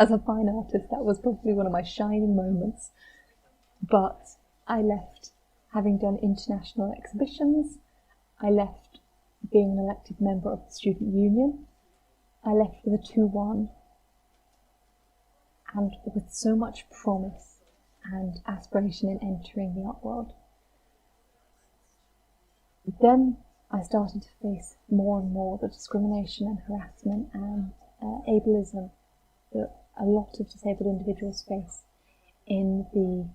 as a fine artist, that was probably one of my shining moments. But I left having done international exhibitions. I left being an elected member of the student union. I left with a 2-1 and with so much promise and aspiration in entering the art world. Then I started to face more and more the discrimination and harassment and ableism that a lot of disabled individuals face in the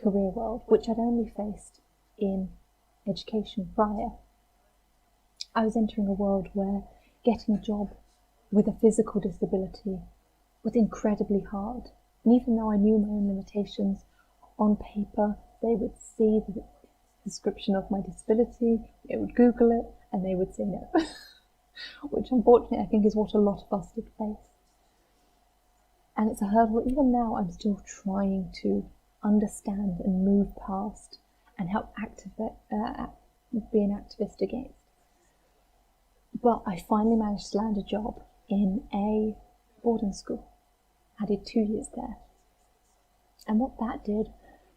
career world, which I'd only faced in education prior. I was entering a world where getting a job with a physical disability was incredibly hard. And even though I knew my own limitations, on paper they would see the description of my disability, they would Google it, and they would say no. Which unfortunately I think is what a lot of us did face. And it's a hurdle even now I'm still trying to understand and move past and help be an activist against. But I finally managed to land a job in a boarding school. I did 2 years there. And what that did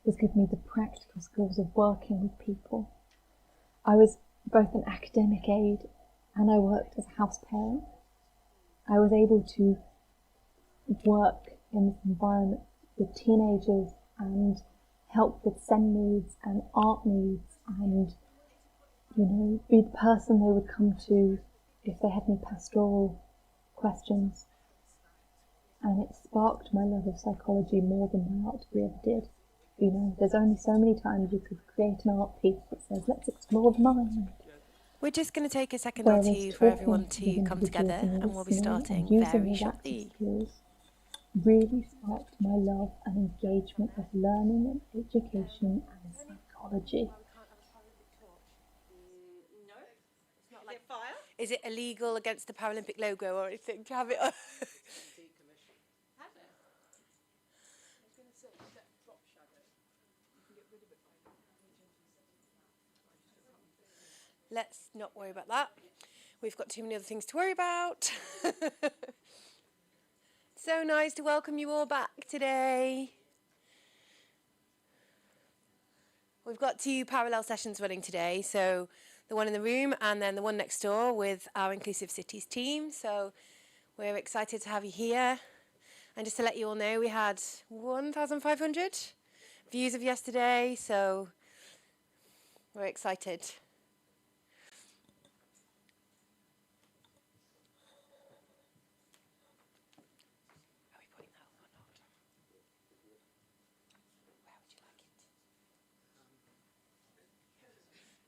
was give me the practical skills of working with people. I was both an academic aide and I worked as a house parent. I was able to work in this environment with teenagers and help with SEND needs and art needs and, be the person they would come to if they had any pastoral questions. And it sparked my love of psychology more than my art degree ever did. There's only so many times you could create an art piece that says, let's explore the mind. We're just going to take a second or two for everyone to come together, and we'll be starting very shortly. Really sparked my love and engagement with learning and education and psychology. No, it's not like fire. Is it illegal against the Paralympic logo or anything to have it? Let's not worry about that. We've got too many other things to worry about. So nice to welcome you all back today. We've got 2 parallel sessions running today, so the one in the room and then the one next door with our Inclusive Cities team. So we're excited to have you here. And just to let you all know, we had 1,500 views of yesterday, so we're excited.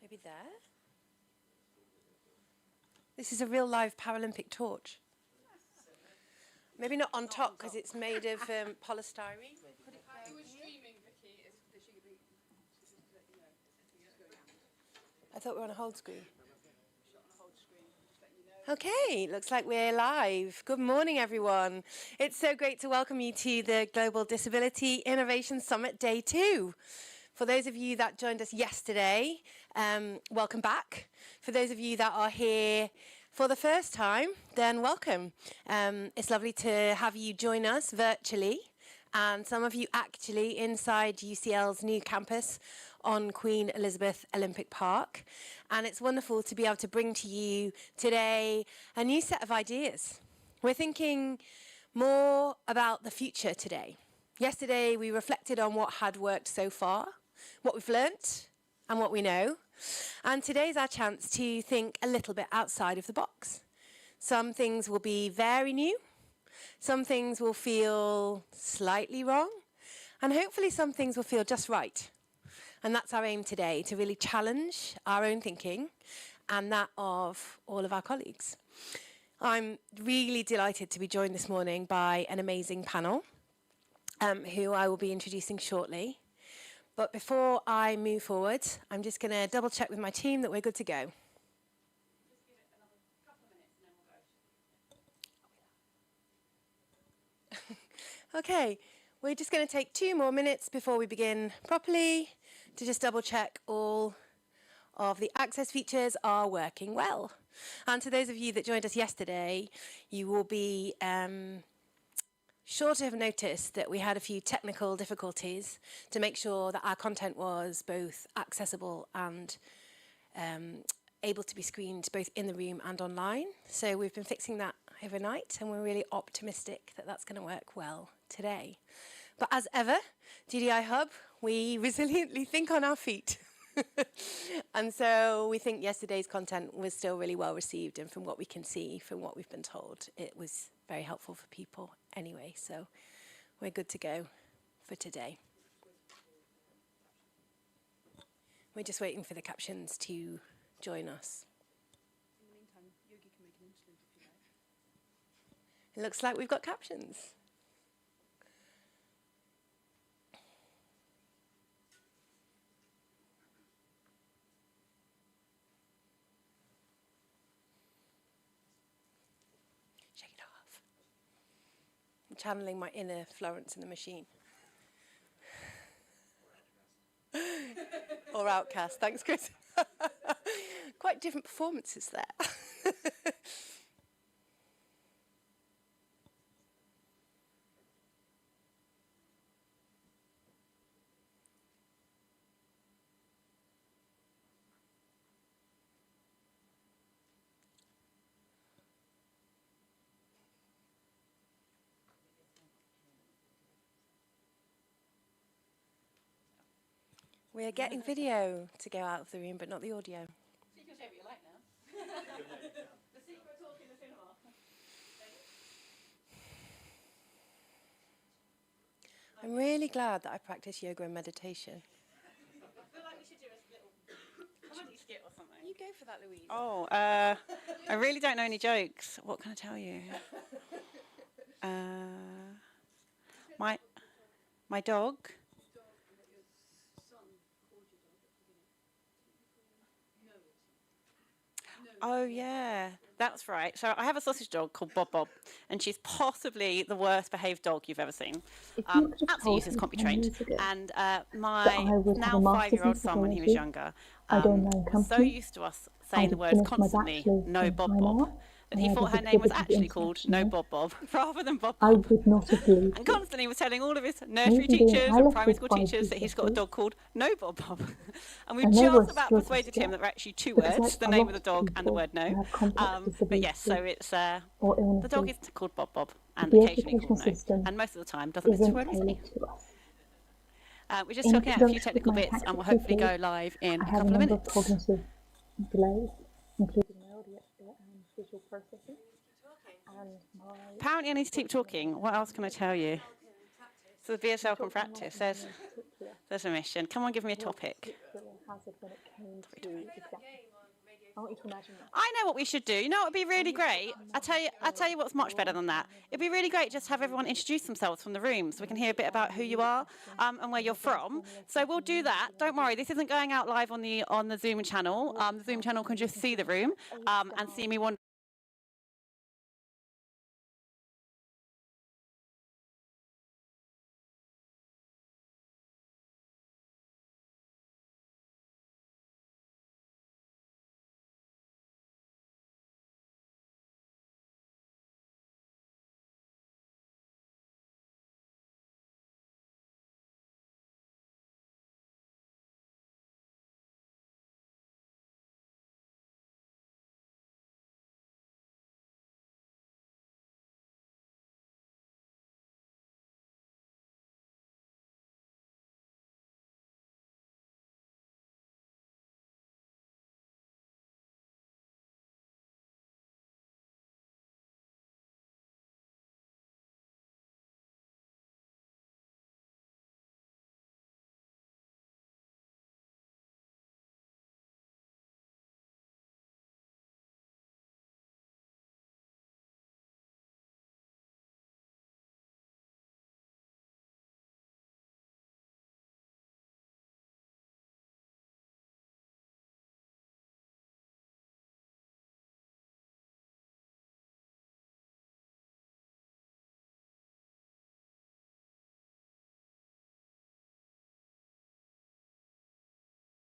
Maybe there? This is a real live Paralympic torch. Maybe not on top because it's made of polystyrene. Who was streaming, Vicky? I thought we were on a hold screen. Okay, looks like we're live. Good morning, everyone. It's so great to welcome you to the Global Disability Innovation Summit Day 2. For those of you that joined us yesterday, welcome back. For those of you that are here for the first time, then welcome. It's lovely to have you join us virtually, and some of you actually inside UCL's new campus on Queen Elizabeth Olympic Park. And it's wonderful to be able to bring to you today a new set of ideas. We're thinking more about the future today. Yesterday, we reflected on what had worked so far, what we've learnt, and what we know. And today's our chance to think a little bit outside of the box. Some things will be very new, some things will feel slightly wrong, and hopefully some things will feel just right. And that's our aim today, to really challenge our own thinking and that of all of our colleagues. I'm really delighted to be joined this morning by an amazing panel, who I will be introducing shortly. But before I move forward, I'm just going to double check with my team that we're good to go. Okay, we're just going to take 2 more minutes before we begin properly to just double check all of the access features are working well. And to those of you that joined us yesterday, you will be sure to have noticed that we had a few technical difficulties to make sure that our content was both accessible and able to be screened both in the room and online. So we've been fixing that overnight, and we're really optimistic that that's going to work well today. But as ever, GDI Hub, we resiliently think on our feet. And so we think yesterday's content was still really well received, and from what we can see, from what we've been told, it was very helpful for people anyway. So we're good to go for today. We're just waiting for the captions to join us. In the meantime, Yogi can make an interlude if you like. It looks like we've got captions. Shake it off. I'm channeling my inner Florence in the Machine. Or Outcast. Thanks, Chris. Quite different performances there. We're getting video to go out of the room, but not the audio. So you can say what you like now. The secret talk in the cinema. I'm really glad that I practice yoga and meditation. I feel like we should do a little comedy skit or something. You go for that, Louise. Oh, I really don't know any jokes. What can I tell you? My dog. Oh yeah, that's right. So I have a sausage dog called Bob Bob, and she's possibly the worst behaved dog you've ever seen. Absolutely useless, can't be trained. And my now 5-year-old son, when he was younger, was so used to us saying the words constantly, "No Bob Bob," that he thought her name was actually called No Bob Bob rather than Bob I Bob. would not have believed And it. constantly was telling all of his nursery Maybe being teachers and Alice primary with school 5 teachers that he's got a GCSEs. dog called No Bob Bob. And we And they were just about still persuaded him that distressed, there are actually two because words, like the a name lot of the of dog and the people word who no. have complex But yes, so disabilities it's or the dog is illnesses, called Bob Bob and the occasionally educational called No. system And most of the time doesn't listen isn't to word easily. tailored to us. We're just In talking out a few conjunction with technical my bits and we'll tactical hopefully go skills, live in I a have a couple of number of minutes. cognitive delays, including my audio and visual processing. And my Apparently I need to keep talking. What else can I tell you? So the VSL can practice. There's a mission. Come on, give me a topic. particular hazard when it came to exam. I want you to imagine that. I know what we should do. You know what would be really great? I tell you what's much better than that. It'd be really great just to have everyone introduce themselves from the room so we can hear a bit about who you are and where you're from. So we'll do that. Don't worry, this isn't going out live on the Zoom channel. The Zoom channel can just see the room and see me wander.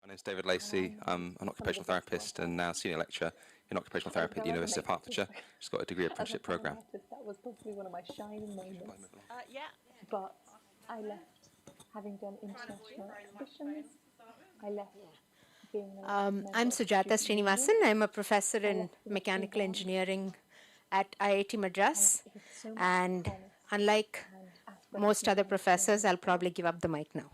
My name is David Lacey. I'm an occupational therapist and now senior lecturer in occupational therapy at the University of Hertfordshire. She's got a degree apprenticeship programme. That was probably one of my shining moments. Yeah. But I left having done international exhibitions. I left being I'm Sujata Srinivasan. I'm a professor in mechanical engineering at IIT Madras. And unlike most other professors, I'll probably give up the mic now.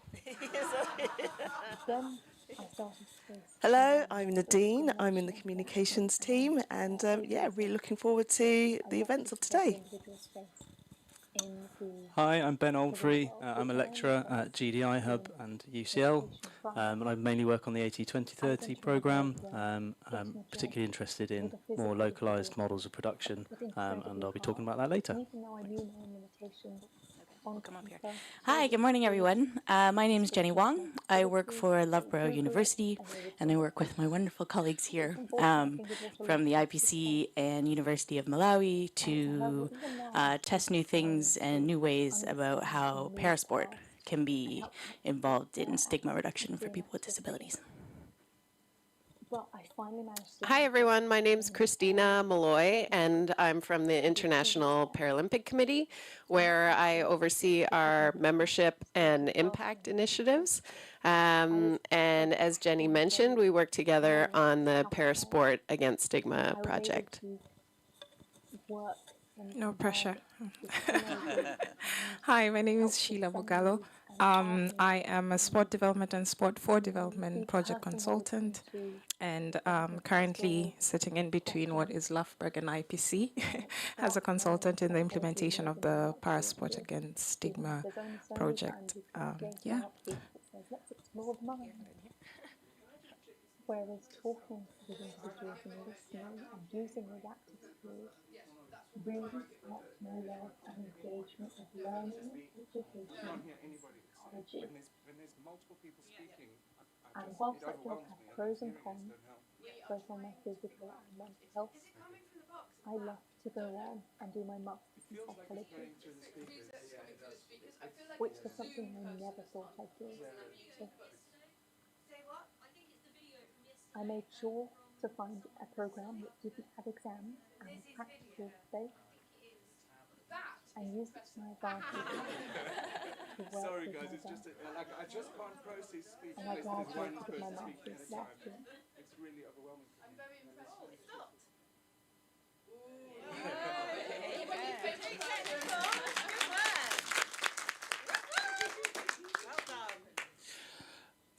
Then I started to face Hello, I'm Nadine. I'm in the communications team, and yeah, really looking forward to the events of today. Hi, I'm Ben Oldbury. I'm a lecturer at GDI Hub and UCL, and I mainly work on the AT 2030 programme. I'm particularly interested in more localised models of production, and I'll be talking about that later. Come up here. Hi, good morning, everyone. My name is Jenny Wong. I work for Loughborough University, and I work with my wonderful colleagues here from the IPC and University of Malawi to test new things and new ways about how parasport can be involved in stigma reduction for people with disabilities. Hi, everyone. My name's Christina Malloy, and I'm from the International Paralympic Committee, where I oversee our membership and impact initiatives. And as Jenny mentioned, we work together on the Parasport Against Stigma project. No pressure. Hi, my name is Sheila Bogalo. I am a sport development and sport for development project consultant, and currently sitting in between what is Loughborough and IPC as a consultant in the implementation of the Parasport Against Stigma project. Yeah. Whereas talking with individuals and listening and using adaptive skills really sparked my love and engagement with learning, education, and psychology. And whilst that does have pros and cons, both on my physical and mental health, I love to go on and do my master's in psychology, which was something I never thought I'd do. So I made sure to find a programme that didn't have exams and was practical based, and used it to my advantage to work Sorry with guys, my it's just dad. like I just can't process speech And I like this with one graduated with my person speaking master's at a last time. year. It's really overwhelming. I'm very impressed. Oh, it stopped.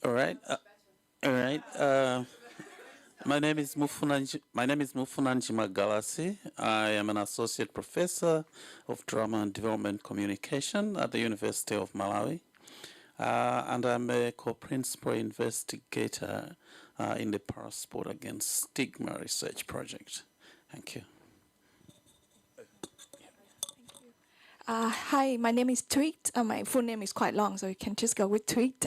All right. All right. My name is Mufunanji Magalasi. I am an associate professor of drama and development communication at the University of Malawi. And I'm a co-principal investigator in the Parasport Against Stigma research project. Thank you. Hi, my name is Tweet. My full name is quite long, so you can just go with Tweet.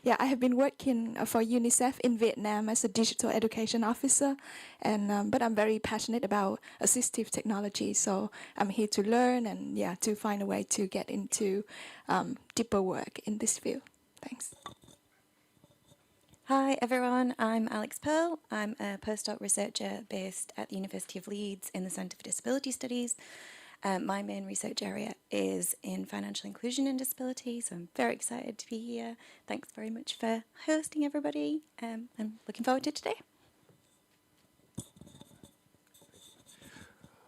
Yeah, I have been working for UNICEF in Vietnam as a digital education officer, and but I'm very passionate about assistive technology, so I'm here to learn and yeah, to find a way to get into deeper work in this field. Thanks. Hi everyone, I'm Alex Pearl. I'm a postdoc researcher based at the University of Leeds in the Centre for Disability Studies. My main research area is in financial inclusion and disability, so I'm very excited to be here. Thanks very much for hosting everybody. I'm looking forward to today.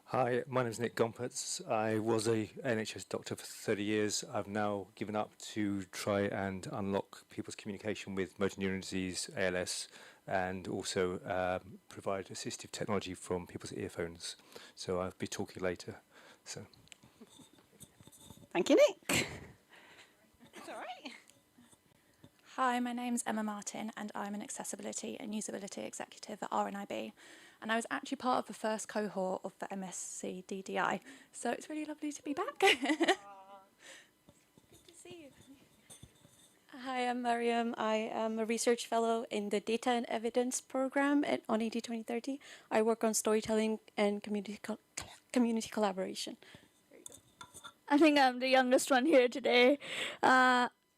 Hi, my name is Nick Gompertz. I was a NHS doctor for 30 years. I've now given up to try and unlock people's communication with motor neuron disease, ALS, and also provide assistive technology from people's earphones. So I'll be talking later. So. Thank you, Nick. It's all right. Hi, my name's Emma Martin, and I'm an accessibility and usability executive at RNIB. And I was actually part of the first cohort of the MSc DDI, so it's really lovely to be back. Good to see you. Hi, I'm Mariam. I am a research fellow in the Data and Evidence program on AT 2030. I work on storytelling and community collaboration. I think I'm the youngest one here today.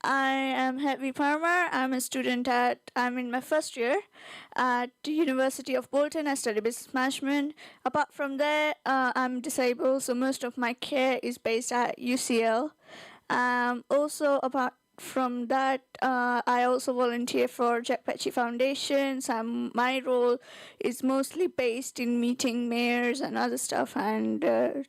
I am Hedvig Parmar. I'm in my first year at the University of Bolton. I study business management. Apart from that, I'm disabled, so most of my care is based at UCL. Also, apart from that, I also volunteer for Jack Patchy Foundations. My role is mostly based in meeting mayors and other stuff, and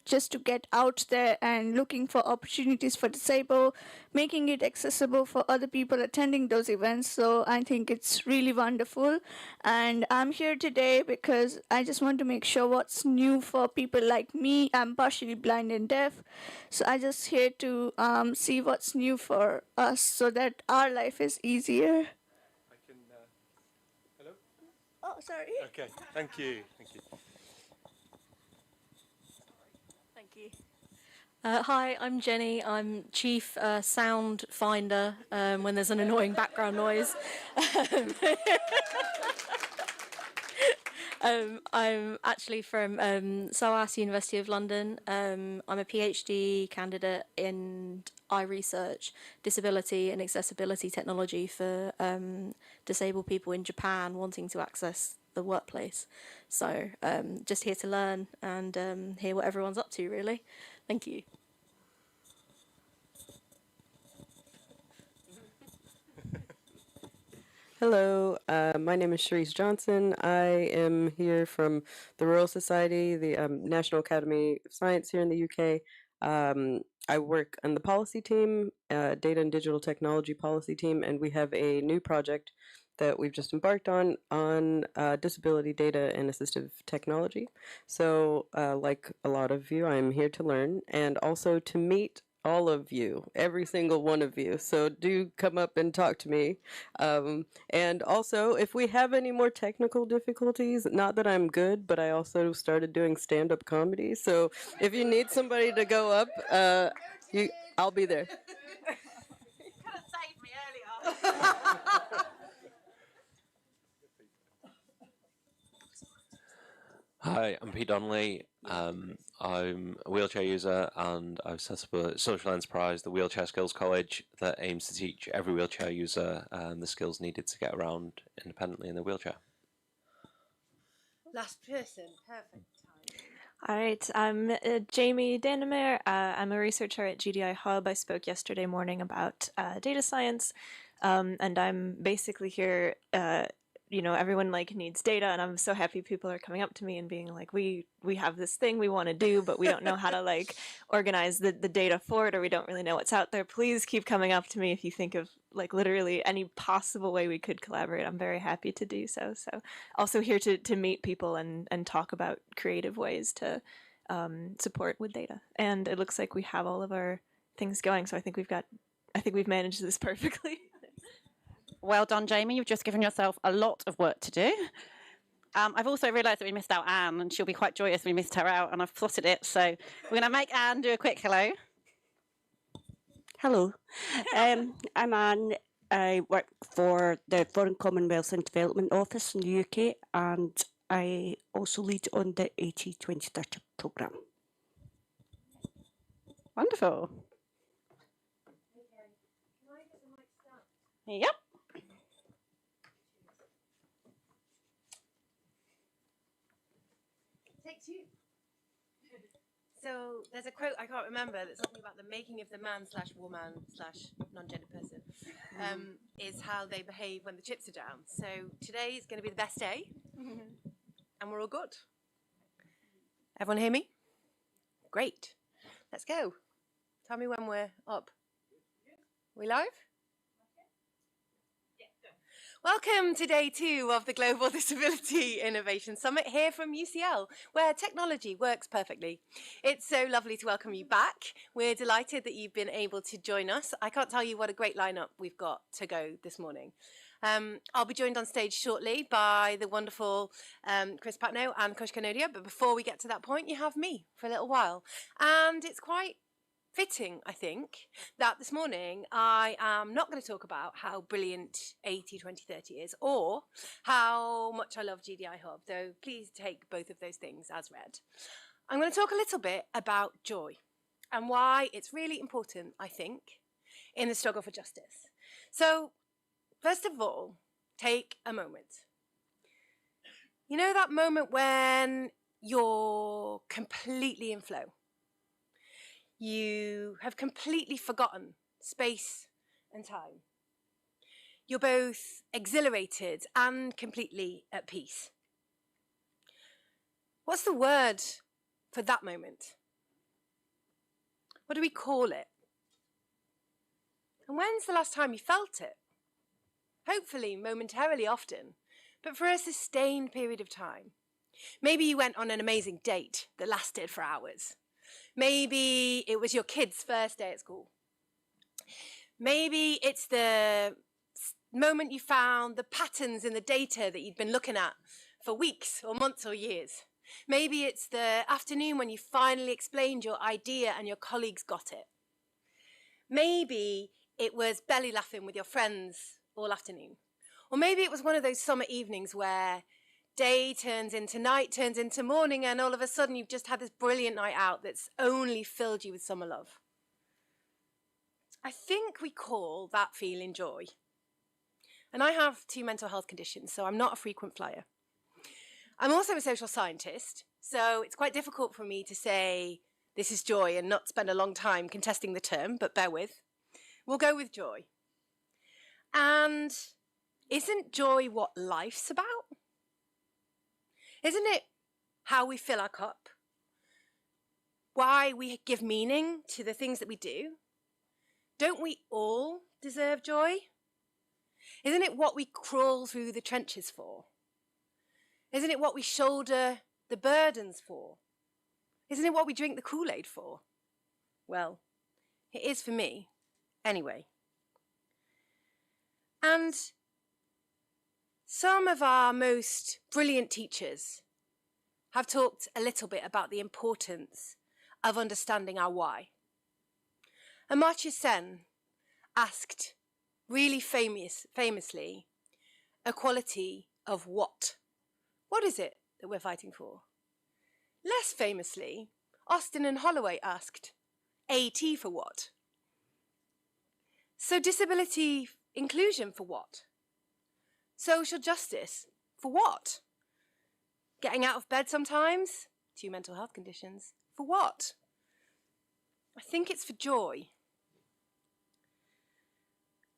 just to get out there and looking for opportunities for disabled, making it accessible for other people attending those events. So I think it's really wonderful. And I'm here today because I just want to make sure what's new for people like me. I'm partially blind and deaf, so I just here to see what's new for us so that our life is easier. Hello? Oh, sorry. Okay, thank you. Thank you. Thank you. Hi, I'm Jenny. I'm Chief Sound Finder when there's an annoying background noise. I'm actually from SOAS, University of London. I'm a PhD candidate in eye research, disability and accessibility technology for disabled people in Japan wanting to access the workplace. So just here to learn and hear what everyone's up to, really. Thank you. Hello, my name is Sharice Johnson. I am here from the Royal Society, the National Academy of Science here in the UK. I work on the policy team, data and digital technology policy team, and we have a new project that we've just embarked on disability data and assistive technology. So like a lot of you, I'm here to learn and also to meet all of you, every single one of you. So do come up and talk to me. And also, if we have any more technical difficulties, not that I'm good, but I also started doing stand-up comedy. So if you need somebody to go up, I'll be there. You could have saved me earlier. Hi, I'm Pete Donnelly. I'm a wheelchair user and I've set up a social enterprise, the Wheelchair Skills College, that aims to teach every wheelchair user the skills needed to get around independently in their wheelchair. Last person, perfect. All right, I'm Jamie Dandemer. I'm a researcher at GDI Hub. I spoke yesterday morning about data science, and I'm basically here. Everyone needs data, and I'm so happy people are coming up to me and being like, we have this thing we want to do, but we don't know how to organize the data for it, or we don't really know what's out there. Please keep coming up to me if you think of literally any possible way we could collaborate. I'm very happy to do so. So also here to meet people and talk about creative ways to support with data. And it looks like we have all of our things going. So I think we've managed this perfectly. Well done, Jamie. You've just given yourself a lot of work to do. I've also realised that we missed out Anne, and she'll be quite joyous we missed her out, and I've plotted it. So we're going to make Anne do a quick hello. Hello, I'm Anne. I work for the Foreign Commonwealth and Development Office in the UK, and I also lead on the 80-20-30 programme. Wonderful. Yep. Take two. So there's a quote I can't remember that's talking about the making of the man/woman/non-gender person is how they behave when the chips are down. So today is going to be the best day, and we're all good. Everyone hear me? Great. Let's go. Tell me when we're up. We live? Welcome to day 2 of the Global Disability Innovation Summit here from UCL, where technology works perfectly. It's so lovely to welcome you back. We're delighted that you've been able to join us. I can't tell you what a great lineup we've got to go this morning. I'll be joined on stage shortly by the wonderful Chris Patno and Kush Kanodia, but before we get to that point, you have me for a little while. And it's quite fitting, I think, that this morning I am not going to talk about how brilliant 80-20-30 is or how much I love GDI Hub, though please take both of those things as read. I'm going to talk a little bit about joy and why it's really important, I think, in the struggle for justice. So, first of all, take a moment. You know that moment when you're completely in flow? You have completely forgotten space and time. You're both exhilarated and completely at peace. What's the word for that moment? What do we call it? And when's the last time you felt it? Hopefully, momentarily often, but for a sustained period of time. Maybe you went on an amazing date that lasted for hours. Maybe it was your kid's first day at school. Maybe it's the moment you found the patterns in the data that you'd been looking at for weeks or months or years. Maybe it's the afternoon when you finally explained your idea and your colleagues got it. Maybe it was belly laughing with your friends all afternoon. Or maybe it was one of those summer evenings where day turns into night, turns into morning, and all of a sudden you've just had this brilliant night out that's only filled you with summer love. I think we call that feeling joy. And I have 2 mental health conditions, so I'm not a frequent flyer. I'm also a social scientist, so it's quite difficult for me to say this is joy and not spend a long time contesting the term, but bear with. We'll go with joy. And isn't joy what life's about? Isn't it how we fill our cup? Why we give meaning to the things that we do? Don't we all deserve joy? Isn't it what we crawl through the trenches for? Isn't it what we shoulder the burdens for? Isn't it what we drink the Kool-Aid for? Well, it is for me, anyway. And some of our most brilliant teachers have talked a little bit about the importance of understanding our why. Amartya Sen asked really famously a quality of what. What is it that we're fighting for? Less famously, Austin and Holloway asked, AT for what? So disability inclusion for what? Social justice for what? Getting out of bed sometimes? 2 mental health conditions. For what? I think it's for joy.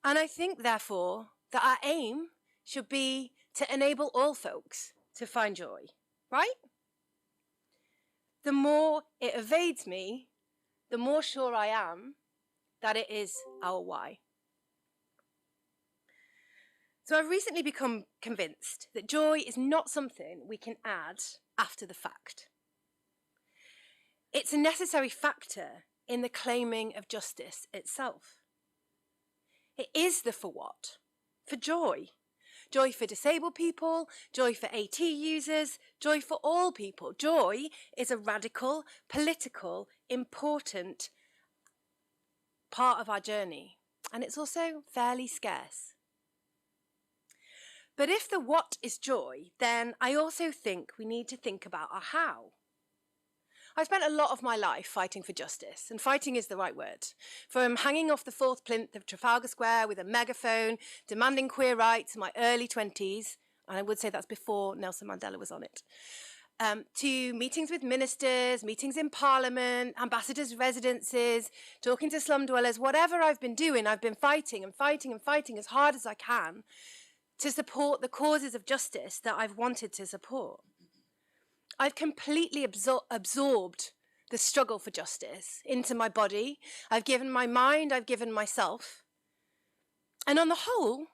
And I think, therefore, that our aim should be to enable all folks to find joy, right? The more it evades me, the more sure I am that it is our why. So I've recently become convinced that joy is not something we can add after the fact. It's a necessary factor in the claiming of justice itself. It is the for what, for joy. Joy for disabled people, joy for AT users, joy for all people. Joy is a radical, political, important part of our journey, and it's also fairly scarce. But if the what is joy, then I also think we need to think about our how. I've spent a lot of my life fighting for justice, and fighting is the right word. From hanging off the 4th plinth of Trafalgar Square with a megaphone, demanding queer rights in my early 20s, and I would say that's before Nelson Mandela was on it, to meetings with ministers, meetings in Parliament, ambassadors' residences, talking to slum dwellers, whatever I've been doing, I've been fighting and fighting and fighting as hard as I can to support the causes of justice that I've wanted to support. I've completely absorbed the struggle for justice into my body. I've given my mind, I've given myself. And on the whole,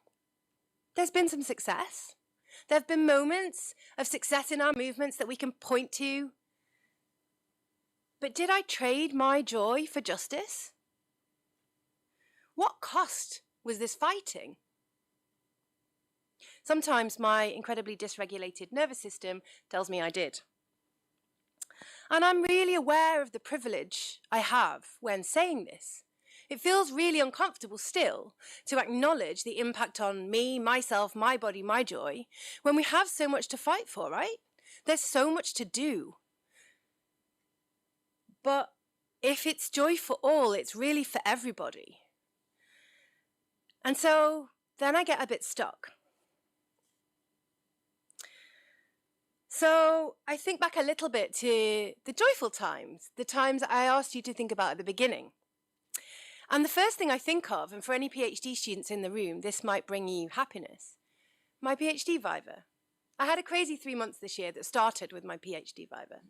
there's been some success. There have been moments of success in our movements that we can point to. But did I trade my joy for justice? What cost was this fighting? Sometimes my incredibly dysregulated nervous system tells me I did. And I'm really aware of the privilege I have when saying this. It feels really uncomfortable still to acknowledge the impact on me, myself, my body, my joy, when we have so much to fight for, right? There's so much to do. But if it's joy for all, it's really for everybody. And so then I get a bit stuck. So I think back a little bit to the joyful times, the times I asked you to think about at the beginning. And the first thing I think of, and for any PhD students in the room, this might bring you happiness, my PhD viva. I had a crazy 3 months this year that started with my PhD viva.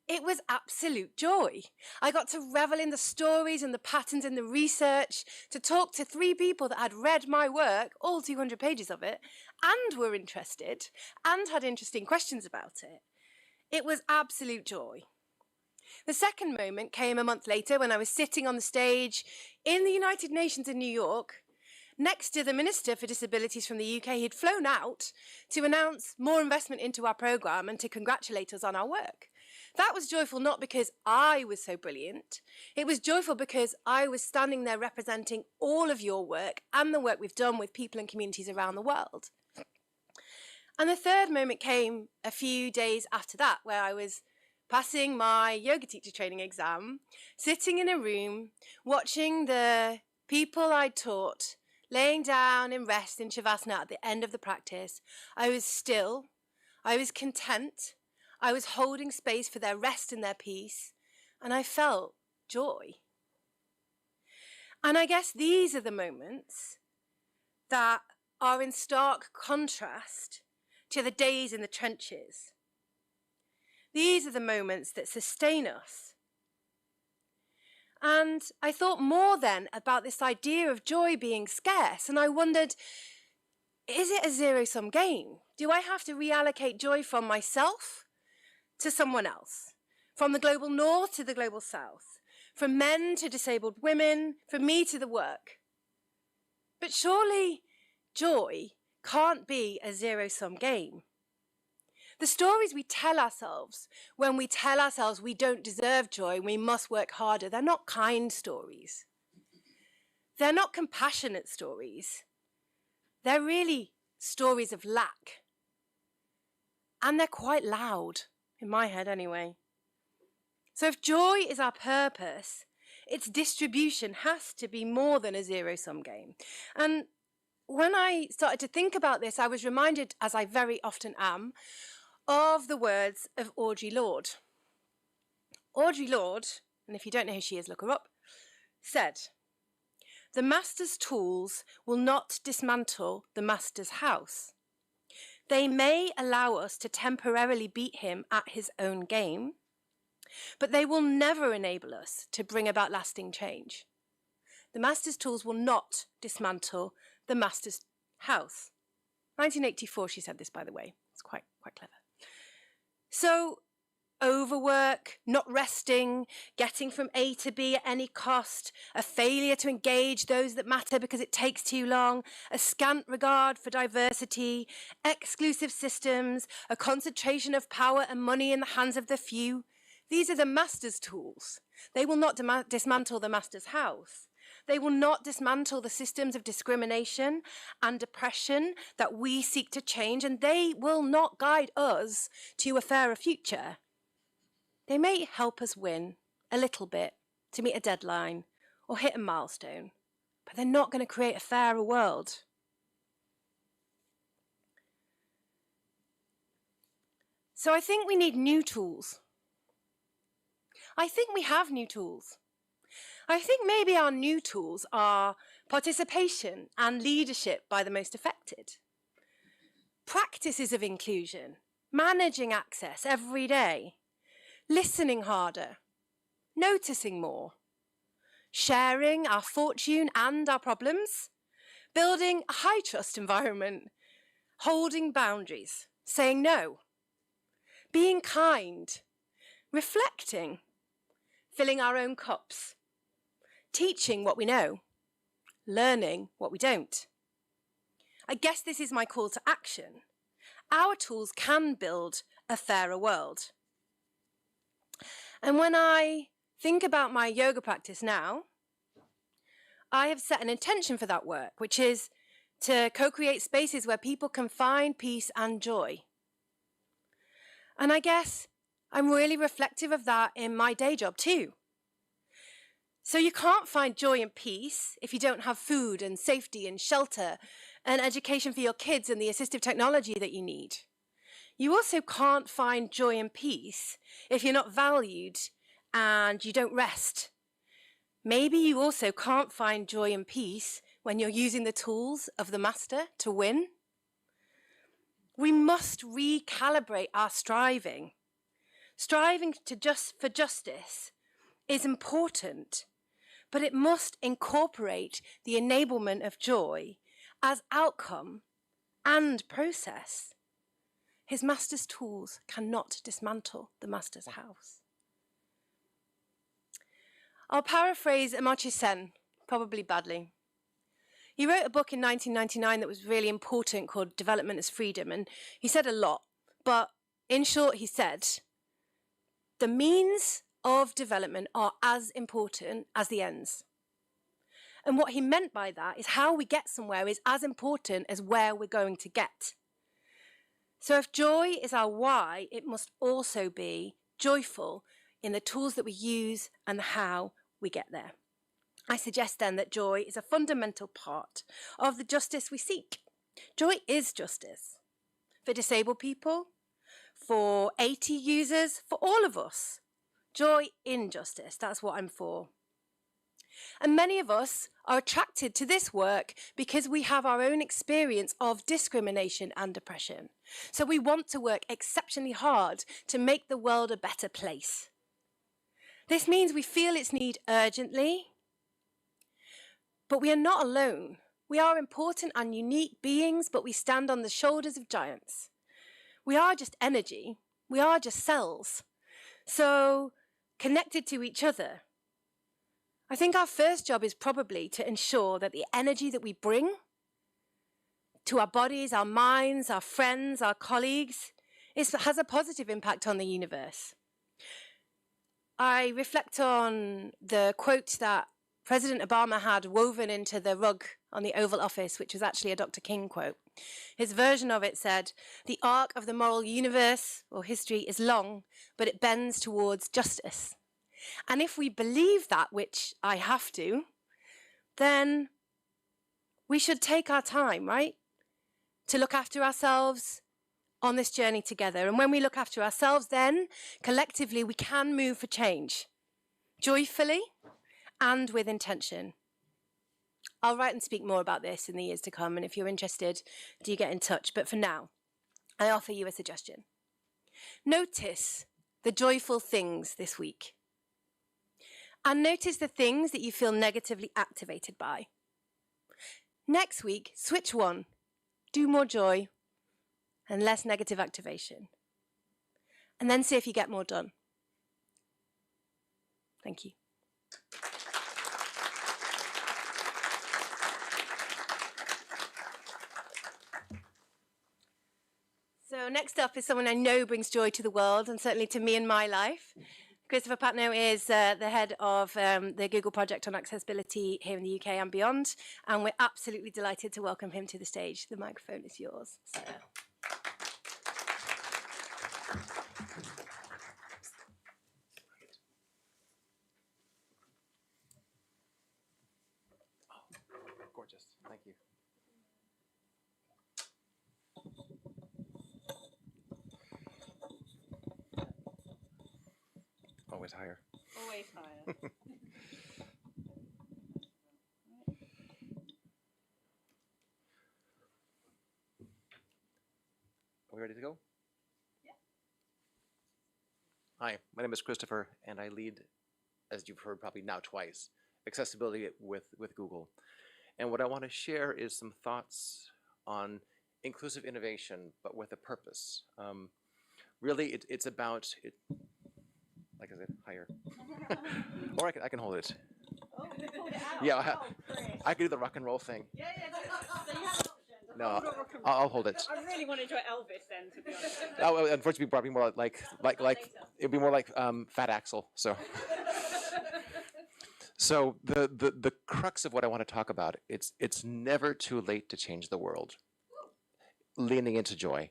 It was absolute joy. I got to revel in the stories and the patterns in the research, to talk to 3 people that had read my work, all 200 pages of it, and were interested, and had interesting questions about it. It was absolute joy. The second moment came a month later when I was sitting on the stage in the United Nations in New York, next to the Minister for Disabilities from the UK. He'd flown out to announce more investment into our programme and to congratulate us on our work. That was joyful not because I was so brilliant. It was joyful because I was standing there representing all of your work and the work we've done with people and communities around the world. And the third moment came a few days after that, where I was passing my yoga teacher training exam, sitting in a room, watching the people I'd taught laying down in rest in Shavasana at the end of the practice. I was still, I was content, I was holding space for their rest and their peace, and I felt joy. And I guess these are the moments that are in stark contrast to the days in the trenches. These are the moments that sustain us. And I thought more then about this idea of joy being scarce, and I wondered, is it a zero-sum game? Do I have to reallocate joy from myself to someone else? From the global north to the global south? From men to disabled women? From me to the work? But surely joy can't be a zero-sum game. The stories we tell ourselves when we tell ourselves we don't deserve joy, we must work harder, they're not kind stories. They're not compassionate stories. They're really stories of lack. And they're quite loud, in my head anyway. So if joy is our purpose, its distribution has to be more than a zero-sum game. And when I started to think about this, I was reminded, as I very often am, of the words of Audre Lorde. Audre Lorde, and if you don't know who she is, look her up, said, "The master's tools will not dismantle the master's house. They may allow us to temporarily beat him at his own game, but they will never enable us to bring about lasting change. The master's tools will not dismantle the master's house." 1984, she said this, by the way. It's quite clever. So, overwork, not resting, getting from A to B at any cost, a failure to engage those that matter because it takes too long, a scant regard for diversity, exclusive systems, a concentration of power and money in the hands of the few. These are the master's tools. They will not dismantle the master's house. They will not dismantle the systems of discrimination and oppression that we seek to change, and they will not guide us to a fairer future. They may help us win a little bit to meet a deadline or hit a milestone, but they're not going to create a fairer world. So I think we need new tools. I think we have new tools. I think maybe our new tools are participation and leadership by the most affected, practices of inclusion, managing access every day, listening harder, noticing more, sharing our fortune and our problems, building a high-trust environment, holding boundaries, saying no, being kind, reflecting, filling our own cups, teaching what we know, learning what we don't. I guess this is my call to action. Our tools can build a fairer world. And when I think about my yoga practice now, I have set an intention for that work, which is to co-create spaces where people can find peace and joy. And I guess I'm really reflective of that in my day job too. So you can't find joy and peace if you don't have food and safety and shelter and education for your kids and the assistive technology that you need. You also can't find joy and peace if you're not valued and you don't rest. Maybe you also can't find joy and peace when you're using the tools of the master to win. We must recalibrate our striving. Striving for justice is important, but it must incorporate the enablement of joy as outcome and process. His master's tools cannot dismantle the master's house. I'll paraphrase Amartya Sen, probably badly. He wrote a book in 1999 that was really important called Development as Freedom, and he said a lot, but in short he said, the means of development are as important as the ends. And what he meant by that is how we get somewhere is as important as where we're going to get. So if joy is our why, it must also be joyful in the tools that we use and how we get there. I suggest then that joy is a fundamental part of the justice we seek. Joy is justice for disabled people, for AT users, for all of us. Joy in justice, that's what I'm for. And many of us are attracted to this work because we have our own experience of discrimination and oppression. So we want to work exceptionally hard to make the world a better place. This means we feel its need urgently, but we are not alone. We are important and unique beings, but we stand on the shoulders of giants. We are just energy. We are just cells. So connected to each other. I think our first job is probably to ensure that the energy that we bring to our bodies, our minds, our friends, our colleagues, has a positive impact on the universe. I reflect on the quote that President Obama had woven into the rug on the Oval Office, which was actually a Dr. King quote. His version of it said, "The arc of the moral universe or history is long, but it bends towards justice." And if we believe that, which I have to, then we should take our time, right? To look after ourselves on this journey together. And when we look after ourselves, then collectively we can move for change, joyfully and with intention. I'll write and speak more about this in the years to come, and if you're interested, do get in touch. But for now, I offer you a suggestion. Notice the joyful things this week. And notice the things that you feel negatively activated by. Next week, switch one. Do more joy and less negative activation. And then see if you get more done. Thank you. So next up is someone I know brings joy to the world, and certainly to me in my life. Christopher Patno is the head of the Google project on accessibility here in the UK and beyond, and we're absolutely delighted to welcome him to the stage. The microphone is yours. So. Gorgeous, thank you. Always higher. Always higher. Are we ready to go? Yeah. Hi, my name is Christopher, and I lead, as you've heard probably now twice, accessibility with Google. And what I want to share is some thoughts on inclusive innovation, but with a purpose. Really, it's about, like I said, higher. Or I can hold it. Oh, you pulled it out. Yeah, I can do the rock and roll thing. Yeah, so you have options. No, I'll hold it. I really want to enjoy Elvis then, to be honest. Oh, unfortunately, probably more like it'd be more like Fat Axel. So, so the crux of what I want to talk about, it's never too late to change the world. Leaning into joy,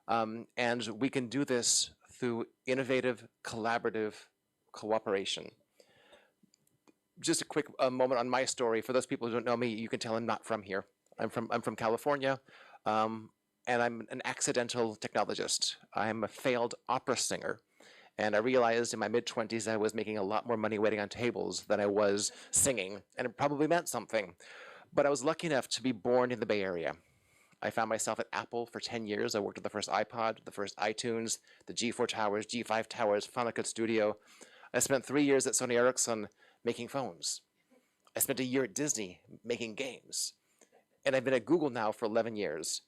and we can do this through innovative, collaborative cooperation. just a quick moment on my story. For those people who don't know me, you can tell I'm not from here. I'm from California, and I'm an accidental technologist. I'm a failed opera singer. And I realized in my mid-20s I was making a lot more money waiting on tables than I was singing, and it probably meant something. But I was lucky enough to be born in the Bay Area. I found myself at Apple for 10 years. I worked at the first iPod, the first iTunes, the G4 towers, G5 towers, Final Cut Studio. I spent 3 years at Sony Ericsson making phones. I spent a year at Disney making games. And I've been at Google now for 11 years.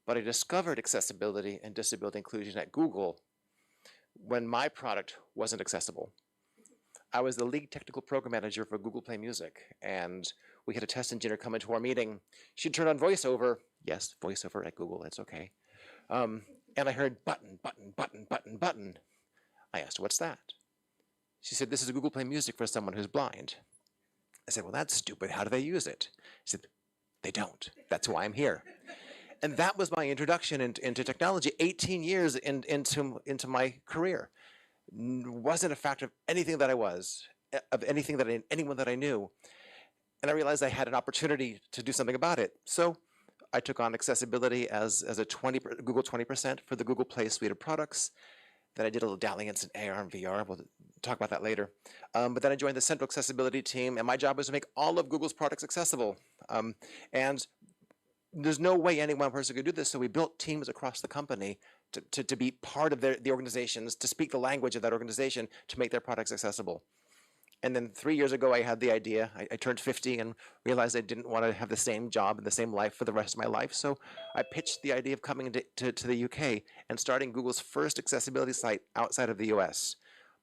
But I discovered accessibility and disability inclusion at Google when my product wasn't accessible. I was the lead technical program manager for Google Play Music, and we had a test engineer come into our meeting. She'd turn on VoiceOver. Yes, VoiceOver at Google, that's okay. And I heard button, button, button, button, button. I asked her, what's that? She said, this is Google Play Music for someone who's blind. I said, well, that's stupid. How do they use it? She said, they don't. That's why I'm here. And that was my introduction into technology, 18 years into my career. Wasn't a factor of anything that I was, of anything that anyone that I knew. And I realized I had an opportunity to do something about it. So I took on accessibility as a Google 20% for the Google Play suite of products. Then I did a little dalliance in AR and VR. We'll talk about that later. But then I joined the central accessibility team, and my job was to make all of Google's products accessible. And there's no way any one person could do this, so we built teams across the company to be part of the organizations, to speak the language of that organization, to make their products accessible. And then 3 years ago, I had the idea. I turned 50 and realized I didn't want to have the same job and the same life for the rest of my life. So I pitched the idea of coming to the UK and starting Google's first accessibility site outside of the US.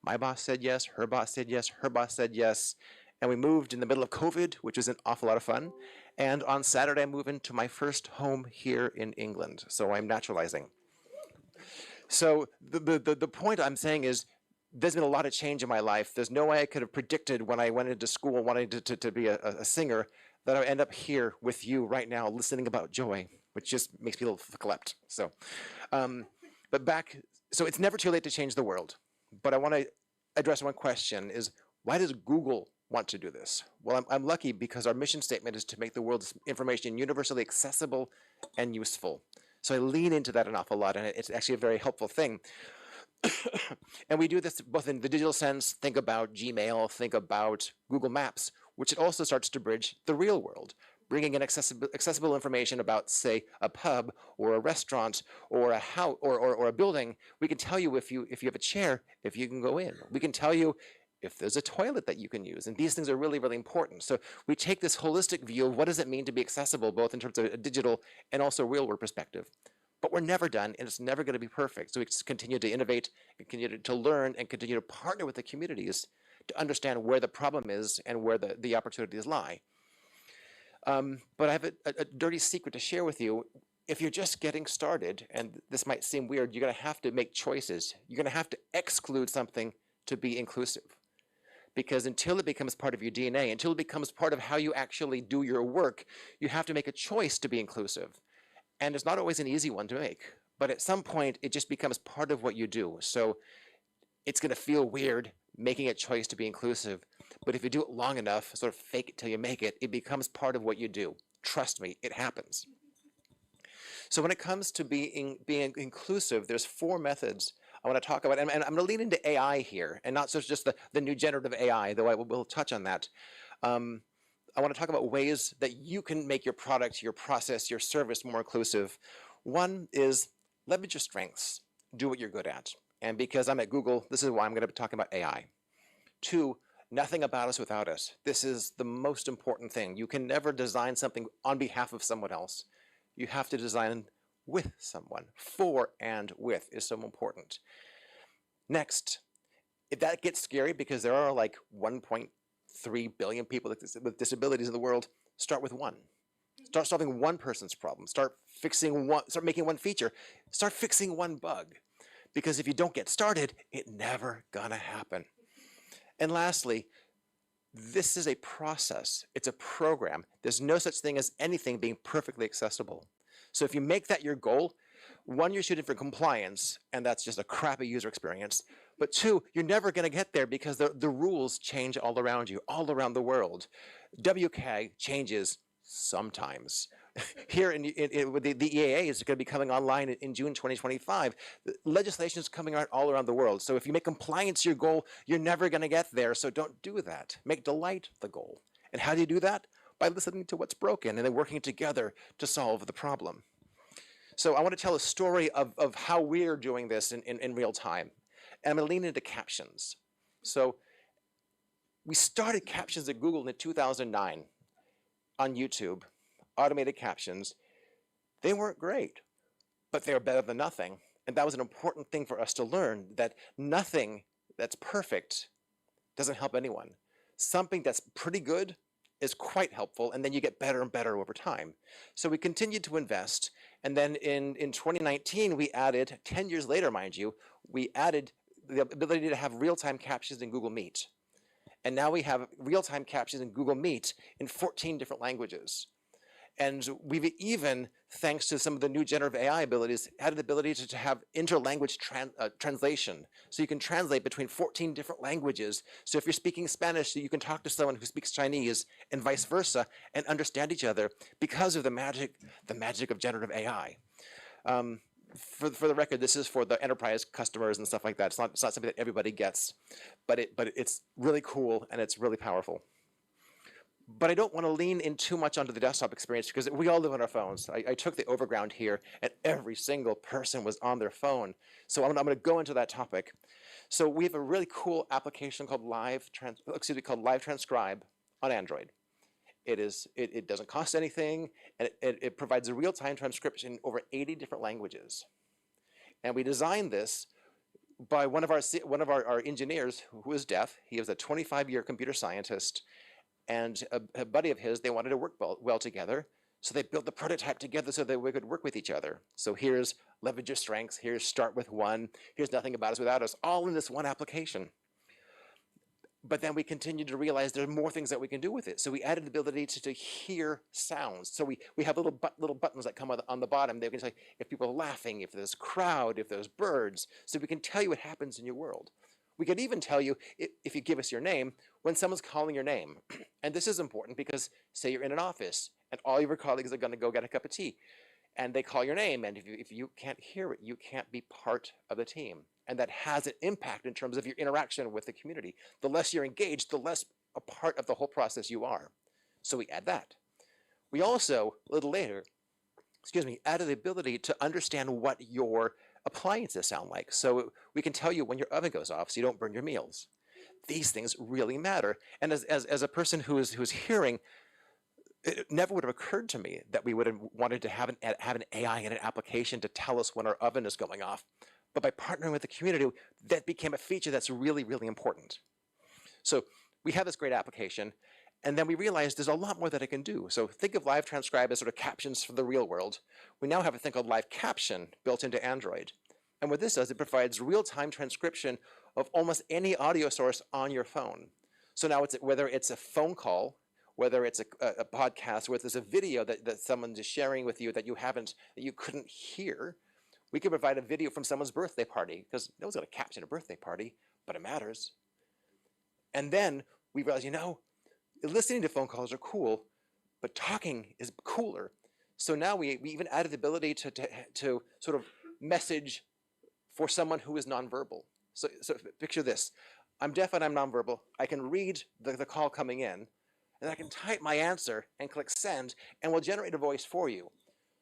My boss said yes, her boss said yes, her boss said yes. And we moved in the middle of COVID, which was an awful lot of fun. And on Saturday, I moved into my first home here in England. So I'm naturalizing. So the point I'm saying is, there's been a lot of change in my life. There's no way I could have predicted when I went into school wanting to be a singer that I would end up here with you right now listening about joy, which just makes me a little flipped. So, so it's never too late to change the world. But I want to address one question is, why does Google want to do this? Well, I'm lucky because our mission statement is to make the world's information universally accessible and useful. So I lean into that an awful lot, and it's actually a very helpful thing. And we do this both in the digital sense. Think about Gmail, think about Google Maps, which it also starts to bridge the real world, bringing in accessible information about, say, a pub or a restaurant or a house or a building. We can tell you if you have a chair, if you can go in. We can tell you if there's a toilet that you can use. And these things are really, really important. So we take this holistic view of what does it mean to be accessible, both in terms of a digital and also real world perspective. But we're never done, and it's never going to be perfect. So we just continue to innovate, continue to learn, and continue to partner with the communities to understand where the problem is and where the opportunities lie. But I have a dirty secret to share with you. If you're just getting started, and this might seem weird, you're going to have to make choices. You're going to have to exclude something to be inclusive. Because until it becomes part of your DNA, until it becomes part of how you actually do your work, you have to make a choice to be inclusive. And it's not always an easy one to make, but at some point it just becomes part of what you do. So it's going to feel weird making a choice to be inclusive, but if you do it long enough, sort of fake it till you make it, it becomes part of what you do. Trust me, it happens. So when it comes to being inclusive, there's 4 methods I want to talk about, and I'm going to lean into AI here, and not just the new generative AI, though I will touch on that. I want to talk about ways that you can make your product, your process, your service more inclusive. One is leverage your strengths. Do what you're good at. And because I'm at Google, this is why I'm going to be talking about AI. 2, nothing about us without us. This is the most important thing. You can never design something on behalf of someone else. You have to design with someone. For and with is so important. Next, if that gets scary because there are like 1.3 billion people with disabilities in the world, start with one. Start solving one person's problem. Start making one feature. Start fixing one bug. Because if you don't get started, it's never gonna happen. And lastly, this is a process. It's a program. There's no such thing as anything being perfectly accessible. So if you make that your goal, one, you're shooting for compliance, and that's just a crappy user experience. But two, you're never going to get there because the rules change all around you, all around the world. WCAG changes sometimes. Here in the EAA is going to be coming online in June 2025. Legislation is coming out all around the world. So if you make compliance your goal, you're never going to get there. So don't do that. Make delight the goal. And how do you do that? By listening to what's broken and then working together to solve the problem. So I want to tell a story of how we're doing this in real time. And I'm going to lean into captions. So we started captions at Google in 2009 on YouTube, automated captions. They weren't great, but they were better than nothing. And that was an important thing for us to learn, that nothing that's perfect doesn't help anyone. Something that's pretty good is quite helpful, and then you get better and better over time. So we continued to invest, and then in 2019, we added, 10 years later, mind you, we added the ability to have real-time captions in Google Meet. And now we have real-time captions in Google Meet in 14 different languages. And we've even, thanks to some of the new generative AI abilities, had the ability to have interlanguage translation. So you can translate between 14 different languages. So if you're speaking Spanish, you can talk to someone who speaks Chinese and vice versa and understand each other because of the magic of generative AI. For the record, this is for the enterprise customers and stuff like that. It's not something that everybody gets, but it's really cool and it's really powerful. But I don't want to lean in too much onto the desktop experience because we all live on our phones. I took the overground here, and every single person was on their phone. So I'm going to go into that topic. So we have a really cool application called Live Transcribe on Android. It doesn't cost anything, and it provides a real-time transcription in over 80 different languages. And we designed this by one of our engineers who is deaf. He was a 25-year computer scientist. And a buddy of his, they wanted to work well together. So they built the prototype together so that we could work with each other. So here's leverage your strengths, here's start with one, here's nothing about us without us, all in this one application. But then we continued to realize there are more things that we can do with it. So we added the ability to hear sounds. So we have little buttons that come on the bottom. They can say if people are laughing, if there's a crowd, if there's birds. So we can tell you what happens in your world. We could even tell you, if you give us your name, when someone's calling your name. And this is important because say you're in an office and all your colleagues are going to go get a cup of tea and they call your name, and if you can't hear it, you can't be part of the team. And that has an impact in terms of your interaction with the community. The less you're engaged, the less a part of the whole process you are. So we add that. We also, a little later, added the ability to understand what your appliances sound like. So we can tell you when your oven goes off so you don't burn your meals. These things really matter. And as a person who is hearing, it never would have occurred to me that we would have wanted to have an AI in an application to tell us when our oven is going off. But by partnering with the community, that became a feature that's really, really important. So we have this great application, and then we realized there's a lot more that it can do. So think of Live Transcribe as sort of captions for the real world. We now have a thing called Live Caption built into Android. And what this does, it provides real-time transcription of almost any audio source on your phone. So now whether it's a phone call, whether it's a podcast, whether it's a video that someone's sharing with you that you couldn't hear, we can provide a video from someone's birthday party, because no one's going to caption a birthday party, but it matters. And then we realize, listening to phone calls are cool, but talking is cooler. So now we even added the ability to sort of message for someone who is nonverbal. So picture this. I'm deaf and I'm nonverbal. I can read the call coming in, and I can type my answer and click send, and we'll generate a voice for you.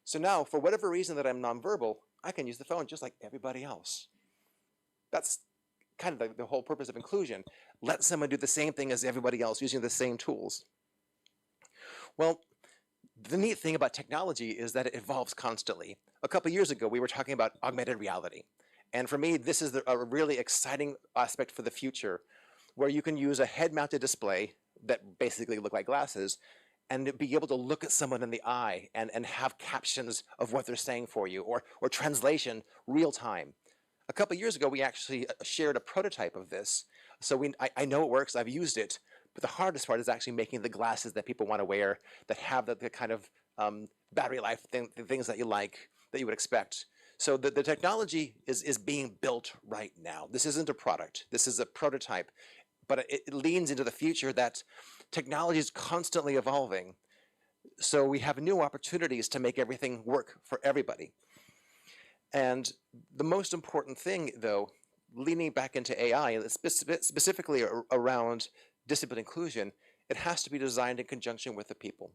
So now, for whatever reason that I'm nonverbal, I can use the phone just like everybody else. That's kind of the whole purpose of inclusion. Let someone do the same thing as everybody else using the same tools. Well, the neat thing about technology is that it evolves constantly. A couple years ago, we were talking about augmented reality. And for me, this is a really exciting aspect for the future, where you can use a head-mounted display that basically look like glasses and be able to look at someone in the eye and have captions of what they're saying for you, or translation real time. A couple years ago, we actually shared a prototype of this. So I know it works, I've used it, but the hardest part is actually making the glasses that people want to wear that have the kind of battery life things that you like, that you would expect. So the technology is being built right now. This isn't a product. This is a prototype, but it leans into the future that technology is constantly evolving. So we have new opportunities to make everything work for everybody. And the most important thing, though, leaning back into AI, and specifically around disability inclusion, it has to be designed in conjunction with the people.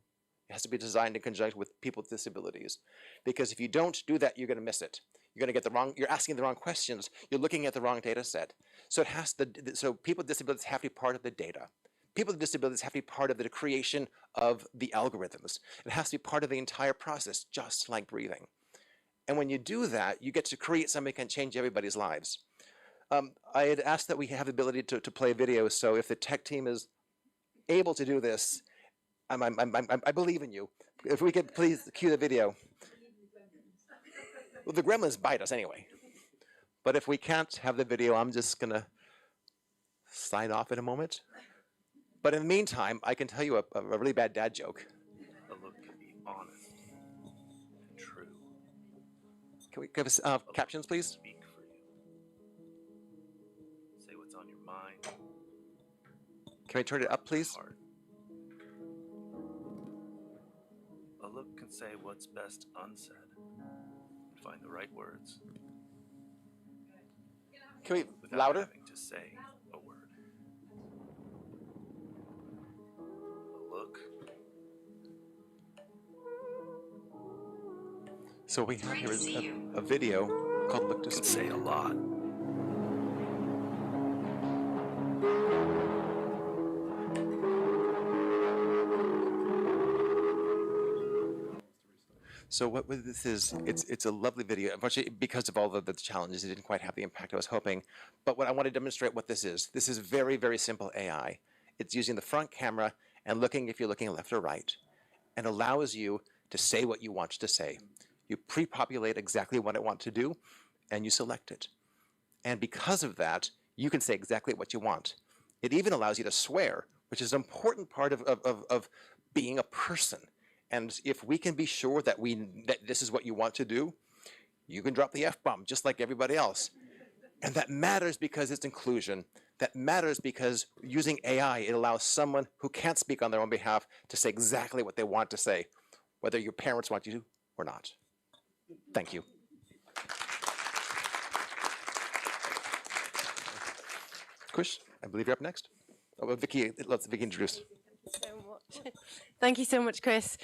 It has to be designed in conjunction with people with disabilities. Because if you don't do that, you're going to miss it. You're going to get the wrong, you're asking the wrong questions, you're looking at the wrong data set. So so people with disabilities have to be part of the data. People with disabilities have to be part of the creation of the algorithms. It has to be part of the entire process, just like breathing. And when you do that, you get to create something that can change everybody's lives. I had asked that we have the ability to play videos, so if the tech team is able to do this, I believe in you. If we could please cue the video. Well, the gremlins bite us anyway. But if we can't have the video, I'm just going to sign off in a moment. But in the meantime, I can tell you a really bad dad joke. A look can be honest and true. Can we give us captions, please? Speak for you. Say what's on your mind. Can we turn it up, please? A look can say what's best unsaid and find the right words. Can we without louder? Having to say a word. A look. So we have here is a video called Look to Speak. Say a lot. So what this is, it's a lovely video. Unfortunately, because of all of the challenges, it didn't quite have the impact I was hoping. But what I want to demonstrate what this is very, very simple AI. It's using the front camera and looking, if you're looking left or right, and allows you to say what you want to say. You pre-populate exactly what I want to do, and you select it. And because of that, you can say exactly what you want. It even allows you to swear, which is an important part of being a person. And if we can be sure that this is what you want to do, you can drop the F-bomb just like everybody else. And that matters because it's inclusion. That matters because using AI, it allows someone who can't speak on their own behalf to say exactly what they want to say, whether your parents want you to or not. Thank you. Kush, I believe you're up next. Oh, Vicky, let's Vicky introduce. Thank you so much, Chris.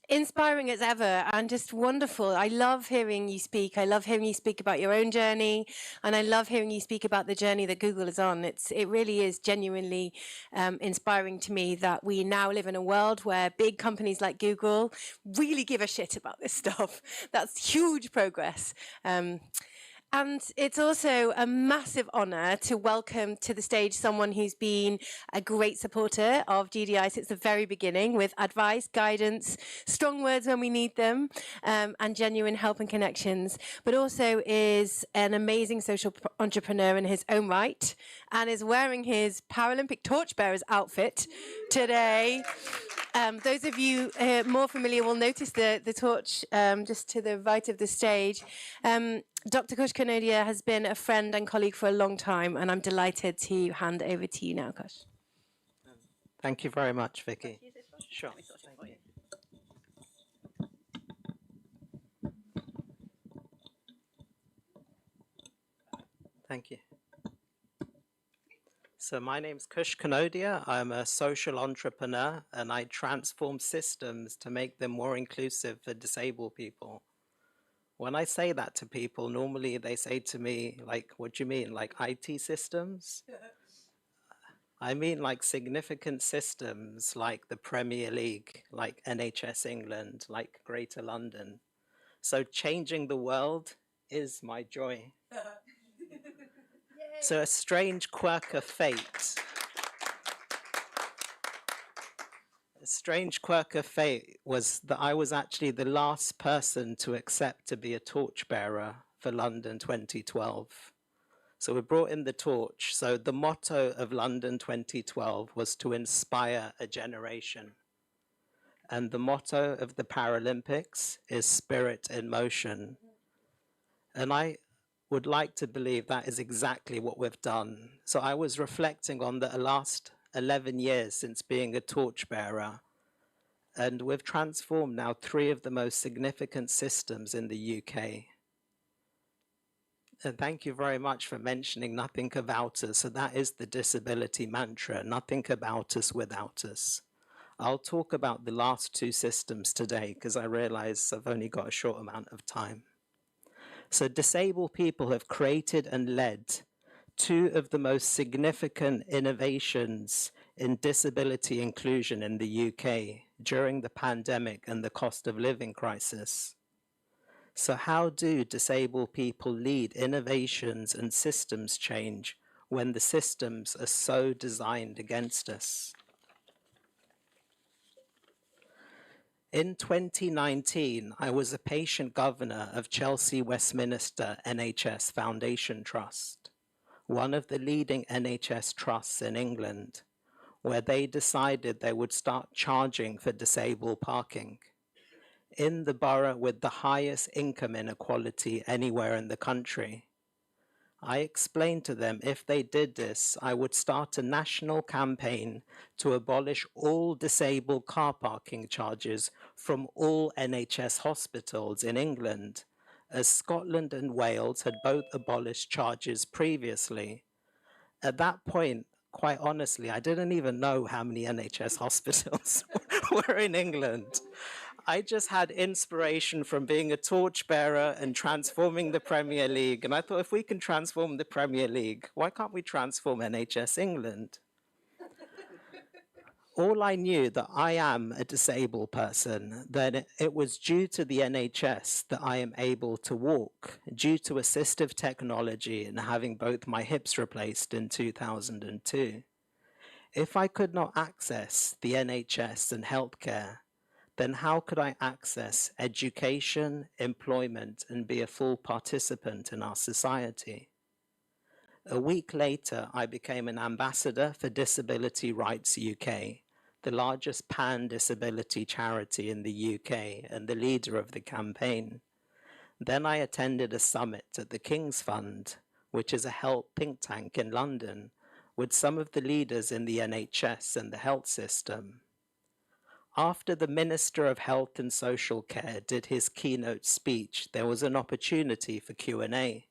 Inspiring as ever and just wonderful. I love hearing you speak. I love hearing you speak about your own journey, and I love hearing you speak about the journey that Google is on. It really is genuinely inspiring to me that we now live in a world where big companies like Google really give a shit about this stuff. That's huge progress. And it's also a massive honour to welcome to the stage someone who's been a great supporter of GDI since the very beginning, with advice, guidance, strong words when we need them, and genuine help and connections, but also is an amazing social entrepreneur in his own right, and is wearing his Paralympic torchbearer's outfit today. Those of you more familiar will notice the torch just to the right of the stage. Dr. Kush Kanodia has been a friend and colleague for a long time, and I'm delighted to hand over to you now, Kush. Thank you very much, Vicky. Sure. Thank you. Thank you. So my name's Kush Kanodia. I'm a social entrepreneur, and I transform systems to make them more inclusive for disabled people. When I say that to people, normally they say to me, like, what do you mean, like IT systems? I mean like significant systems like the Premier League, like NHS England, like Greater London. So changing the world is my joy. So a strange quirk of fate. A strange quirk of fate was that I was actually the last person to accept to be a torchbearer for London 2012. So we brought in the torch. So the motto of London 2012 was to inspire a generation. And the motto of the Paralympics is spirit in motion. And I would like to believe that is exactly what we've done. So I was reflecting on the last 11 years since being a torchbearer, and we've transformed now 3 of the most significant systems in the UK. And thank you very much for mentioning nothing about us. So that is the disability mantra, nothing about us without us. I'll talk about the last 2 systems today because I realize I've only got a short amount of time. So disabled people have created and led 2 of the most significant innovations in disability inclusion in the UK during the pandemic and the cost of living crisis. So how do disabled people lead innovations and systems change when the systems are so designed against us? In 2019, I was a patient governor of Chelsea Westminster NHS Foundation Trust, one of the leading NHS trusts in England, where they decided they would start charging for disabled parking. In the borough with the highest income inequality anywhere in the country. I explained to them if they did this, I would start a national campaign to abolish all disabled car parking charges from all NHS hospitals in England, as Scotland and Wales had both abolished charges previously. At that point, quite honestly, I didn't even know how many NHS hospitals were in England. I just had inspiration from being a torchbearer and transforming the Premier League. And I thought, if we can transform the Premier League, why can't we transform NHS England? All I knew that I am a disabled person, that it was due to the NHS that I am able to walk, due to assistive technology and having both my hips replaced in 2002. If I could not access the NHS and healthcare, then how could I access education, employment, and be a full participant in our society? A week later, I became an ambassador for Disability Rights UK, the largest pan-disability charity in the UK and the leader of the campaign. Then I attended a summit at the King's Fund, which is a health think tank in London, with some of the leaders in the NHS and the health system. After the Minister of Health and Social Care did his keynote speech, there was an opportunity for Q&A.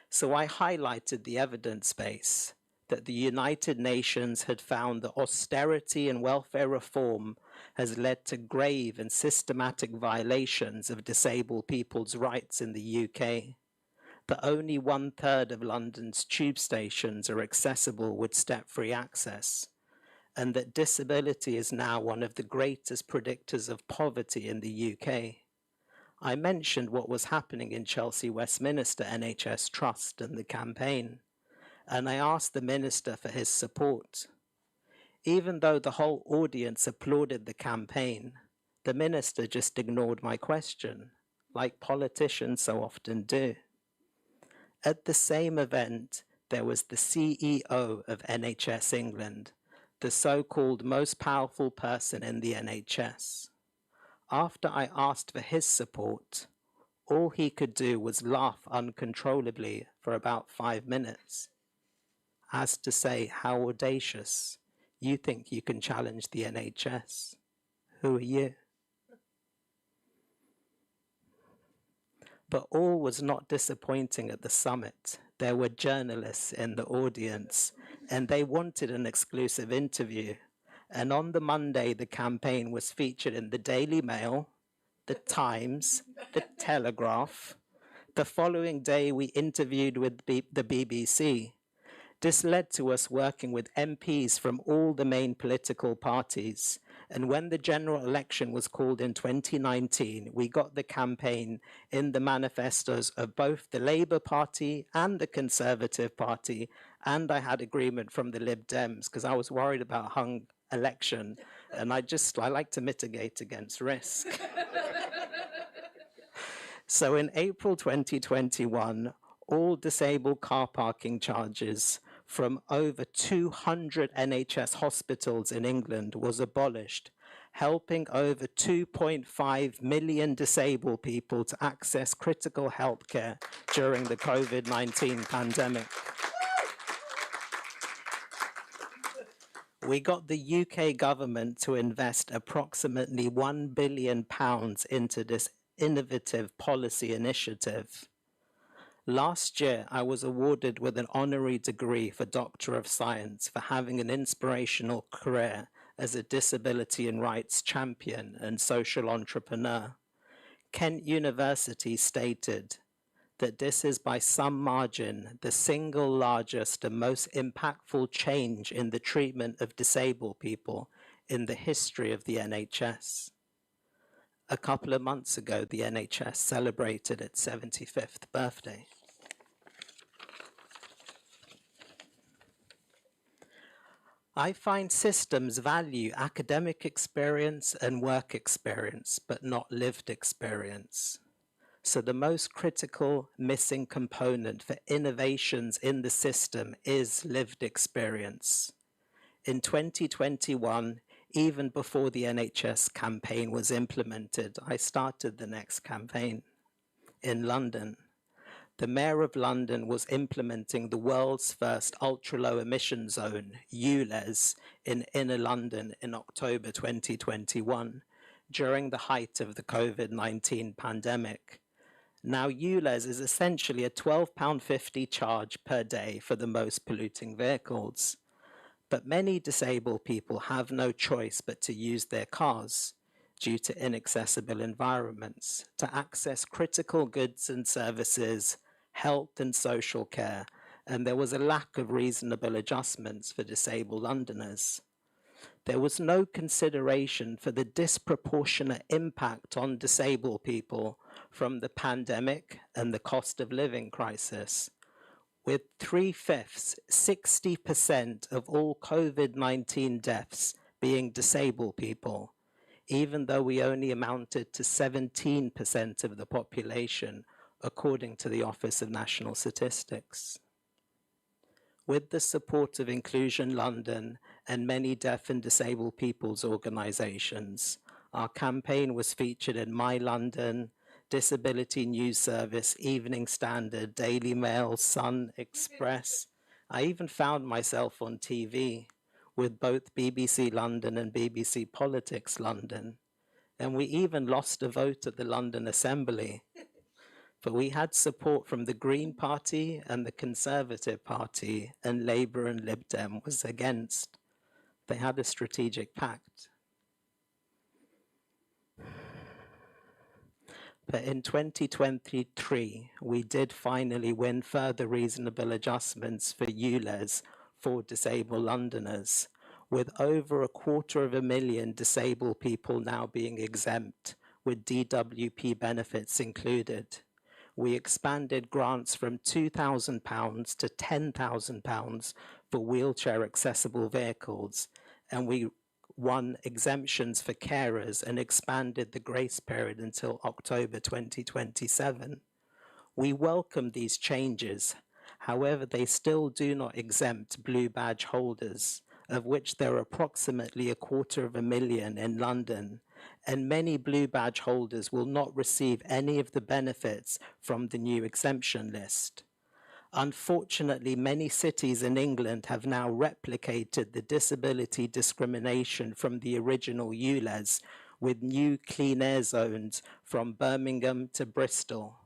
So I highlighted the evidence base that the United Nations had found that austerity and welfare reform has led to grave and systematic violations of disabled people's rights in the UK, that only 1/3 of London's tube stations are accessible with step-free access, and that disability is now one of the greatest predictors of poverty in the UK. I mentioned what was happening in Chelsea Westminster NHS Trust and the campaign, and I asked the minister for his support. Even though the whole audience applauded the campaign, the minister just ignored my question, like politicians so often do. At the same event, there was the CEO of NHS England, the so-called most powerful person in the NHS. After I asked for his support, all he could do was laugh uncontrollably for about 5 minutes, as to say, how audacious. You think you can challenge the NHS? Who are you? But all was not disappointing at the summit. There were journalists in the audience, and they wanted an exclusive interview. And on the Monday, the campaign was featured in the Daily Mail, the Times, the Telegraph. The following day, we interviewed with the BBC. This led to us working with MPs from all the main political parties. And when the general election was called in 2019, we got the campaign in the manifestos of both the Labour Party and the Conservative Party. And I had agreement from the Lib Dems because I was worried about hung election. And I like to mitigate against risk. So in April 2021, all disabled car parking charges from over 200 NHS hospitals in England was abolished, helping over 2.5 million disabled people to access critical healthcare during the COVID-19 pandemic. We got the UK government to invest approximately £1 billion into this innovative policy initiative. Last year, I was awarded with an honorary degree for Doctor of Science for having an inspirational career as a disability and rights champion and social entrepreneur. Kent University stated that this is by some margin the single largest and most impactful change in the treatment of disabled people in the history of the NHS. A couple of months ago, the NHS celebrated its 75th birthday. I find systems value academic experience and work experience, but not lived experience. So the most critical missing component for innovations in the system is lived experience. In 2021, even before the NHS campaign was implemented, I started the next campaign in London. The Mayor of London was implementing the world's first ultra-low emission zone, ULEZ, in inner London in October 2021, during the height of the COVID-19 pandemic. Now, ULEZ is essentially a £12.50 charge per day for the most polluting vehicles. But many disabled people have no choice but to use their cars due to inaccessible environments to access critical goods and services, health and social care, and there was a lack of reasonable adjustments for disabled Londoners. There was no consideration for the disproportionate impact on disabled people from the pandemic and the cost of living crisis. With 3/5, 60% of all COVID-19 deaths being disabled people, even though we only amounted to 17% of the population, according to the Office of National Statistics. With the support of Inclusion London and many deaf and disabled people's organisations, our campaign was featured in My London, Disability News Service, Evening Standard, Daily Mail, Sun, Express. I even found myself on TV with both BBC London and BBC Politics London. And we even lost a vote at the London Assembly. But we had support from the Green Party and the Conservative Party, and Labour and Lib Dem was against. They had a strategic pact. But in 2023, we did finally win further reasonable adjustments for ULEZ for disabled Londoners, with over 250,000 disabled people now being exempt, with DWP benefits included. We expanded grants from £2,000 to £10,000 for wheelchair accessible vehicles, and we won exemptions for carers and expanded the grace period until October 2027. We welcome these changes. However, they still do not exempt blue badge holders, of which there are approximately 250,000 in London, and many blue badge holders will not receive any of the benefits from the new exemption list. Unfortunately, many cities in England have now replicated the disability discrimination from the original ULEZ with new clean air zones from Birmingham to Bristol.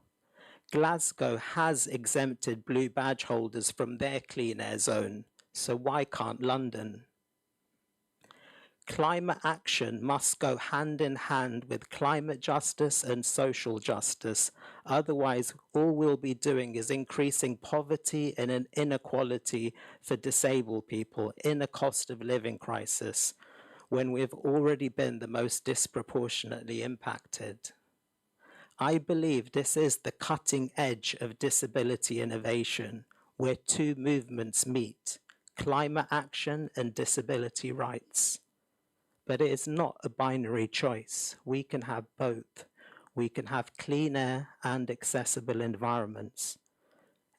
Glasgow has exempted blue badge holders from their clean air zone, so why can't London? Climate action must go hand in hand with climate justice and social justice. Otherwise, all we'll be doing is increasing poverty and an inequality for disabled people in a cost of living crisis, when we've already been the most disproportionately impacted. I believe this is the cutting edge of disability innovation, where two movements meet, climate action and disability rights. But it is not a binary choice. We can have both. We can have clean air and accessible environments.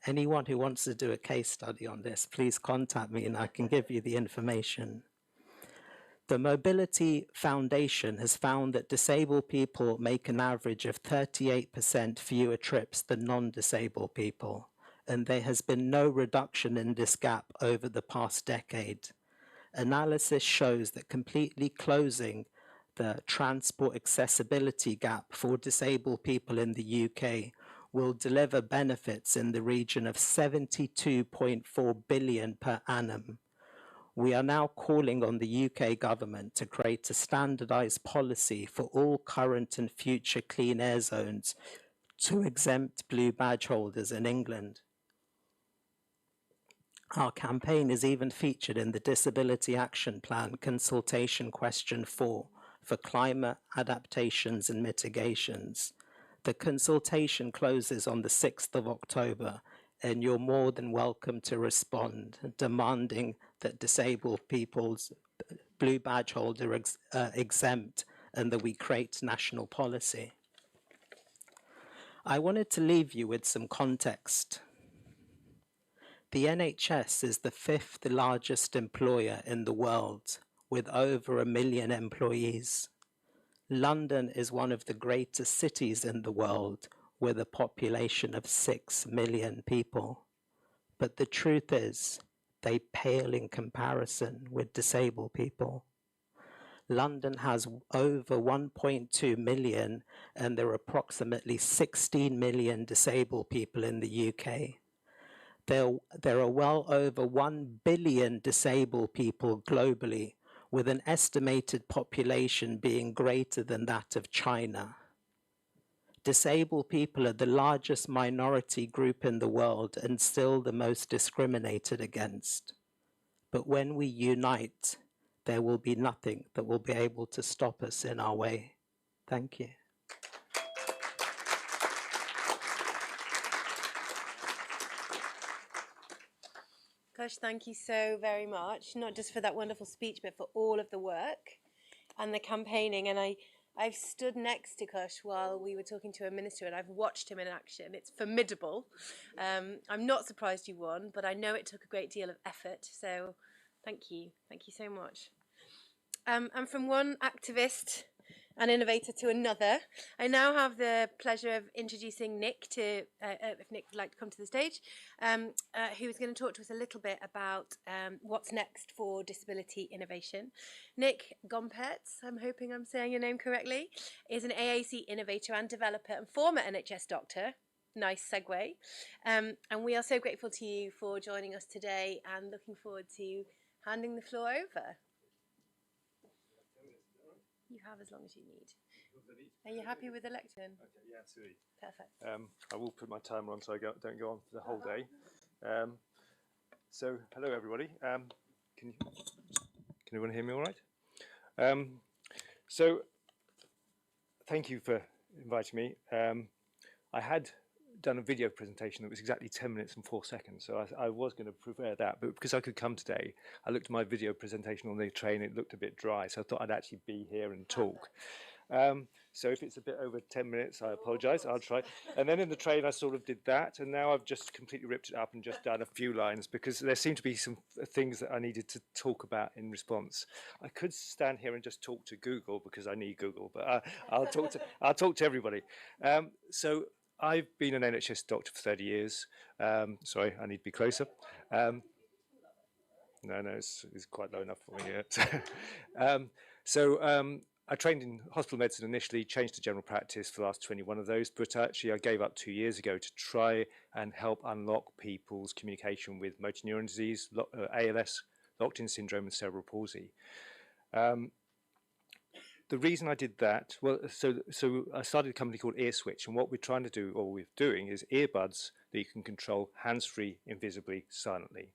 Anyone who wants to do a case study on this, please contact me and I can give you the information. The Mobility Foundation has found that disabled people make an average of 38% fewer trips than non-disabled people, and there has been no reduction in this gap over the past decade. Analysis shows that completely closing the transport accessibility gap for disabled people in the UK will deliver benefits in the region of 72.4 billion per annum. We are now calling on the UK government to create a standardised policy for all current and future clean air zones to exempt blue badge holders in England. Our campaign is even featured in the Disability Action Plan Consultation Question 4 for climate adaptations and mitigations. The consultation closes on the 6th of October, and you're more than welcome to respond, demanding that disabled people's blue badge holder exempt and that we create national policy. I wanted to leave you with some context. The NHS is the 5th largest employer in the world, with over 1 million employees. London is one of the greatest cities in the world, with a population of 6 million people. But the truth is, they pale in comparison with disabled people. London has over 1.2 million, and there are approximately 16 million disabled people in the UK. There are well over 1 billion disabled people globally, with an estimated population being greater than that of China. Disabled people are the largest minority group in the world and still the most discriminated against. But when we unite, there will be nothing that will be able to stop us in our way. Thank you. Kush, thank you so very much, not just for that wonderful speech, but for all of the work and the campaigning. And I've stood next to Kush while we were talking to a minister, and I've watched him in action. It's formidable. I'm not surprised you won, but I know it took a great deal of effort. So thank you so much. And from one activist and innovator to another, I now have the pleasure of introducing Nick to, if Nick would like to come to the stage, who is going to talk to us a little bit about what's next for disability innovation. Nick Gompertz, I'm hoping I'm saying your name correctly, is an AAC innovator and developer and former NHS doctor. Nice segue. And we are so grateful to you for joining us today and looking forward to handing the floor over. You have as long as you need. Are you happy with the lectern? Okay, yeah, absolutely. Perfect. I will put my timer on so I don't go on for the whole day. So, hello everybody. Can everyone hear me all right? So, thank you for inviting me. I had done a video presentation that was exactly 10 minutes and 4 seconds, so I was going to prepare that, but because I could come today, I looked at my video presentation on the train, it looked a bit dry, so I thought I'd actually be here and talk. So if it's a bit over 10 minutes, I apologise, I'll try. And then in the train I sort of did that, and now I've just completely ripped it up and just done a few lines, because there seemed to be some things that I needed to talk about in response. I could stand here and just talk to Google, because I need Google, but I'll talk to everybody. So I've been an NHS doctor for 30 years. Sorry, I need to be closer. No, it's quite low enough for me here. I trained in hospital medicine initially, changed to general practice for the last 21 of those, but actually I gave up 2 years ago to try and help unlock people's communication with motor neuron disease, ALS, locked-in syndrome, and cerebral palsy. The reason I did that, well, so I started a company called EarSwitch, and what we're trying to do, or we're doing, is earbuds that you can control hands-free, invisibly, silently.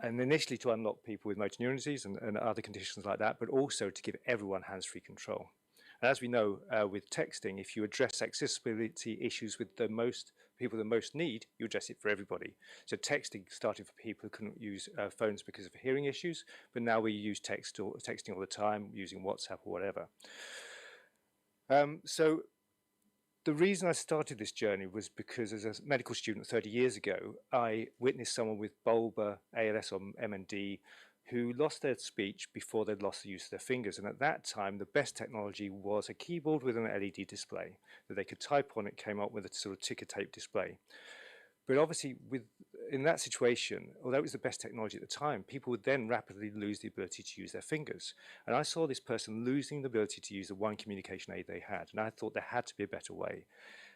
And initially to unlock people with motor neuron disease and other conditions like that, but also to give everyone hands-free control. And as we know with texting, if you address accessibility issues with the most people the most need, you address it for everybody. So texting started for people who couldn't use phones because of hearing issues, but now we use texting all the time, using WhatsApp or whatever. So the reason I started this journey was because as a medical student 30 years ago, I witnessed someone with bulbar ALS or MND who lost their speech before they'd lost the use of their fingers. And at that time, the best technology was a keyboard with an LED display that they could type on. It came up with a sort of ticker tape display. But obviously, in that situation, although it was the best technology at the time, people would then rapidly lose the ability to use their fingers. And I saw this person losing the ability to use the one communication aid they had. And I thought there had to be a better way.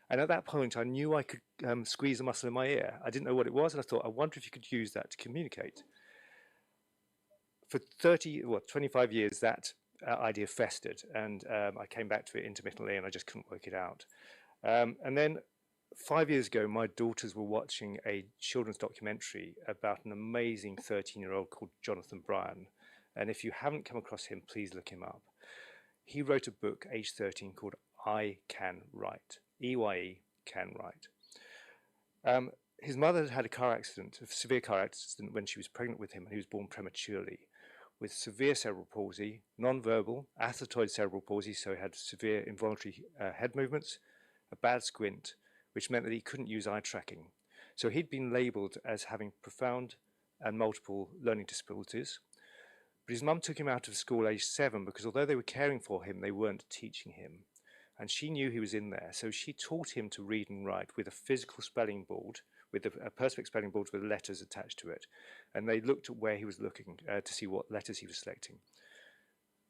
And at that point, I knew I could squeeze a muscle in my ear. I didn't know what it was, and I thought, I wonder if you could use that to communicate. For 25 years, that idea festered, and I came back to it intermittently, and I just couldn't work it out. And then 5 years ago, my daughters were watching a children's documentary about an amazing 13-year-old called Jonathan Bryan. And if you haven't come across him, please look him up. He wrote a book, age 13, called I Can Write. EYE, Can Write. His mother had had a car accident, a severe car accident, when she was pregnant with him, and he was born prematurely with severe cerebral palsy, non-verbal, athetoid cerebral palsy, so he had severe involuntary head movements, a bad squint, which meant that he couldn't use eye tracking. So he'd been labelled as having profound and multiple learning disabilities. But his mum took him out of school aged 7 because although they were caring for him, they weren't teaching him. And she knew he was in there, so she taught him to read and write with a physical spelling board, with a perspex spelling board with letters attached to it. And they looked at where he was looking to see what letters he was selecting.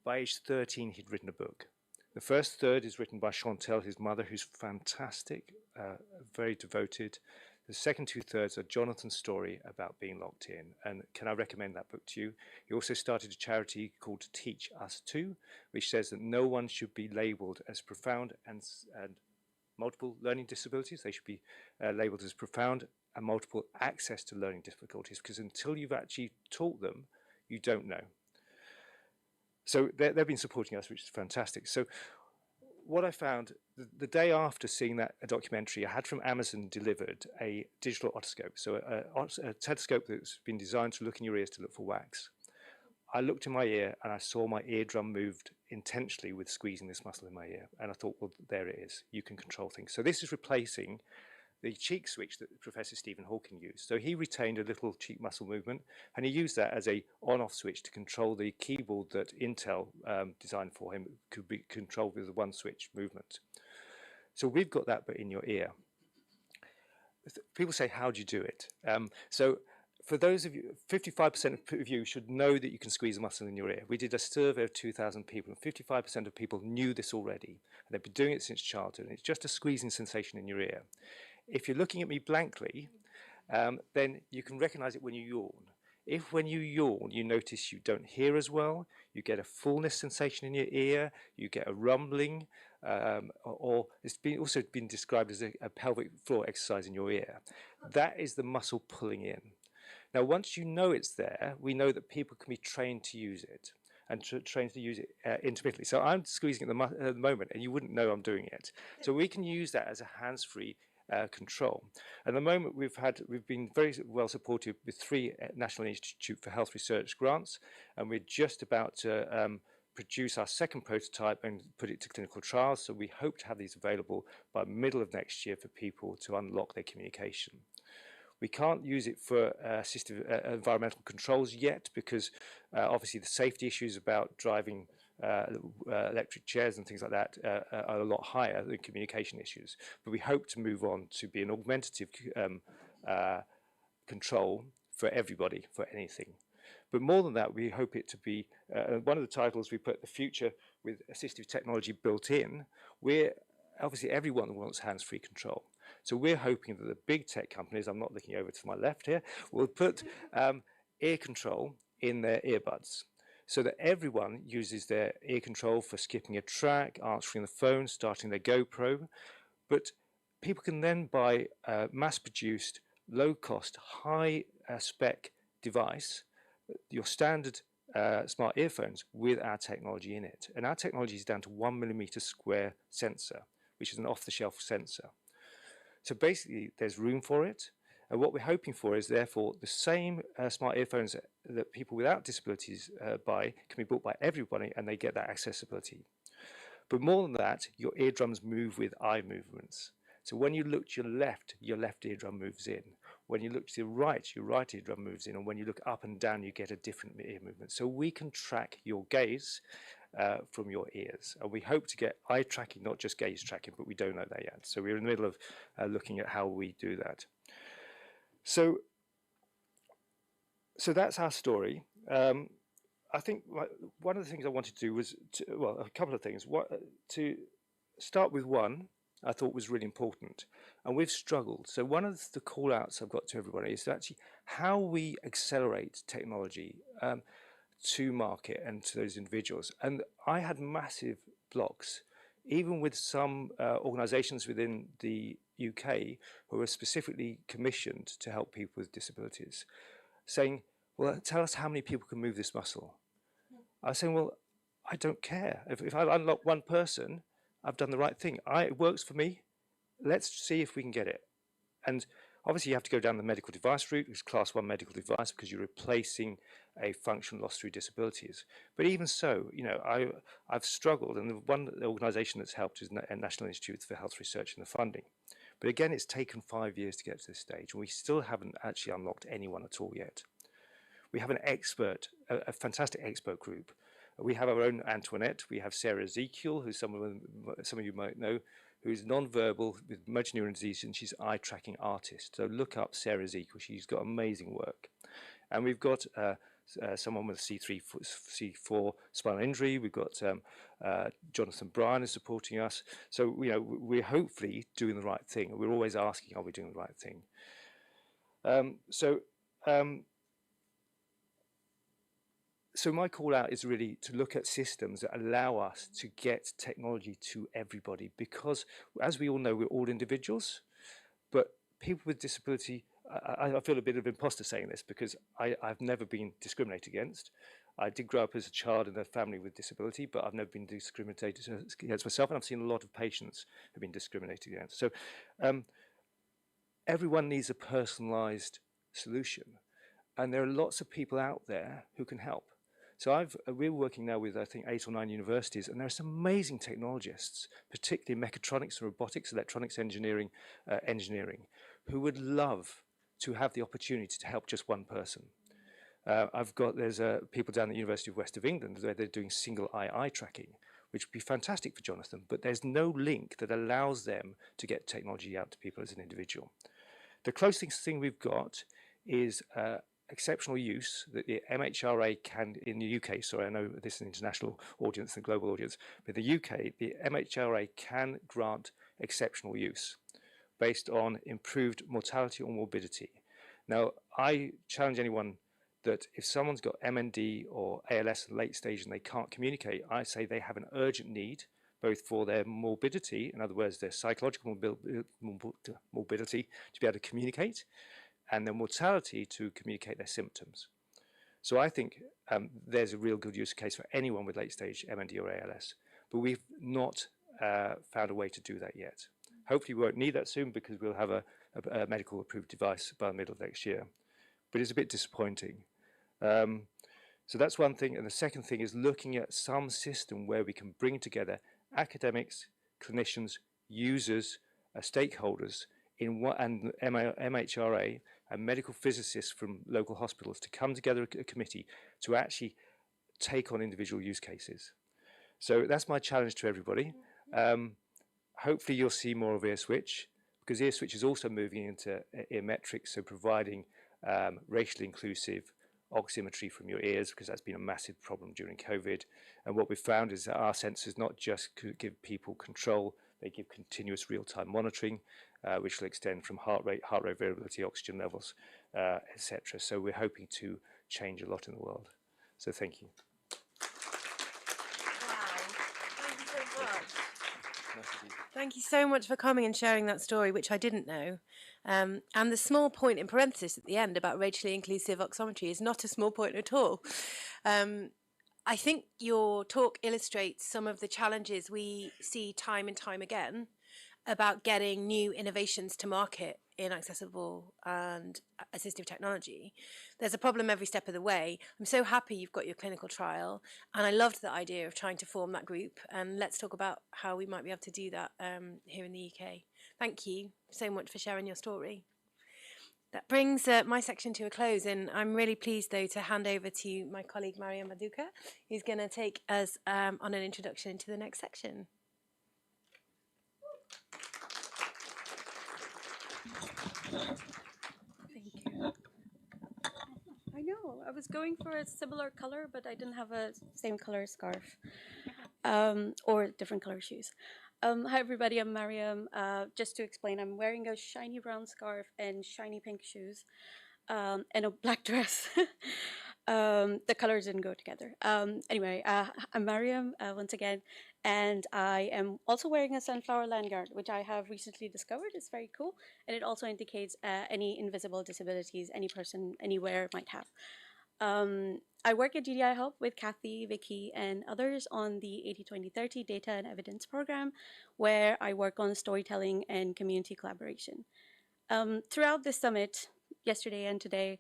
By age 13, he'd written a book. The first third is written by Chantel, his mother, who's fantastic, very devoted. The second 2 thirds are Jonathan's story about being locked in. And can I recommend that book to you? He also started a charity called Teach Us Too, which says that no one should be labelled as profound and multiple learning disabilities. They should be labelled as profound and multiple access to learning difficulties, because until you've actually taught them, you don't know. So they've been supporting us, which is fantastic. So what I found, the day after seeing that documentary, I had from Amazon delivered a digital otoscope, so a stethoscope that's been designed to look in your ears to look for wax. I looked in my ear and I saw my eardrum moved intentionally with squeezing this muscle in my ear. And I thought, well, there it is. You can control things. So this is replacing the cheek switch that Professor Stephen Hawking used. So he retained a little cheek muscle movement, and he used that as a on-off switch to control the keyboard that Intel designed for him. It could be controlled with a one-switch movement. So we've got that, but in your ear. People say, how do you do it? So for those of you, 55% of you should know that you can squeeze a muscle in your ear. We did a survey of 2,000 people, and 55% of people knew this already. And they've been doing it since childhood, and it's just a squeezing sensation in your ear. If you're looking at me blankly, then you can recognize it when you yawn. If when you yawn, you notice you don't hear as well, you get a fullness sensation in your ear, you get a rumbling, or it's also been described as a pelvic floor exercise in your ear. That is the muscle pulling in. Now, once you know it's there, we know that people can be trained to use it and trained to use it intermittently. So I'm squeezing at the moment, and you wouldn't know I'm doing it. So we can use that as a hands-free control. At the moment, we've been very well supported with 3 National Institute for Health Research grants, and we're just about to produce our second prototype and put it to clinical trials. So we hope to have these available by middle of next year for people to unlock their communication. We can't use it for assistive environmental controls yet, because obviously the safety issues about driving electric chairs and things like that are a lot higher than communication issues. But we hope to move on to be an augmentative control for everybody, for anything. But more than that, we hope it to be, one of the titles we put, the future with assistive technology built in. Obviously everyone wants hands-free control. So we're hoping that the big tech companies, I'm not looking over to my left here, will put ear control in their earbuds, so that everyone uses their ear control for skipping a track, answering the phone, starting their GoPro. But people can then buy a mass-produced, low-cost, high-spec device, your standard smart earphones, with our technology in it. And our technology is down to 1 millimeter square sensor, which is an off-the-shelf sensor. So basically, there's room for it. And what we're hoping for is, therefore, the same smart earphones that people without disabilities buy can be bought by everybody, and they get that accessibility. But more than that, your eardrums move with eye movements. So when you look to your left eardrum moves in. When you look to the right, your right eardrum moves in, and when you look up and down, you get a different ear movement. So we can track your gaze from your ears. And we hope to get eye tracking, not just gaze tracking, but we don't know that yet. So we're in the middle of looking at how we do that. So that's our story. I think one of the things I wanted to do was, a couple of things. To start with one, I thought was really important, and we've struggled. So one of the call outs I've got to everybody is actually how we accelerate technology to market and to those individuals. And I had massive blocks, even with some organisations within the UK who were specifically commissioned to help people with disabilities, saying, well, tell us how many people can move this muscle. I was saying, well, I don't care. If I unlock one person, I've done the right thing. It works for me. Let's see if we can get it. And obviously, you have to go down the medical device route, which is class 1 medical device, because you're replacing a function lost through disabilities. But even so, you know, I've struggled, and the one organisation that's helped is the National Institute for Health Research and the funding. But again, it's taken 5 years to get to this stage, and we still haven't actually unlocked anyone at all yet. We have an expert, a fantastic expert group. We have our own Antoinette. We have Sarah Ezekiel, who some of you might know, who is non-verbal with motor neuron disease, and she's an eye-tracking artist. So look up Sarah Ezekiel. She's got amazing work. And we've got someone with a C4 spinal injury. We've got Jonathan Bryan is supporting us. So, you know, we're hopefully doing the right thing. We're always asking, are we doing the right thing? So my call out is really to look at systems that allow us to get technology to everybody, because as we all know, we're all individuals, but people with disability, I feel a bit of imposter saying this because I've never been discriminated against. I did grow up as a child in a family with disability, but I've never been discriminated against myself, and I've seen a lot of patients who've been discriminated against. So everyone needs a personalised solution, and there are lots of people out there who can help. So we're working now with, I think, 8 or 9 universities, and there are some amazing technologists, particularly mechatronics, robotics, electronics engineering, who would love to have the opportunity to help just one person. There's people down at the University of West of England where they're doing single eye tracking, which would be fantastic for Jonathan, but there's no link that allows them to get technology out to people as an individual. The closest thing we've got is exceptional use that the MHRA can, in the UK, sorry, I know this is an international audience and global audience, but in the UK, the MHRA can grant exceptional use based on improved mortality or morbidity. Now, I challenge anyone that if someone's got MND or ALS in late stage and they can't communicate, I say they have an urgent need, both for their morbidity, in other words, their psychological morbidity to be able to communicate, and their mortality to communicate their symptoms. So I think there's a real good use case for anyone with late-stage MND or ALS, but we've not found a way to do that yet. Hopefully we won't need that soon because we'll have a medical approved device by the middle of next year, but it's a bit disappointing. So that's one thing, and the second thing is looking at some system where we can bring together academics, clinicians, users, stakeholders, and MHRA and medical physicists from local hospitals to come together a committee to actually take on individual use cases. So that's my challenge to everybody. Hopefully you'll see more of EarSwitch, because EarSwitch is also moving into earmetrics, so providing racially inclusive oximetry from your ears, because that's been a massive problem during COVID. And what we've found is that our sensors not just give people control, they give continuous real-time monitoring, which will extend from heart rate variability, oxygen levels, etc. So we're hoping to change a lot in the world. So thank you. Thank you so much for coming and sharing that story, which I didn't know. And the small point in parenthesis at the end about racially inclusive oximetry is not a small point at all. I think your talk illustrates some of the challenges we see time and time again about getting new innovations to market in accessible and assistive technology. There's a problem every step of the way. I'm so happy you've got your clinical trial, and I loved the idea of trying to form that group, and let's talk about how we might be able to do that here in the UK. Thank you so much for sharing your story. That brings my section to a close, and I'm really pleased, though, to hand over to my colleague Maria Maduka, who's going to take us on an introduction to the next section. Thank you. I know, I was going for a similar color, but I didn't have a same color scarf or different color shoes. Hi everybody, I'm Mariam. Just to explain, I'm wearing a shiny brown scarf and shiny pink shoes and a black dress. The colors didn't go together. Anyway, I'm Mariam once again, and I am also wearing a sunflower lanyard, which I have recently discovered. It's very cool, and it also indicates any invisible disabilities any person anywhere might have. I work at GDI Hub with Kathy, Vicky, and others on the 80-20-30 Data and Evidence Program, where I work on storytelling and community collaboration. Throughout this summit, yesterday and today,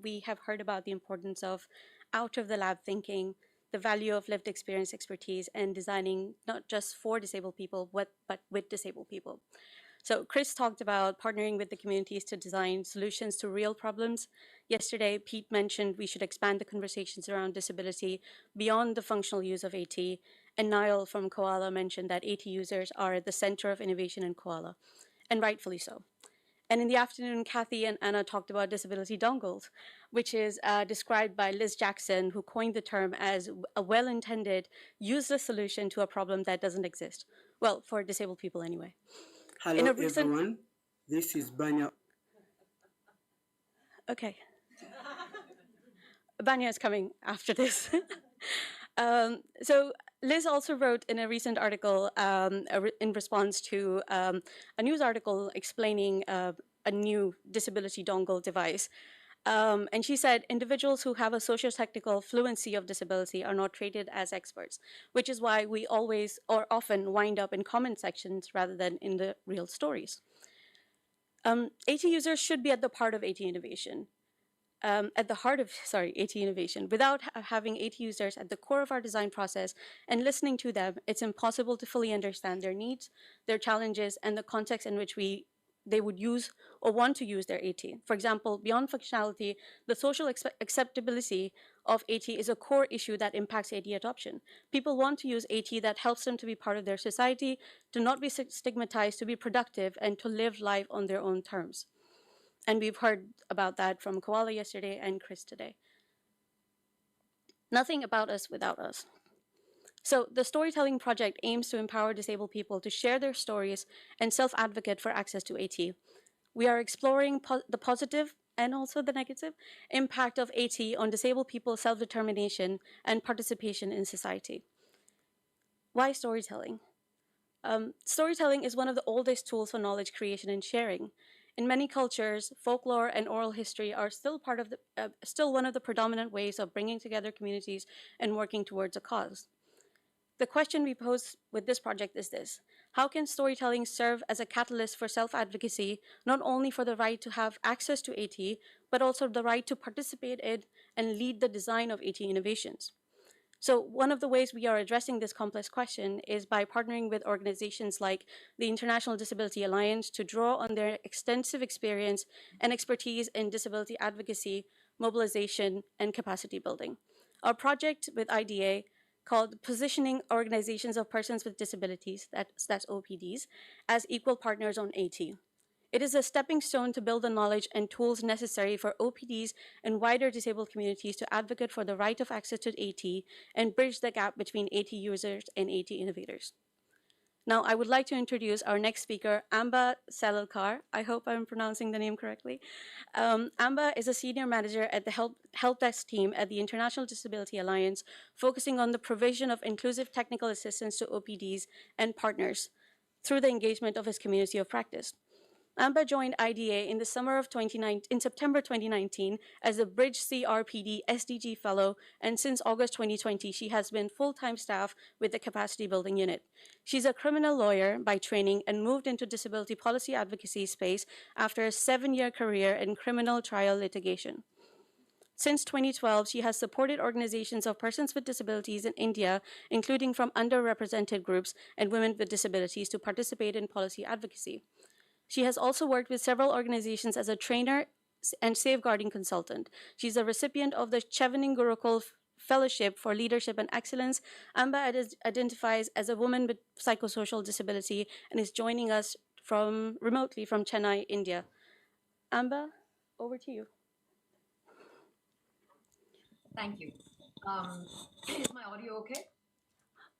we have heard about the importance of out-of-the-lab thinking, the value of lived experience expertise, and designing not just for disabled people, but with disabled people. So Chris talked about partnering with the communities to design solutions to real problems. Yesterday, Pete mentioned we should expand the conversations around disability beyond the functional use of AT. And Niall from Koala mentioned that AT users are at the center of innovation in Koala, and rightfully so. And in the afternoon, Kathy and Anna talked about disability dongles, which is described by Liz Jackson, who coined the term as a well-intended, useless solution to a problem that doesn't exist. Well, for disabled people anyway. Hello everyone, this is Banya. Okay. Banya is coming after this. So Liz also wrote in a recent article in response to a news article explaining a new disability dongle device. And she said, individuals who have a socio-technical fluency of disability are not treated as experts, which is why we always or often wind up in comment sections rather than in the real stories. AT users should be at the part of AT innovation. At the heart of, AT innovation. Without having AT users at the core of our design process and listening to them, it's impossible to fully understand their needs, their challenges, and the context in which they would use or want to use their AT. For example, beyond functionality, the social acceptability of AT is a core issue that impacts AT adoption. People want to use AT that helps them to be part of their society, to not be stigmatized, to be productive, and to live life on their own terms. And we've heard about that from Koala yesterday and Chris today. Nothing about us without us. So the Storytelling Project aims to empower disabled people to share their stories and self-advocate for access to AT. We are exploring the positive and also the negative impact of AT on disabled people's self-determination and participation in society. Why storytelling? Storytelling is one of the oldest tools for knowledge creation and sharing. In many cultures, folklore and oral history are still still one of the predominant ways of bringing together communities and working towards a cause. The question we pose with this project is this: how can storytelling serve as a catalyst for self-advocacy, not only for the right to have access to AT, but also the right to participate in and lead the design of AT innovations? So one of the ways we are addressing this complex question is by partnering with organizations like the International Disability Alliance to draw on their extensive experience and expertise in disability advocacy, mobilization, and capacity building. Our project with IDA, called Positioning Organizations of Persons with Disabilities, that's OPDs, as equal partners on AT. It is a stepping stone to build the knowledge and tools necessary for OPDs and wider disabled communities to advocate for the right of access to AT and bridge the gap between AT users and AT innovators. Now, I would like to introduce our next speaker, Amba Salalkar. I hope I'm pronouncing the name correctly. Amba is a senior manager at the help desk team at the International Disability Alliance, focusing on the provision of inclusive technical assistance to OPDs and partners through the engagement of his community of practice. Amba joined IDA in the in September 2019 as a Bridge CRPD SDG Fellow, and since August 2020, she has been full-time staff with the Capacity Building Unit. She's a criminal lawyer by training and moved into disability policy advocacy space after a 7-year career in criminal trial litigation. Since 2012, she has supported organizations of persons with disabilities in India, including from underrepresented groups and women with disabilities, to participate in policy advocacy. She has also worked with several organizations as a trainer and safeguarding consultant. She's a recipient of the Chevening Gurukul Fellowship for Leadership and Excellence. Amba identifies as a woman with psychosocial disability and is joining us remotely from Chennai, India. Amba, over to you. Thank you. Is my audio okay?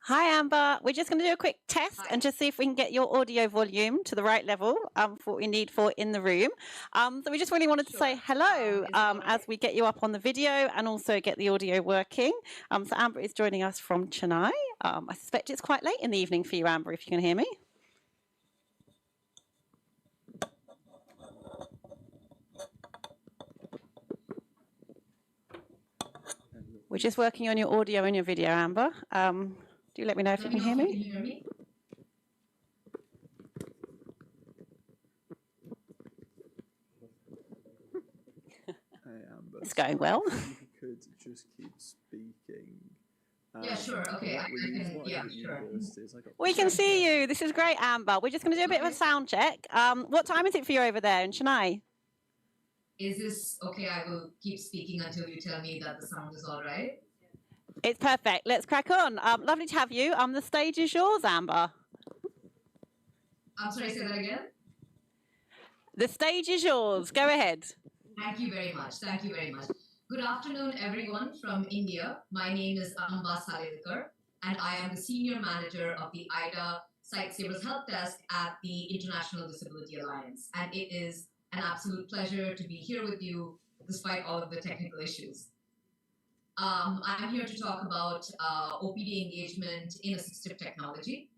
Hi, Amber. We're just going to do a quick test and just see if we can get your audio volume to the right level for what we need for in the room. So we just really wanted to say hello as we get you up on the video and also get the audio working. So Amber is joining us from Chennai. I suspect it's quite late in the evening for you, Amber, if you can hear me. We're just working on your audio and your video, Amber. Do let me know if you can hear me. It's going well. You could just keep speaking. Yeah, sure. Okay. Sure. We can see you. This is great, Amber. We're just going to do a bit of a sound check. What time is it for you over there in Chennai? Is this okay? I will keep speaking until you tell me that the sound is all right. It's perfect. Let's crack on. Lovely to have you. The stage is yours, Amber. I'm sorry, say that again? The stage is yours. Go ahead. Thank you very much. Thank you very much. Good afternoon, everyone from India. My name is Amba Salidkar, and I am the Senior Manager of the IDA Site Savers Help Desk at the International Disability Alliance. And it is an absolute pleasure to be here with you, despite all of the technical issues. I'm here to talk about OPD engagement in assistive technology.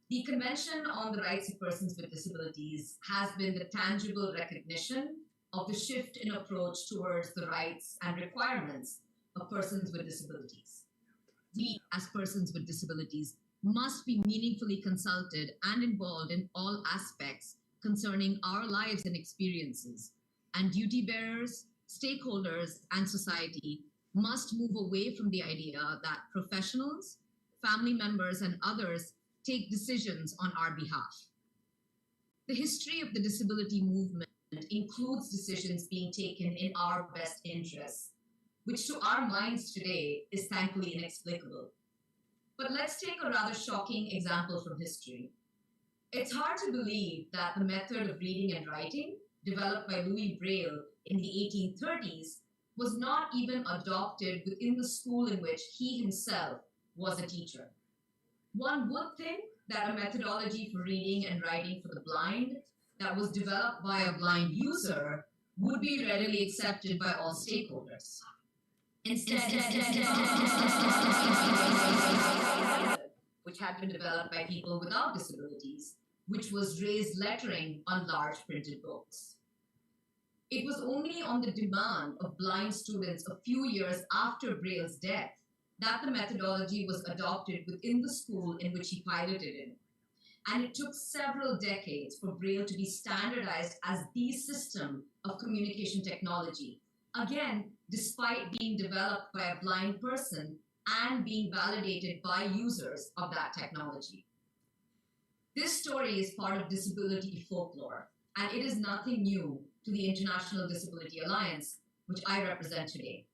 The Convention on the Rights of Persons with Disabilities has been the tangible recognition of the shift in approach towards the rights and requirements of persons with disabilities. We, as persons with disabilities, must be meaningfully consulted and involved in all aspects concerning our lives and experiences, and duty bearers, stakeholders, and society must move away from the idea that professionals, family members, and others take decisions on our behalf. The history of the disability movement includes decisions being taken in our best interests, which to our minds today is thankfully inexplicable. But let's take a rather shocking example from history. It's hard to believe that the method of reading and writing, developed by Louis Braille in the 1830s, was not even adopted within the school in which he himself was a teacher. One would think that a methodology for reading and writing for the blind that was developed by a blind user would be readily accepted by all stakeholders. Instead, which had been developed by people without disabilities, which was raised lettering on large printed books. It was only on the demand of blind students a few years after Braille's death that the methodology was adopted within the school in which he piloted it. And it took several decades for Braille to be standardized as the system of communication technology, again, despite being developed by a blind person and being validated by users of that technology. This story is part of disability folklore, and it is nothing new to the International Disability Alliance, which I represent today.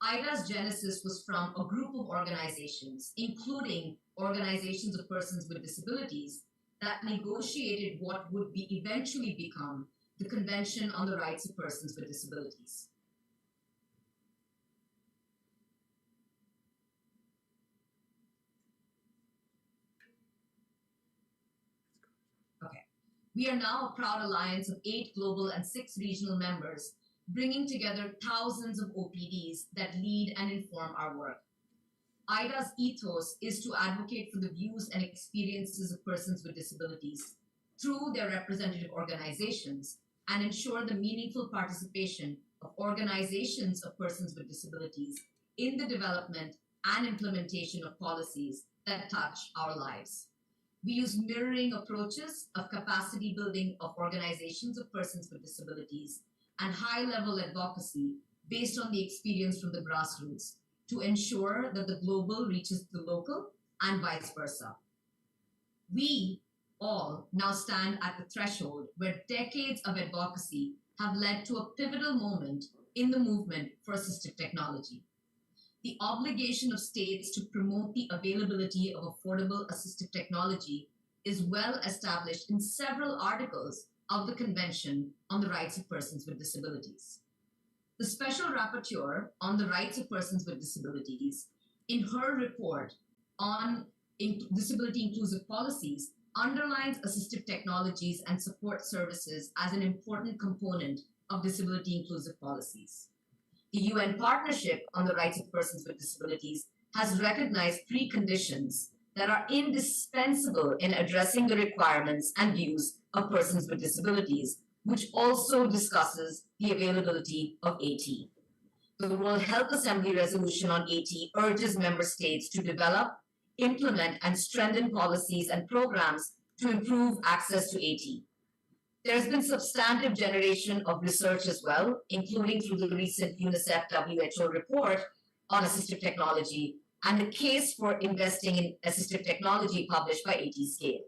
IDA's genesis was from a group of organizations, including organizations of persons with disabilities, that negotiated what would eventually become the Convention on the Rights of Persons with Disabilities. We are now a proud alliance of 8 global and 6 regional members, bringing together thousands of OPDs that lead and inform our work. IDA's ethos is to advocate for the views and experiences of persons with disabilities through their representative organizations and ensure the meaningful participation of organizations of persons with disabilities in the development and implementation of policies that touch our lives. We use mirroring approaches of capacity building of organizations of persons with disabilities and high-level advocacy based on the experience from the grassroots to ensure that the global reaches the local and vice versa. We all now stand at the threshold where decades of advocacy have led to a pivotal moment in the movement for assistive technology. The obligation of states to promote the availability of affordable assistive technology is well established in several articles of the Convention on the Rights of Persons with Disabilities. The Special Rapporteur on the Rights of Persons with Disabilities, in her report on disability inclusive policies, underlines assistive technologies and support services as an important component of disability inclusive policies. The UN Partnership on the Rights of Persons with Disabilities has recognized preconditions that are indispensable in addressing the requirements and views of persons with disabilities, which also discusses the availability of AT. The World Health Assembly Resolution on AT urges member states to develop, implement, and strengthen policies and programs to improve access to AT. There has been substantive generation of research as well, including through the recent UNICEF WHO report on assistive technology and the case for investing in assistive technology published by AT Scale.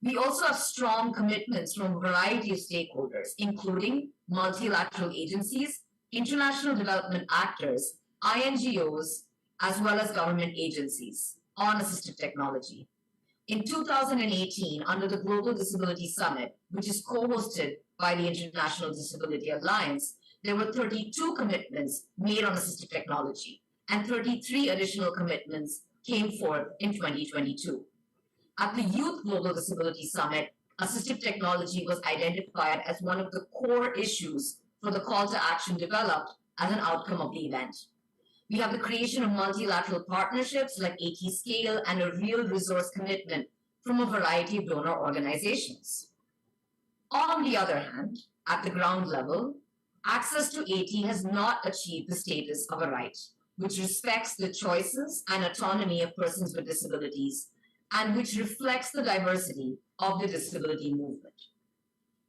We also have strong commitments from a variety of stakeholders, including multilateral agencies, international development actors, INGOs, as well as government agencies on assistive technology. In 2018, under the Global Disability Summit, which is co-hosted by the International Disability Alliance, there were 32 commitments made on assistive technology, and 33 additional commitments came forth in 2022. At the Youth Global Disability Summit, assistive technology was identified as one of the core issues for the call to action developed as an outcome of the event. We have the creation of multilateral partnerships like AT Scale and a real resource commitment from a variety of donor organizations. On the other hand, at the ground level, access to AT has not achieved the status of a right, which respects the choices and autonomy of persons with disabilities and which reflects the diversity of the disability movement.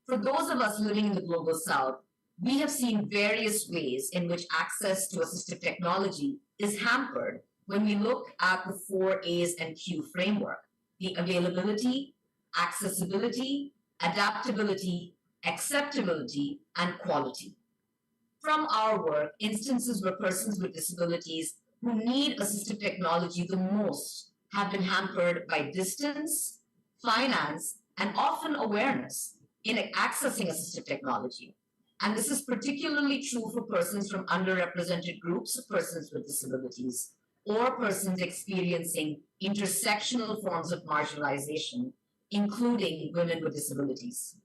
For those of us living in the Global South, we have seen various ways in which access to assistive technology is hampered when we look at the 4 A's and Q framework: the availability, accessibility, adaptability, acceptability, and quality. From our work, instances where persons with disabilities who need assistive technology the most have been hampered by distance, finance, and often awareness in accessing assistive technology. And this is particularly true for persons from underrepresented groups of persons with disabilities or persons experiencing intersectional forms of marginalization, including women with disabilities.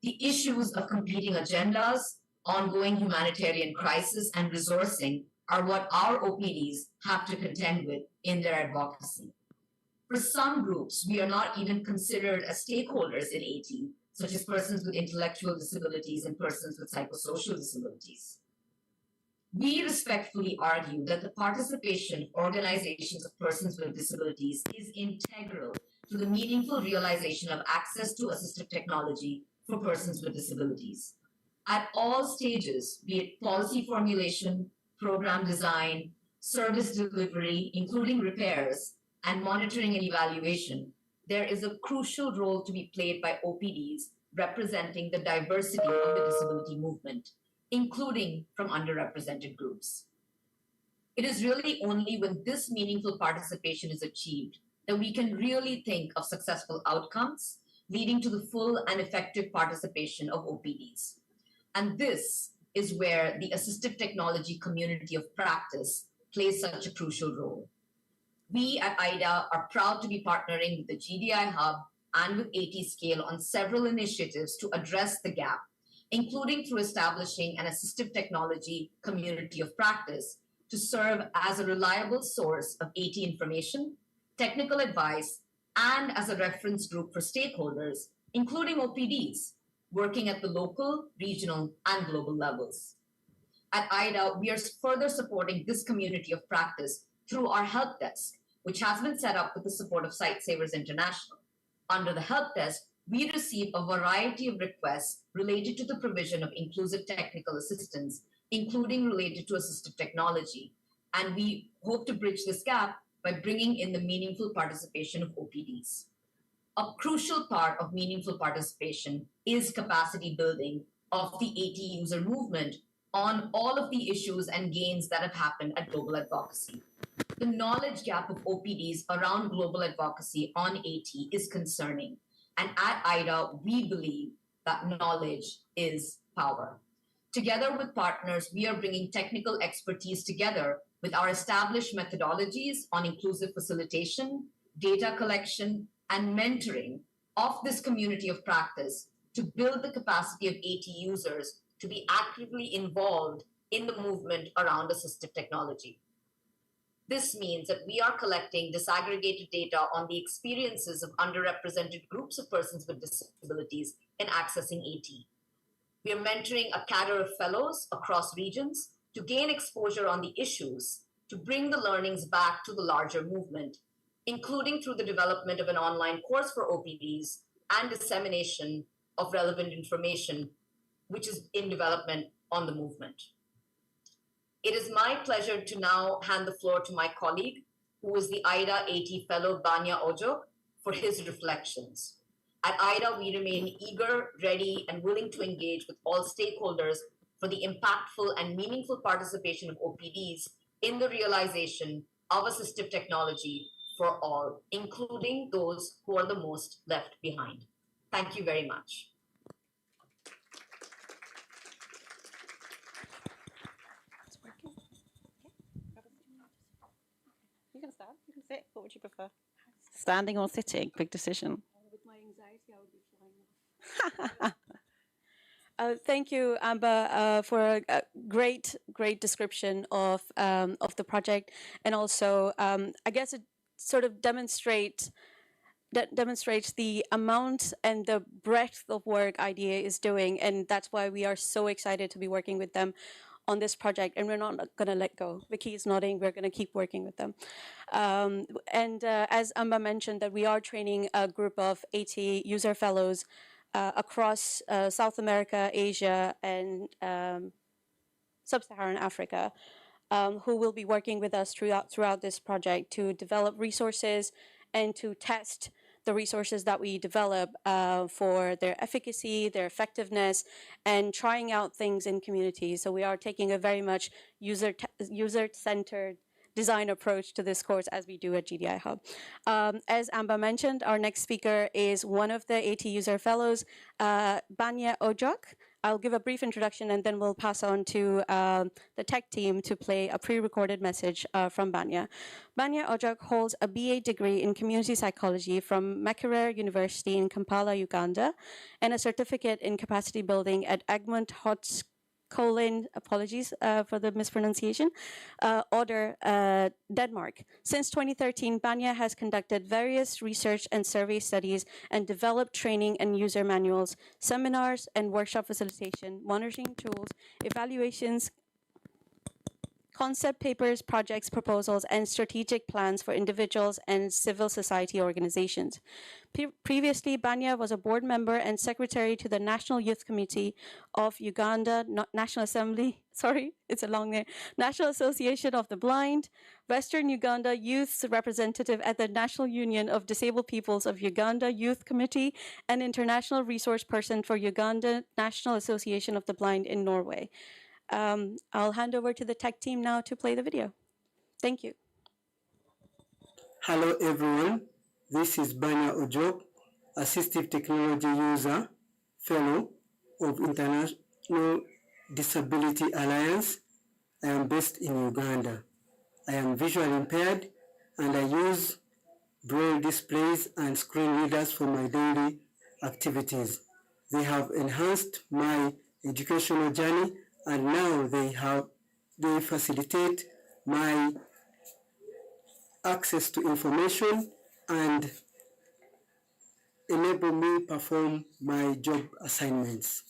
The issues of competing agendas, ongoing humanitarian crisis, and resourcing are what our OPDs have to contend with in their advocacy. For some groups, we are not even considered as stakeholders in AT, such as persons with intellectual disabilities and persons with psychosocial disabilities. We respectfully argue that the participation of organizations of persons with disabilities is integral to the meaningful realization of access to assistive technology for persons with disabilities. At all stages, be it policy formulation, program design, service delivery, including repairs, and monitoring and evaluation, there is a crucial role to be played by OPDs representing the diversity of the disability movement, including from underrepresented groups. It is really only when this meaningful participation is achieved that we can really think of successful outcomes leading to the full and effective participation of OPDs. And this is where the assistive technology community of practice plays such a crucial role. We at IDA are proud to be partnering with the GDI Hub and with AT Scale on several initiatives to address the gap, including through establishing an assistive technology community of practice to serve as a reliable source of AT information, technical advice, and as a reference group for stakeholders, including OPDs, working at the local, regional, and global levels. At IDA, we are further supporting this community of practice through our help desk, which has been set up with the support of Sightsavers International. Under the help desk, we receive a variety of requests related to the provision of inclusive technical assistance, including related to assistive technology. And we hope to bridge this gap by bringing in the meaningful participation of OPDs. A crucial part of meaningful participation is capacity building of the AT user movement on all of the issues and gains that have happened at global advocacy. The knowledge gap of OPDs around global advocacy on AT is concerning. And at IDA, we believe that knowledge is power. Together with partners, we are bringing technical expertise together with our established methodologies on inclusive facilitation, data collection, and mentoring of this community of practice to build the capacity of AT users to be actively involved in the movement around assistive technology. This means that we are collecting disaggregated data on the experiences of underrepresented groups of persons with disabilities in accessing AT. We are mentoring a cadre of fellows across regions to gain exposure on the issues, to bring the learnings back to the larger movement, including through the development of an online course for OPDs and dissemination of relevant information, which is in development on the movement. It is my pleasure to now hand the floor to my colleague, who is the IDA AT Fellow Banya Ojok, for his reflections. At IDA, we remain eager, ready, and willing to engage with all stakeholders for the impactful and meaningful participation of OPDs in the realization of assistive technology for all, including those who are the most left behind. Thank you very much. You can stand, you can sit. What would you prefer? Standing or sitting? Big decision. With my anxiety, I would be flying off. Thank you, Amber, for a great description of the project, and also I guess it sort of demonstrates the amount and the breadth of work IDEA is doing, and that's why we are so excited to be working with them on this project, and we're not going to let go. Vicky is nodding. We're going to keep working with them. As Amba mentioned, that we are training a group of AT user fellows across South America, Asia, and Sub-Saharan Africa, who will be working with us throughout this project to develop resources and to test the resources that we develop for their efficacy, their effectiveness, and trying out things in communities. So we are taking a very much user-centered design approach to this course as we do at GDI Hub. As Amba mentioned, our next speaker is one of the AT user fellows, Banya Ojok. I'll give a brief introduction and then we'll pass on to the tech team to play a pre-recorded message from Banya. Banya Ojok holds a BA degree in community psychology from Makerere University in Kampala, Uganda, and a certificate in capacity building at Egmont Hochskolen, apologies for the mispronunciation, Oder, Denmark. Since 2013, Banya has conducted various research and survey studies and developed training and user manuals, seminars and workshop facilitation, monitoring tools, evaluations, concept papers, projects, proposals, and strategic plans for individuals and civil society organizations. Previously, Banya was a board member and secretary to the National Youth Committee of Uganda National Assembly, it's a long name, National Association of the Blind, Western Uganda Youth's representative at the National Union of Disabled Peoples of Uganda Youth Committee, and international resource person for Uganda National Association of the Blind in Norway. I'll hand over to the tech team now to play the video. Thank you. Hello everyone, this is Banya Ojok, Assistive Technology User Fellow of International Disability Alliance. I am based in Uganda. I am visually impaired and I use braille displays and screen readers for my daily activities. They have enhanced my educational journey, and now they facilitate my access to information and enable me perform my job assignments.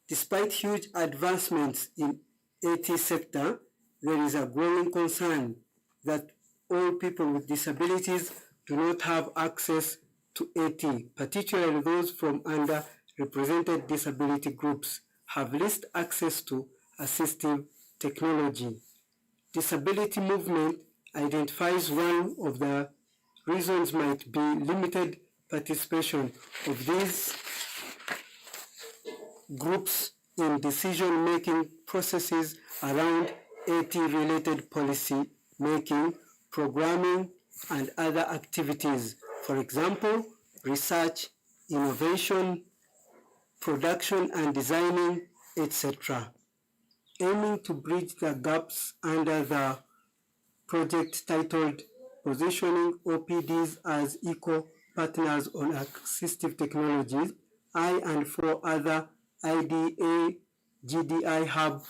Despite huge advancements in AT sector, there is a growing concern that all people with disabilities do not have access to AT, particularly those from underrepresented disability groups have least access to assistive technology. Disability movement identifies one of the reasons might be limited participation of these groups in decision-making processes around AT-related policy making, programming, and other activities. For example, research, innovation, production and designing, etc. Aiming to bridge the gaps under the project titled Positioning OPDs as Equal Partners on Assistive Technologies, I and four other IDA GDI Hub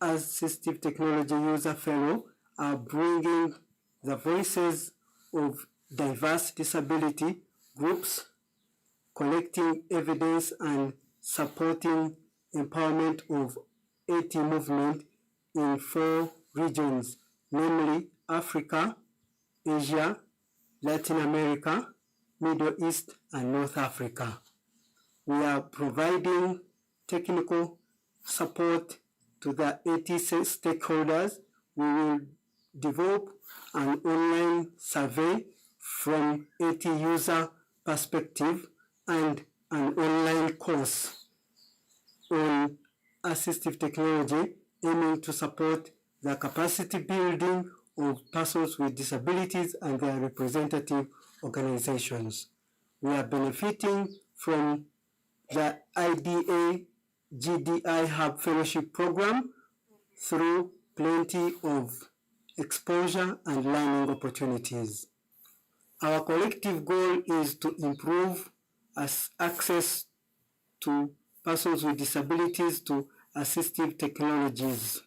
Assistive Technology User Fellow are bringing the voices of diverse disability groups, collecting evidence and supporting empowerment of AT movement in 4 regions, namely Africa, Asia, Latin America, Middle East, and North Africa. We are providing technical support to the AT stakeholders. We will develop an online survey from AT user perspective and an online course on assistive technology aiming to support the capacity building of persons with disabilities and their representative organizations. We are benefiting from the IDA GDI Hub Fellowship Program through plenty of exposure and learning opportunities. Our collective goal is to improve access to persons with disabilities to assistive technologies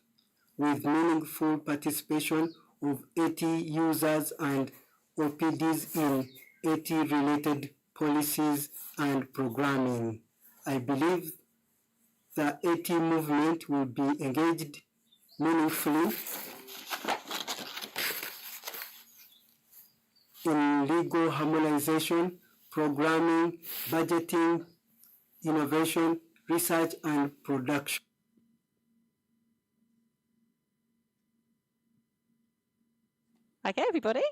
with meaningful participation of AT users and OPDs in AT-related policies and programming. I believe the AT movement will be engaged meaningfully in legal harmonization, programming, budgeting, innovation, research, and production. Okay, everybody.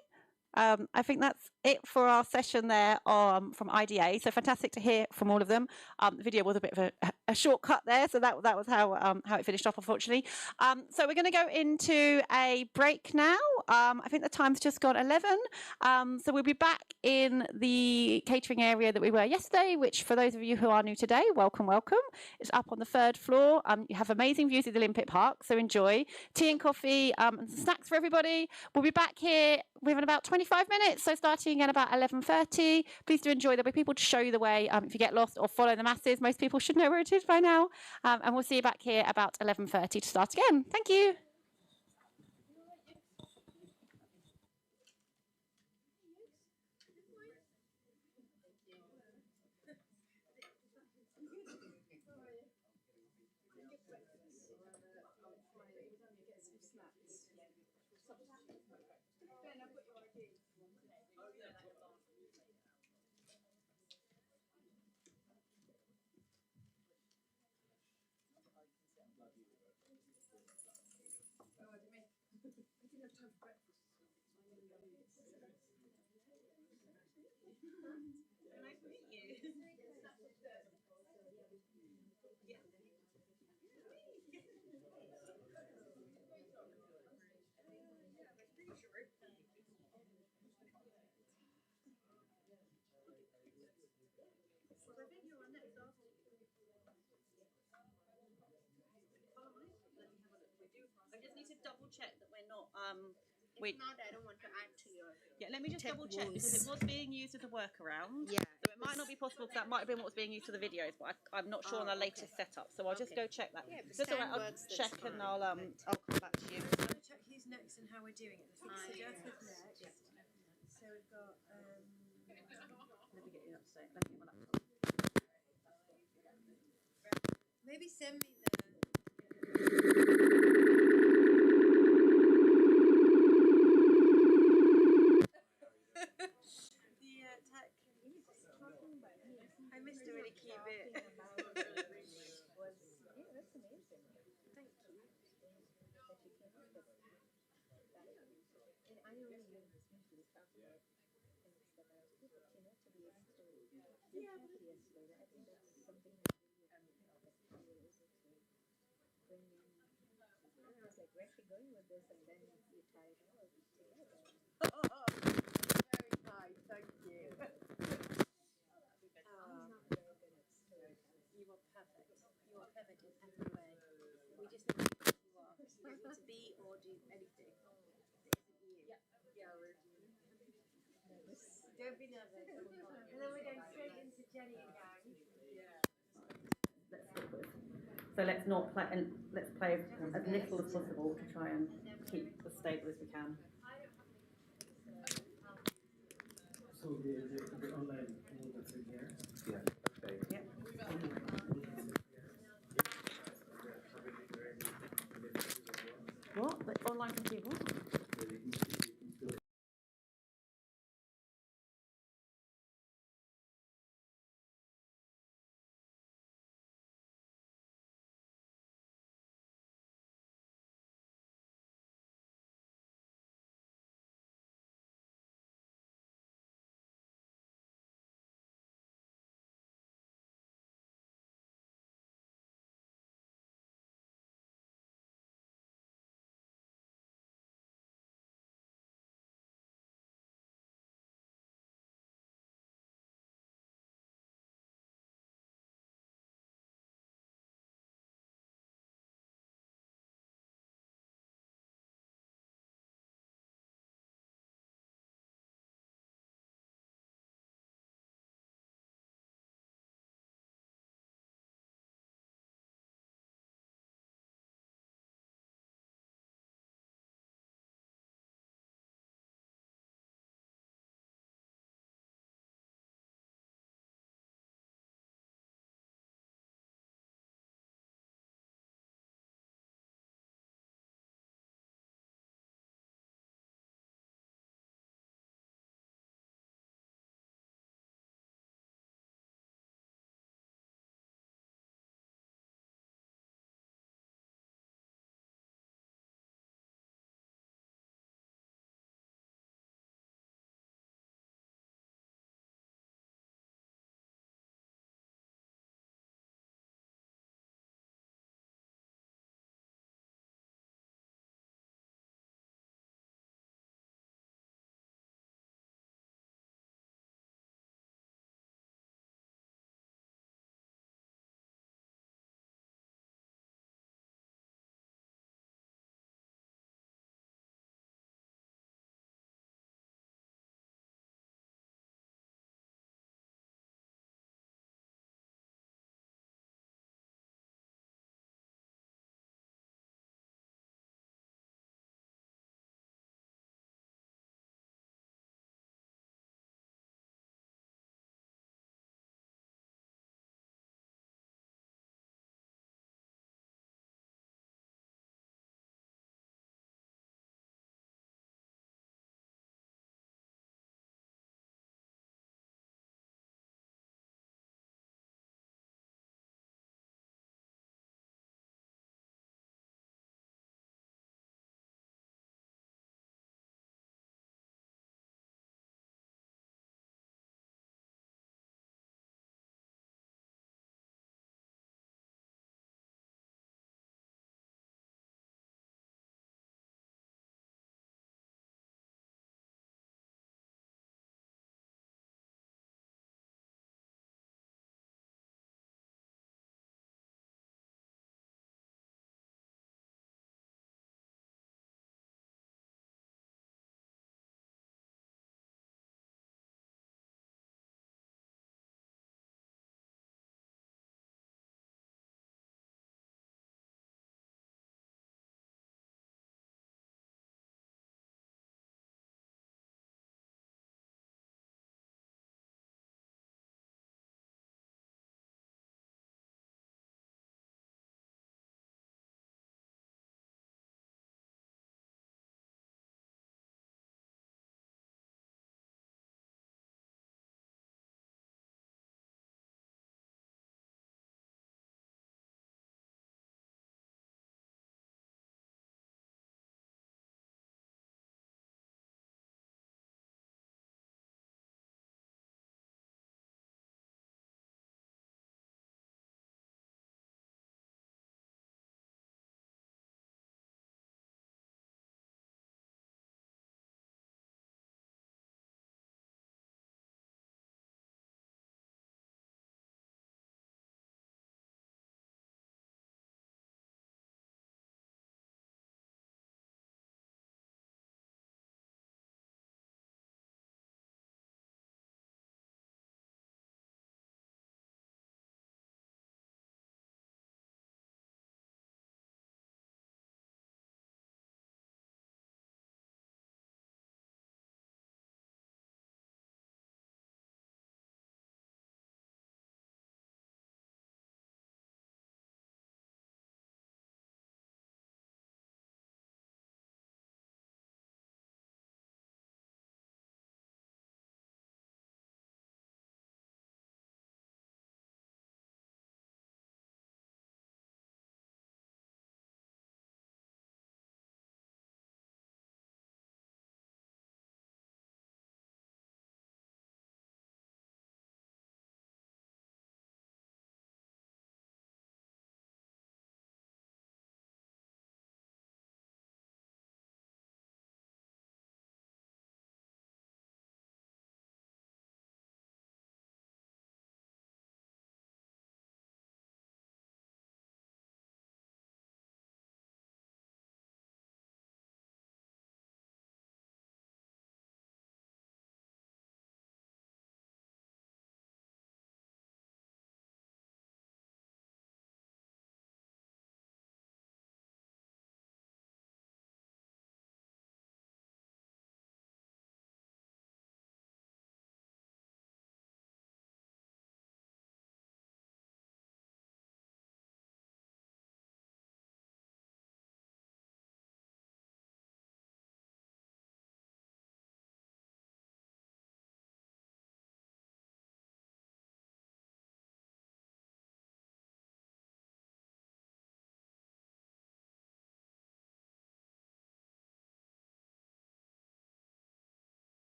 I think that's it for our session there from IDA. So fantastic to hear from all of them. The video was a bit of a shortcut there, so that was how it finished off, unfortunately. So we're going to go into a break now. I think the time's just gone 11. So we'll be back in the catering area that we were yesterday, which for those of you who are new today, welcome, welcome. It's up on the 3rd floor. You have amazing views of the Olympic Park, so enjoy. Tea and coffee and some snacks for everybody. We'll be back here within about 25 minutes, so starting at about 11:30. Please do enjoy. There'll be people to show you the way if you get lost or follow the masses. Most people should know where it is by now. And we'll see you back here about 11:30 to start again. Thank you. I just need to double check that we're not. If not, I don't want to add to your. Yeah, let me just double check because it was being used as a workaround. Yeah. So it might not be possible because that might have been what was being used for the videos, but I'm not sure on the latest setup. So I'll just go check that. Yeah, just all right, I'll check and I'll come back to you. I'm going to check who's next and how we're doing it. I think Sujata's next. So we've got. Let me get you up to date. Let me get my laptop. Maybe send me tech. I missed a really cute bit. Yeah, that's amazing. Thank you. I only use usually stuff like things that are good, to be able to yesterday. I think that's something that really Very kind, thank you. You are perfect. You are perfect in every way. We just need to be who you are. You don't need to be or do anything. It isn't you. Don't be nervous. And then we're going straight into Jenny and gang. So let's not play, and let's play as little as possible to try and keep as stable as we can. So the online that's in here. Yeah. Okay. Yep. What? The online computer?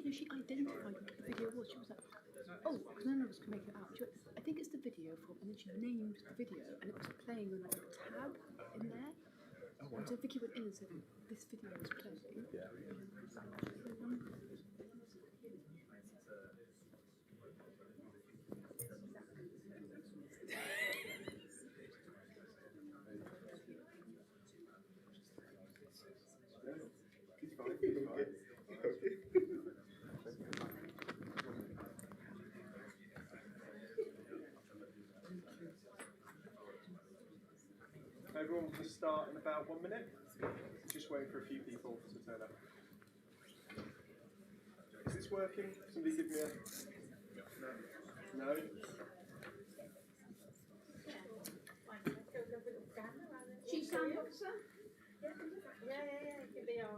know, she identified what the video was. She was like, oh, because none of us could make it out. She went, I think it's the video from, and then she named the video, and it was playing on like a tab in there. Oh, wow. And so Vicky went in and said, this video is playing. Yeah. Everyone will start in about 1 minute. Just waiting for a few people to turn up. Is this working? Somebody give me a... No? She's Sam Boxer. Yeah, it could be our...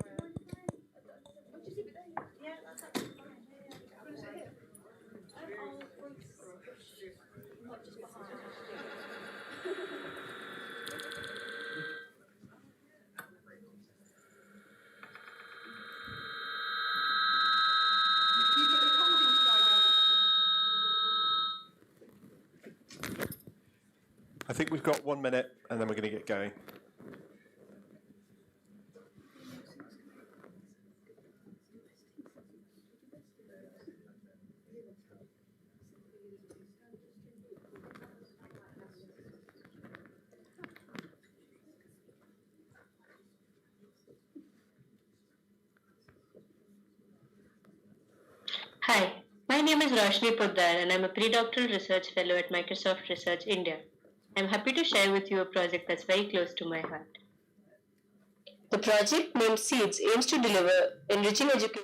Yeah, that's absolutely fine. Is it here? Not just behind. I think we've got 1 minute and then we're going to get going. Hi, my name is Roshni Poddar and I'm a pre-doctoral research fellow at Microsoft Research India. I'm happy to share with you a project that's very close to my heart. The project named SEEDS aims to deliver enriching education.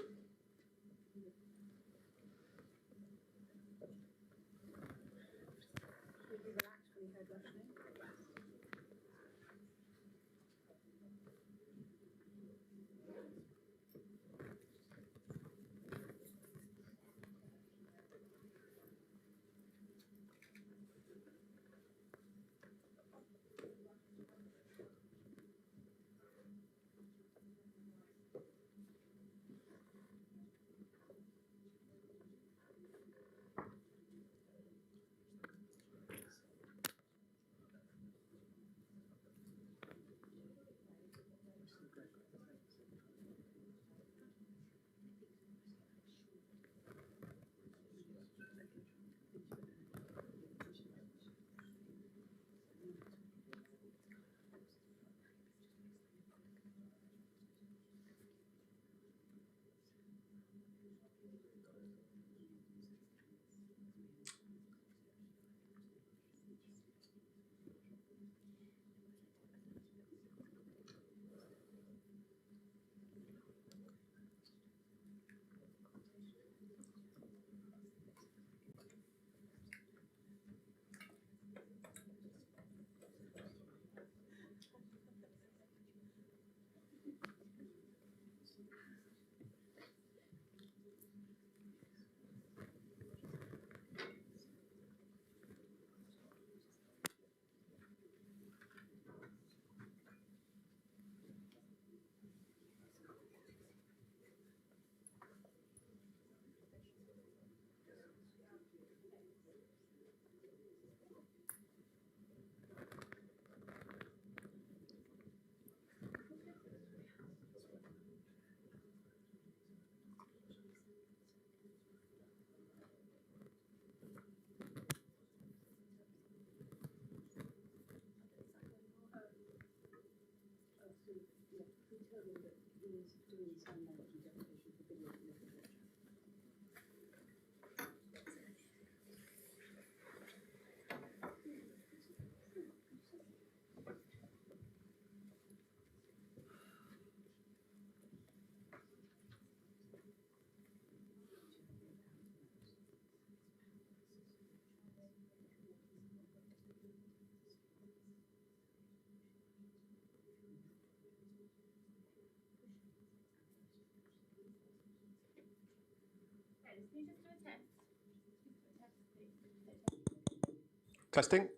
Testing.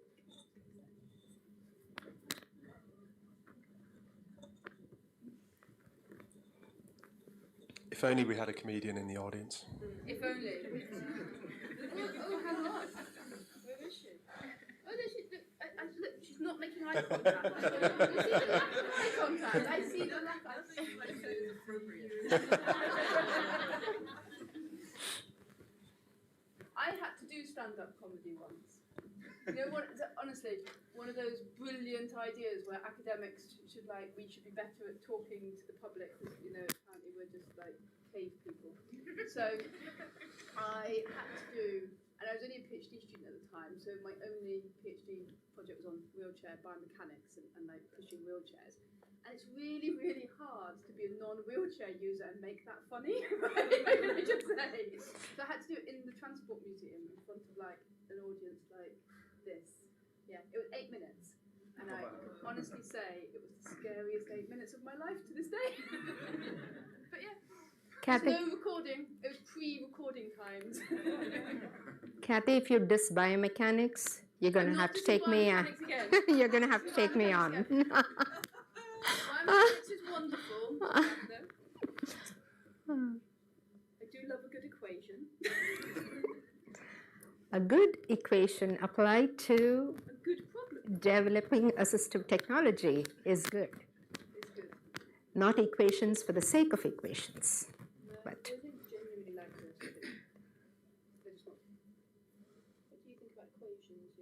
If only we had a comedian in the audience. If only. Oh, hang on. Where is she? Oh, there she. Look, she's not making eye contact. You see the lack of eye contact. I see the lack of. I had to do stand-up comedy once. You know what? Honestly, one of those brilliant ideas where academics should we should be better at talking to the public because apparently we're just like cave people. So I had to do, and I was only a PhD student at the time, so my only PhD project was on wheelchair biomechanics and pushing wheelchairs. And it's really, really hard to be a non-wheelchair user and make that funny. Can I just say? So I had to do it in the Transport Museum in front of an audience like this. Yeah, it was 8 minutes. And I can honestly say it was the scariest 8 minutes of my life to this day. But yeah, Kathy, there's no recording. It was pre-recording times. Kathy, if you diss biomechanics, you're going to have to take me on. You're going to have to take me on. Biomechanics is wonderful. I do love a good equation. A good equation applied to A good problem. developing assistive technology is good. It's good. Not equations for the sake of equations. But I think genuinely like this. They're just not. What do you think about equations?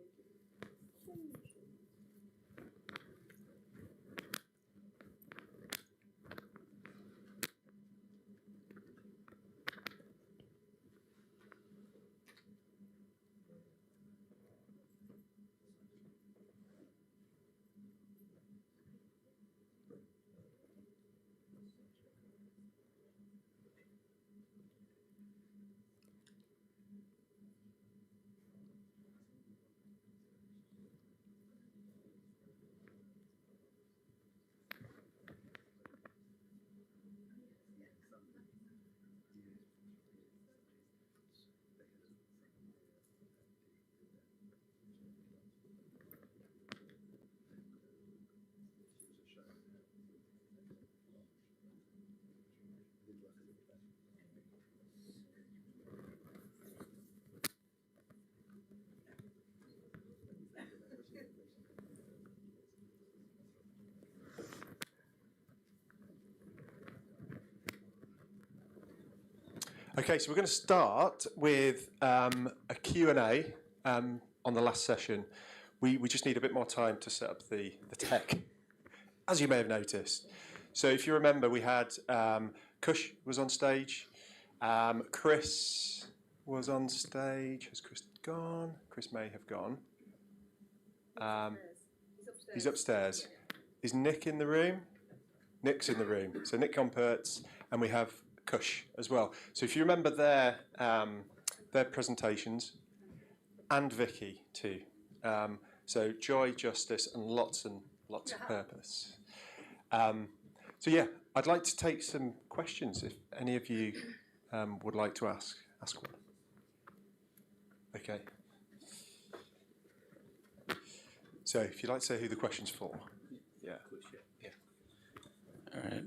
Okay, so we're going to start with a Q&A on the last session. We just need a bit more time to set up the tech, as you may have noticed. So if you remember, we had Kush was on stage, Chris was on stage. Has Chris gone? Chris may have gone. He's upstairs. Is Nick in the room? Nick's in the room. So Nick Compertz, and we have Kush as well. So if you remember their presentations, and Vicky too. So joy, justice, and lots of purpose. So yeah, I'd like to take some questions if any of you would like to ask one. Okay. So if you'd like to say who the question's for. Yeah. All right.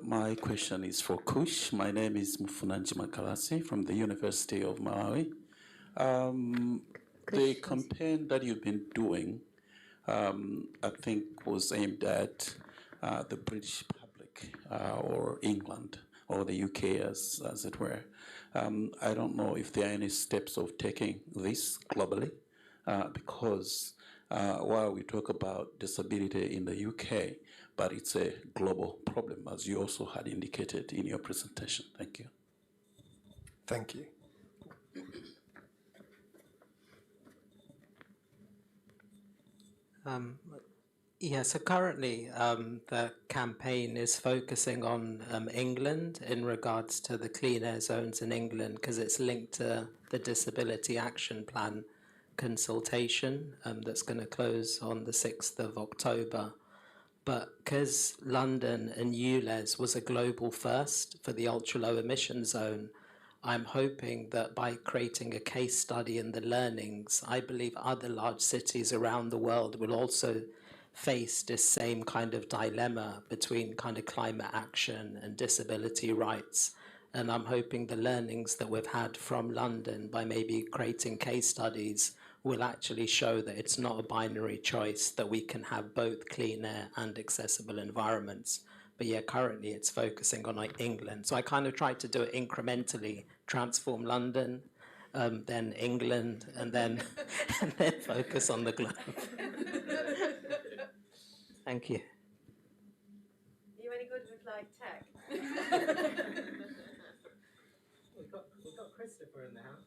My question is for Kush. My name is Mufunanji Makalasi from the University of Malawi. The campaign that you've been doing, I think, was aimed at the British public or England or the UK, as it were. I don't know if there are any steps of taking this globally, because while we talk about disability in the UK, but it's a global problem, as you also had indicated in your presentation. Thank you. Thank you. Yeah, so currently the campaign is focusing on England in regards to the clean air zones in England, because it's linked to the Disability Action Plan consultation that's going to close on the 6th of October. But because London and ULEZ was a global first for the ultra-low emission zone, I'm hoping that by creating a case study in the learnings, I believe other large cities around the world will also face this same kind of dilemma between kind of climate action and disability rights. And I'm hoping the learnings that we've had from London by maybe creating case studies will actually show that it's not a binary choice, that we can have both clean air and accessible environments. But yeah, currently it's focusing on like England. So I kind of tried to do it incrementally, transform London, then England, and then focus on the globe. Thank you. Are you any good with like tech? We've got Christopher in the house.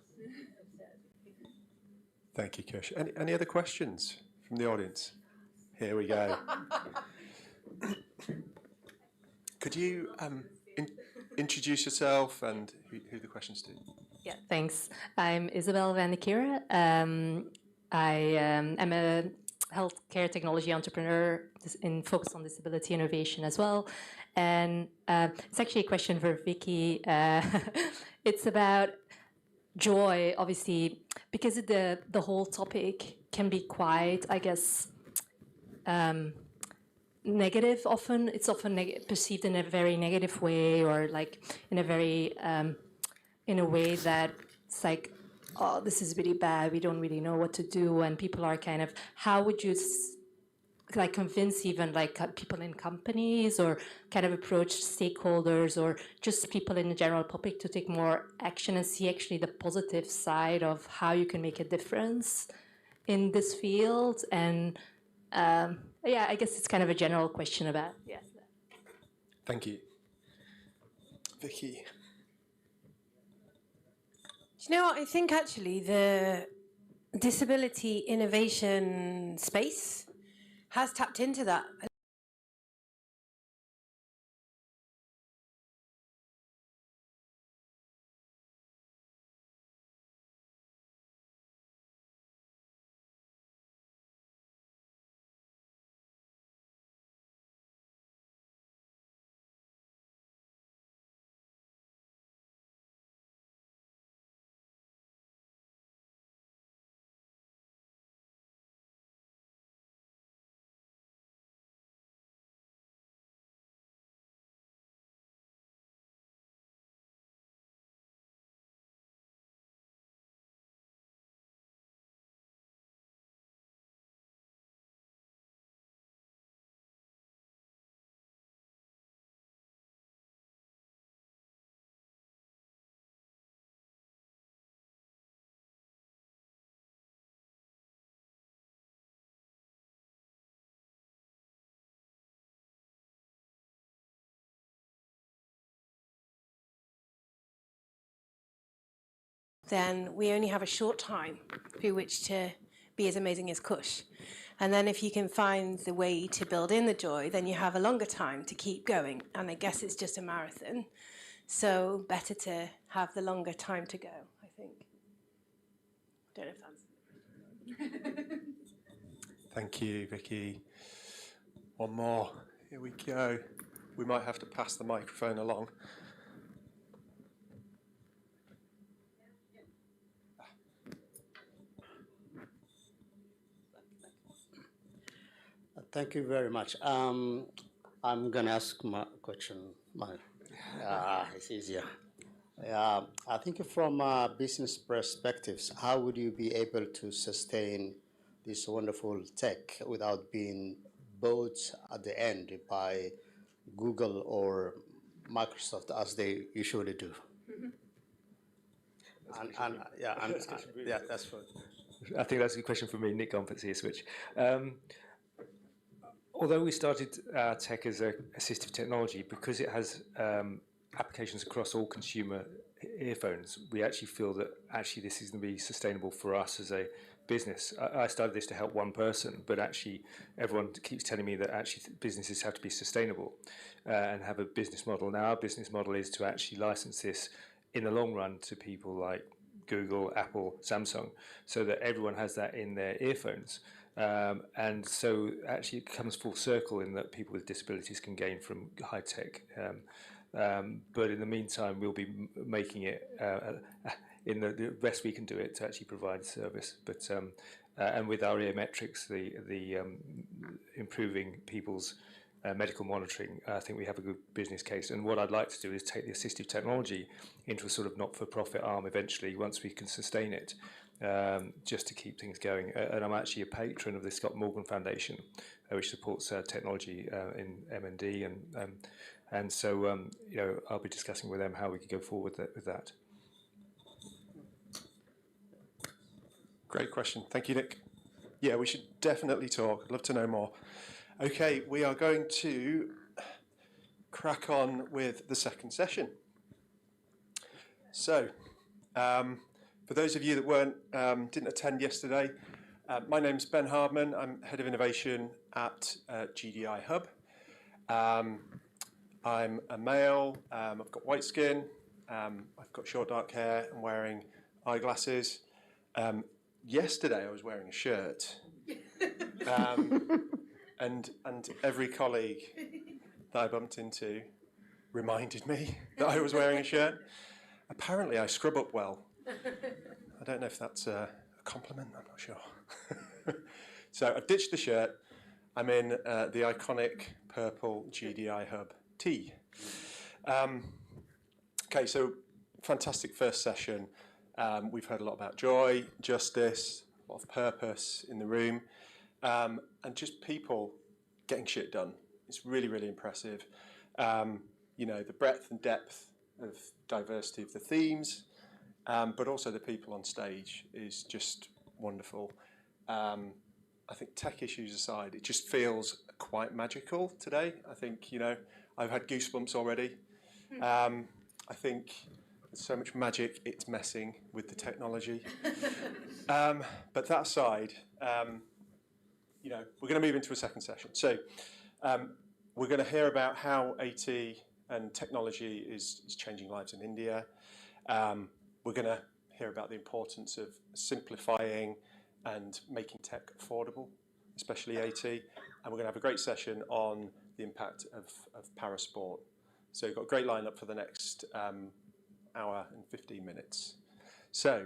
Thank you, Kush. Any other questions from the audience? Here we go. Could you introduce yourself and who the question's to? Yeah, thanks. I'm Isabel Van de Keren. I am a healthcare technology entrepreneur focused on disability innovation as well. And it's actually a question for Vicky. It's about joy, obviously, because the whole topic can be quite, I guess, negative often. It's often perceived in a very negative way, or like in a very in a way that it's like, oh, this is really bad, we don't really know what to do, and people are kind of, how would you like convince even like people in companies, or kind of approach stakeholders, or just people in the general public to take more action and see actually the positive side of how you can make a difference in this field? And yeah, I guess it's kind of a general question about, yeah. Thank you. Vicky. Do you know what? I think actually the disability innovation space has tapped into that. Then we only have a short time through which to be as amazing as Kush. And then if you can find the way to build in the joy, then you have a longer time to keep going. And I guess it's just a marathon. So better to have the longer time to go, I think. Don't know if that's... Thank you, Vicky. One more. Here we go. We might have to pass the microphone along. Thank you very much. I'm going to ask my question. It's easier. I think from business perspectives, how would you be able to sustain this wonderful tech without being bought at the end by Google or Microsoft as they usually do? Yeah, that's fine. I think that's a good question for me, Nick Gompertz here, Switch. Although we started tech as assistive technology, because it has applications across all consumer earphones, we actually feel that actually this is going to be sustainable for us as a business. I started this to help one person, but actually everyone keeps telling me that actually businesses have to be sustainable and have a business model. Now our business model is to actually license this in the long run to people like Google, Apple, Samsung, so that everyone has that in their earphones. And so actually it comes full circle in that people with disabilities can gain from high tech. But in the meantime, we'll be making it in the best we can do it to actually provide service. But and with our metrics, the improving people's medical monitoring, I think we have a good business case. And what I'd like to do is take the assistive technology into a sort of not-for-profit arm eventually, once we can sustain it, just to keep things going. And I'm actually a patron of the Scott Morgan Foundation, which supports technology in M&D, and so you know, I'll be discussing with them how we could go forward with that. Great question. Thank you, Nick. Yeah, we should definitely talk. I'd love to know more. Okay, we are going to crack on with the second session. So, for those of you that didn't attend yesterday, my name's Ben Hardman. I'm Head of Innovation at GDI Hub. I'm a male, I've got white skin, I've got short dark hair, I'm wearing eyeglasses. Yesterday I was wearing a shirt, and every colleague that I bumped into reminded me that I was wearing a shirt. Apparently I scrub up well. I don't know if that's a compliment, I'm not sure. So I've ditched the shirt, I'm in the iconic purple GDI Hub tee. Okay, so fantastic first session. We've heard a lot about joy, justice, a lot of purpose in the room, and just people getting shit done. It's really, really impressive. You know, the breadth and depth of diversity of the themes, but also the people on stage is just wonderful. I think tech issues aside, it just feels quite magical today. I think, you know, I've had goosebumps already. I think there's so much magic, it's messing with the technology. But that aside, you know, we're going to move into a second session. So we're going to hear about how AT and technology is changing lives in India. We're going to hear about the importance of simplifying and making tech affordable, especially AT. And we're going to have a great session on the impact of parasport. So we've got a great lineup for the next hour and 15 minutes. So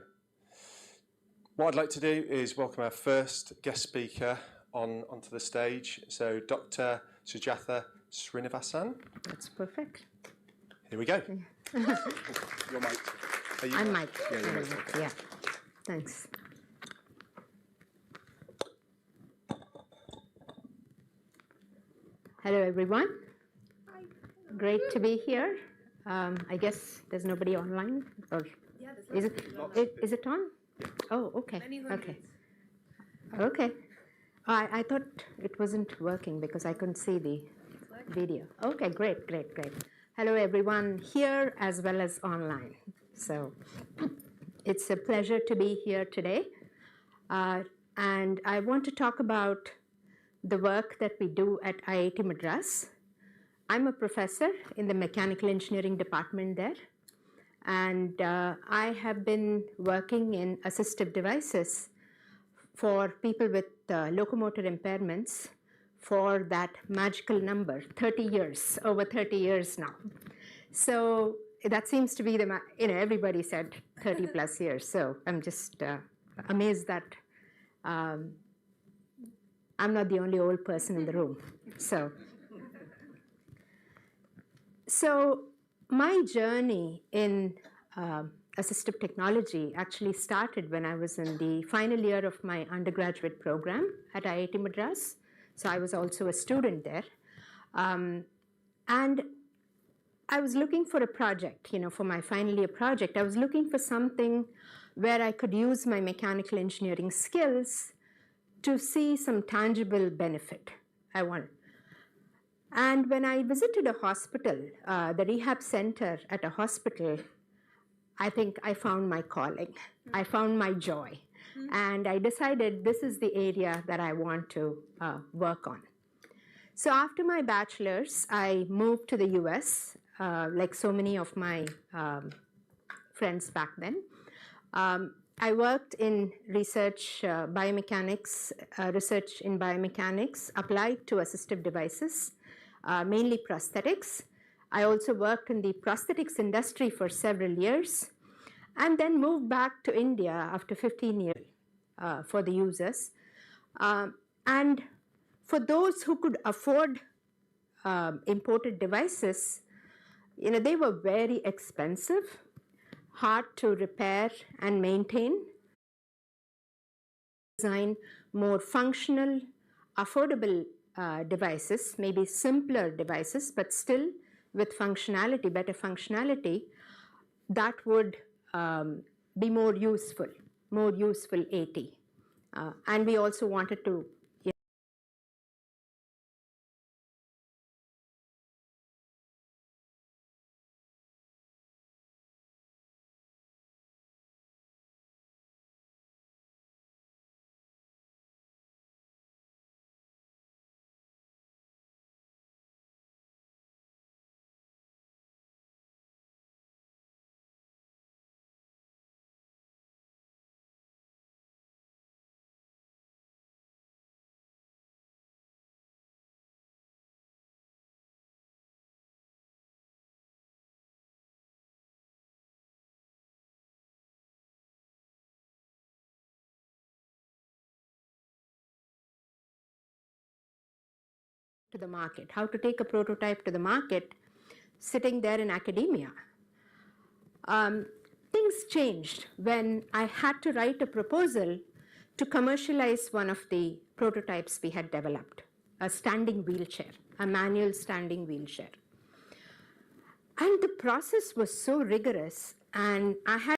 what I'd like to do is welcome our first guest speaker onto the stage. So Dr. Sujatha Srinivasan. That's perfect. Here we go. Your mic. I'm Mike. Yeah, you're right. Yeah, thanks. Hello, everyone. Hi. Great to be here. I guess there's nobody online, or Yeah, is it on? Oh, okay. Okay. Okay. I thought it wasn't working because I couldn't see the video. Okay, great. Hello, everyone here as well as online. So it's a pleasure to be here today. And I want to talk about the work that we do at IIT Madras. I'm a professor in the mechanical engineering department there. And I have been working in assistive devices for people with locomotor impairments for that magical number, 30 years, over 30 years now. So that seems to be the, everybody said 30 plus years. So I'm just amazed that I'm not the only old person in the room. So my journey in assistive technology actually started when I was in the final year of my undergraduate program at IIT Madras. So I was also a student there. And I was looking for a project, for my final year project. I was looking for something where I could use my mechanical engineering skills to see some tangible benefit I wanted. And when I visited a hospital, the rehab center at a hospital, I think I found my calling. I found my joy. And I decided this is the area that I want to work on. So after my bachelor's, I moved to the US, like so many of my friends back then. I worked in research, biomechanics, research in biomechanics applied to assistive devices, mainly prosthetics. I also worked in the prosthetics industry for several years. and then moved back to India after 15 years for the users. And for those who could afford imported devices, they were very expensive, hard to repair and maintain. Design more functional, affordable devices, maybe simpler devices, but still with functionality, better functionality, that would be more useful AT. And we also wanted to to the market, how to take a prototype to the market sitting there in academia. Things changed when I had to write a proposal to commercialize one of the prototypes we had developed, a standing wheelchair, a manual standing wheelchair. And the process was so rigorous, and I had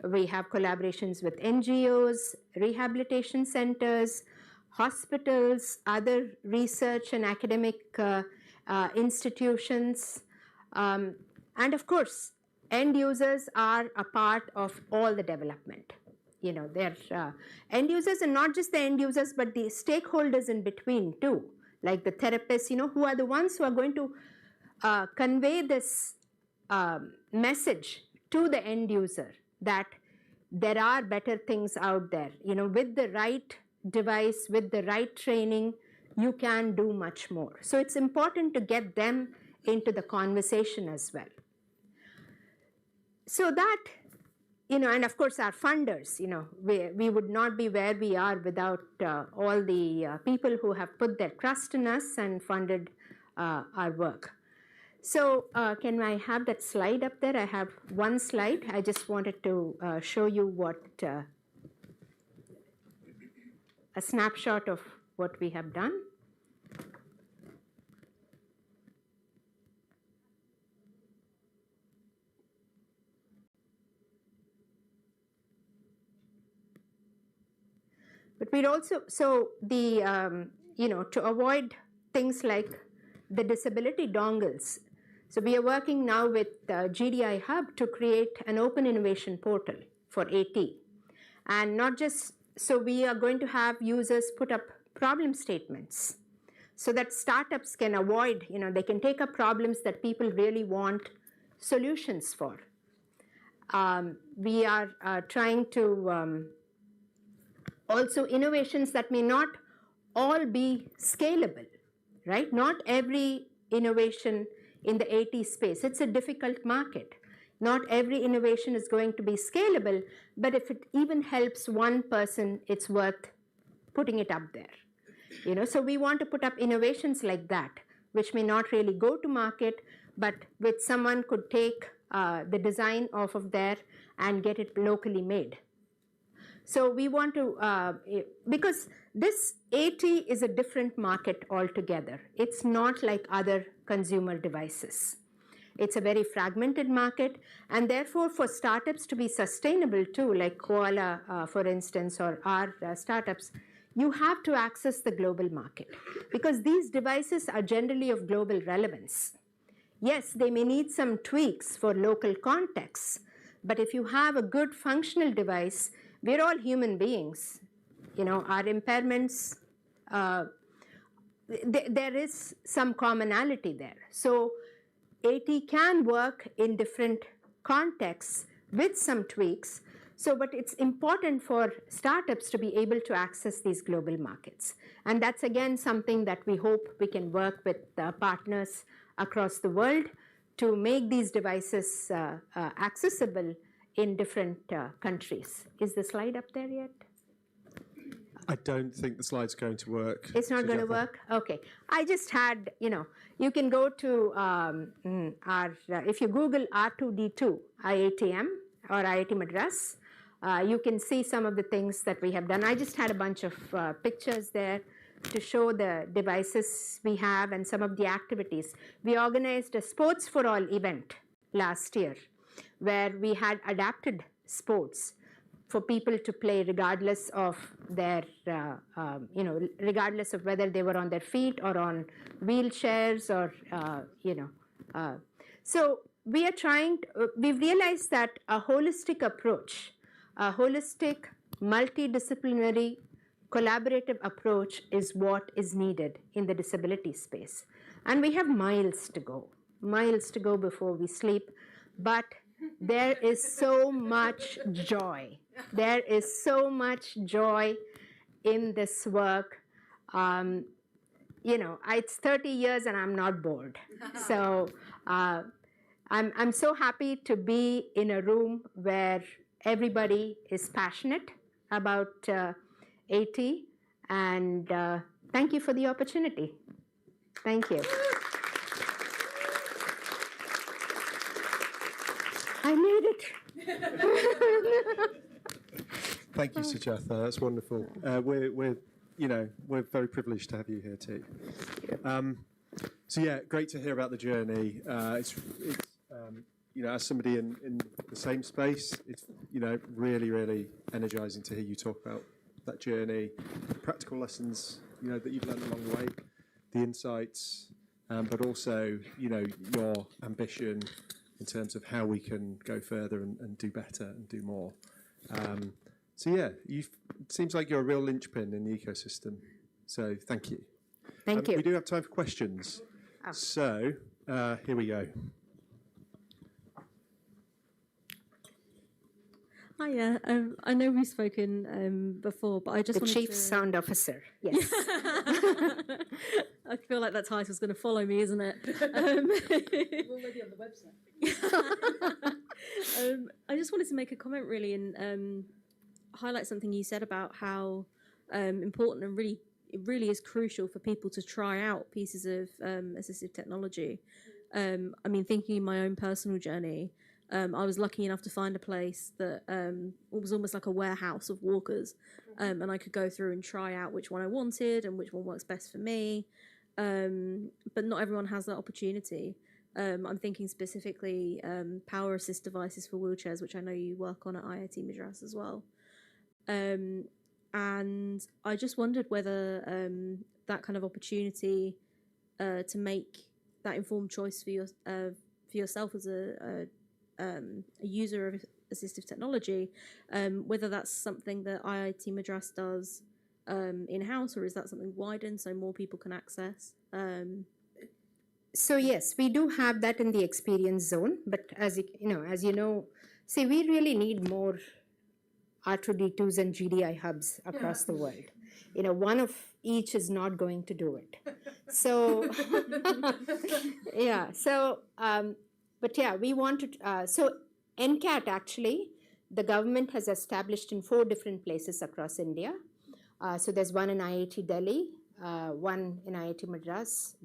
We have collaborations with NGOs, rehabilitation centers, hospitals, other research and academic institutions. And of course, end users are a part of all the development. You know, they're end users, and not just the end users, but the stakeholders in between too, like the therapists, you know, who are the ones who are going to convey this message to the end user that there are better things out there. You know, with the right device, with the right training, you can do much more. So it's important to get them into the conversation as well. So that, you know, and of course our funders, you know, we would not be where we are without all the people who have put their trust in us and funded our work. So can I have that slide up there? I have one slide. I just wanted to show you what a snapshot of what we have done. But we'd also, so the, you know, to avoid things like the disability dongles. So we are working now with GDI Hub to create an open innovation portal for AT. And not just, so we are going to have users put up problem statements so that startups can avoid, you know, they can take up problems that people really want solutions for. We are trying to also innovations that may not all be scalable, right? Not every innovation in the AT space, it's a difficult market. Not every innovation is going to be scalable, but if it even helps one person, it's worth putting it up there. You know, so we want to put up innovations like that, which may not really go to market, but which someone could take the design off of there and get it locally made. So we want to, because this AT is a different market altogether. It's not like other consumer devices. It's a very fragmented market, and therefore for startups to be sustainable too, like Koala, for instance, or our startups, you have to access the global market because these devices are generally of global relevance. Yes, they may need some tweaks for local contexts, but if you have a good functional device, we're all human beings. You know, our impairments, there is some commonality there. So AT can work in different contexts with some tweaks. So, but it's important for startups to be able to access these global markets. And that's again something that we hope we can work with partners across the world to make these devices accessible in different countries. Is the slide up there yet? I don't think the slide's going to work. It's not going to work? Okay. I just had, you know, you can go to our, if you Google R2D2 IATM or IIT Madras, you can see some of the things that we have done. I just had a bunch of pictures there to show the devices we have and some of the activities. We organized a Sports for All event last year where we had adapted sports for people to play regardless of their, you know, regardless of whether they were on their feet or on wheelchairs or, you know. So we are trying, we've realized that a holistic approach, a holistic, multidisciplinary, collaborative approach is what is needed in the disability space. And we have miles to go before we sleep, but there is so much joy. There is so much joy in this work. You know, it's 30 years and I'm not bored. So I'm so happy to be in a room where everybody is passionate about AT, and thank you for the opportunity. Thank you. I made it. Thank you, Sujatha. That's wonderful. We're very privileged to have you here too. So yeah, great to hear about the journey. It's you know, as somebody in the same space, it's you know, really, really energising to hear you talk about that journey, practical lessons, you know, that you've learned along the way, the insights, but also, you know, your ambition in terms of how we can go further and do better and do more. So yeah, it seems like you're a real linchpin in the ecosystem. So thank you. Thank you. We do have time for questions. Oh. So here we go. Hiya. I know we've spoken before, but I just The wanted Chief to... Sound Officer, yes. I feel like that title's going to follow me, isn't it? We're already on the website. I just wanted to make a comment, really, and highlight something you said about how important and it really is crucial for people to try out pieces of assistive technology. I mean, thinking in my own personal journey, I was lucky enough to find a place that was almost like a warehouse of walkers, and I could go through and try out which one I wanted and which one works best for me. But not everyone has that opportunity. I'm thinking specifically power assist devices for wheelchairs, which I know you work on at IIT Madras as well. And I just wondered whether that kind of opportunity to make that informed choice for yourself as a user of assistive technology, whether that's something that IIT Madras does in-house, or is that something widened so more people can access? So yes, we do have that in the experience zone, but as you know, see, we really need more R2D2s and GDI hubs across the world. You know, one of each is not going to do it. So, yeah. So, but yeah, we wanted. So, NCAT actually, the government has established in 4 different places across India. So there's one in IIT Delhi, one in IIT Madras,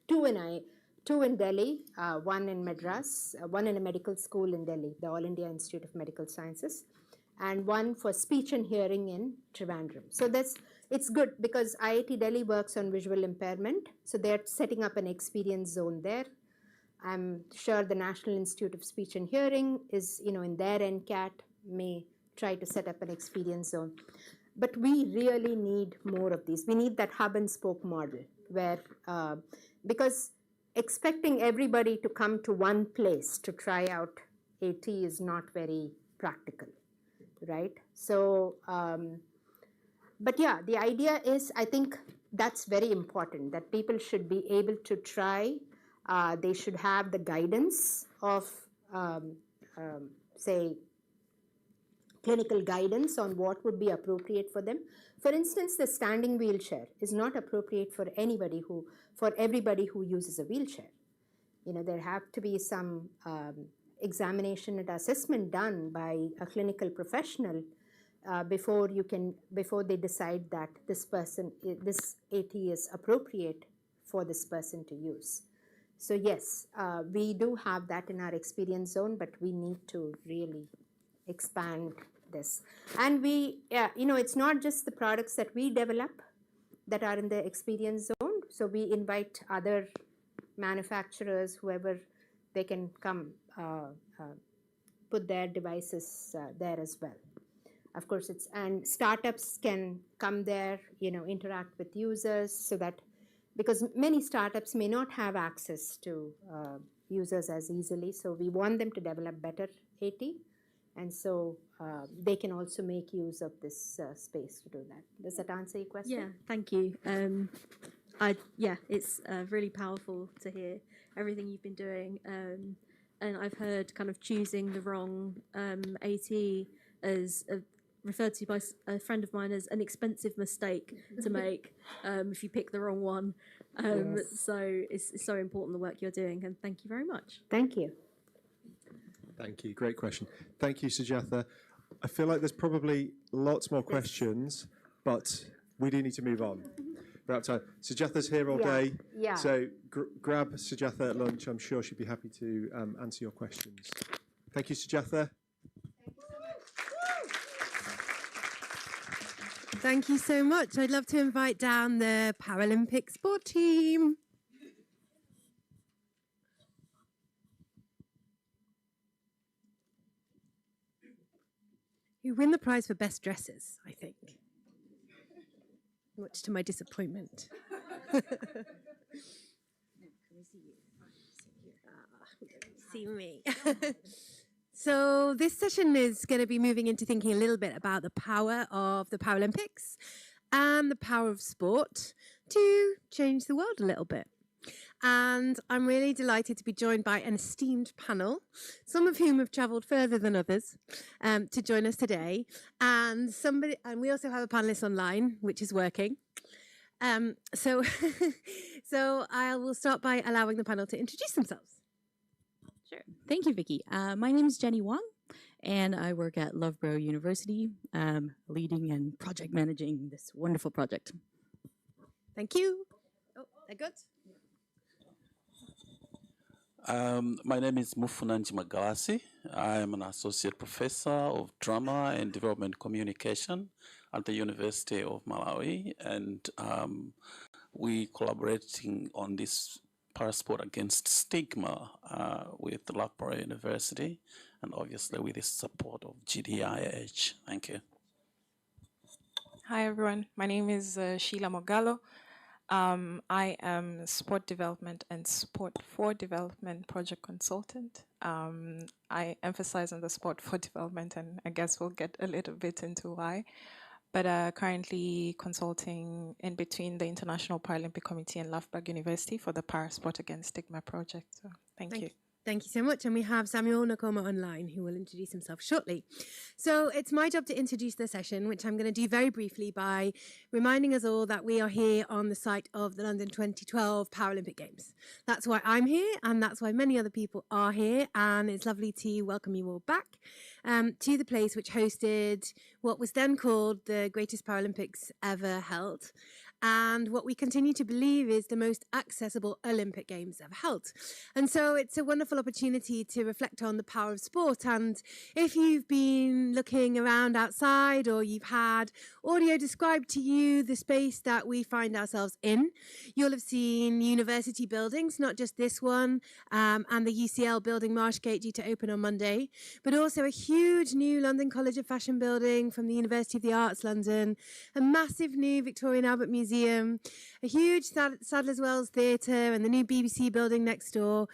two in Delhi, one in Madras, one in a medical school in Delhi, the All India Institute of Medical Sciences, and one for speech and hearing in Trivandrum. So it's good because IIT Delhi works on visual impairment, so they're setting up an experience zone there. I'm sure the National Institute of Speech and Hearing is, in their NCAT may try to set up an experience zone. But we really need more of these. We need that hub and spoke model where, because expecting everybody to come to one place to try out AT is not very practical, right? So, but yeah, the idea is, I think that's very important, that people should be able to try. They should have the guidance of, say, clinical guidance on what would be appropriate for them. For instance, the standing wheelchair is not appropriate for everybody who uses a wheelchair. There have to be some examination and assessment done by a clinical professional before they decide that this AT is appropriate for this person to use. So yes, we do have that in our experience zone, but we need to really expand this. And it's not just the products that we develop that are in the experience zone. So we invite other manufacturers, whoever, they can come put their devices there as well. Of course, and startups can come there, interact with users, so that, because many startups may not have access to users as easily, so we want them to develop better AT, and so they can also make use of this space to do that. Does that answer your question? Yeah, thank you. It's really powerful to hear everything you've been doing, and I've heard kind of choosing the wrong AT as referred to by a friend of mine as an expensive mistake to make if you pick the wrong one. Yes. So it's so important, the work you're doing, and thank you very much. Thank you. Thank you. Great question. Thank you, Sujatha. I feel like there's probably lots more questions, but we do need to move on. We're out of time. Sujatha's here all day. Yeah. So grab Sujatha at lunch. I'm sure she'd be happy to answer your questions. Thank you, Sujatha. Thank you so much. I'd love to invite down the Paralympic sport team. who win the prize for best dresses, I think. Much to my disappointment. See me. So this session is going to be moving into thinking a little bit about the power of the Paralympics and the power of sport to change the world a little bit. And I'm really delighted to be joined by an esteemed panel, some of whom have travelled further than others to join us today. And we also have a panelist online, which is working. So I will start by allowing the panel to introduce themselves. Sure. Thank you, Vicky. My name is Jenny Wong, and I work at Loughborough University, leading and project managing this wonderful project. Thank you. Oh, that good? My name is Mufunanji Magalasi. I am an associate professor of drama and development communication at the University of Malawi, and we collaborating on this Parasport Against Stigma with Loughborough University, and obviously with the support of GDIH. Thank you. Hi everyone, my name is Sheila Mogalo. I am Sport Development and Sport for Development Project Consultant. I emphasize on the sport for development, and I guess we'll get a little bit into why. But currently consulting in between the International Paralympic Committee and Loughborough University for the Parasport Against Stigma project. So thank you. Thank you so much. And we have Samuel Nakoma online, who will introduce himself shortly. So it's my job to introduce the session, which I'm going to do very briefly by reminding us all that we are here on the site of the London 2012 Paralympic Games. That's why I'm here, and that's why many other people are here. And it's lovely to welcome you all back to the place which hosted what was then called the greatest Paralympics ever held, and what we continue to believe is the most accessible Olympic Games ever held. And so it's a wonderful opportunity to reflect on the power of sport. And if you've been looking around outside, or you've had audio described to you the space that we find ourselves in, you'll have seen university buildings, not just this one, and the UCL building Marshgate due to open on Monday, but also a huge new London College of Fashion building from the University of the Arts London, a massive new Victorian Albert Museum, a huge Sadler's Wells Theatre and the new BBC building next door,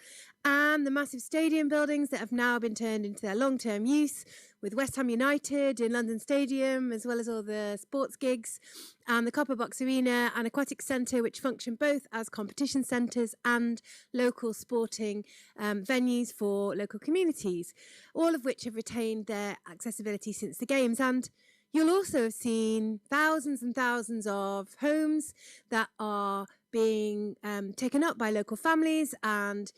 and the massive stadium buildings that have now been turned into their long-term use, with West Ham United in London Stadium, as well as all the sports gigs, and the Copper Box Arena and Aquatic Centre, which function both as competition centres and local sporting venues for local communities, all of which have retained their accessibility since the Games. And you'll also have seen thousands and thousands of homes that are being taken up by local families and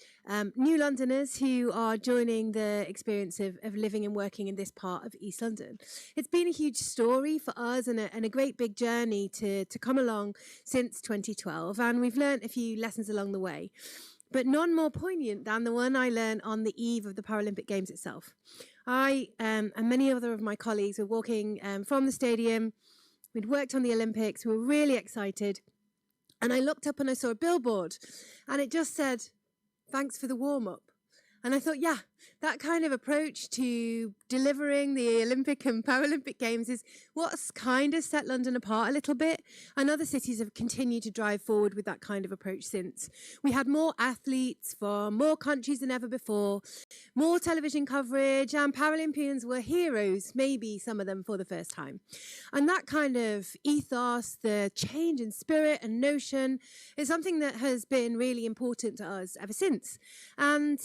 new Londoners who are joining the experience of living and working in this part of East London. It's been a huge story for us and a great big journey to come along since 2012, and we've learned a few lessons along the way, but none more poignant than the one I learned on the eve of the Paralympic Games itself. I and many other of my colleagues were walking from the stadium. We'd worked on the Olympics. We were really excited. And I looked up and I saw a billboard, and it just said, "Thanks for the warm-up." And I thought, yeah, that kind of approach to delivering the Olympic and Paralympic Games is what's kind of set London apart a little bit. And other cities have continued to drive forward with that kind of approach since. We had more athletes from more countries than ever before, more television coverage, and Paralympians were heroes, maybe some of them for the first time. And that kind of ethos, the change in spirit and notion, is something that has been really important to us ever since. And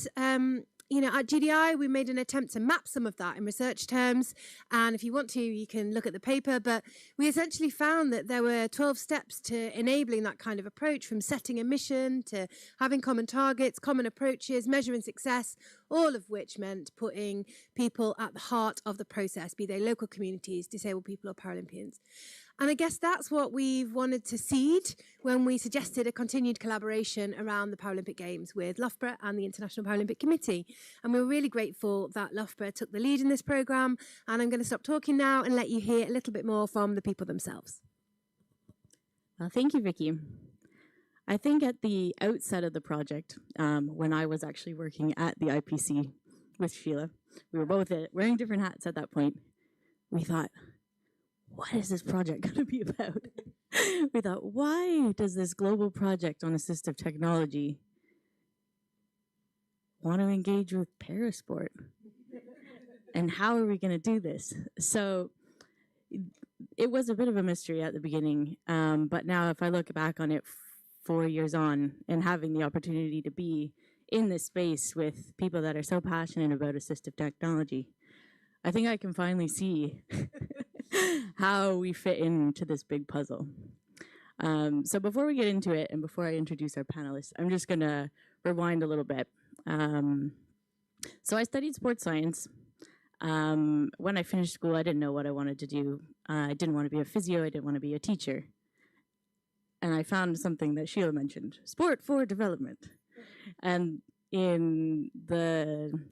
at GDI, we made an attempt to map some of that in research terms. And if you want to, you can look at the paper. But we essentially found that there were 12 steps to enabling that kind of approach, from setting a mission to having common targets, common approaches, measuring success, all of which meant putting people at the heart of the process, be they local communities, disabled people or Paralympians. And I guess that's what we've wanted to seed when we suggested a continued collaboration around the Paralympic Games with Loughborough and the International Paralympic Committee. And we're really grateful that Loughborough took the lead in this programme. And I'm going to stop talking now and let you hear a little bit more from the people themselves. Well, thank you, Vicky. I think at the outset of the project, when I was actually working at the IPC with Sheila, we were both wearing different hats at that point. we thought, what is this project going to be about? We thought, why does this global project on assistive technology want to engage with parasport? And how are we going to do this? So it was a bit of a mystery at the beginning, but now if I look back on it 4 years on and having the opportunity to be in this space with people that are so passionate about assistive technology, I think I can finally see how we fit into this big puzzle. So before we get into it and before I introduce our panelists, I'm just going to rewind a little bit. So I studied sports science. When I finished school, I didn't know what I wanted to do. I didn't want to be a physio. I didn't want to be a teacher. And I found something that Sheila mentioned, sport for development. And it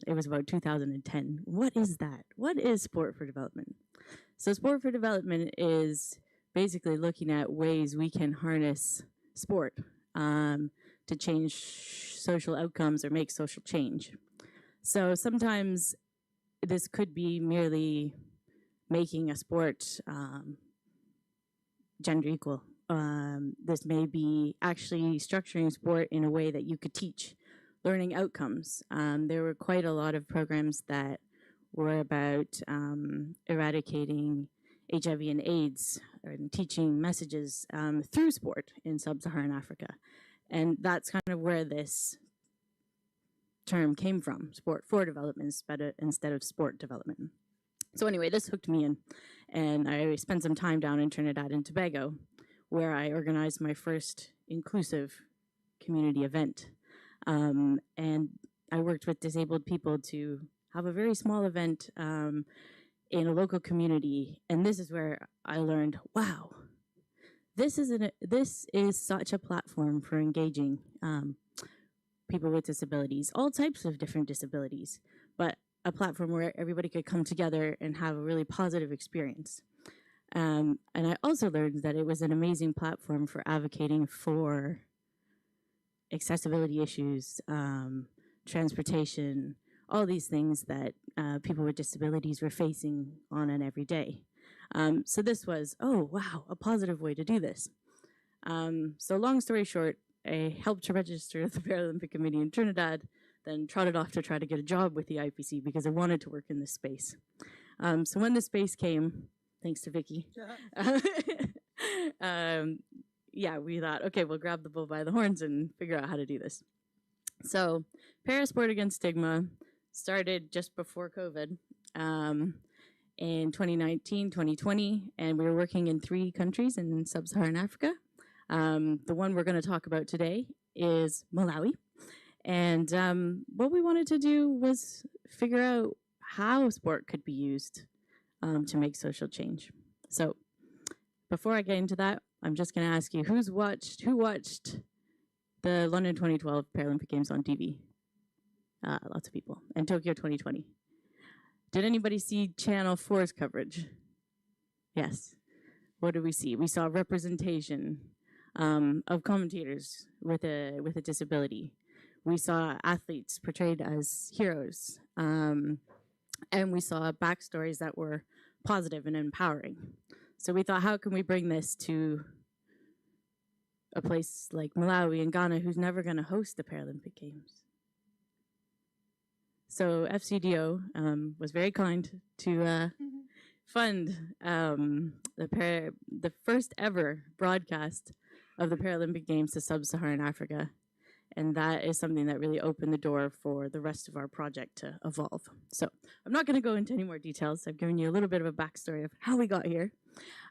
was about 2010. What is that? What is sport for development? So sport for development is basically looking at ways we can harness sport to change social outcomes or make social change. So sometimes this could be merely making a sport gender equal. This may be actually structuring sport in a way that you could teach learning outcomes. There were quite a lot of programs that were about eradicating HIV and AIDS and teaching messages through sport in sub-Saharan Africa. And that's kind of where this term came from, sport for development instead of sport development. So anyway, this hooked me in, and I spent some time down in Trinidad and Tobago, where I organized my first inclusive community event. And I worked with disabled people to have a very small event in a local community, and this is where I learned, wow, this is such a platform for engaging people with disabilities, all types of different disabilities, but a platform where everybody could come together and have a really positive experience. And I also learned that it was an amazing platform for advocating for accessibility issues, transportation, all these things that people with disabilities were facing on an everyday. So this was, oh, wow, a positive way to do this. So long story short, I helped to register the Paralympic Committee in Trinidad, then trotted off to try to get a job with the IPC because I wanted to work in this space. So when the space came, thanks to Vicky, yeah, we thought, okay, we'll grab the bull by the horns and figure out how to do this. So Parasport Against Stigma started just before COVID in 2019, 2020, and we were working in 3 countries in sub-Saharan Africa. The one we're going to talk about today is Malawi. And what we wanted to do was figure out how sport could be used to make social change. So before I get into that, I'm just going to ask you, who watched the London 2012 Paralympic Games on TV? Lots of people. And Tokyo 2020. Did anybody see Channel 4's coverage? Yes. What did we see? We saw representation of commentators with a disability. We saw athletes portrayed as heroes. And we saw backstories that were positive and empowering. So we thought, how can we bring this to a place like Malawi and Ghana, who's never going to host the Paralympic Games? So FCDO was very kind to fund the first ever broadcast of the Paralympic Games to sub-Saharan Africa. And that is something that really opened the door for the rest of our project to evolve. So I'm not going to go into any more details. I've given you a little bit of a backstory of how we got here.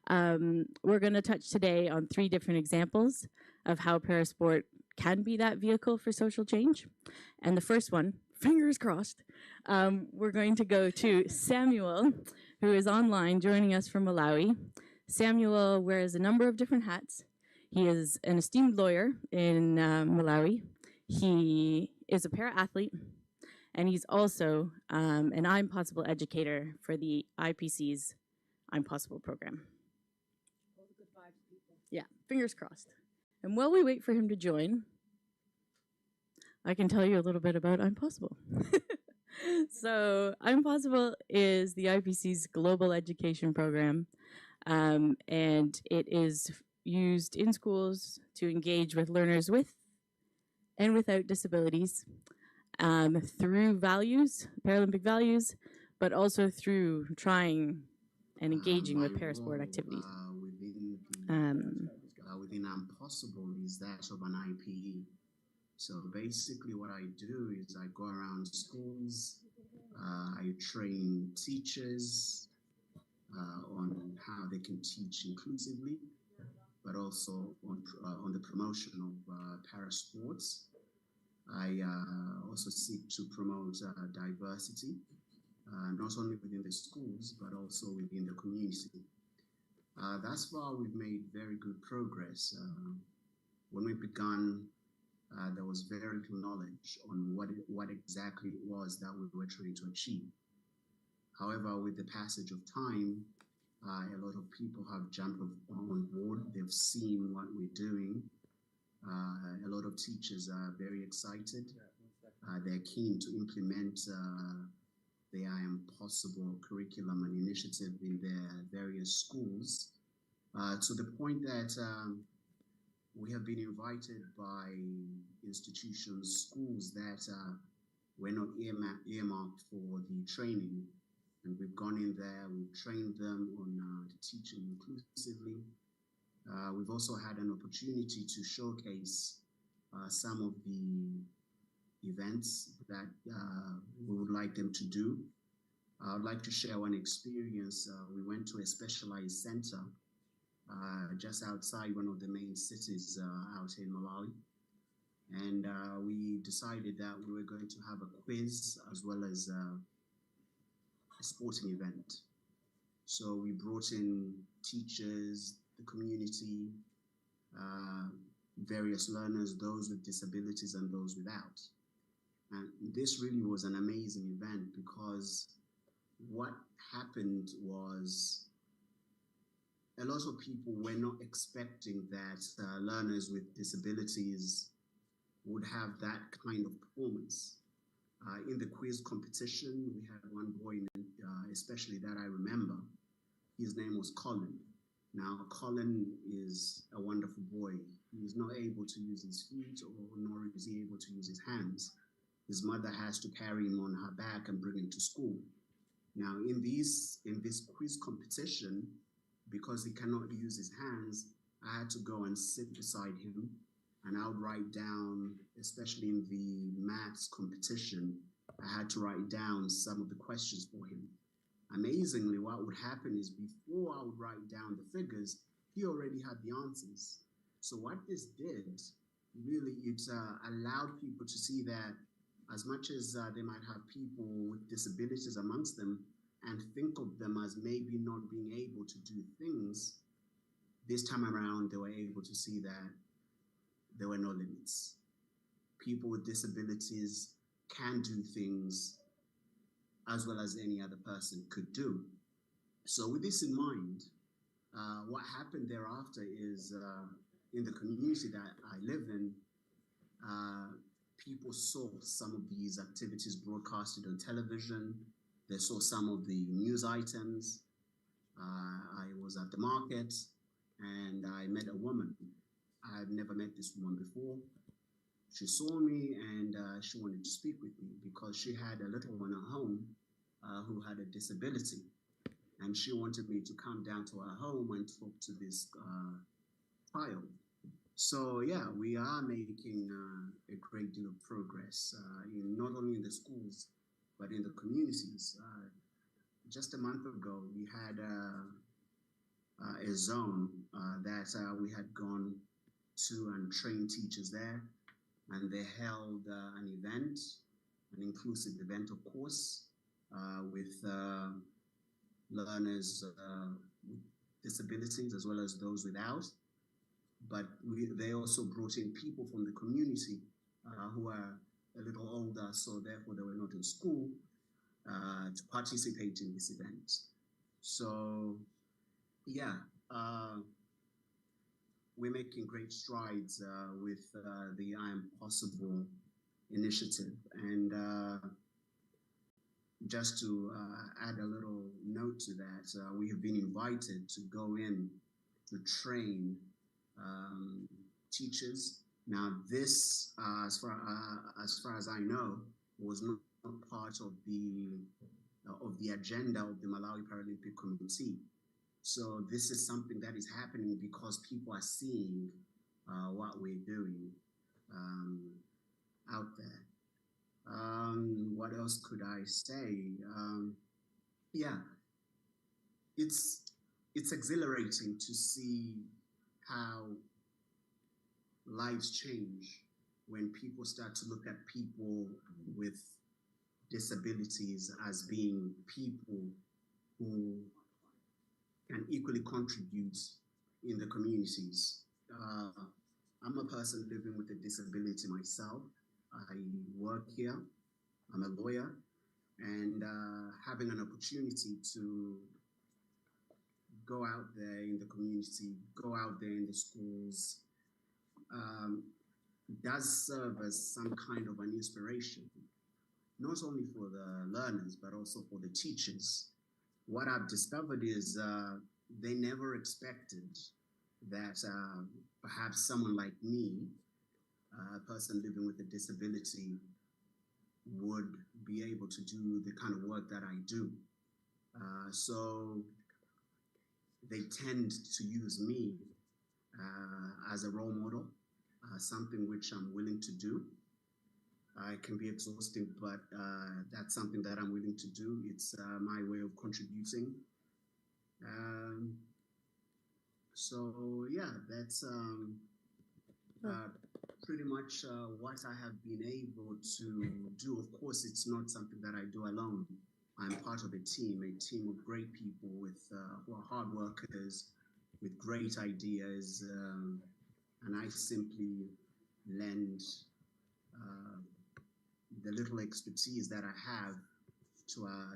We're going to touch today on 3 different examples of how parasport can be that vehicle for social change. And the first one, fingers crossed, we're going to go to Samuel, who is online joining us from Malawi. Samuel wears a number of different hats. He is an esteemed lawyer in Malawi. He is a para-athlete, and he's also an I'm Possible educator for the IPC's I'm Possible program. Yeah, fingers crossed. And while we wait for him to join, I can tell you a little bit about I'm Possible. So, I'm Possible is the IPC's global education program, and it is used in schools to engage with learners with and without disabilities through values, Paralympic values, but also through trying and engaging with parasport activities. Within Impossible is that of an IPE. So basically what I do is I go around schools, I train teachers on how they can teach inclusively, but also on the promotion of parasports. I also seek to promote diversity, not only within the schools, but also within the community. Thus far, we've made very good progress. When we began, there was very little knowledge on what exactly it was that we were trying to achieve. However, with the passage of time, a lot of people have jumped on board. They've seen what we're doing. A lot of teachers are very excited. They're keen to implement the I Am Possible curriculum and initiative in their various schools, to the point that we have been invited by institutions, schools that were not earmarked for the training. And we've gone in there, we've trained them on teaching inclusively. We've also had an opportunity to showcase some of the events that we would like them to do. I would like to share one experience. We went to a specialized center just outside one of the main cities out in Malawi. And we decided that we were going to have a quiz as well as a sporting event. So we brought in teachers, the community, various learners, those with disabilities and those without. And this really was an amazing event because what happened was a lot of people were not expecting that learners with disabilities would have that kind of performance. In the quiz competition, we had one boy, especially that I remember. His name was Colin. Now, Colin is a wonderful boy. He is not able to use his feet, nor is he able to use his hands. His mother has to carry him on her back and bring him to school. Now, in this quiz competition, because he cannot use his hands, I had to go and sit beside him, and I would write down, especially in the maths competition, I had to write down some of the questions for him. Amazingly, what would happen is before I would write down the figures, he already had the answers. So what this did, really, it allowed people to see that as much as they might have people with disabilities amongst them and think of them as maybe not being able to do things, this time around they were able to see that there were no limits. People with disabilities can do things as well as any other person could do. So with this in mind, what happened thereafter is in the community that I live in, people saw some of these activities broadcasted on television. They saw some of the news items. I was at the market and I met a woman. I've never met this woman before. She saw me and she wanted to speak with me because she had a little one at home who had a disability. And she wanted me to come down to her home and talk to this child. So yeah, we are making a great deal of progress, not only in the schools, but in the communities. Just a month ago, we had a zone that we had gone to and trained teachers there, and they held an event, an inclusive event, of course, with learners with disabilities as well as those without. But they also brought in people from the community who are a little older, so therefore they were not in school, to participate in this event. So yeah, we're making great strides with the I Am Possible initiative. And just to add a little note to that, we have been invited to go in to train teachers. Now, this, as far as I know, was not part of the agenda of the Malawi Paralympic Committee. So this is something that is happening because people are seeing what we're doing out there. What else could I say? Yeah, it's exhilarating to see how lives change when people start to look at people with disabilities as being people who can equally contribute in the communities. I'm a person living with a disability myself. I work here, I'm a lawyer, and having an opportunity to go out there in the community, go out there in the schools, does serve as some kind of an inspiration, not only for the learners, but also for the teachers. What I've discovered is they never expected that perhaps someone like me, a person living with a disability, would be able to do the kind of work that I do. So they tend to use me as a role model, something which I'm willing to do. It can be exhausting, but that's something that I'm willing to do. It's my way of contributing. So yeah, that's pretty much what I have been able to do. Of course, it's not something that I do alone. I'm part of a team of great people with who are hard workers, with great ideas, and I simply lend the little expertise that I have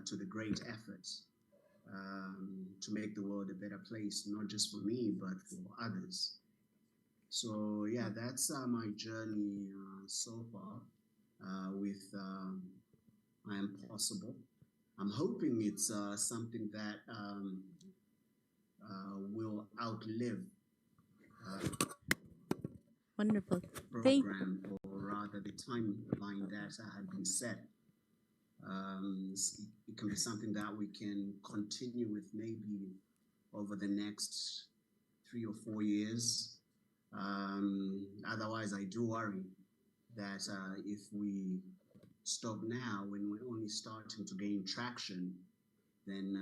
to the great effort to make the world a better place, not just for me, but for others. So yeah, that's my journey so far with I Am Possible. I'm hoping it's something that will outlive Wonderful. program, or rather the timeline that had been set. It can be something that we can continue with maybe over the next 3 or 4 years. Otherwise, I do worry that if we stop now, when we're only starting to gain traction, then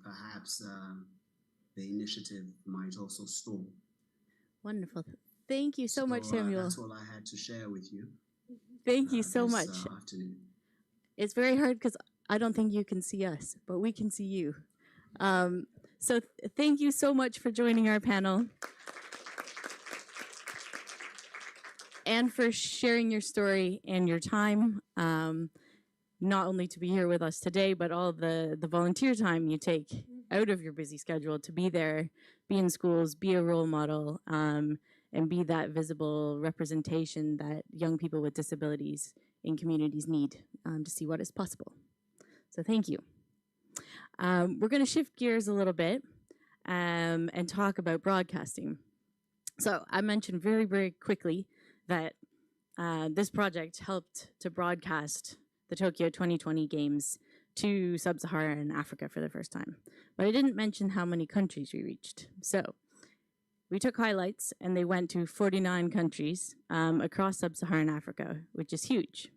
perhaps the initiative might also stall. Wonderful. Thank you so much, Samuel. That's all I had to share with you. Thank you so much. Afternoon. It's very hard because I don't think you can see us, but we can see you. So thank you so much for joining our panel and for sharing your story and your time, not only to be here with us today, but all the volunteer time you take out of your busy schedule to be there, be in schools, be a role model, and be that visible representation that young people with disabilities in communities need to see what is possible. So thank you. We're going to shift gears a little bit and talk about broadcasting. So I mentioned very, very quickly that this project helped to broadcast the Tokyo 2020 Games to Sub-Saharan Africa for the first time. But I didn't mention how many countries we reached. So we took highlights and they went to 49 countries across Sub-Saharan Africa, which is huge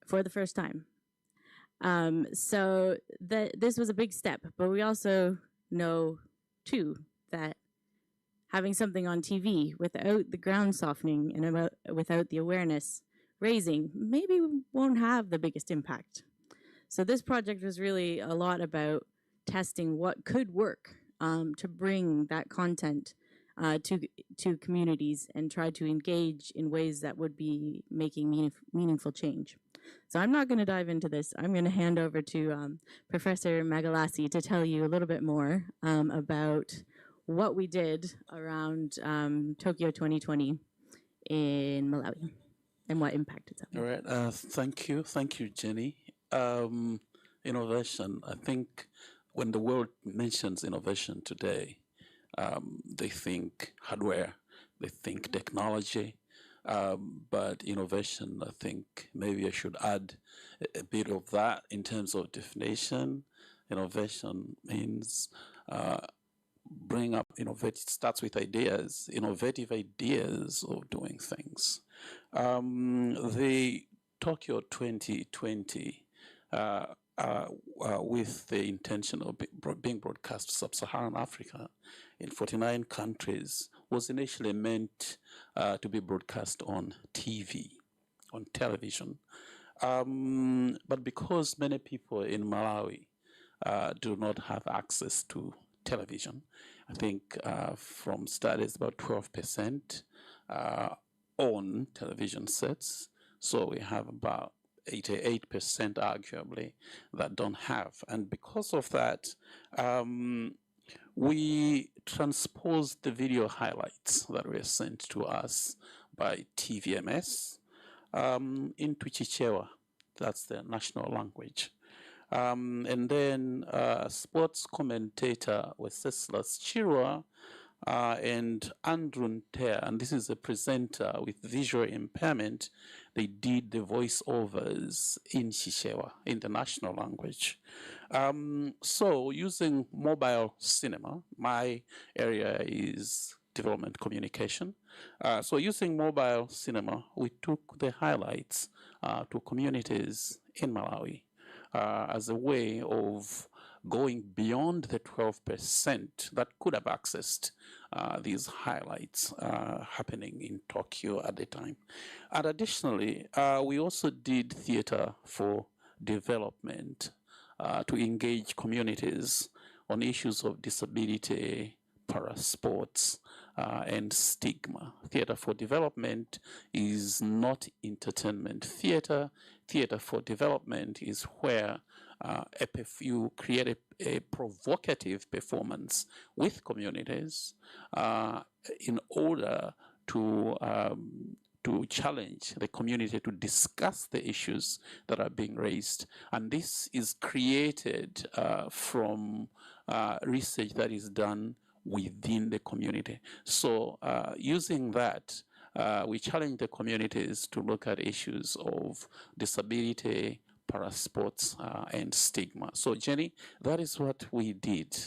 for the first time. So this was a big step, but we also know too that having something on TV without the ground softening and without the awareness raising maybe won't have the biggest impact. So this project was really a lot about testing what could work to bring that content to communities and try to engage in ways that would be making meaningful change. So I'm not going to dive into this. I'm going to hand over to Professor Magalasi to tell you a little bit more about what we did around Tokyo 2020 in Malawi and what impact it's having. All right. Thank you, Jenny. innovation, I think when the world mentions innovation today, they think hardware, they think technology, but innovation, I think maybe I should add a bit of that in terms of definition. Innovation means bring up innovative, starts with ideas, innovative ideas of doing things. The Tokyo 2020, with the intention of being broadcast to sub-Saharan Africa in 49 countries, was initially meant to be broadcast on TV, on television. But because many people in Malawi do not have access to television, I think from studies about 12% own television sets. So we have about 88% arguably that don't have. And because of that, we transposed the video highlights that were sent to us by TVMS into Chichewa. That's the national language. And then sports commentator Wenceslas Chirwa and Andrew Nter, and this is a presenter with visual impairment, they did the voiceovers in Chichewa, in the national language. So using mobile cinema, my area is development communication. So using mobile cinema, we took the highlights to communities in Malawi as a way of going beyond the 12% that could have accessed these highlights happening in Tokyo at the time. And additionally, we also did theater for development to engage communities on issues of disability, parasports, and stigma. Theater for development is not entertainment theater. Theater for development is where you create a provocative performance with communities in order to challenge the community to discuss the issues that are being raised. And this is created from research that is done within the community. So using that, we challenge the communities to look at issues of disability, parasports, and stigma. So Jenny, that is what we did.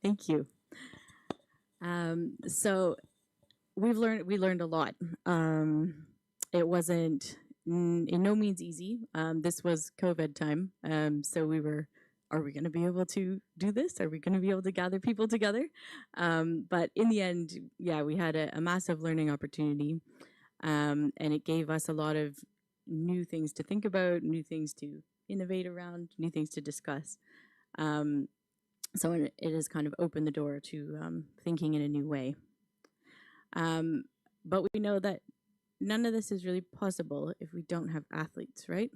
Thank you. So we learned a lot. It wasn't in no means easy. This was COVID time, so we were, are we going to be able to do this? Are we going to be able to gather people together? But in the end, yeah, we had a massive learning opportunity, and it gave us a lot of new things to think about, new things to innovate around, new things to discuss. So it has kind of opened the door to thinking in a new way. But we know that none of this is really possible if we don't have athletes, right?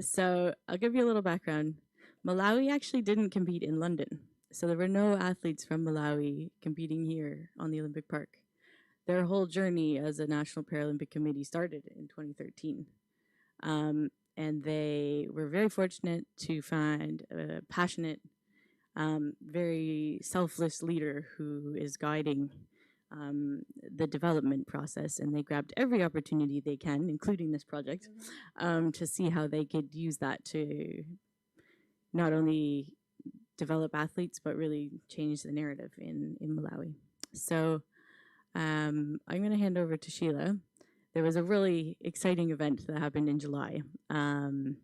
So I'll give you a little background. Malawi actually didn't compete in London. So there were no athletes from Malawi competing here on the Olympic Park. Their whole journey as a National Paralympic Committee started in 2013. And they were very fortunate to find a passionate, very selfless leader who is guiding the development process, and they grabbed every opportunity they can, including this project, to see how they could use that to not only develop athletes, but really change the narrative in Malawi. So I'm going to hand over to Sheila. There was a really exciting event that happened in July, and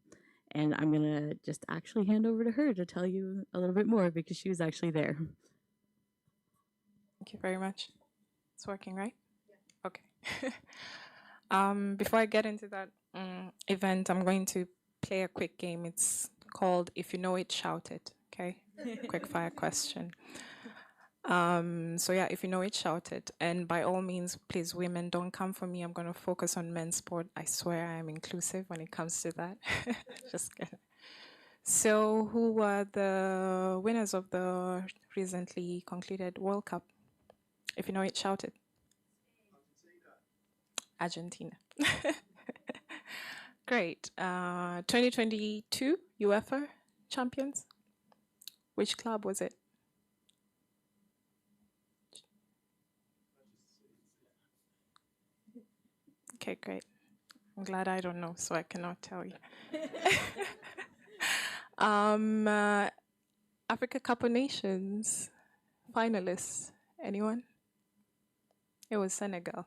I'm going to just actually hand over to her to tell you a little bit more because she was actually there. Thank you very much. It's working, right? Yeah. Okay. Before I get into that event, I'm going to play a quick game. It's called If You Know It, Shout It. Okay? Quick fire question. So yeah, if you know it, shout it. And by all means, please, women, don't come for me. I'm going to focus on men's sport. I swear I am inclusive when it comes to that. Just kidding. So who were the winners of the recently concluded World Cup? If you know it, shout it. Argentina. Great. 2022 UEFA champions. Which club was it? Okay, great. I'm glad I don't know, so I cannot tell you. Africa Cup of Nations finalists. Anyone? It was Senegal.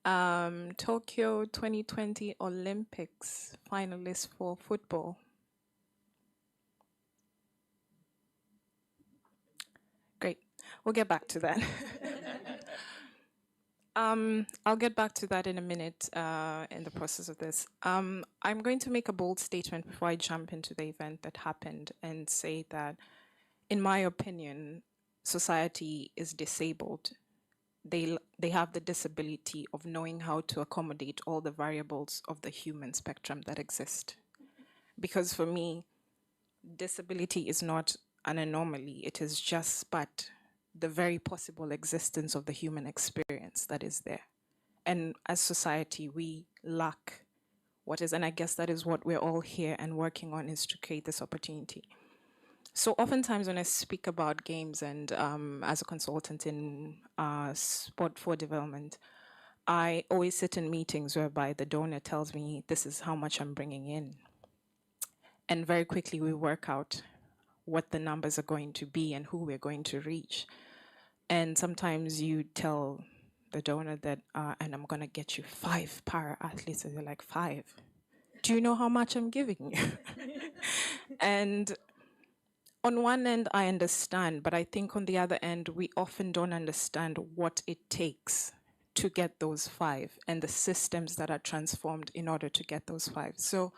Tokyo 2020 Olympics finalists for football. Great. We'll get back to that. I'll get back to that in a minute in the process of this. I'm going to make a bold statement before I jump into the event that happened and say that, in my opinion, society is disabled. They have the disability of knowing how to accommodate all the variables of the human spectrum that exist. Because for me, disability is not an anomaly. It is just but the very possible existence of the human experience that is there. And as society, we lack what is, and I guess that is what we're all here and working on, is to create this opportunity. So oftentimes when I speak about games and as a consultant in sport for development, I always sit in meetings whereby the donor tells me this is how much I'm bringing in. And very quickly we work out what the numbers are going to be and who we're going to reach. And sometimes you tell the donor that, and I'm going to get you 5 para athletes, and they're like, 5? Do you know how much I'm giving you? And on one end, I understand, but I think on the other end, we often don't understand what it takes to get those 5 and the systems that are transformed in order to get those 5. So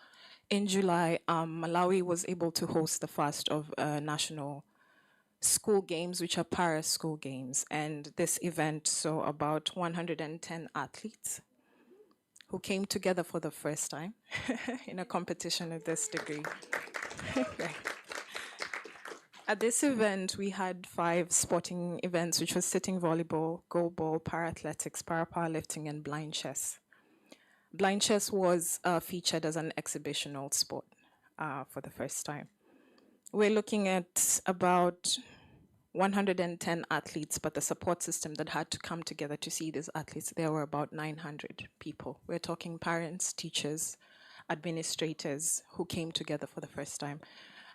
in July, Malawi was able to host the first of national school games, which are para-school games. And this event saw about 110 athletes who came together for the first time in a competition of this degree. At this event, we had 5 sporting events, which was sitting volleyball, goalball, para-athletics, para-powerlifting, and blind chess. Blind chess was featured as an exhibitional sport for the first time. We're looking at about 110 athletes, but the support system that had to come together to see these athletes, there were about 900 people. We're talking parents, teachers, administrators who came together for the first time.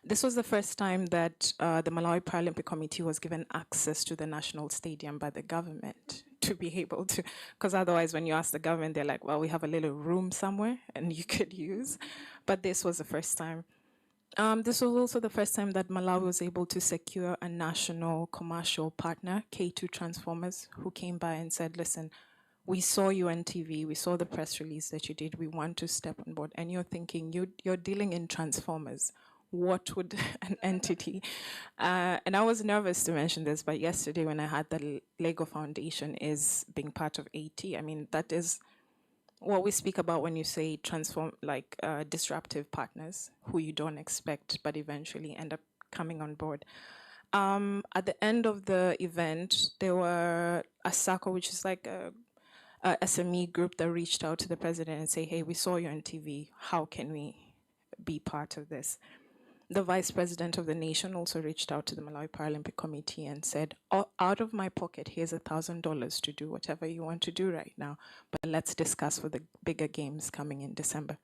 This was the first time that the Malawi Paralympic Committee was given access to the national stadium by the government to be able to, because otherwise when you ask the government, they're like, well, we have a little room somewhere and you could use. But this was the first time. This was also the first time that Malawi was able to secure a national commercial partner, K2 Transformers, who came by and said, listen, we saw you on TV, we saw the press release that you did, we want to step on board. And you're thinking, you're dealing in transformers. What would an entity, and I was nervous to mention this, but yesterday when I had the Lego Foundation is being part of AT, I mean, that is what we speak about when you say transform, like disruptive partners who you don't expect, but eventually end up coming on board. At the end of the event, there were a SACO, which is like a SME group that reached out to the president and say, hey, we saw you on TV, how can we be part of this? The vice president of the nation also reached out to the Malawi Paralympic Committee and said, out of my pocket, here's $1,000 to do whatever you want to do right now, but let's discuss for the bigger games coming in December.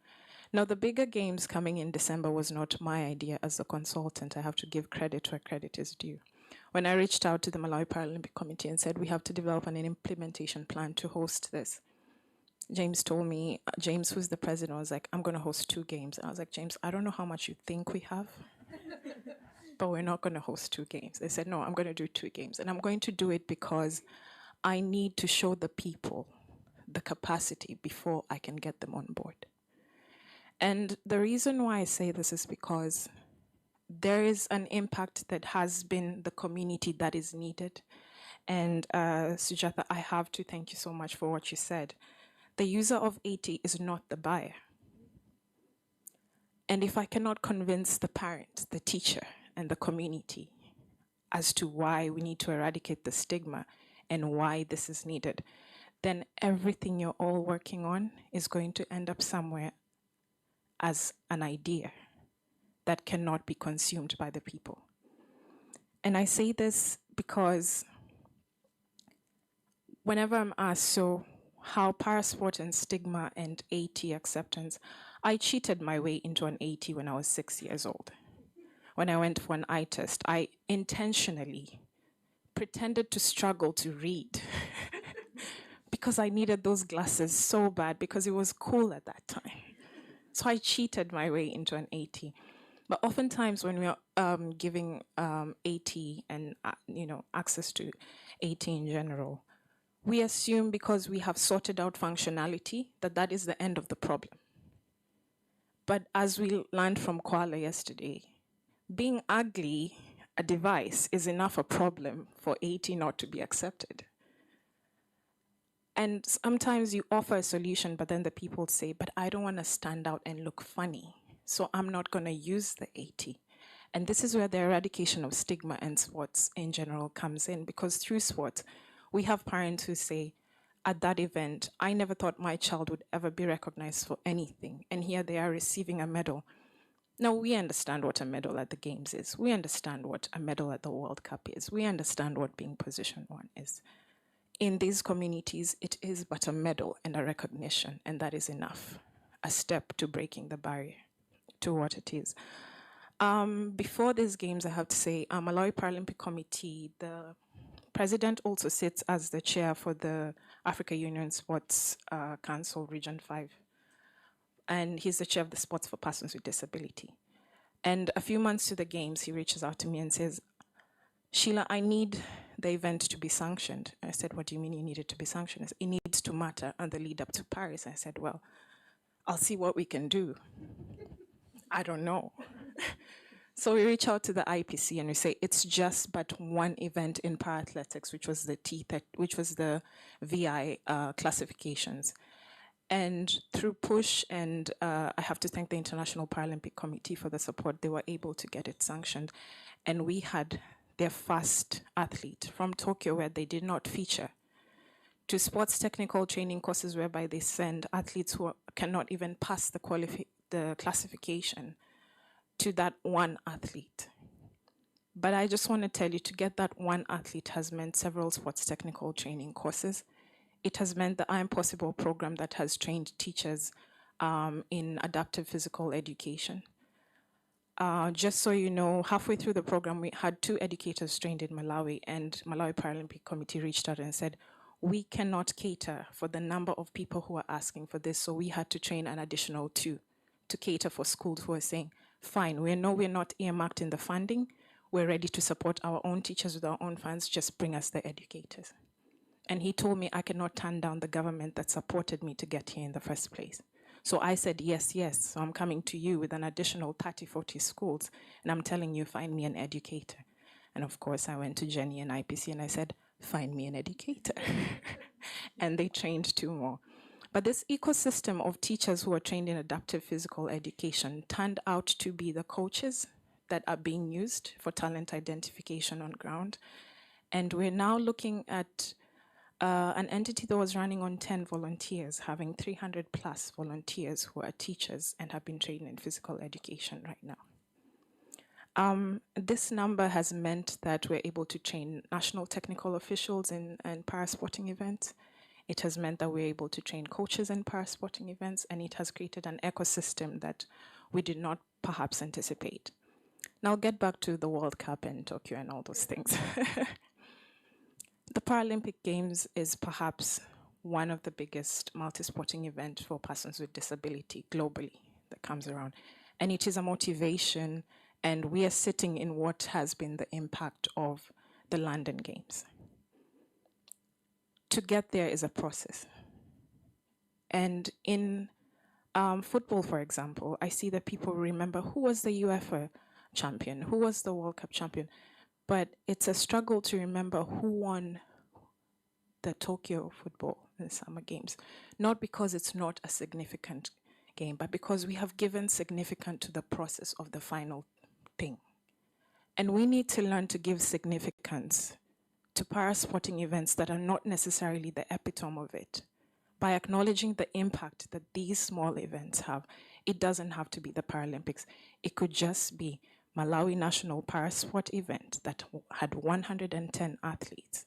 Now, the bigger games coming in December was not my idea as a consultant. I have to give credit where credit is due. When I reached out to the Malawi Paralympic Committee and said, we have to develop an implementation plan to host this, James told me, James, who's the president, was like, I'm going to host 2 games. And I was like, James, I don't know how much you think we have, but we're not going to host 2 games. They said, no, I'm going to do 2 games. And I'm going to do it because I need to show the people the capacity before I can get them on board. And the reason why I say this is because there is an impact that has been the community that is needed. And Sujatha, I have to thank you so much for what you said. The user of AT is not the buyer. And if I cannot convince the parent, the teacher, and the community as to why we need to eradicate the stigma and why this is needed, then everything you're all working on is going to end up somewhere as an idea that cannot be consumed by the people. And I say this because whenever I'm asked, so how parasport and stigma and AT acceptance, I cheated my way into an AT when I was 6 years old. When I went for an eye test, I intentionally pretended to struggle to read because I needed those glasses so bad because it was cool at that time. So I cheated my way into an AT. But oftentimes when we are giving AT and access to AT in general, we assume because we have sorted out functionality that that is the end of the problem. But as we learned from Kuala yesterday, being ugly a device is enough a problem for AT not to be accepted. And sometimes you offer a solution, but then the people say, but I don't want to stand out and look funny, so I'm not going to use the AT. And this is where the eradication of stigma in sports in general comes in, because through sports, we have parents who say, at that event, I never thought my child would ever be recognized for anything, and here they are receiving a medal. Now, we understand what a medal at the Games is. We understand what a medal at the World Cup is. We understand what being position 1 is. In these communities, it is but a medal and a recognition, and that is enough, a step to breaking the barrier to what it is. Before these games, I have to say, Malawi Paralympic Committee, the president also sits as the chair for the Africa Union Sports Council Region 5. And he's the chair of the Sports for Persons with Disability. And a few months to the games, he reaches out to me and says, Sheila, I need the event to be sanctioned. I said, what do you mean you need it to be sanctioned? He said, it needs to matter on the lead up to Paris. I said, well, I'll see what we can do. I don't know. So we reach out to the IPC and we say, it's just but one event in para-athletics, which was the VI classifications. And through push, and I have to thank the International Paralympic Committee for the support, they were able to get it sanctioned. And we had their first athlete from Tokyo, where they did not feature, to sports technical training courses whereby they send athletes who cannot even pass the classification, to that one athlete. But I just want to tell you, to get that one athlete has meant several sports technical training courses. It has meant the I Am Possible program that has trained teachers in adaptive physical education. Just so you know, halfway through the program, we had 2 educators trained in Malawi, and Malawi Paralympic Committee reached out and said, we cannot cater for the number of people who are asking for this, so we had to train an additional 2 to cater for schools who are saying, fine, we know we're not earmarked in the funding, we're ready to support our own teachers with our own funds, just bring us the educators. And he told me I cannot turn down the government that supported me to get here in the first place. So I said, yes, yes. So I'm coming to you with an additional 30, 40 schools, and I'm telling you, find me an educator. And of course, I went to Jenny and IPC and I said, find me an educator. And they trained 2 more. But this ecosystem of teachers who are trained in adaptive physical education turned out to be the coaches that are being used for talent identification on ground. And we're now looking at an entity that was running on 10 volunteers, having 300 plus volunteers who are teachers and have been trained in physical education right now. This number has meant that we're able to train national technical officials in parasporting events. It has meant that we're able to train coaches in parasporting events, and it has created an ecosystem that we did not perhaps anticipate. Now I'll get back to the World Cup and Tokyo and all those things. The Paralympic Games is perhaps one of the biggest multi-sporting events for persons with disability globally that comes around. And it is a motivation, and we are sitting in what has been the impact of the London Games. To get there is a process. And in football, for example, I see that people remember who was the UEFA champion, who was the World Cup champion, but it's a struggle to remember who won the Tokyo football and Summer Games, not because it's not a significant game, but because we have given significance to the process of the final thing. And we need to learn to give significance to parasporting events that are not necessarily the epitome of it, by acknowledging the impact that these small events have It doesn't have to be the Paralympics. It could just be Malawi National Parasport event that had 110 athletes.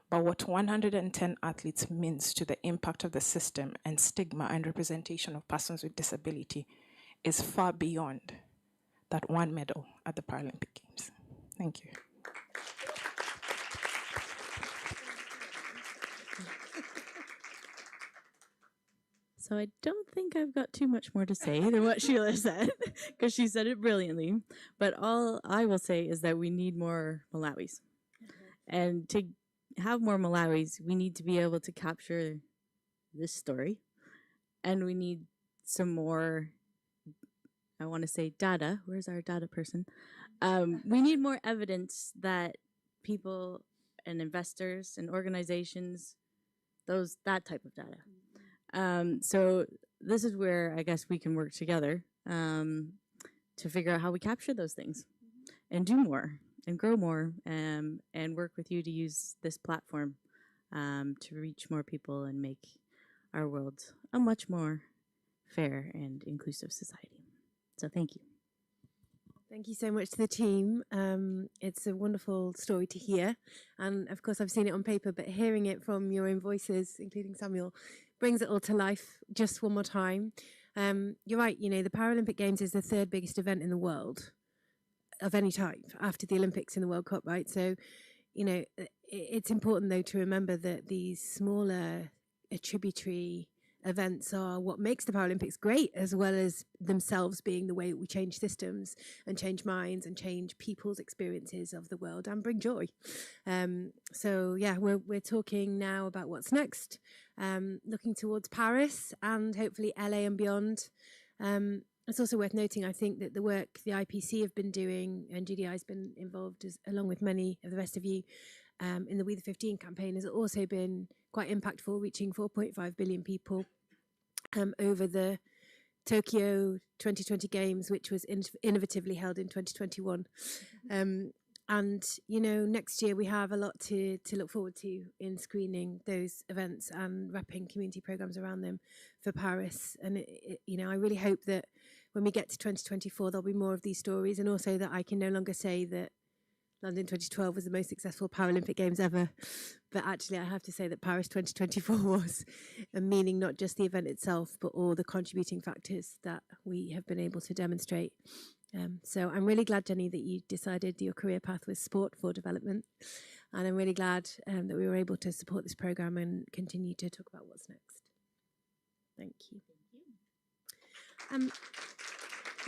But what 110 athletes means to the impact of the system and stigma and representation of persons with disability is far beyond that one medal at the Paralympic Games. Thank you. So I don't think I've got too much more to say than what Sheila said, because she said it brilliantly. But all I will say is that we need more Malawis. And to have more Malawis, we need to be able to capture this story. And we need some more, I want to say data. Where's our data person? We need more evidence that people and investors and organizations, that type of data. So this is where I guess we can work together to figure out how we capture those things and do more and grow more and work with you to use this platform to reach more people and make our world a much more fair and inclusive society. So thank you. Thank you so much to the team. It's a wonderful story to hear. And of course, I've seen it on paper, but hearing it from your own voices, including Samuel, brings it all to life just one more time. You're right, the Paralympic Games is the third biggest event in the world of any type after the Olympics and the World Cup, right? So, it's important, though, to remember that these smaller tributary events are what makes the Paralympics great, as well as themselves being the way we change systems and change minds and change people's experiences of the world and bring joy. So yeah, we're talking now about what's next, looking towards Paris and hopefully LA and beyond. It's also worth noting, I think, that the work the IPC have been doing and GDI has been involved, along with many of the rest of you, in the We the 15 campaign has also been quite impactful, reaching 4.5 billion people over the Tokyo 2020 Games, which was innovatively held in 2021. And, next year we have a lot to look forward to in screening those events and wrapping community programs around them for Paris. And, I really hope that when we get to 2024, there'll be more of these stories, and also that I can no longer say that London 2012 was the most successful Paralympic Games ever. But actually, I have to say that Paris 2024 was, and meaning not just the event itself, but all the contributing factors that we have been able to demonstrate. So I'm really glad, Jenny, that you decided your career path was sport for development. And I'm really glad that we were able to support this program and continue to talk about what's next. Thank you.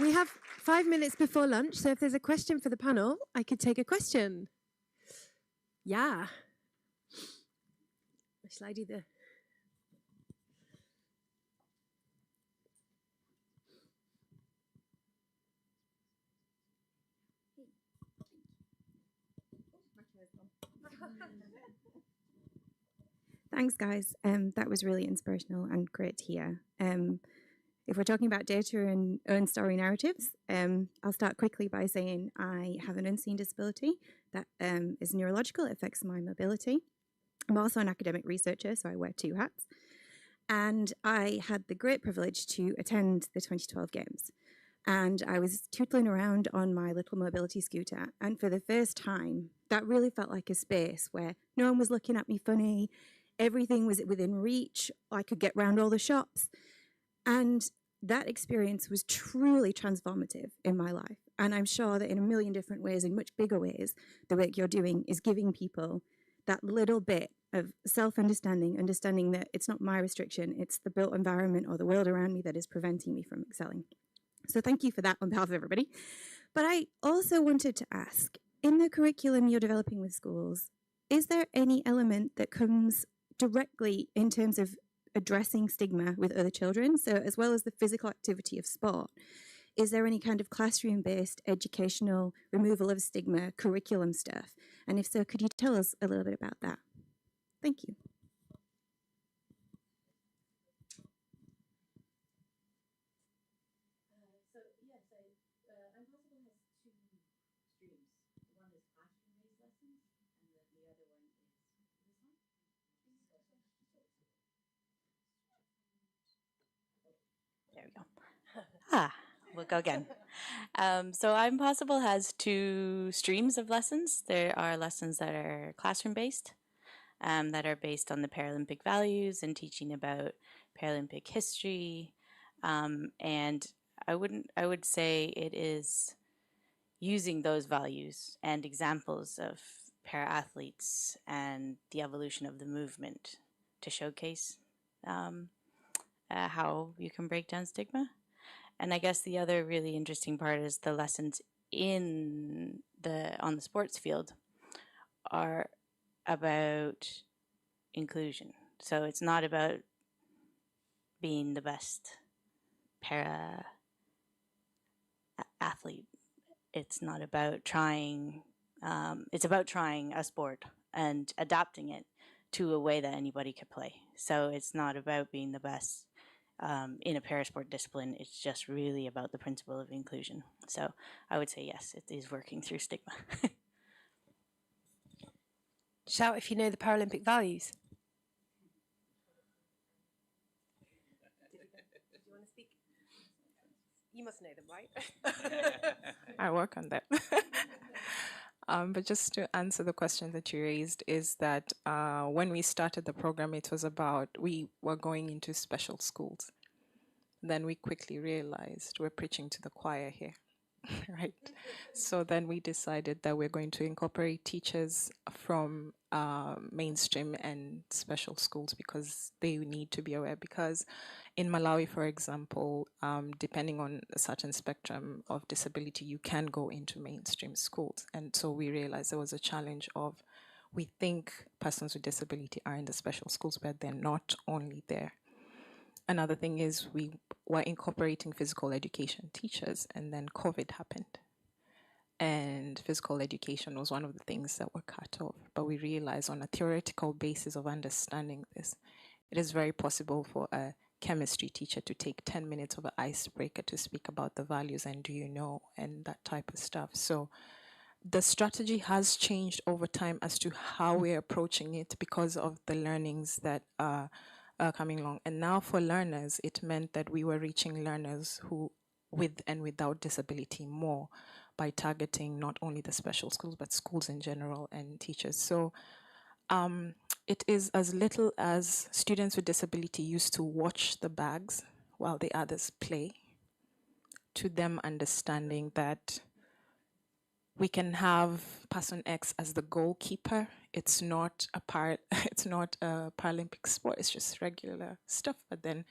We have 5 minutes before lunch, so if there's a question for the panel, I could take a question. Yeah. Shall I do the... Thanks, guys. That was really inspirational and great to hear. If we're talking about data and own story narratives, I'll start quickly by saying I have an unseen disability that is neurological. It affects my mobility. I'm also an academic researcher, so I wear two hats. And I had the great privilege to attend the 2012 Games. And I was tootling around on my little mobility scooter. And for the first time, that really felt like a space where no one was looking at me funny. Everything was within reach. I could get round all the shops. And that experience was truly transformative in my life. And I'm sure that in a million different ways, in much bigger ways, the work you're doing is giving people that little bit of self-understanding, understanding that it's not my restriction, it's the built environment or the world around me that is preventing me from excelling. So thank you for that on behalf of everybody. But I also wanted to ask, in the curriculum you're developing with schools, is there any element that comes directly in terms of addressing stigma with other children? So as well as the physical activity of sport, is there any kind of classroom-based educational removal of stigma curriculum stuff? And if so, could you tell us a little bit about that? Thank you. There we go. we'll go again. So I'm Possible has two streams of lessons. There are lessons that are classroom-based, that are based on the Paralympic values and teaching about Paralympic history. And I would say it is using those values and examples of para-athletes and the evolution of the movement to showcase how you can break down stigma. And I guess the other really interesting part is the lessons on the sports field are about inclusion. So it's not about being the best para athlete. It's not about trying, it's about trying a sport and adapting it to a way that anybody could play. So it's not about being the best in a parasport discipline. It's just really about the principle of inclusion. So I would say yes, it is working through stigma. Shout if you know the Paralympic values. Do you want to speak? You must know them, right? I work on that. But just to answer the question that you raised is that when we started the program, it was about we were going into special schools. Then we quickly realized we're preaching to the choir here, right? So then we decided that we're going to incorporate teachers from mainstream and special schools because they need to be aware. Because in Malawi, for example, depending on a certain spectrum of disability, you can go into mainstream schools. And so we realized there was a challenge of, we think persons with disability are in the special schools, but they're not only there. Another thing is we were incorporating physical education teachers, and then COVID happened. And physical education was one of the things that were cut off. But we realized on a theoretical basis of understanding this, it is very possible for a chemistry teacher to take 10 minutes of an icebreaker to speak about the values and do you know, and that type of stuff. So the strategy has changed over time as to how we're approaching it because of the learnings that are coming along. And now for learners, it meant that we were reaching learners who with and without disability more by targeting not only the special schools, but schools in general and teachers. So it is as little as students with disability used to watch the bags while the others play, to them understanding that we can have person X as the goalkeeper. It's not a Paralympic sport, it's just regular stuff, but then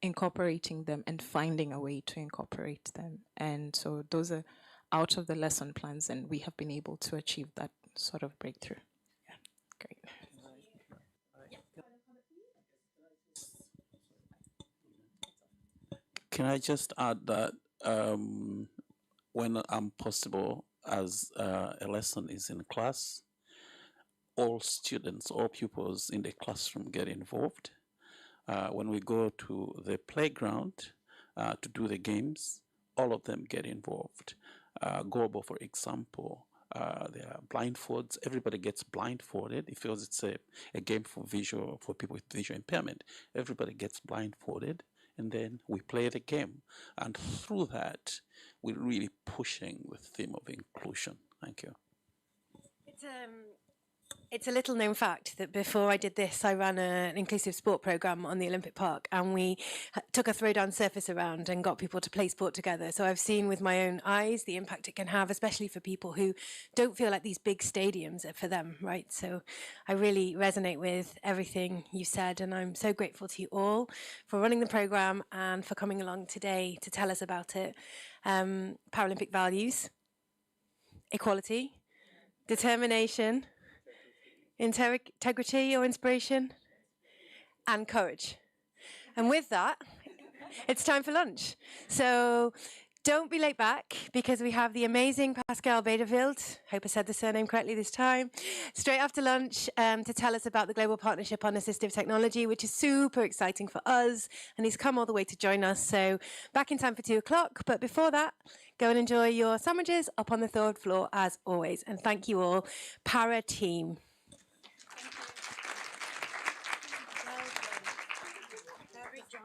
incorporating them and finding a way to incorporate them. And so those are out of the lesson plans, and we have been able to achieve that sort of breakthrough. Yeah, great. Can I just add that when I'm possible, as a lesson is in class, all students, all pupils in the classroom get involved. When we go to the playground to do the games, all of them get involved. Global, for example, there are blindfolds. Everybody gets blindfolded. It feels it's a game for people with visual impairment. Everybody gets blindfolded, and then we play the game. And through that, we're really pushing the theme of inclusion. Thank you. It's a little known fact that before I did this, I ran an inclusive sport program on the Olympic Park, and we took a throwdown surface around and got people to play sport together. So I've seen with my own eyes the impact it can have, especially for people who don't feel like these big stadiums are for them, right? So I really resonate with everything you said, and I'm so grateful to you all for running the program and for coming along today to tell us about it. Paralympic values, equality, determination, integrity or inspiration, and courage. And with that, it's time for lunch. So don't be late back, because we have the amazing Pascal Bederfield, hope I said the surname correctly this time, straight after lunch to tell us about the Global Partnership on Assistive Technology, which is super exciting for us, and he's come all the way to join us. So back in time for 2 o'clock, but before that, go and enjoy your sandwiches up on the 3rd floor as always. And thank you all, Para team. Great job.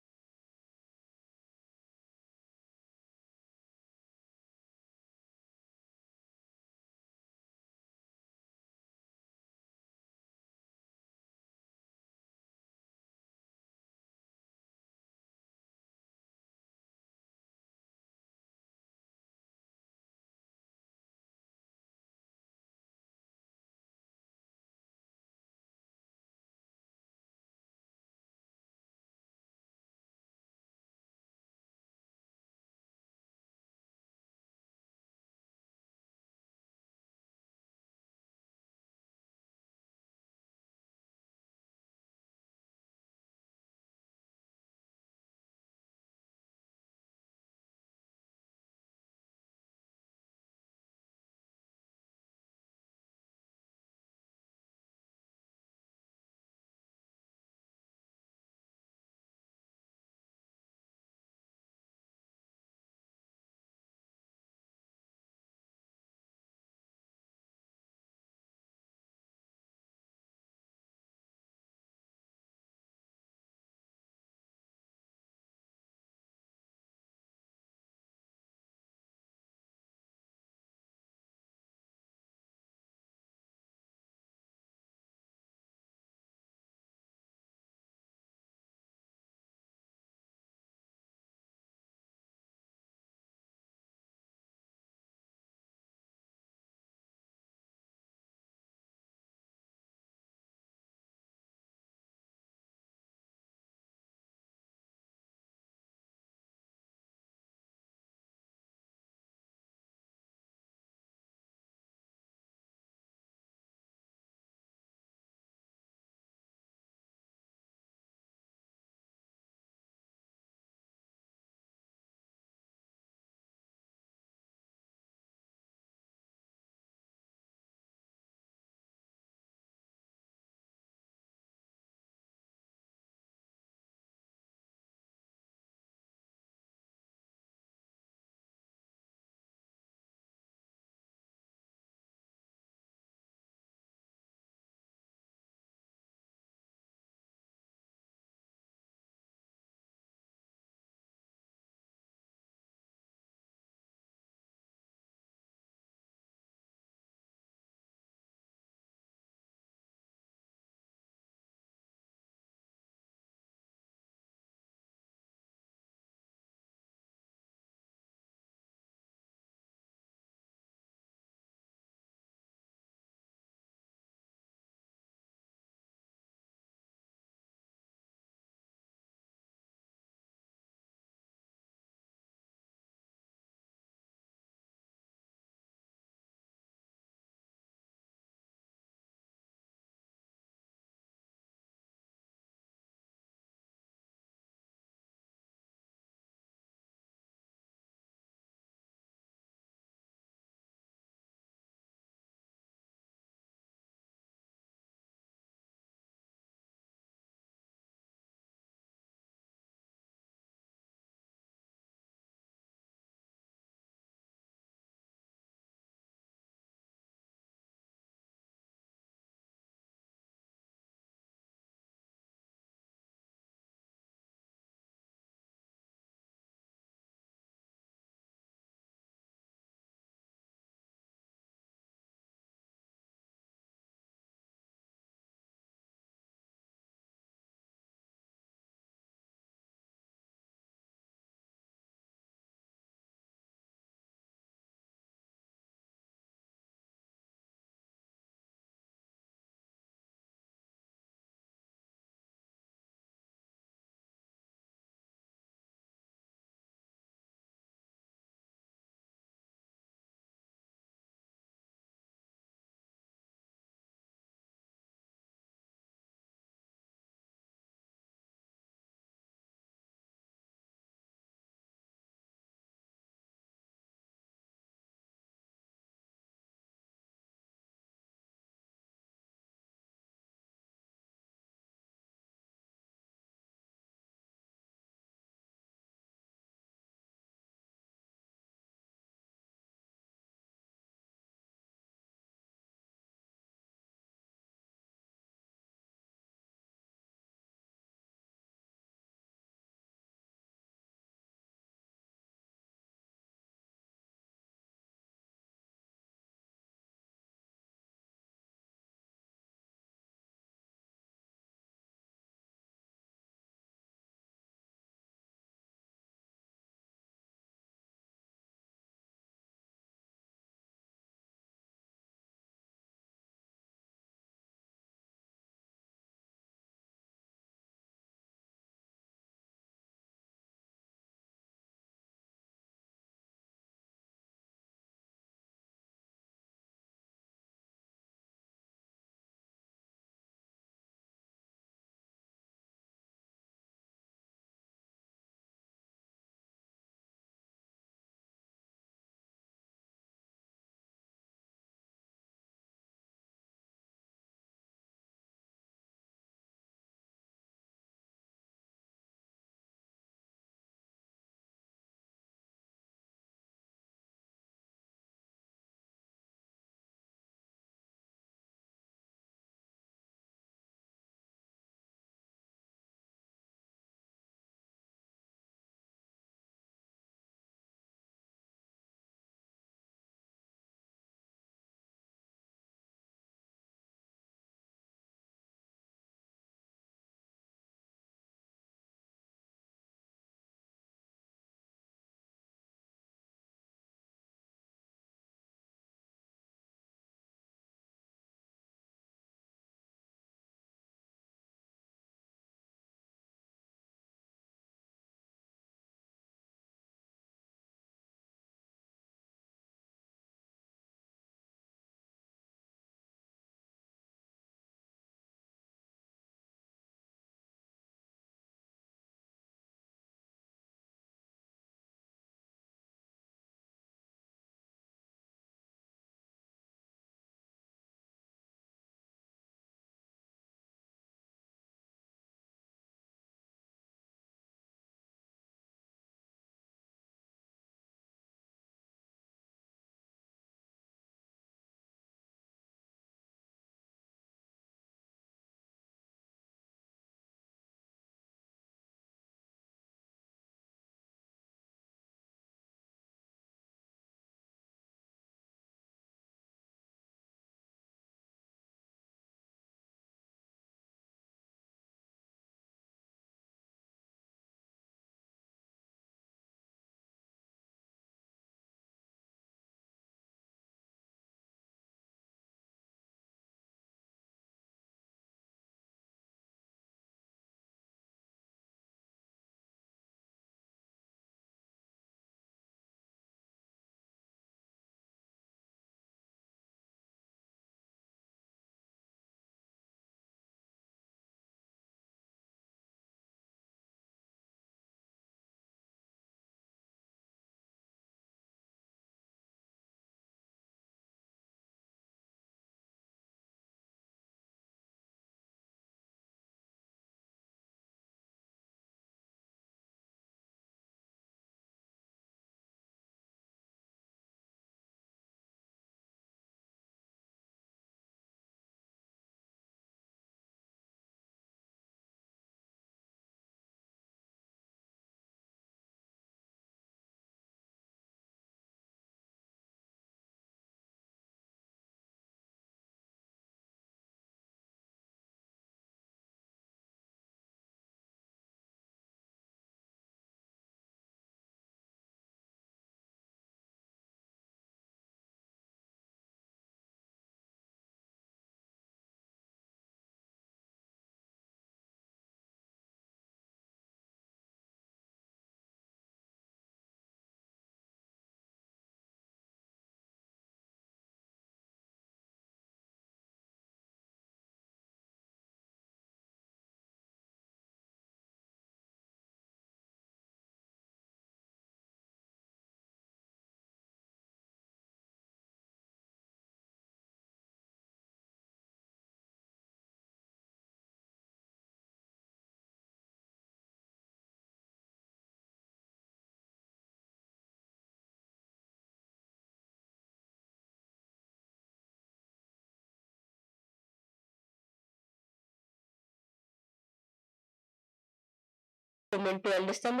to understand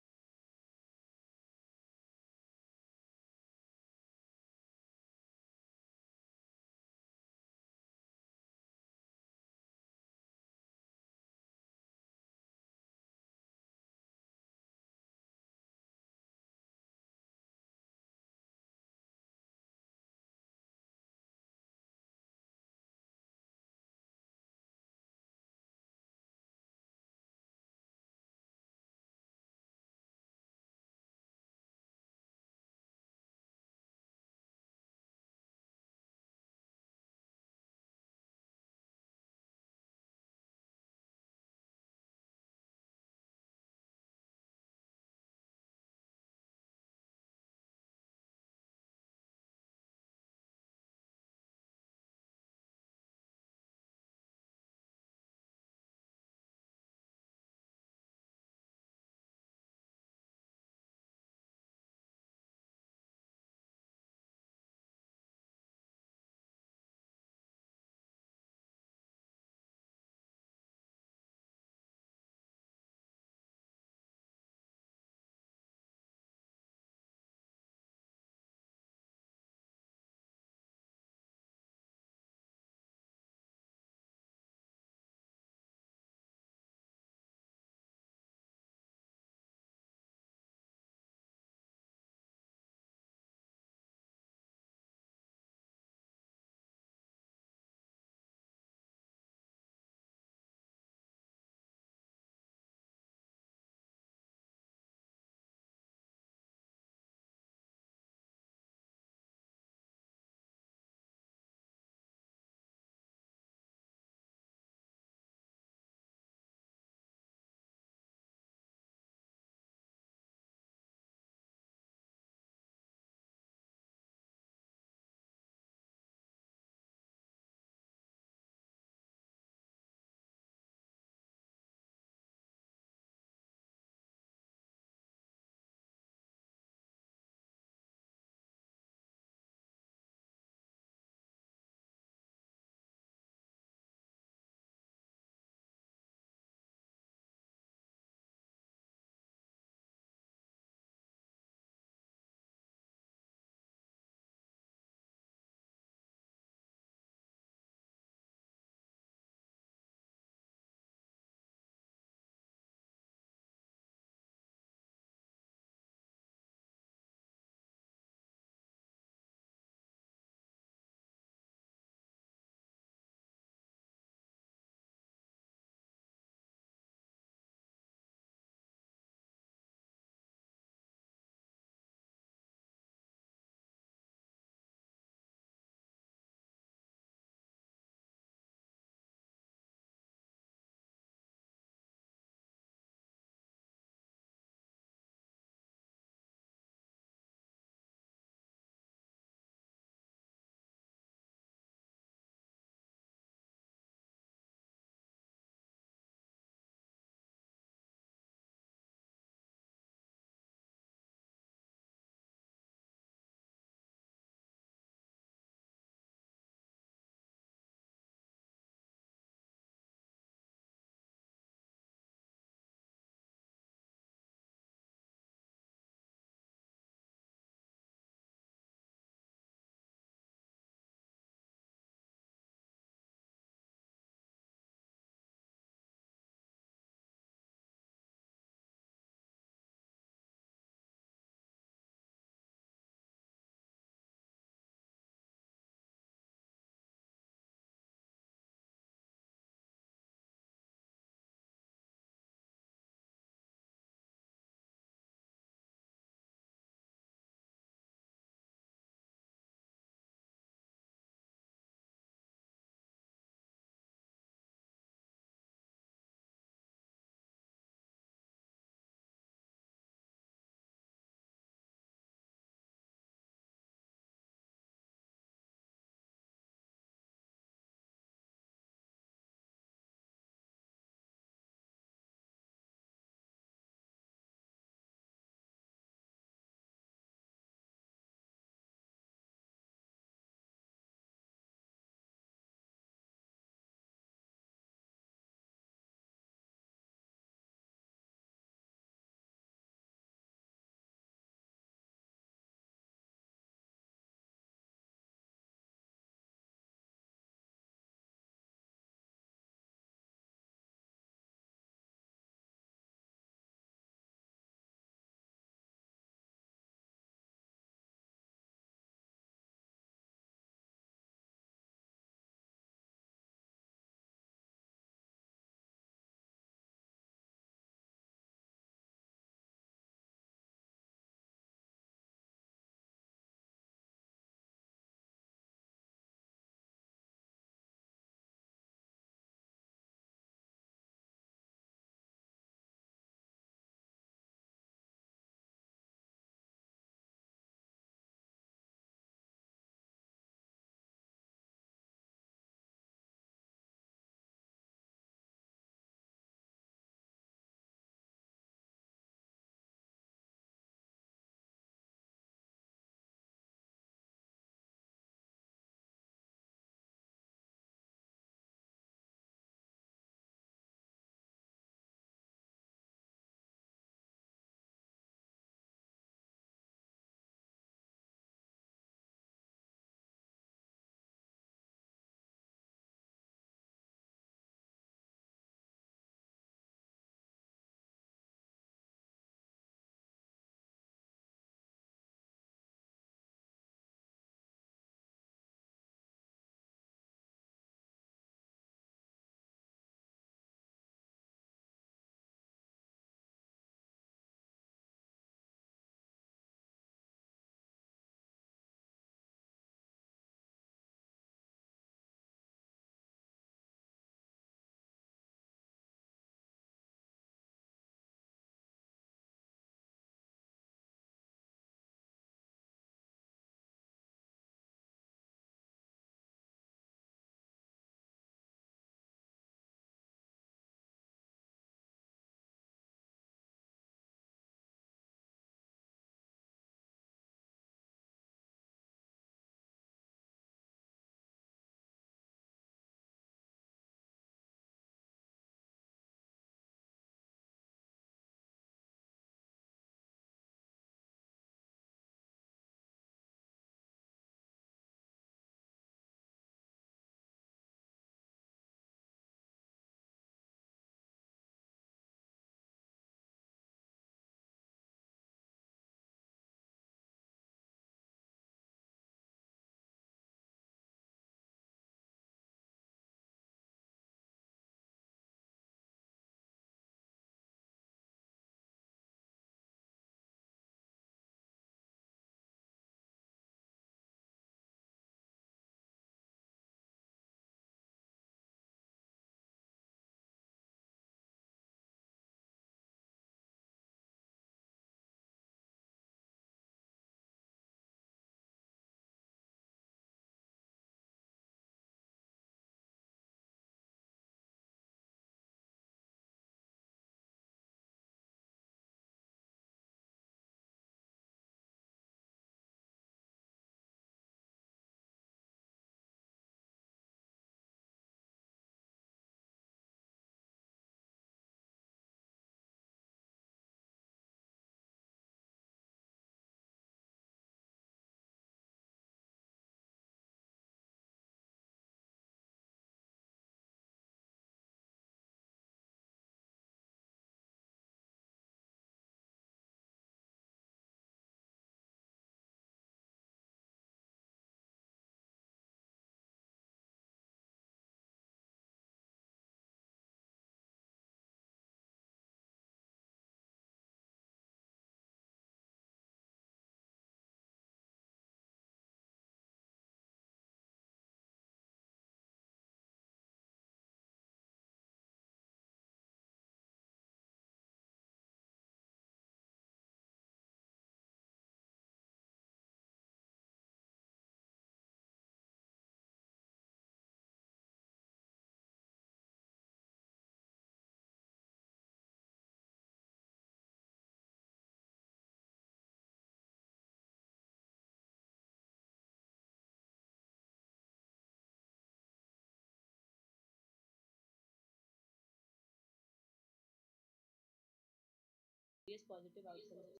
positive outcomes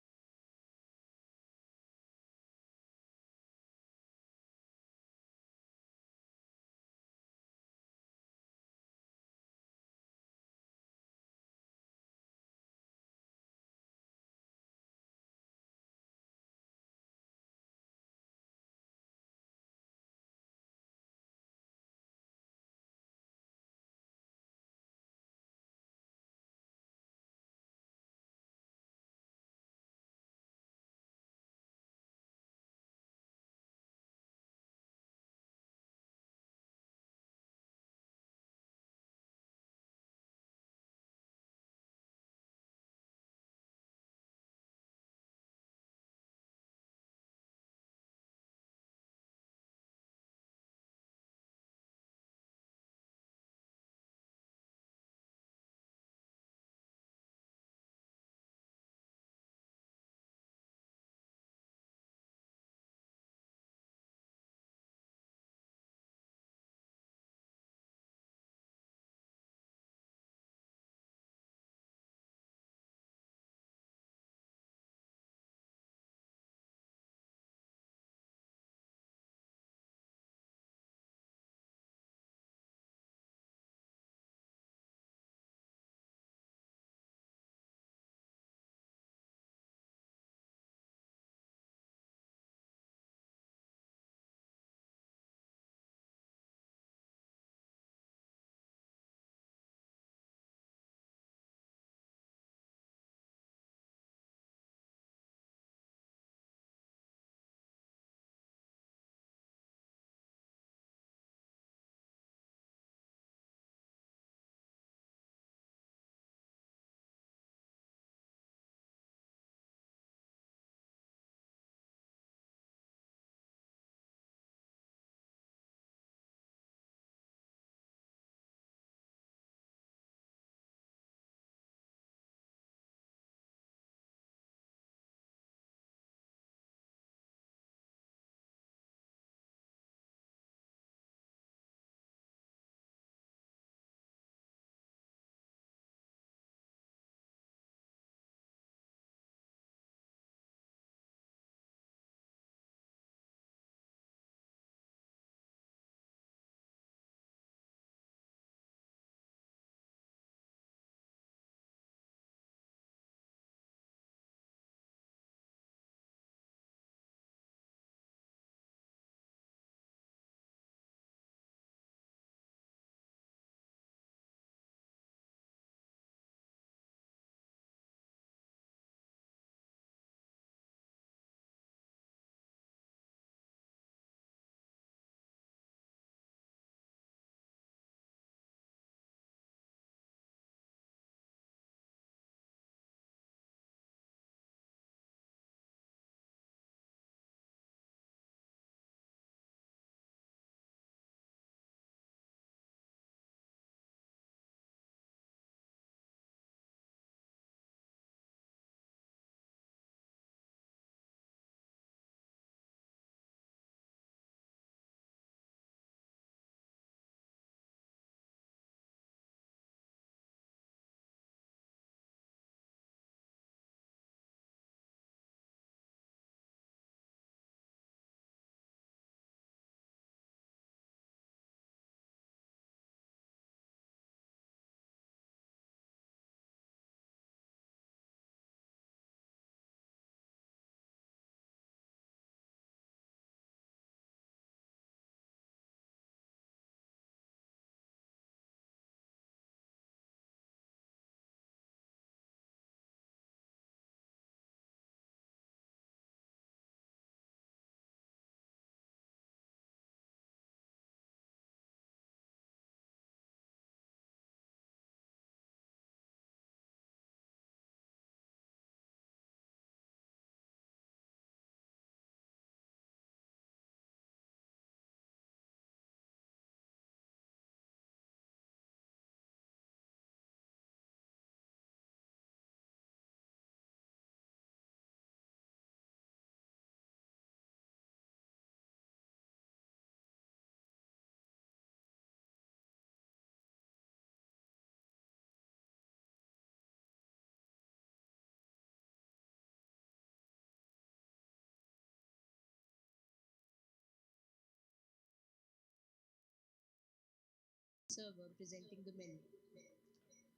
server presenting the menu.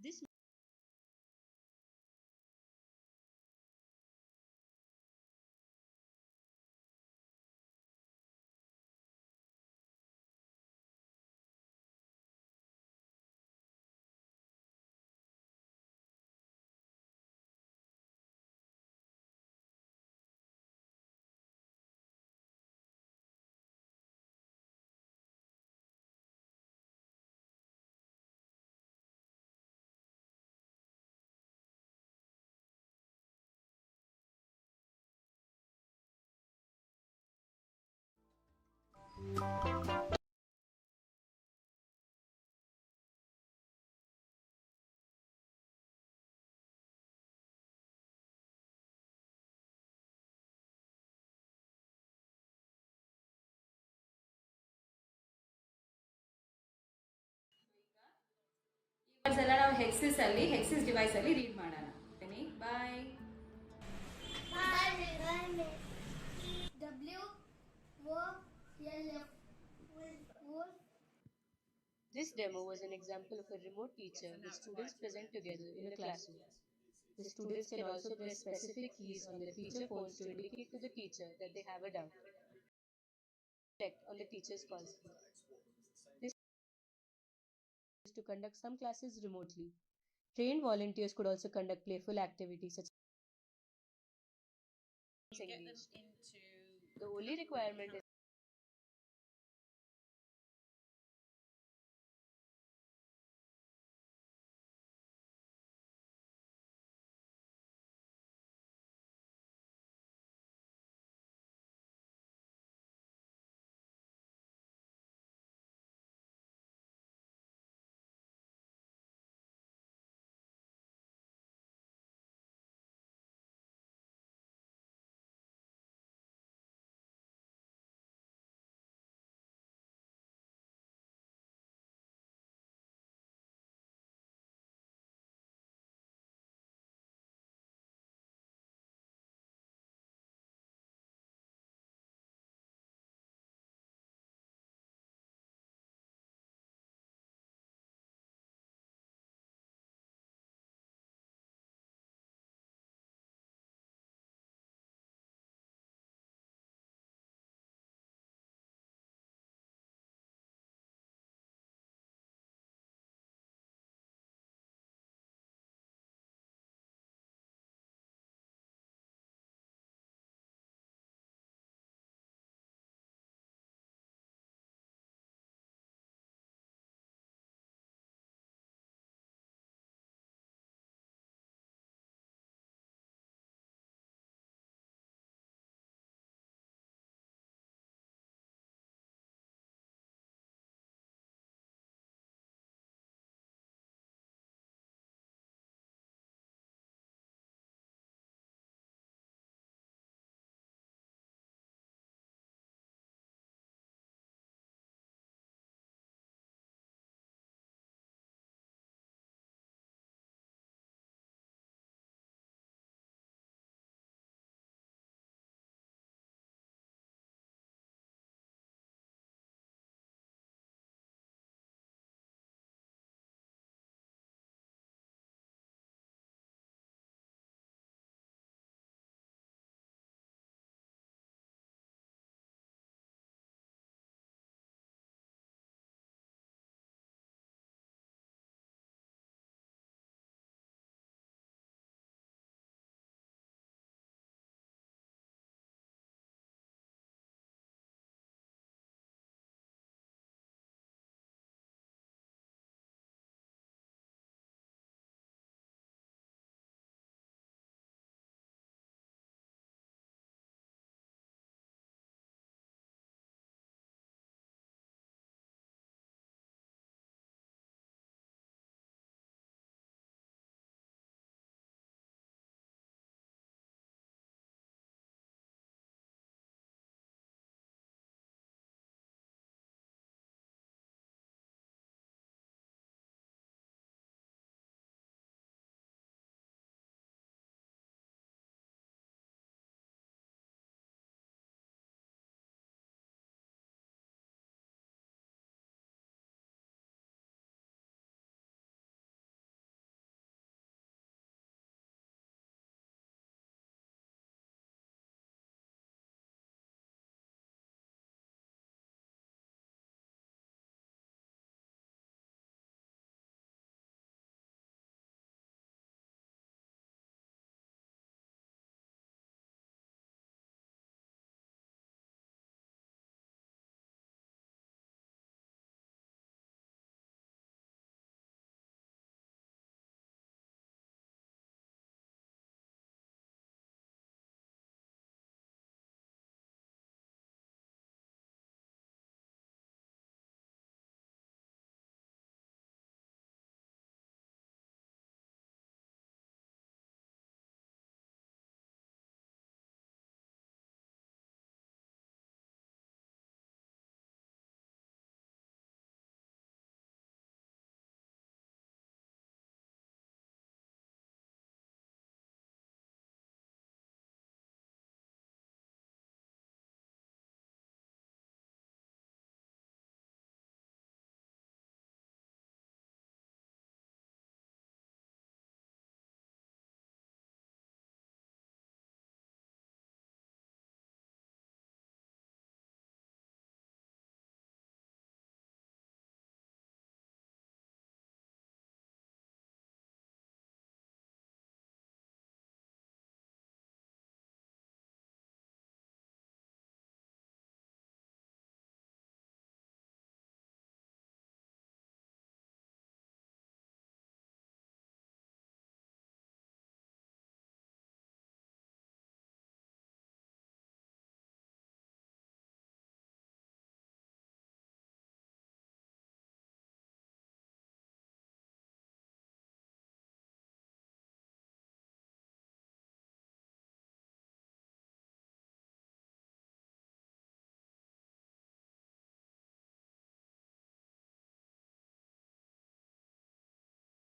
This ಎಲ್ಲ ನಾವು ಹೆಕ್ಸಿಸ್ device ಅಲ್ಲಿ read ಮಾಡೋಣ. ಬಾಯ್. This demo was an example of a remote teacher with students present together in a classroom. The students can also press specific keys on their feature phones to indicate to the teacher that they have a doubt. Reflect on the teacher's console. This is to conduct some classes remotely. Trained volunteers could also conduct playful activities such as engaged. The only requirement is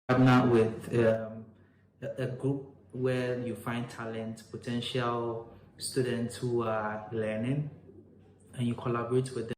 partner with a group where you find talent, potential students who are learning, and you collaborate with them.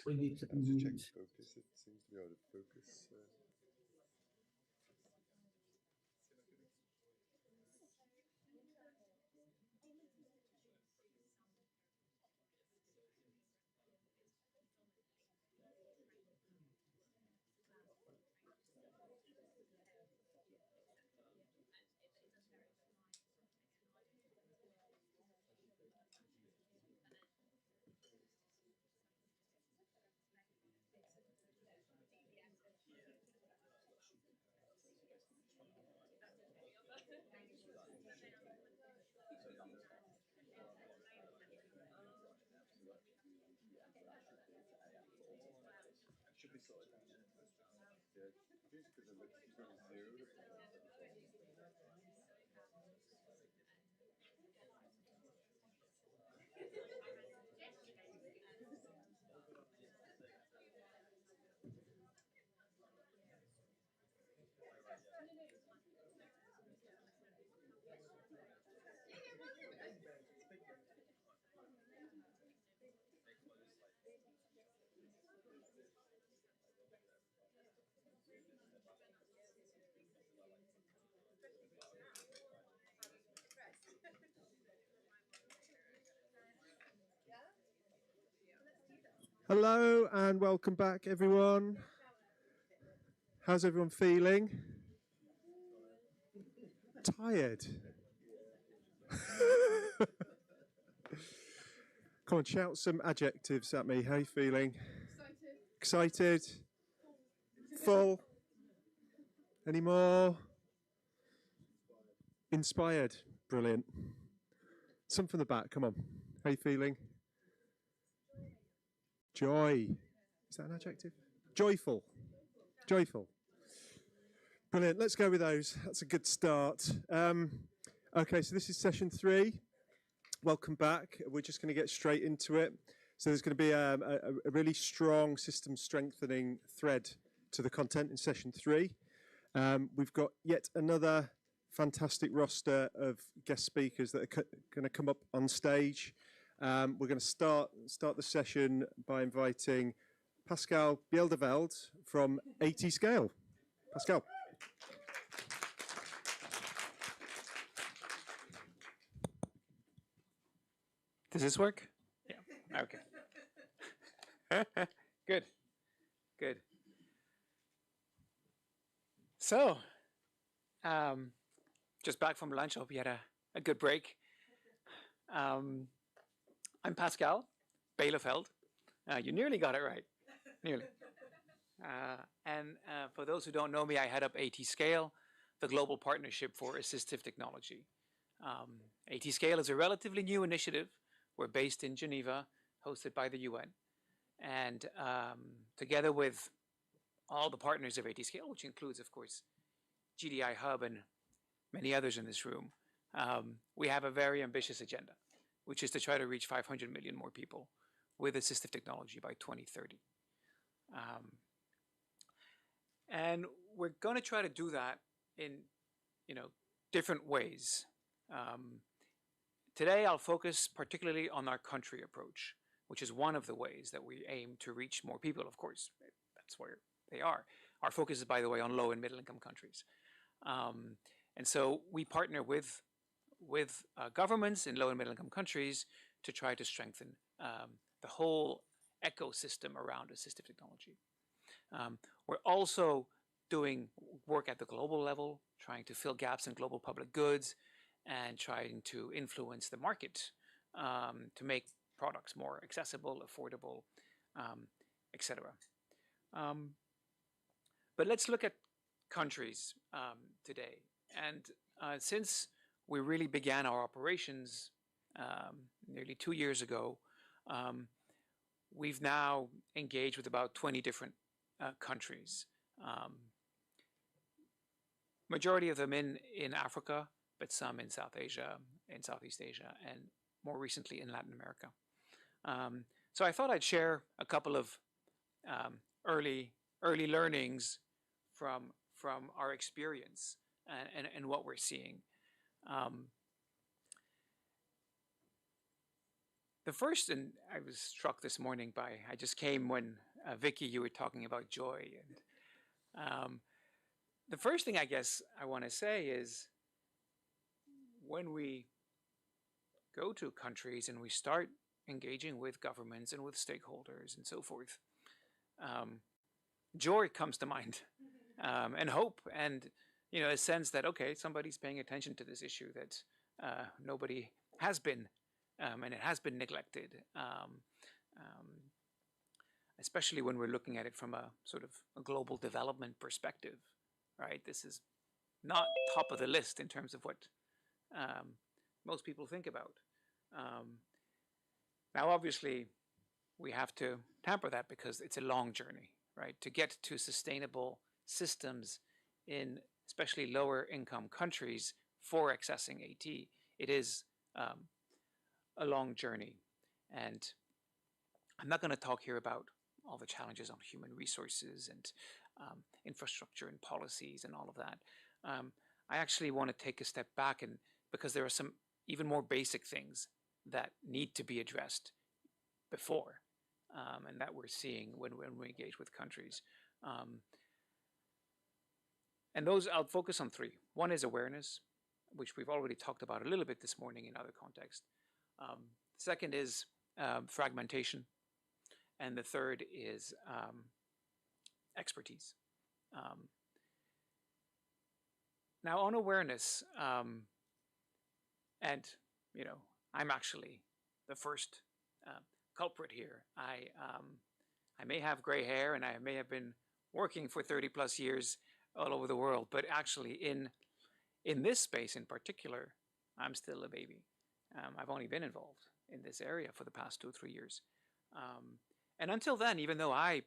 We need to check focus. It seems to be out of focus. Hello and welcome back, everyone. How's everyone feeling? Tired? Come on, shout some adjectives at me. How are you feeling? Excited? Full? Any more? Inspired? Brilliant. Some from the back, come on. How are you feeling? Joy. Is that an adjective? Joyful. Joyful. Brilliant. Let's go with those. That's a good start. Okay, so this is session 3. Welcome back. We're just going to get straight into it. So there's going to be a really strong system strengthening thread to the content in session 3. We've got yet another fantastic roster of guest speakers that are going to come up on stage. We're going to start the session by inviting Pascal Bieldeveld from AT Scale. Pascal. Does this work? Yeah. Okay. Good. Good. So, just back from lunch. I hope you had a good break. I'm Pascal Bielefeld. You nearly got it right. Nearly. And for those who don't know me, I head up AT Scale, the global partnership for assistive technology. AT Scale is a relatively new initiative. We're based in Geneva, hosted by the UN. And together with all the partners of AT Scale, which includes, of course, GDI Hub and many others in this room, we have a very ambitious agenda, which is to try to reach 500 million more people with assistive technology by 2030. And we're going to try to do that in, different ways. Today, I'll focus particularly on our country approach, which is one of the ways that we aim to reach more people. Of course, that's where they are. Our focus is, by the way, on low and middle income countries. And so we partner with governments in low and middle income countries to try to strengthen the whole ecosystem around assistive technology. We're also doing work at the global level, trying to fill gaps in global public goods and trying to influence the market to make products more accessible, affordable, etc. But let's look at countries today. And since we really began our operations nearly 2 years ago, we've now engaged with about 20 different countries. Majority of them in Africa, but some in South Asia, in Southeast Asia, and more recently in Latin America. So I thought I'd share a couple of early learnings from our experience and what we're seeing. The first, and I was struck this morning by, I just came when Vicky, you were talking about joy, and the first thing I guess I want to say is when we go to countries and we start engaging with governments and with stakeholders and so forth, joy comes to mind, and hope, and a sense that, okay, somebody's paying attention to this issue that nobody has been, and it has been neglected, especially when we're looking at it from a sort of a global development perspective, right? This is not top of the list in terms of what most people think about. Now, obviously, we have to temper that because it's a long journey, right? To get to sustainable systems in especially lower income countries for accessing AT, it is a long journey. And I'm not going to talk here about all the challenges on human resources and infrastructure and policies and all of that. I actually want to take a step back, and because there are some even more basic things that need to be addressed before, and that we're seeing when we engage with countries. And those, I'll focus on three. One is awareness, which we've already talked about a little bit this morning in other contexts. Second is fragmentation. And the third is expertise. Now on awareness, and I'm actually the first culprit here. I may have gray hair and I may have been working for 30 plus years all over the world, but actually in this space in particular, I'm still a baby. I've only been involved in this area for the past 2 or 3 years. And until then, even though I,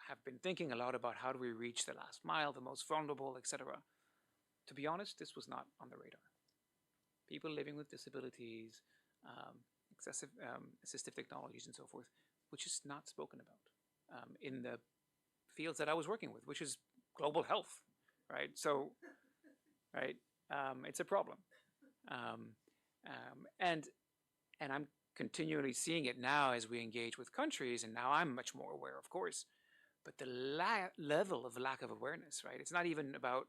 have been thinking a lot about how do we reach the last mile, the most vulnerable, etc., to be honest, this was not on the radar. People living with disabilities, assistive technologies and so forth, which is not spoken about in the fields that I was working with, which is global health, right? So, right, it's a problem. And I'm continually seeing it now as we engage with countries, and now I'm much more aware, of course, but the level of lack of awareness, right? It's not even about,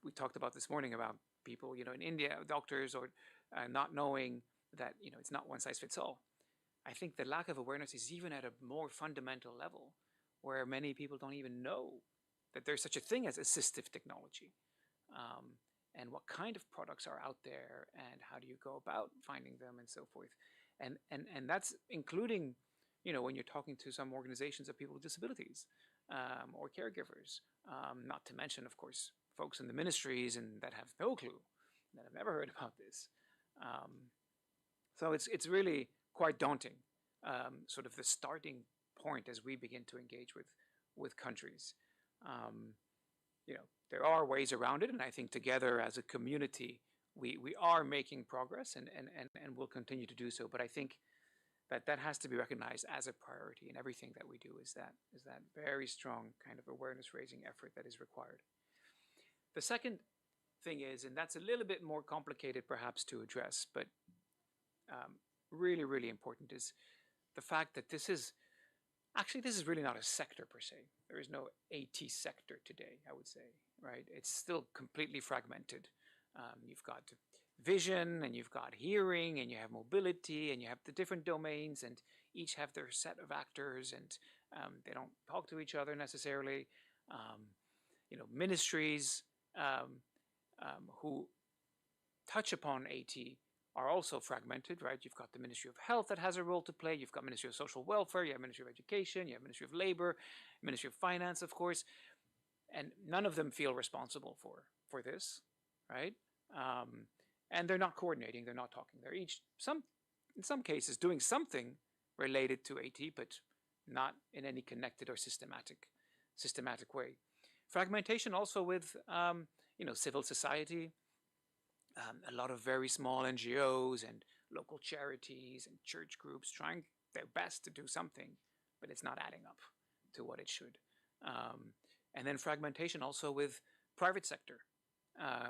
we talked about this morning about people, in India, doctors, or not knowing that, it's not one size fits all. I think the lack of awareness is even at a more fundamental level where many people don't even know that there's such a thing as assistive technology, and what kind of products are out there and how do you go about finding them and so forth. And that's including, when you're talking to some organizations of people with disabilities or caregivers, not to mention, of course, folks in the ministries and that have no clue, that have never heard about this. So it's really quite daunting, sort of the starting point as we begin to engage with countries. There are ways around it, and I think together as a community, we are making progress and will continue to do so. But I think that has to be recognized as a priority in everything that we do, is that very strong kind of awareness raising effort that is required. The second thing is, and that's a little bit more complicated perhaps to address, but really, really important, is the fact that this is really not a sector per se. There is no AT sector today, I would say, right? It's still completely fragmented. You've got vision, and you've got hearing, and you have mobility, and you have the different domains, and each have their set of actors, and they don't talk to each other necessarily. Ministries who touch upon AT are also fragmented, right? You've got the Ministry of Health that has a role to play. You've got Ministry of Social Welfare. You have Ministry of Education. You have Ministry of Labor, Ministry of Finance, of course. And none of them feel responsible for this, right? And they're not coordinating. They're not talking. They're each, in some cases, doing something related to AT, but not in any connected or systematic way. Fragmentation also with, civil society, a lot of very small NGOs and local charities and church groups trying their best to do something, but it's not adding up to what it should. And then fragmentation also with private sector,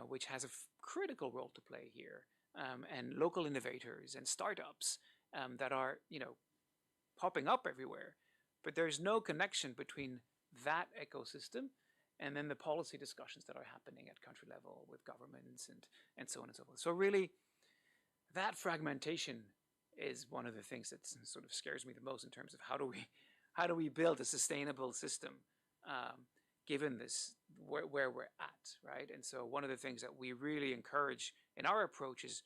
which has a critical role to play here, and local innovators and startups that are, popping up everywhere. But there's no connection between that ecosystem and then the policy discussions that are happening at country level with governments and so on and so forth. So really, that fragmentation is one of the things that sort of scares me the most in terms of how do we build a sustainable system given this where we're at, right? And so one of the things that we really encourage in our approach is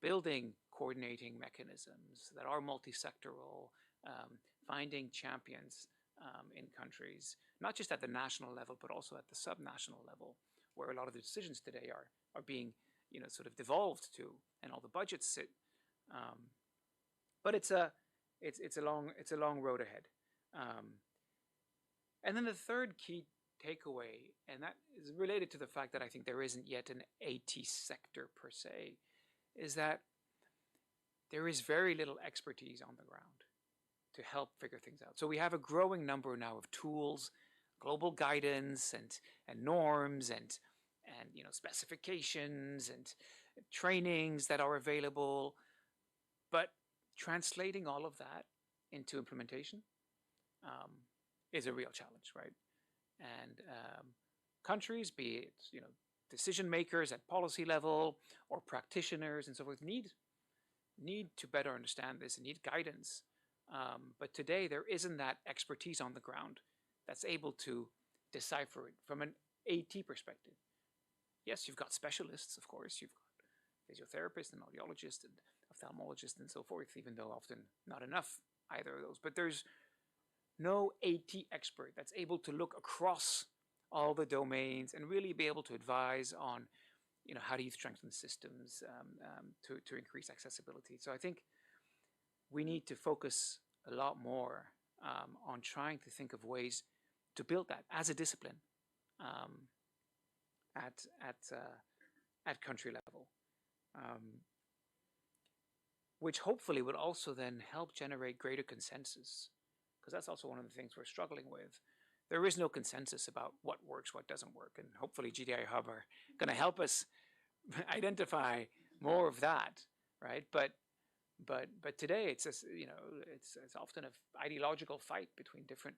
building coordinating mechanisms that are multi-sectoral, finding champions in countries, not just at the national level, but also at the subnational level, where a lot of the decisions today are being, sort of devolved to, and all the budgets sit. But it's a long road ahead. And then the third key takeaway, and that is related to the fact that I think there isn't yet an AT sector per se, is that there is very little expertise on the ground to help figure things out. So we have a growing number now of tools, global guidance and norms and specifications and trainings that are available, but translating all of that into implementation is a real challenge, right? And countries, be it decision makers at policy level or practitioners and so forth, need to better understand this and need guidance. But today there isn't that expertise on the ground that's able to decipher it from an AT perspective. Yes, you've got specialists, of course. You've got physiotherapists and audiologists and ophthalmologists and so forth, even though often not enough either of those. But there's no AT expert that's able to look across all the domains and really be able to advise on, how do you strengthen systems to increase accessibility. So I think we need to focus a lot more on trying to think of ways to build that as a discipline at country level, which hopefully would also then help generate greater consensus, because that's also one of the things we're struggling with. There is no consensus about what works, what doesn't work, and hopefully GDI Hub are going to help us identify more of that, right? But today it's it's often an ideological fight between different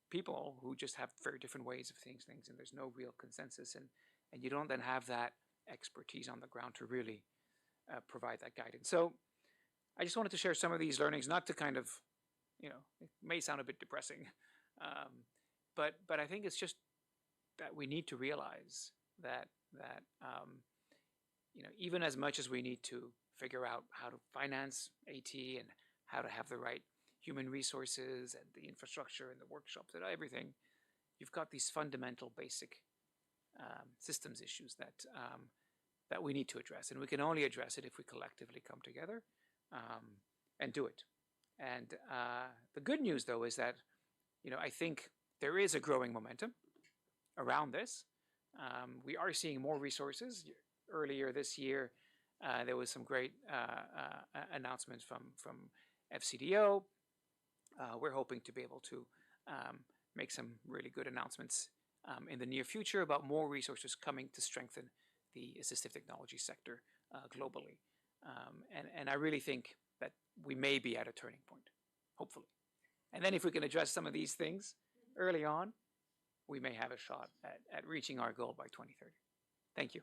people who just have very different ways of seeing things, and there's no real consensus, and you don't then have that expertise on the ground to really provide that guidance. So I just wanted to share some of these learnings, not to kind of, it may sound a bit depressing, but I think it's just that we need to realize that even as much as we need to figure out how to finance AT and how to have the right human resources and the infrastructure and the workshops and everything, you've got these fundamental basic systems issues that we need to address, and we can only address it if we collectively come together and do it. And the good news, though, is that I think there is a growing momentum around this. We are seeing more resources. Earlier this year, there was some great announcements from FCDO. We're hoping to be able to make some really good announcements in the near future about more resources coming to strengthen the assistive technology sector globally. And I really think that we may be at a turning point, hopefully. And then if we can address some of these things early on, we may have a shot at reaching our goal by 2030. Thank you.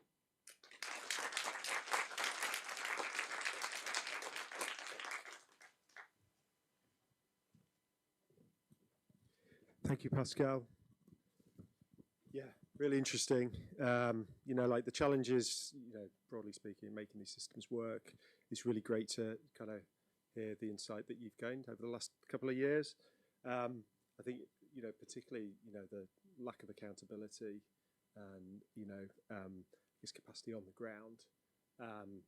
Thank you, Pascal. Yeah, Really interesting. Like the challenges, broadly speaking, making these systems work. It's really great to kind of hear the insight that you've gained over the last couple of years. I think, particularly, the lack of accountability and, this capacity on the ground.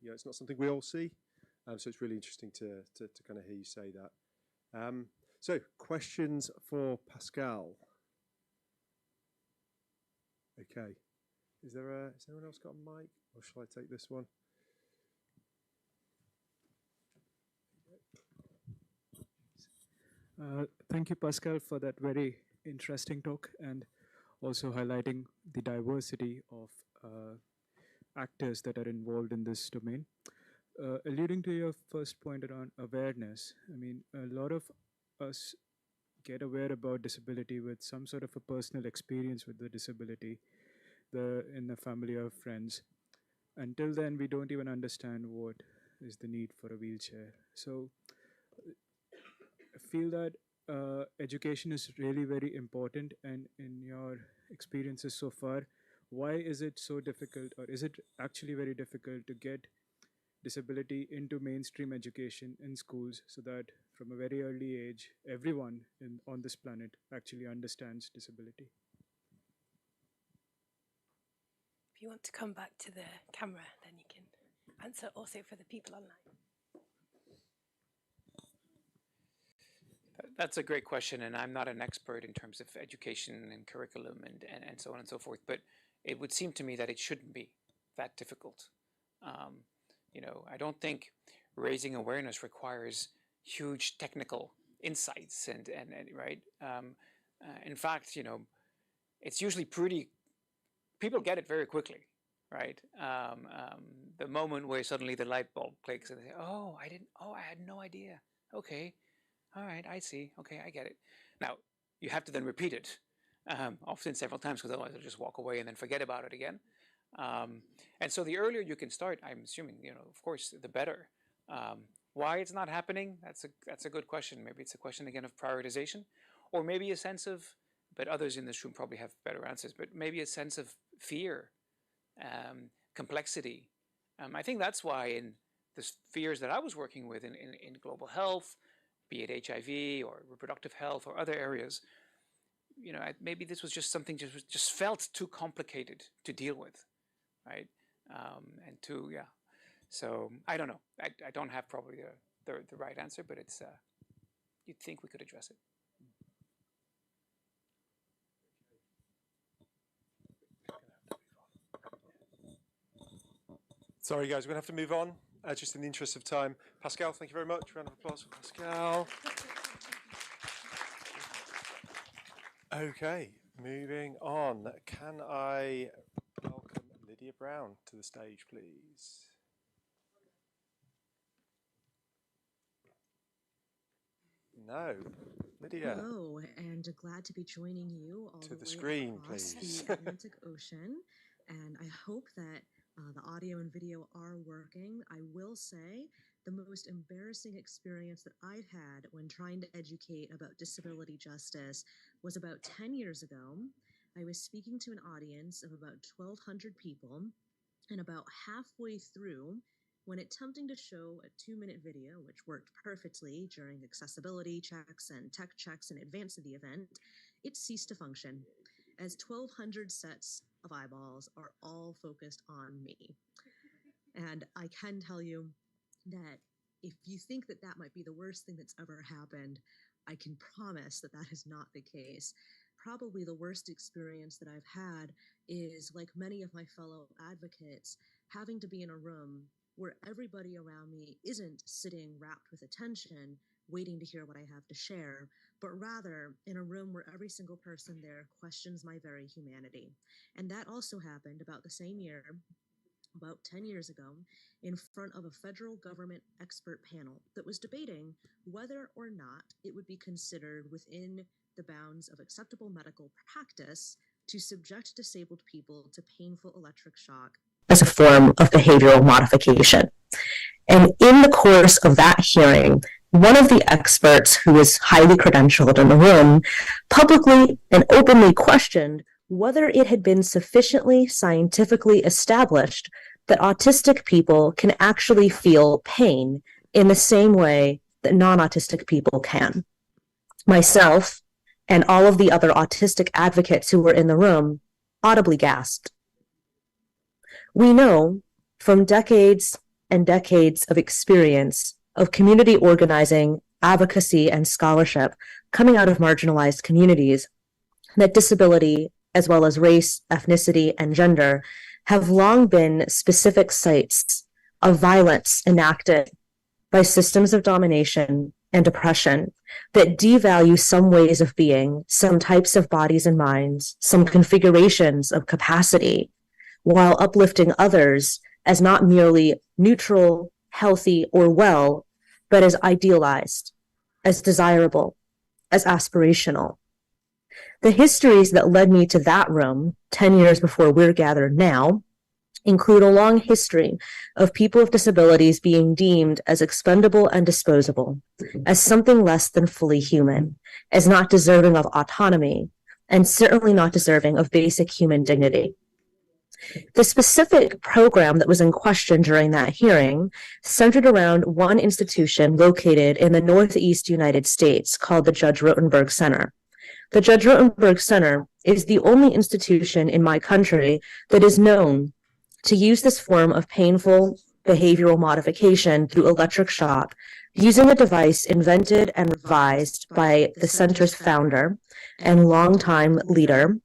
It's not something we all see. So it's really interesting to kind of hear you say that. So questions for Pascal. Okay. Has anyone else got a mic, or shall I take this one? Thank you, Pascal, for that very interesting talk and also highlighting the diversity of actors that are involved in this domain. Alluding to your first point around awareness, I mean, a lot of us get aware about disability with some sort of a personal experience with the disability in the family or friends. Until then, we don't even understand what is the need for a wheelchair. So I feel that education is really very important, and in your experiences so far, why is it so difficult, or is it actually very difficult to get disability into mainstream education in schools so that from a very early age, everyone on this planet actually understands disability? If you want to come back to the camera, then you can answer also for the people online. That's a great question, and I'm not an expert in terms of education and curriculum and so on and so forth, but it would seem to me that it shouldn't be that difficult. I don't think raising awareness requires huge technical insights and right. In fact, it's usually people get it very quickly, right? The moment where suddenly the light bulb clicks and they say, I had no idea. Okay. All right, I see. Okay, I get it. Now, you have to then repeat it, often several times, because otherwise they'll just walk away and then forget about it again. And so the earlier you can start, I'm assuming, of course, the better. Why it's not happening, that's a good question. Maybe it's a question, again, of prioritization, or maybe a sense of, but others in this room probably have better answers, but maybe a sense of fear, complexity. I think that's why in the spheres that I was working with in global health, be it HIV or reproductive health or other areas, maybe this was just something just felt too complicated to deal with, right? So I don't know. I don't have probably the right answer, but it's you'd think we could address it. Sorry, guys, we're going to have to move on, just in the interest of time. Pascal, thank you very much. Round of applause for Pascal. Okay, moving on. Can I welcome Lydia Brown to the stage, please? No. Lydia. Hello, and glad to be joining you all to the the way screen, across please. the Atlantic Ocean. And I hope that the audio and video are working. I will say the most embarrassing experience that I've had when trying to educate about disability justice was about 10 years ago. I was speaking to an audience of about 1,200 people, and about halfway through, when attempting to show a 2-minute video, which worked perfectly during accessibility checks and tech checks in advance of the event, it ceased to function, as 1,200 sets of eyeballs are all focused on me. And I can tell you that if you think that that might be the worst thing that's ever happened, I can promise that that is not the case. Probably the worst experience that I've had is, like many of my fellow advocates, having to be in a room where everybody around me isn't sitting rapt with attention, waiting to hear what I have to share, but rather in a room where every single person there questions my very humanity. And that also happened about the same year, about 10 years ago, in front of a federal government expert panel that was debating whether or not it would be considered within the bounds of acceptable medical practice to subject disabled people to painful electric shock as a form of behavioral modification. And in the course of that hearing, one of the experts who was highly credentialed in the room publicly and openly questioned whether it had been sufficiently scientifically established that autistic people can actually feel pain in the same way that non-autistic people can. Myself and all of the other autistic advocates who were in the room audibly gasped. We know from decades and decades of experience of community organizing, advocacy, and scholarship coming out of marginalized communities that disability, as well as race, ethnicity, and gender, have long been specific sites of violence enacted by systems of domination and oppression that devalue some ways of being, some types of bodies and minds, some configurations of capacity, while uplifting others as not merely neutral, healthy, or well, but as idealized, as desirable, as aspirational. The histories that led me to that room 10 years before we're gathered now include a long history of people with disabilities being deemed as expendable and disposable, as something less than fully human, as not deserving of autonomy, and certainly not deserving of basic human dignity. The specific program that was in question during that hearing centered around one institution located in the Northeast United States called the Judge Rotenberg Center. The Judge Rotenberg Center is the only institution in my country that is known to use this form of painful behavioral modification through electric shock, using a device invented and revised by the center's founder and longtime leader,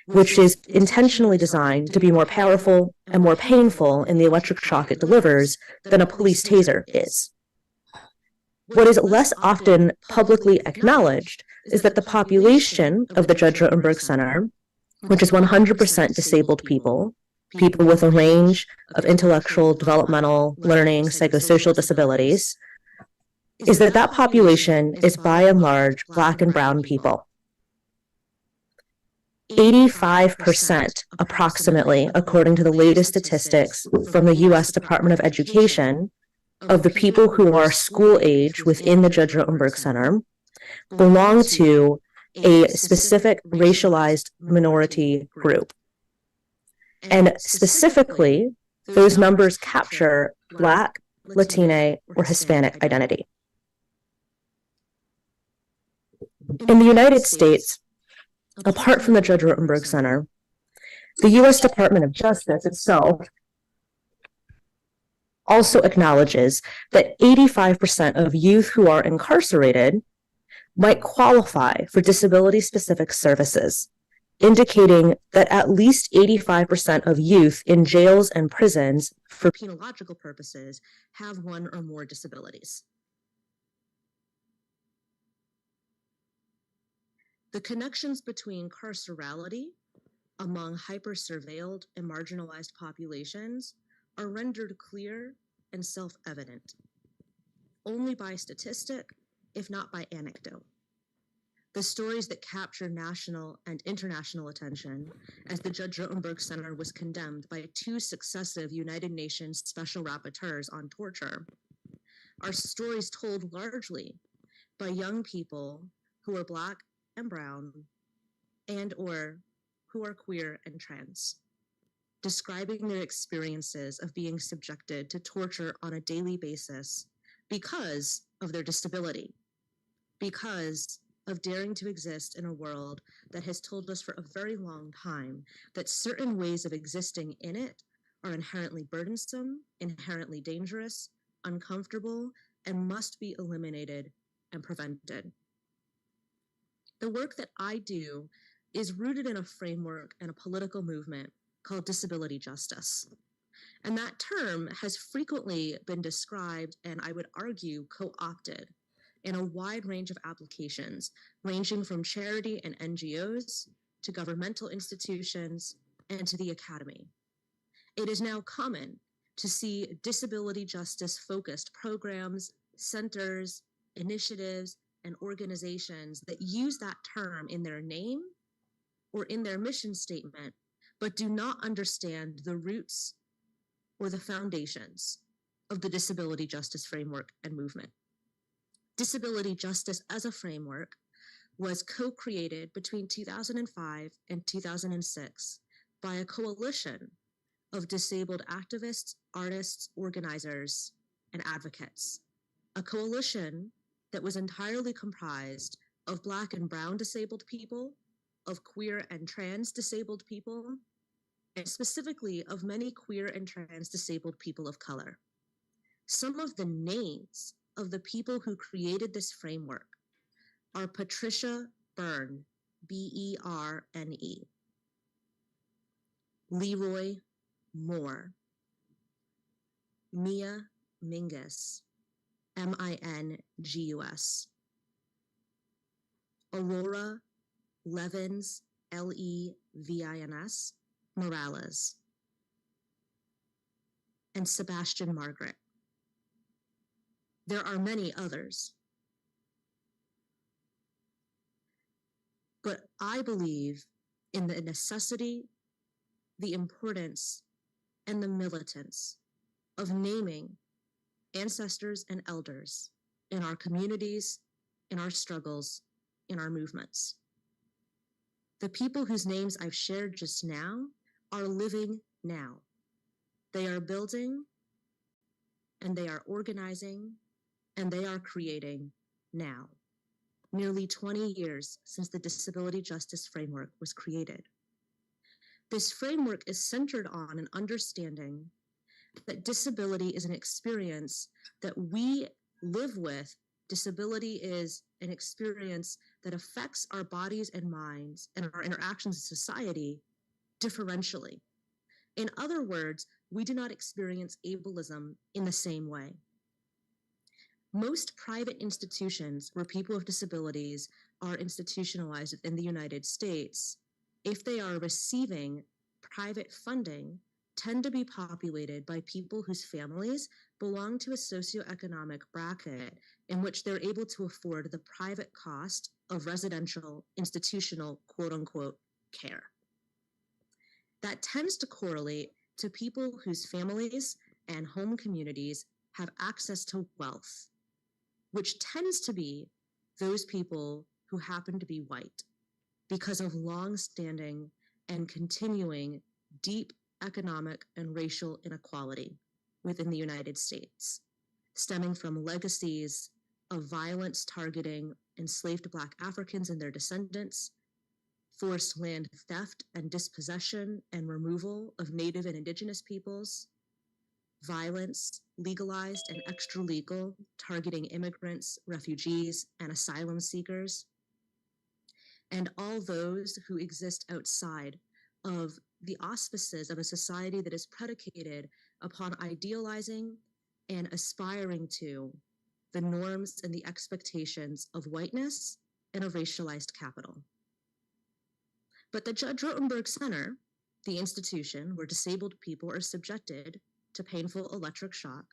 which is intentionally designed to be more powerful and more painful in the electric shock it delivers than a police taser is. What is less often publicly acknowledged is that the population of the Judge Rotenberg Center, which is 100% disabled people, people with a range of intellectual, developmental, learning, psychosocial disabilities, is that that population is by and large Black and brown people. 85%, approximately, according to the latest statistics from the U.S. Department of Education, of the people who are school age within the Judge Rotenberg Center belong to a specific racialized minority group. And specifically, those numbers capture Black, Latina, or Hispanic identity. In the United States, apart from the Judge Rotenberg Center, the U.S. Department of Justice itself also acknowledges that 85% of youth who are incarcerated might qualify for disability-specific services, indicating that at least 85% of youth in jails and prisons for penological purposes have one or more disabilities. The connections between carcerality among hyper-surveilled and marginalized populations are rendered clear and self-evident, only by statistic, if not by anecdote. The stories that capture national and international attention, as the Judge Rotenberg Center was condemned by 2 successive United Nations special rapporteurs on torture, are stories told largely by young people who are Black and brown and or who are queer and trans, describing their experiences of being subjected to torture on a daily basis because of their disability, because of daring to exist in a world that has told us for a very long time that certain ways of existing in it are inherently burdensome, inherently dangerous, uncomfortable, and must be eliminated and prevented. The work that I do is rooted in a framework and a political movement called disability justice. And that term has frequently been described, and I would argue co-opted, in a wide range of applications, ranging from charity and NGOs to governmental institutions and to the academy. It is now common to see disability justice-focused programs, centers, initiatives, and organizations that use that term in their name or in their mission statement, but do not understand the roots or the foundations of the disability justice framework and movement. Disability justice as a framework was co-created between 2005 and 2006 by a coalition of disabled activists, artists, organizers, and advocates. A coalition that was entirely comprised of Black and Brown disabled people, of queer and trans disabled people, and specifically of many queer and trans disabled people of color. Some of the names of the people who created this framework are Patricia Byrne, B-E-R-N-E, Leroy Moore, Mia Mingus, M-I-N-G-U-S, Aurora Levins, L-E-V-I-N-S, Morales, and Sebastian Margaret. There are many others, but I believe in the necessity, the importance, and the militance of naming ancestors and elders in our communities, in our struggles, in our movements. The people whose names I've shared just now are living now. They are building, and they are organizing, and they are creating now. Nearly 20 years since the Disability Justice Framework was created. This framework is centered on an understanding that disability is an experience that we live with. Disability is an experience that affects our bodies and minds and our interactions in society differentially. In other words, we do not experience ableism in the same way. Most private institutions where people with disabilities are institutionalized in the United States, if they are receiving private funding, tend to be populated by people whose families belong to a socioeconomic bracket in which they're able to afford the private cost of residential, institutional, quote-unquote, care. That tends to correlate to people whose families and home communities have access to wealth, which tends to be those people who happen to be white because of long-standing and continuing deep economic and racial inequality within the United States, stemming from legacies of violence targeting enslaved Black Africans and their descendants, forced land theft and dispossession and removal of Native and Indigenous peoples, violence, legalized and extra-legal, targeting immigrants, refugees, and asylum seekers, and all those who exist outside of the auspices of a society that is predicated upon idealizing and aspiring to the norms and the expectations of whiteness and of racialized capital. But the Judge Rotenberg Center, the institution where disabled people are subjected to painful electric shock,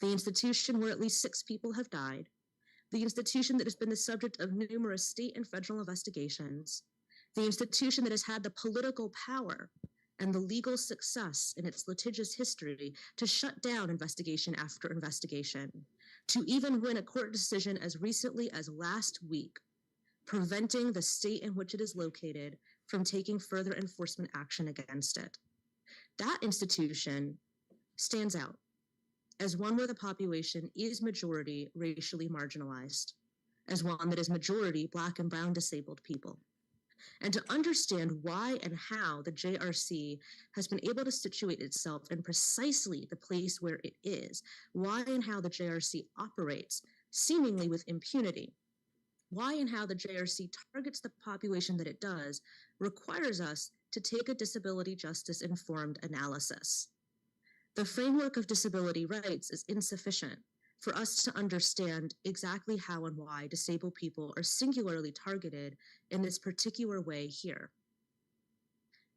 the institution where at least 6 people have died, the institution that has been the subject of numerous state and federal investigations, the institution that has had the political power and the legal success in its litigious history to shut down investigation after investigation, to even win a court decision as recently as last week, preventing the state in which it is located from taking further enforcement action against it. That institution stands out as one where the population is majority racially marginalized, as one that is majority Black and Brown disabled people. And to understand why and how the JRC has been able to situate itself in precisely the place where it is, why and how the JRC operates seemingly with impunity, why and how the JRC targets the population that it does, requires us to take a disability justice informed analysis. The framework of disability rights is insufficient for us to understand exactly how and why disabled people are singularly targeted in this particular way here.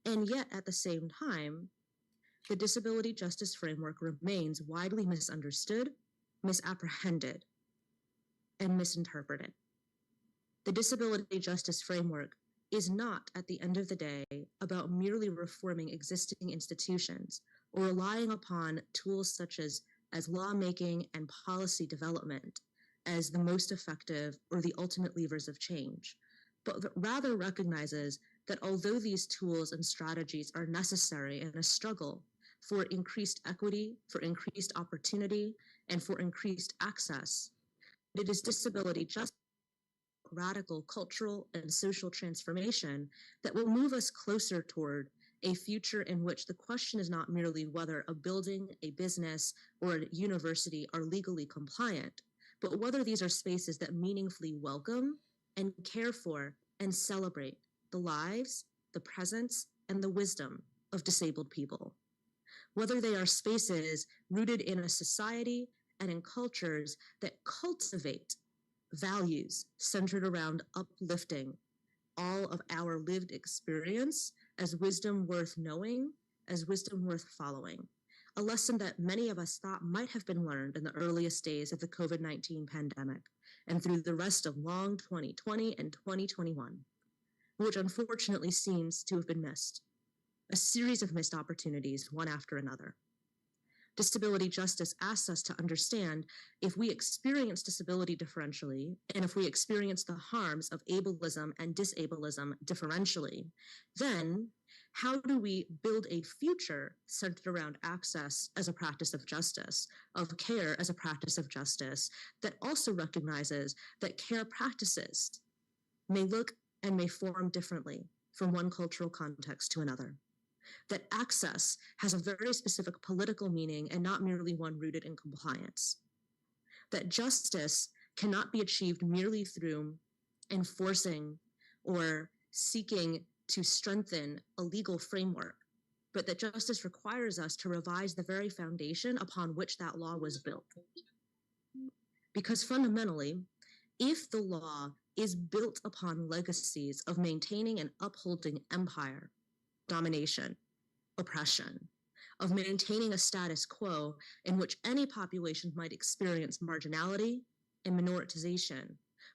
And yet, at the same time, the disability justice framework remains widely misunderstood, misapprehended, and misinterpreted. The disability justice framework is not, at the end of the day, about merely reforming existing institutions or relying upon tools such as lawmaking and policy development as the most effective or the ultimate levers of change, but rather recognizes that although these tools and strategies are necessary in a struggle for increased equity, for increased opportunity, and for increased access, it is disability justice, radical cultural and social transformation that will move us closer toward a future in which the question is not merely whether a building, a business, or a university are legally compliant, but whether these are spaces that meaningfully welcome and care for and celebrate the lives, the presence, and the wisdom of disabled people. Whether they are spaces rooted in a society and in cultures that cultivate values centered around uplifting all of our lived experience as wisdom worth knowing, as wisdom worth following. A lesson that many of us thought might have been learned in the earliest days of the COVID-19 pandemic and through the rest of long 2020 and 2021, which unfortunately seems to have been missed. A series of missed opportunities, one after another. Disability justice asks us to understand if we experience disability differentially, and if we experience the harms of ableism and disableism differentially, then how do we build a future centered around access as a practice of justice, of care as a practice of justice, that also recognizes that care practices may look and may form differently from one cultural context to another? That access has a very specific political meaning and not merely one rooted in compliance. That justice cannot be achieved merely through enforcing or seeking to strengthen a legal framework, but that justice requires us to revise the very foundation upon which that law was built. Because fundamentally, if the law is built upon legacies of maintaining and upholding empire, domination, oppression, of maintaining a status quo in which any population might experience marginality and minoritization.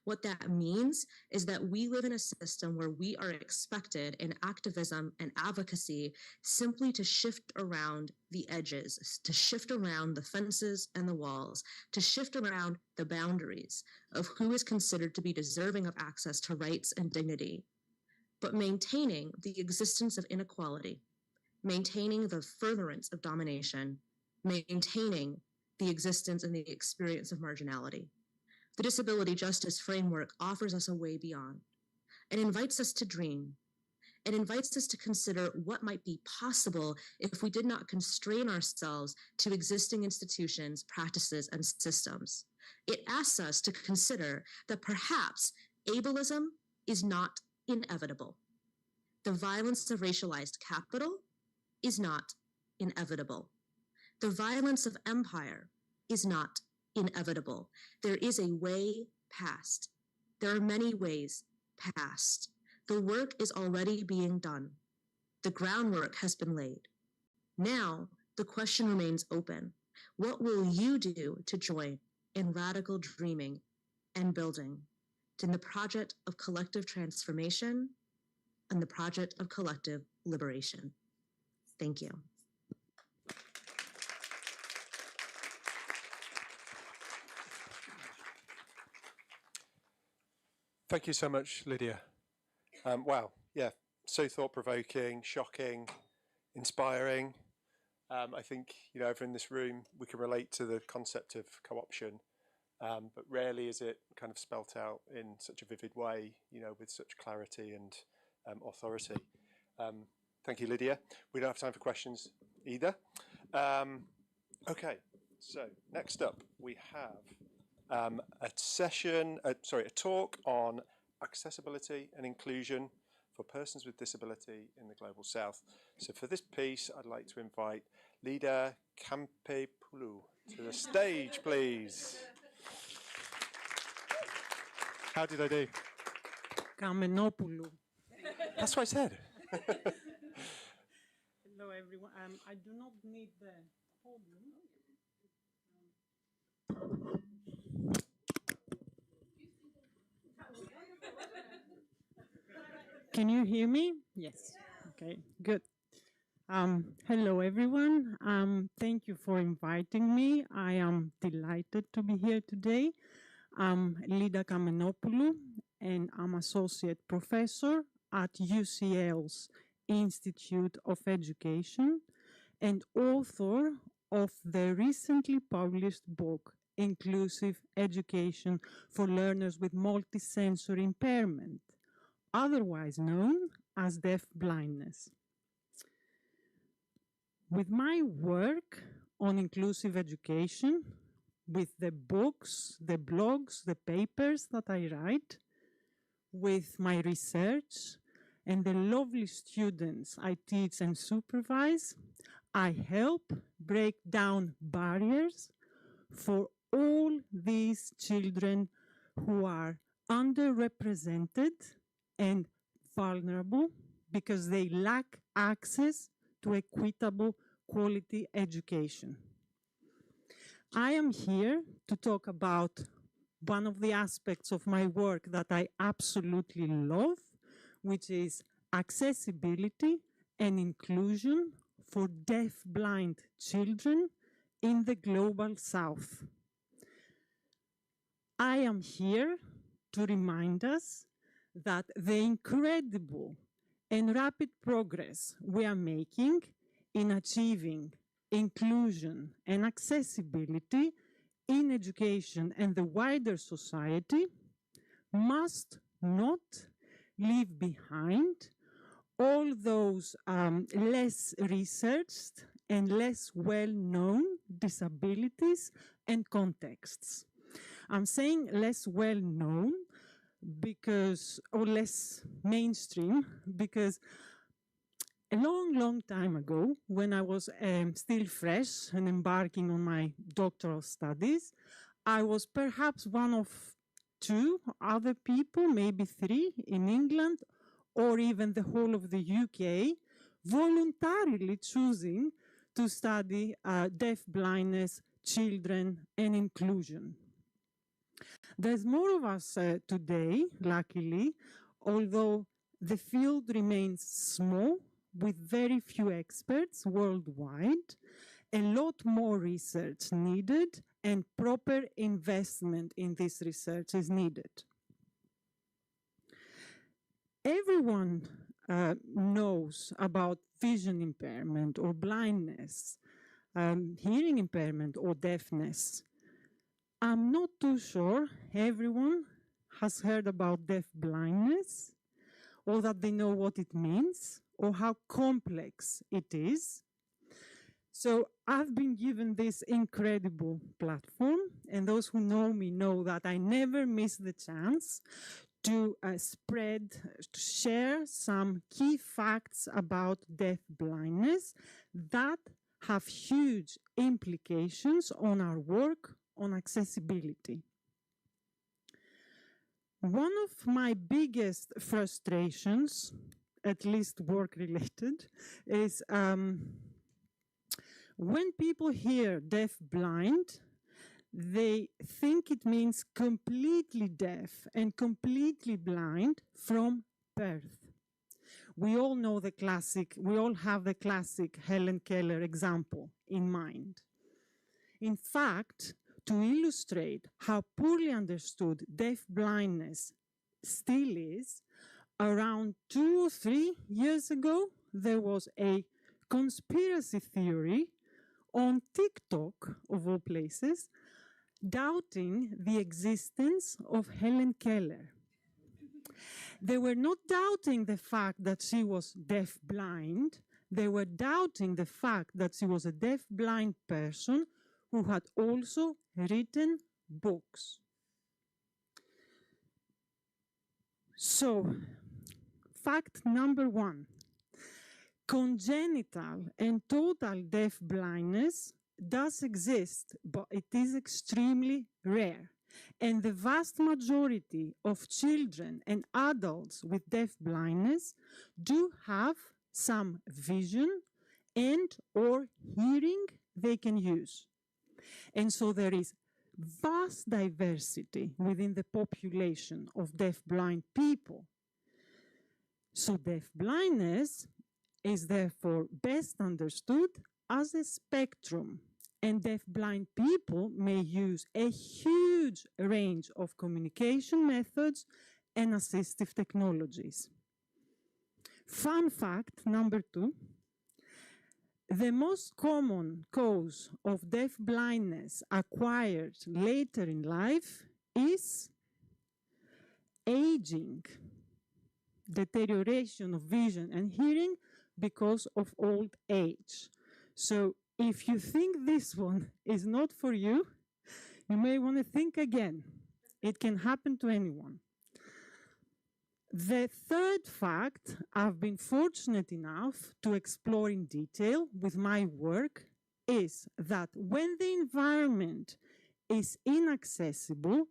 What that means is that we live in a system where we are expected in activism and advocacy simply to shift around the edges, to shift around the fences and the walls, to shift around the boundaries of who is considered to be deserving of access to rights and dignity, but maintaining the existence of inequality, maintaining the furtherance of domination, maintaining the existence and the experience of marginality. The disability justice framework offers us a way beyond. It invites us to dream. It invites us to consider what might be possible if we did not constrain ourselves to existing institutions, practices, and systems. It asks us to consider that perhaps ableism is not inevitable. The violence of racialized capital is not inevitable. The violence of empire is not inevitable. There is a way past. There are many ways past. The work is already being done. The groundwork has been laid. Now, the question remains open. What will you do to join in radical dreaming and building in the project of collective transformation and the project of collective liberation? Thank you. Thank you so much, Lydia. Wow, yeah, so thought-provoking, shocking, inspiring. I think, you know, everyone in this room, we can relate to the concept of co-option, but rarely is it kind of spelt out in such a vivid way, you know, with such clarity and authority. Thank you, Lydia. We don't have time for questions either. Okay, so next up we have a talk on accessibility and inclusion for persons with disability in the Global South. So for this piece, I'd like to invite Lida Kampepoulou to the stage, please. How did I do? Kamenopoulou. That's what I said. Hello, everyone. I do not need the podium. Can you hear me? Yes. Okay, good. Hello, everyone. Thank you for inviting me. I am delighted to be here today. I'm Lida Kamenopoulou, and I'm associate professor at UCL's Institute of Education and author of the recently published book, Inclusive Education for Learners with Multisensory Impairment, otherwise known as deaf-blindness. With my work on inclusive education, with the books, the blogs, the papers that I write, with my research, and the lovely students I teach and supervise, I help break down barriers for all these children who are underrepresented and vulnerable because they lack access to equitable quality education. I am here to talk about one of the aspects of my work that I absolutely love, which is accessibility and inclusion for deaf-blind children in the global South. I am here to remind us that the incredible and rapid progress we are making in achieving inclusion and accessibility in education and the wider society must not leave behind all those less researched and less well-known disabilities and contexts. I'm saying less well-known because, or less mainstream, because a long, long time ago, when I was still fresh and embarking on my doctoral studies, I was perhaps one of 2 other people, maybe 3, in England, or even the whole of the UK, voluntarily choosing to study deaf-blindness, children, and inclusion. There's more of us today, luckily, although the field remains small with very few experts worldwide. A lot more research needed and proper investment in this research is needed. Everyone knows about vision impairment or blindness, hearing impairment or deafness. I'm not too sure everyone has heard about deaf-blindness, or that they know what it means, or how complex it is. So I've been given this incredible platform, and those who know me know that I never miss the chance to to share some key facts about deaf-blindness that have huge implications on our work on accessibility. One of my biggest frustrations, at least work-related, is when people hear deaf-blind, they think it means completely deaf and completely blind from birth. We all know the classic, we all have the classic Helen Keller example in mind. In fact, to illustrate how poorly understood deaf-blindness still is, around 2 or 3 years ago, there was a conspiracy theory on TikTok, of all places, doubting the existence of Helen Keller. They were not doubting the fact that she was deaf-blind, they were doubting the fact that she was a deaf-blind person who had also written books. So, fact number 1, congenital and total deaf-blindness does exist, but it is extremely rare. And the vast majority of children and adults with deaf-blindness do have some vision and or hearing they can use. And so there is vast diversity within the population of deaf-blind people. So deaf-blindness is therefore best understood as a spectrum, and deaf-blind people may use a huge range of communication methods and assistive technologies. Fun fact number 2, the most common cause of deaf-blindness acquired later in life is aging, deterioration of vision and hearing because of old age. So if you think this one is not for you, you may want to think again. It can happen to anyone. The third fact I've been fortunate enough to explore in detail with my work is that when the environment is inaccessible,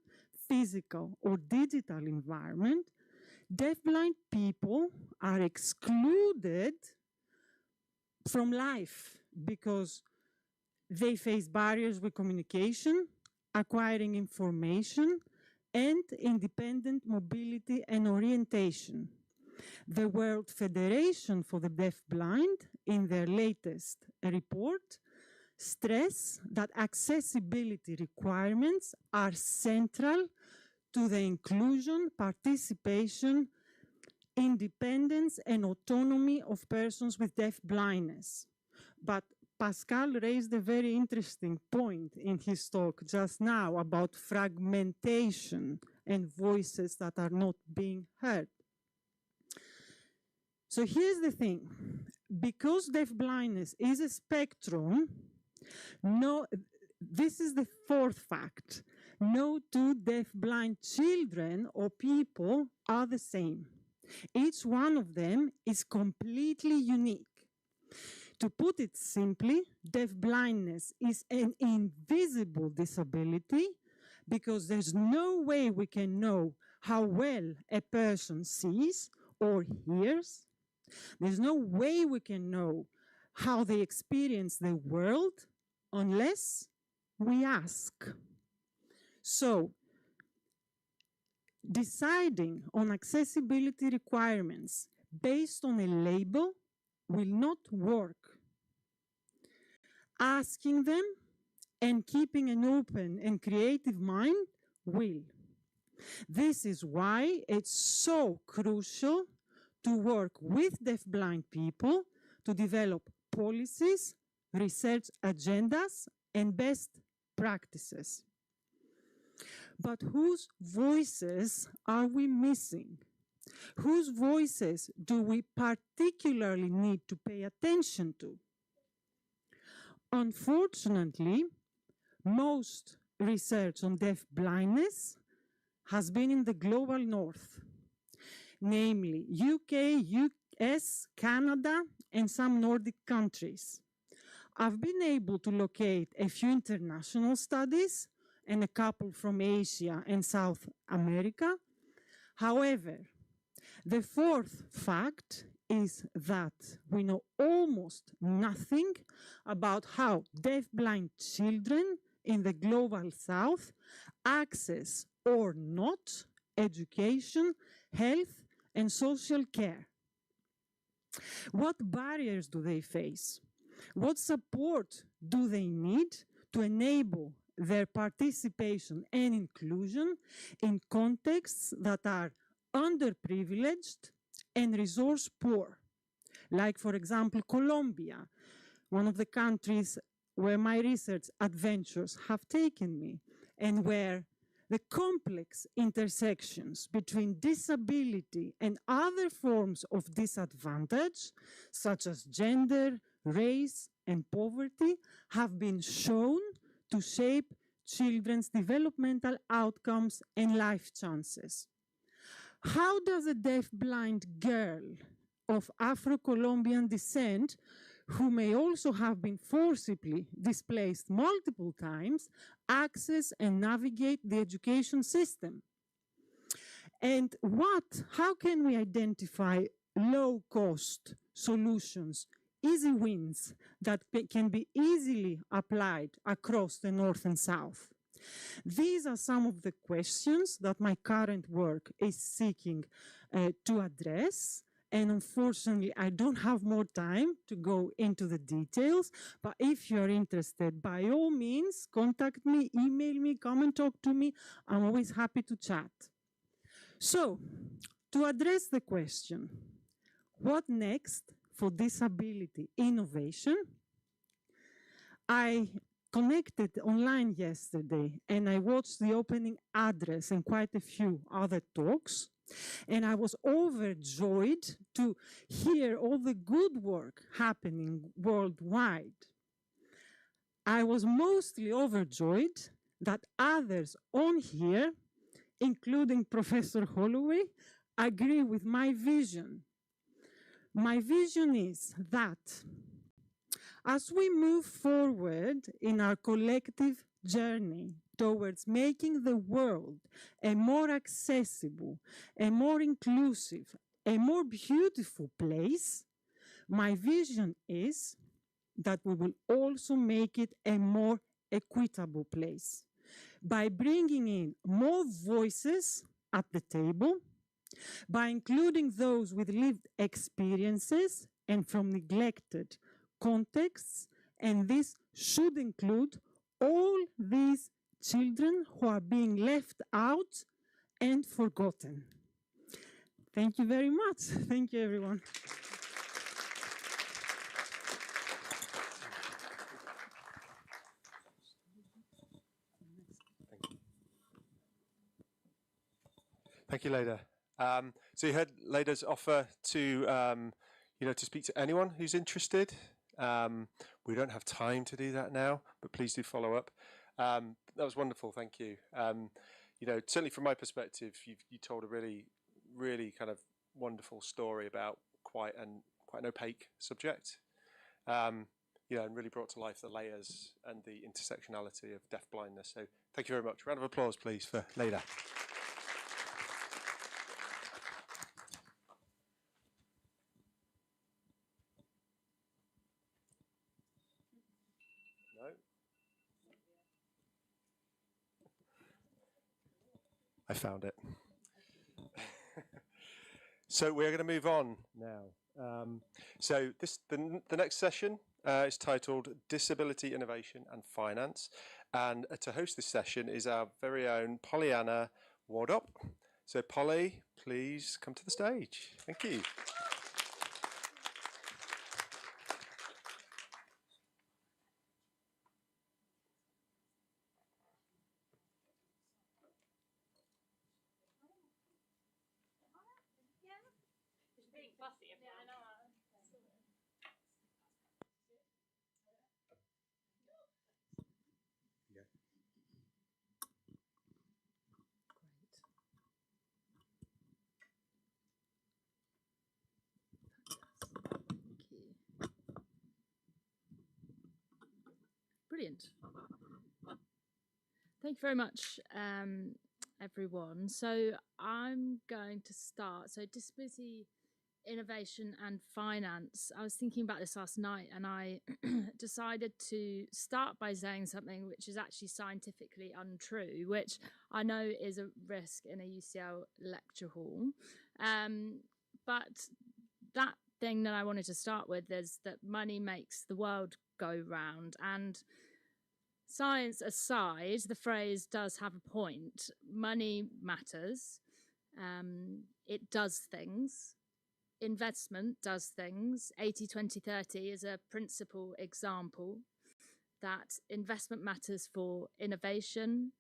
physical or digital environment, deafblind people are excluded from life because they face barriers with communication, acquiring information, and independent mobility and orientation. The World Federation for the Deafblind, in their latest report, stress that accessibility requirements are central to the inclusion, participation, independence, and autonomy of persons with deafblindness. But Pascal raised a very interesting point in his talk just now about fragmentation and voices that are not being heard. So here's the thing. Because deafblindness is a spectrum, this is the fourth fact. No two deafblind children or people are the same. Each one of them is completely unique. To put it simply, deafblindness is an invisible disability because there's no way we can know how well a person sees or hears. There's no way we can know how they experience the world unless we ask. So, deciding on accessibility requirements based on a label will not work. Asking them and keeping an open and creative mind will. This is why it's so crucial to work with deafblind people to develop policies, research agendas, and best practices. But whose voices are we missing? Whose voices do we particularly need to pay attention to? Unfortunately, most research on deafblindness has been in the global north, namely UK, US, Canada, and some Nordic countries. I've been able to locate a few international studies and a couple from Asia and South America. However, the fourth fact is that we know almost nothing about how deafblind children in the global south access or not education, health, and social care. What barriers do they face? What support do they need to enable their participation and inclusion in contexts that are underprivileged and resource poor? Like, for example, Colombia, one of the countries where my research adventures have taken me, and where the complex intersections between disability and other forms of disadvantage, such as gender, race, and poverty, have been shown to shape children's developmental outcomes and life chances. How does a deafblind girl of Afro-Colombian descent, who may also have been forcibly displaced multiple times, access and navigate the education system? And how can we identify low-cost solutions, easy wins that can be easily applied across the North and South? These are some of the questions that my current work is seeking to address. And unfortunately, I don't have more time to go into the details. But if you're interested, by all means, contact me, email me, come and talk to me. I'm always happy to chat. So, to address the question, what next for disability innovation? I connected online yesterday and I watched the opening address and quite a few other talks. And I was overjoyed to hear all the good work happening worldwide. I was mostly overjoyed that others on here, including Professor Holloway, agree with my vision. My vision is that as we move forward in our collective journey towards making the world a more accessible, a more inclusive, a more beautiful place, my vision is that we will also make it a more equitable place by bringing in more voices at the table, by including those with lived experiences and from neglected contexts, and this should include all these children who are being left out and forgotten. Thank you very much. Thank you, everyone. Thank you, Leda. So you heard Leda's offer to, to speak to anyone who's interested. We don't have time to do that now, but please do follow up. That was wonderful. Thank you. Certainly from my perspective, you told a really, really kind of wonderful story about quite an opaque subject. And really brought to life the layers and the intersectionality of deafblindness. So thank you very much. Round of applause, please, for Leda. I found it. So we're going to move on now. So the next session is titled Disability Innovation and Finance. And to host this session is our very own Pollyanna Wardop. So Polly, please come to the stage. Thank you. Brilliant. Thank you very much, everyone. So I'm going to start. So disability innovation and finance. I was thinking about this last night and I decided to start by saying something which is actually scientifically untrue, which I know is a risk in a UCL lecture hall. But that thing that I wanted to start with is that money makes the world go round, and science aside, the phrase does have a point. Money matters. It does things. Investment does things. 80-20-30 is a principal example that investment matters for innovation,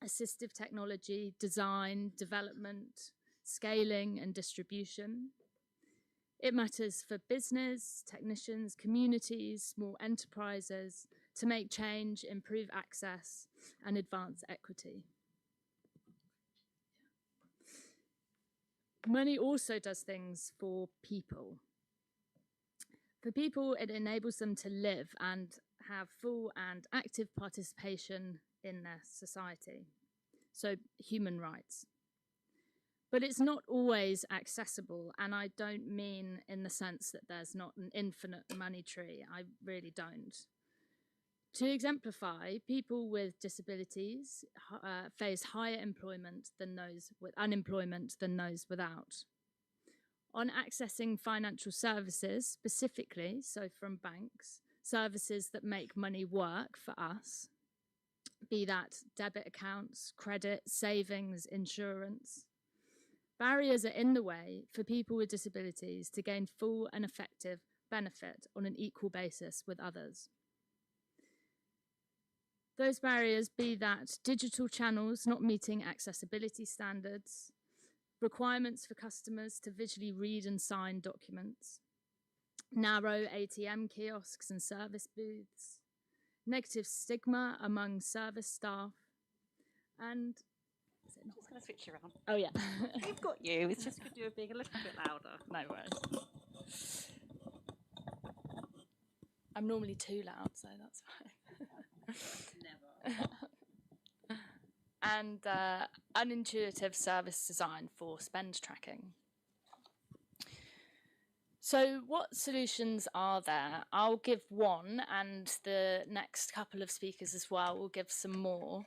assistive technology, design, development, scaling and distribution. It matters for business, technicians, communities, small enterprises to make change, improve access and advance equity. Money also does things for people. For people, it enables them to live and have full and active participation in their society. So human rights. But it's not always accessible, and I don't mean in the sense that there's not an infinite money tree. I really don't. To exemplify, people with disabilities face higher unemployment than those without. On accessing financial services, specifically, so from banks, services that make money work for us, be that debit accounts, credit, savings, insurance, Barriers are in the way for people with disabilities to gain full and effective benefit on an equal basis with others. Those barriers be that digital channels not meeting accessibility standards, requirements for customers to visually read and sign documents, narrow ATM kiosks and service booths, negative stigma among service staff, and I'm just going to switch around. oh yeah, We've got you. It's just could you being a little bit louder. no worries. I'm normally too loud, so that's fine. Never. And unintuitive service design for spend tracking. So what solutions are there? I'll give one, and the next couple of speakers as well will give some more.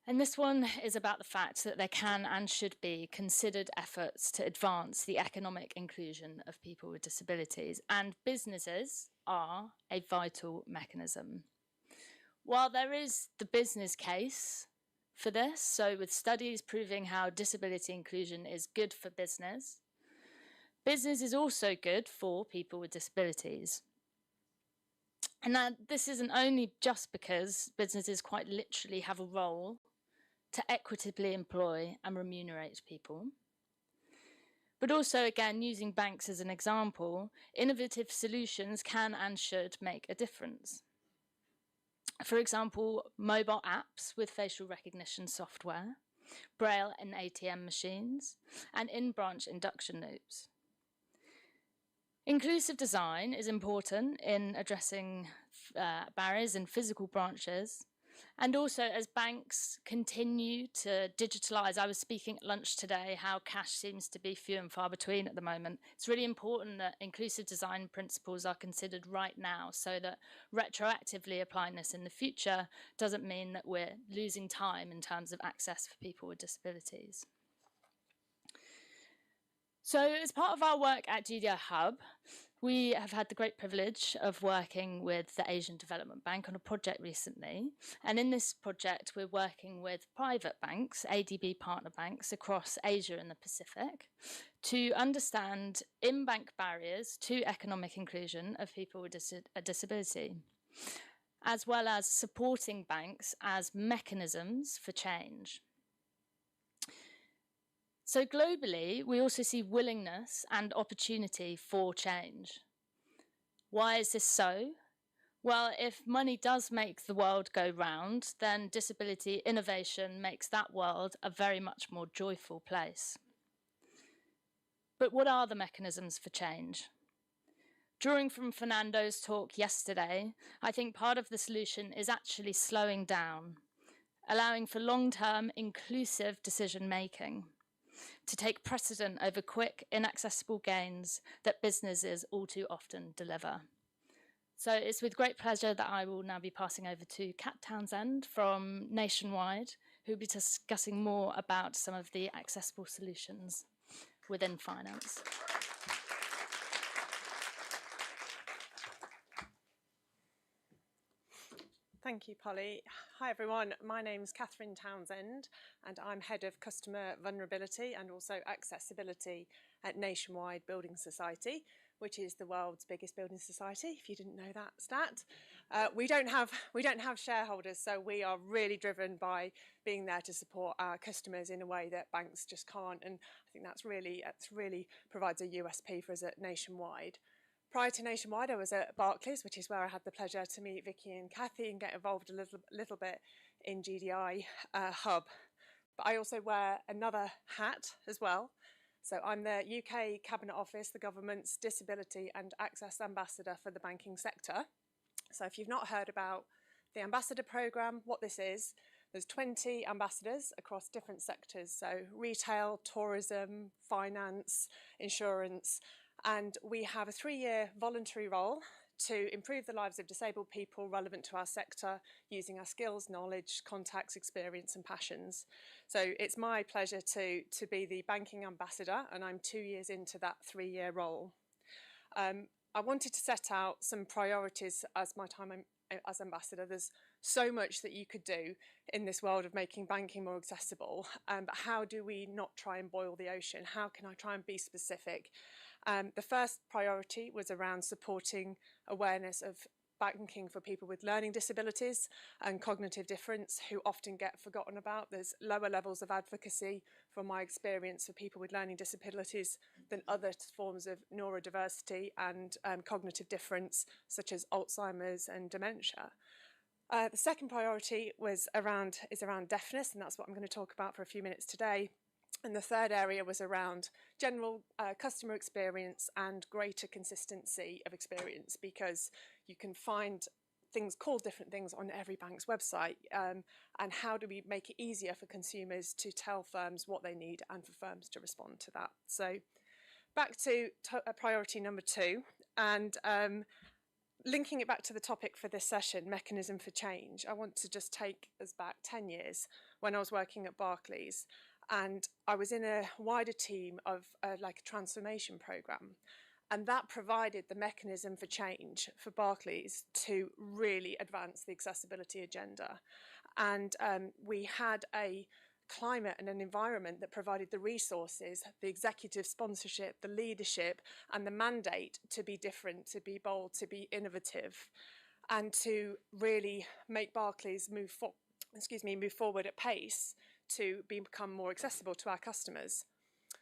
And this one is about the fact that there can and should be considered efforts to advance the economic inclusion of people with disabilities, and businesses are a vital mechanism. While there is the business case for this, so with studies proving how disability inclusion is good for business, business is also good for people with disabilities. And now, this isn't only just because businesses quite literally have a role to equitably employ and remunerate people, but also, again, using banks as an example, innovative solutions can and should make a difference. For example, mobile apps with facial recognition software, braille and ATM machines, and in-branch induction loops. Inclusive design is important in addressing barriers in physical branches, and also as banks continue to digitalise. I was speaking at lunch today how cash seems to be few and far between at the moment. It's really important that inclusive design principles are considered right now, so that retroactively applying this in the future doesn't mean that we're losing time in terms of access for people with disabilities. So as part of our work at GDI Hub, we have had the great privilege of working with the Asian Development Bank on a project recently. And in this project, we're working with private banks, ADB partner banks across Asia and the Pacific, to understand in-bank barriers to economic inclusion of people with a disability, as well as supporting banks as mechanisms for change. So globally, we also see willingness and opportunity for change. Why is this so? Well, if money does make the world go round, then disability innovation makes that world a very much more joyful place. But what are the mechanisms for change? Drawing from Fernando's talk yesterday, I think part of the solution is actually slowing down, allowing for long-term inclusive decision-making, to take precedent over quick, inaccessible gains that businesses all too often deliver. So it's with great pleasure that I will now be passing over to Kat Townsend from Nationwide, who will be discussing more about some of the accessible solutions within finance. Thank you, Polly. Hi, everyone. My name's Catherine Townsend, and I'm Head of Customer Vulnerability and also Accessibility at Nationwide Building Society, which is the world's biggest building society, if you didn't know that stat. We don't have shareholders, so we are really driven by being there to support our customers in a way that banks just can't, and I think that's really provides a USP for us at Nationwide. Prior to Nationwide, I was at Barclays, which is where I had the pleasure to meet Vicky and Kathy and get involved a little bit in GDI Hub. But I also wear another hat as well. So I'm the UK Cabinet Office, the government's Disability and Access Ambassador for the banking sector. So if you've not heard about the Ambassador Programme, what this is, there's 20 ambassadors across different sectors, so retail, tourism, finance, insurance, and we have a 3-year voluntary role to improve the lives of disabled people relevant to our sector using our skills, knowledge, contacts, experience and passions. So it's my pleasure to be the banking ambassador, and I'm 2 years into that 3-year role. I wanted to set out some priorities as my time as ambassador. There's so much that you could do in this world of making banking more accessible, but how do we not try and boil the ocean? How can I try and be specific? The first priority was around supporting awareness of banking for people with learning disabilities and cognitive difference who often get forgotten about. There's lower levels of advocacy, from my experience, for people with learning disabilities than other forms of neurodiversity and cognitive difference, such as Alzheimer's and dementia. The second priority is around deafness, and that's what I'm going to talk about for a few minutes today. And the third area was around general customer experience and greater consistency of experience, because you can find things called different things on every bank's website, and how do we make it easier for consumers to tell firms what they need and for firms to respond to that. So back to priority number 2, and linking it back to the topic for this session, mechanism for change, I want to just take us back 10 years when I was working at Barclays, and I was in a wider team of like a transformation program. And that provided the mechanism for change for Barclays to really advance the accessibility agenda. And we had a climate and an environment that provided the resources, the executive sponsorship, the leadership, and the mandate to be different, to be bold, to be innovative, and to really make Barclays move forward at pace to become more accessible to our customers.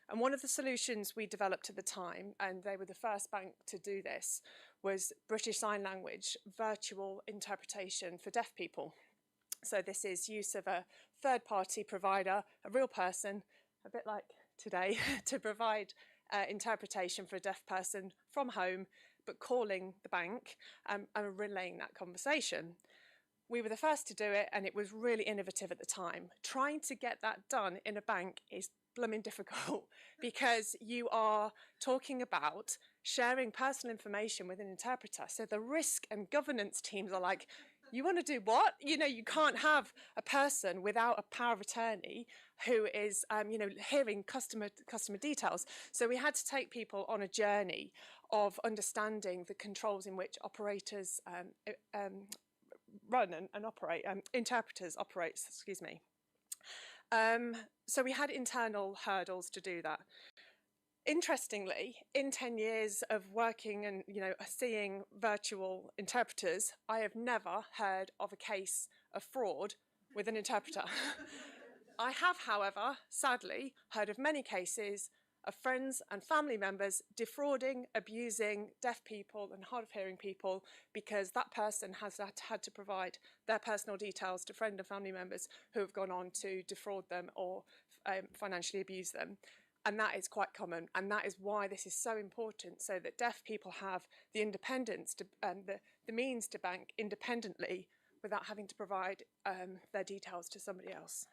And one of the solutions we developed at the time, and they were the first bank to do this, was British Sign Language virtual interpretation for deaf people. So this is use of a third-party provider, a real person, a bit like today, to provide interpretation for a deaf person from home, but calling the bank and relaying that conversation. We were the first to do it, and it was really innovative at the time. Trying to get that done in a bank is blooming difficult, because you are talking about sharing personal information with an interpreter. So the risk and governance teams are like, you want to do what? You know, you can't have a person without a power of attorney who is, hearing customer details. So we had to take people on a journey of understanding the controls in which operators run and operate, interpreters operate, excuse me. So we had internal hurdles to do that. Interestingly, in 10 years of working and seeing virtual interpreters, I have never heard of a case of fraud with an interpreter. I have, however, sadly, heard of many cases of friends and family members defrauding, abusing deaf people and hard of hearing people because that person has had to provide their personal details to friend and family members who have gone on to defraud them or financially abuse them. And that is quite common, and that is why this is so important, so that deaf people have the independence to, the means to bank independently without having to provide their details to somebody else.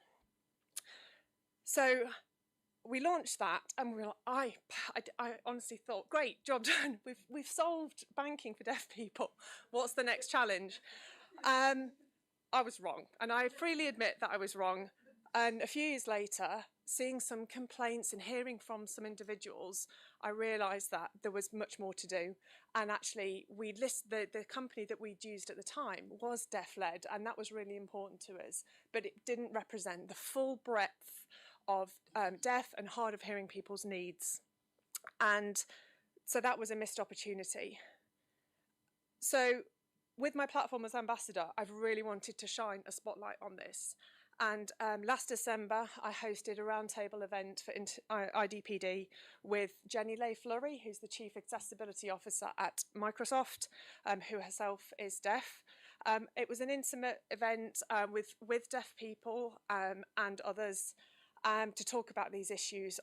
So we launched that, and we were like, I honestly thought, great, job done. We've solved banking for deaf people. What's the next challenge? I was wrong, and I freely admit that I was wrong. And a few years later, seeing some complaints and hearing from some individuals, I realised that there was much more to do. And actually, the company that we'd used at the time was deaf-led, and that was really important to us. But it didn't represent the full breadth of deaf and hard of hearing people's needs. And so that was a missed opportunity. So with my platform as ambassador, I've really wanted to shine a spotlight on this. And last December, I hosted a roundtable event for IDPD with Jenny Leigh-Fleury, who's the Chief Accessibility Officer at Microsoft, who herself is deaf. It was an intimate event with deaf people and others to talk about these issues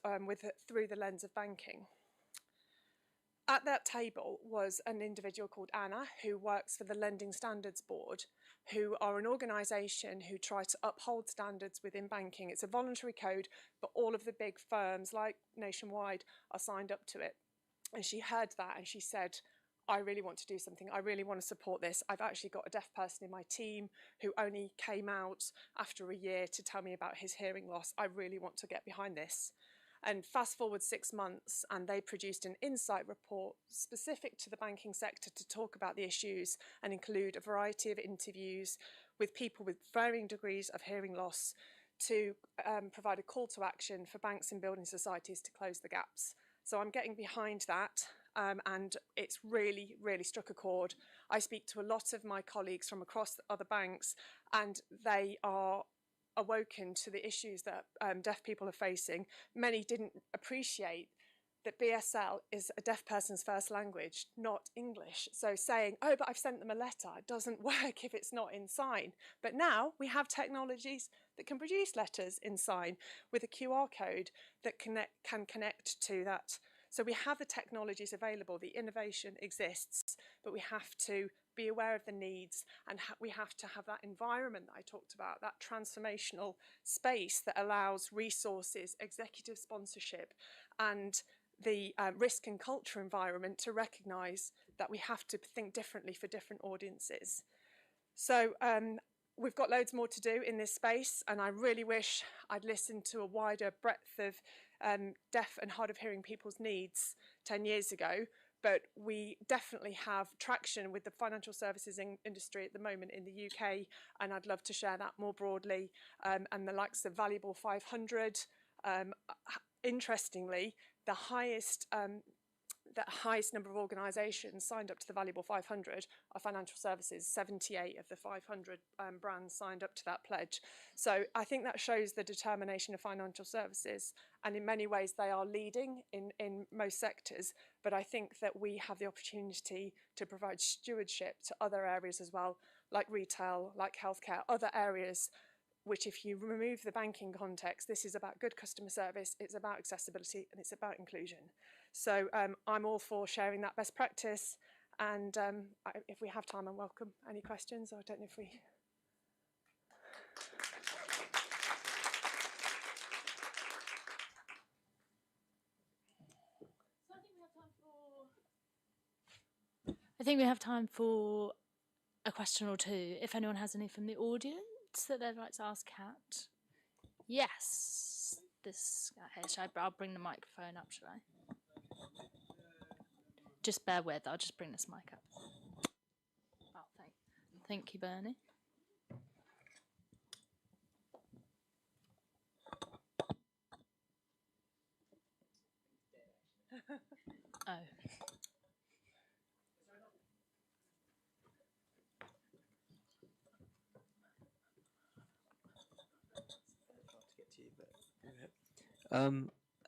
through the lens of banking. At that table was an individual called Anna, who works for the Lending Standards Board, who are an organisation who try to uphold standards within banking. It's a voluntary code, but all of the big firms like Nationwide are signed up to it. And she heard that and she said, I really want to do something. I really want to support this. I've actually got a deaf person in my team who only came out after a year to tell me about his hearing loss. I really want to get behind this. And fast forward 6 months, and they produced an insight report specific to the banking sector to talk about the issues and include a variety of interviews with people with varying degrees of hearing loss to provide a call to action for banks and building societies to close the gaps. So I'm getting behind that, and it's really, really struck a chord. I speak to a lot of my colleagues from across other banks, and they are awoken to the issues that deaf people are facing. Many didn't appreciate that BSL is a deaf person's first language, not English. So saying, oh, but I've sent them a letter, it doesn't work if it's not in sign. But now we have technologies that can produce letters in sign with a QR code that can connect to that. So we have the technologies available, the innovation exists, but we have to be aware of the needs, and we have to have that environment that I talked about, that transformational space that allows resources, executive sponsorship, and the risk and culture environment to recognise that we have to think differently for different audiences. So we've got loads more to do in this space, and I really wish I'd listened to a wider breadth of deaf and hard of hearing people's needs 10 years ago, but we definitely have traction with the financial services industry at the moment in the UK, and I'd love to share that more broadly, and the likes of Valuable 500. Interestingly, the highest number of organisations signed up to the Valuable 500 are financial services. 78 of the 500 brands signed up to that pledge. So I think that shows the determination of financial services, and in many ways they are leading in most sectors, but I think that we have the opportunity to provide stewardship to other areas as well, like retail, like healthcare, other areas which, if you remove the banking context, this is about good customer service, it's about accessibility, and it's about inclusion. So I'm all for sharing that best practice, and if we have time, I welcome any questions. I don't know if we... I think we have time for a question or two, if anyone has any from the audience that they'd like to ask Kat. Yes, this guy here. I'll bring the microphone up, shall I? Just bear with, I'll just bring this mic up. Oh, thank you, Bernie. Oh.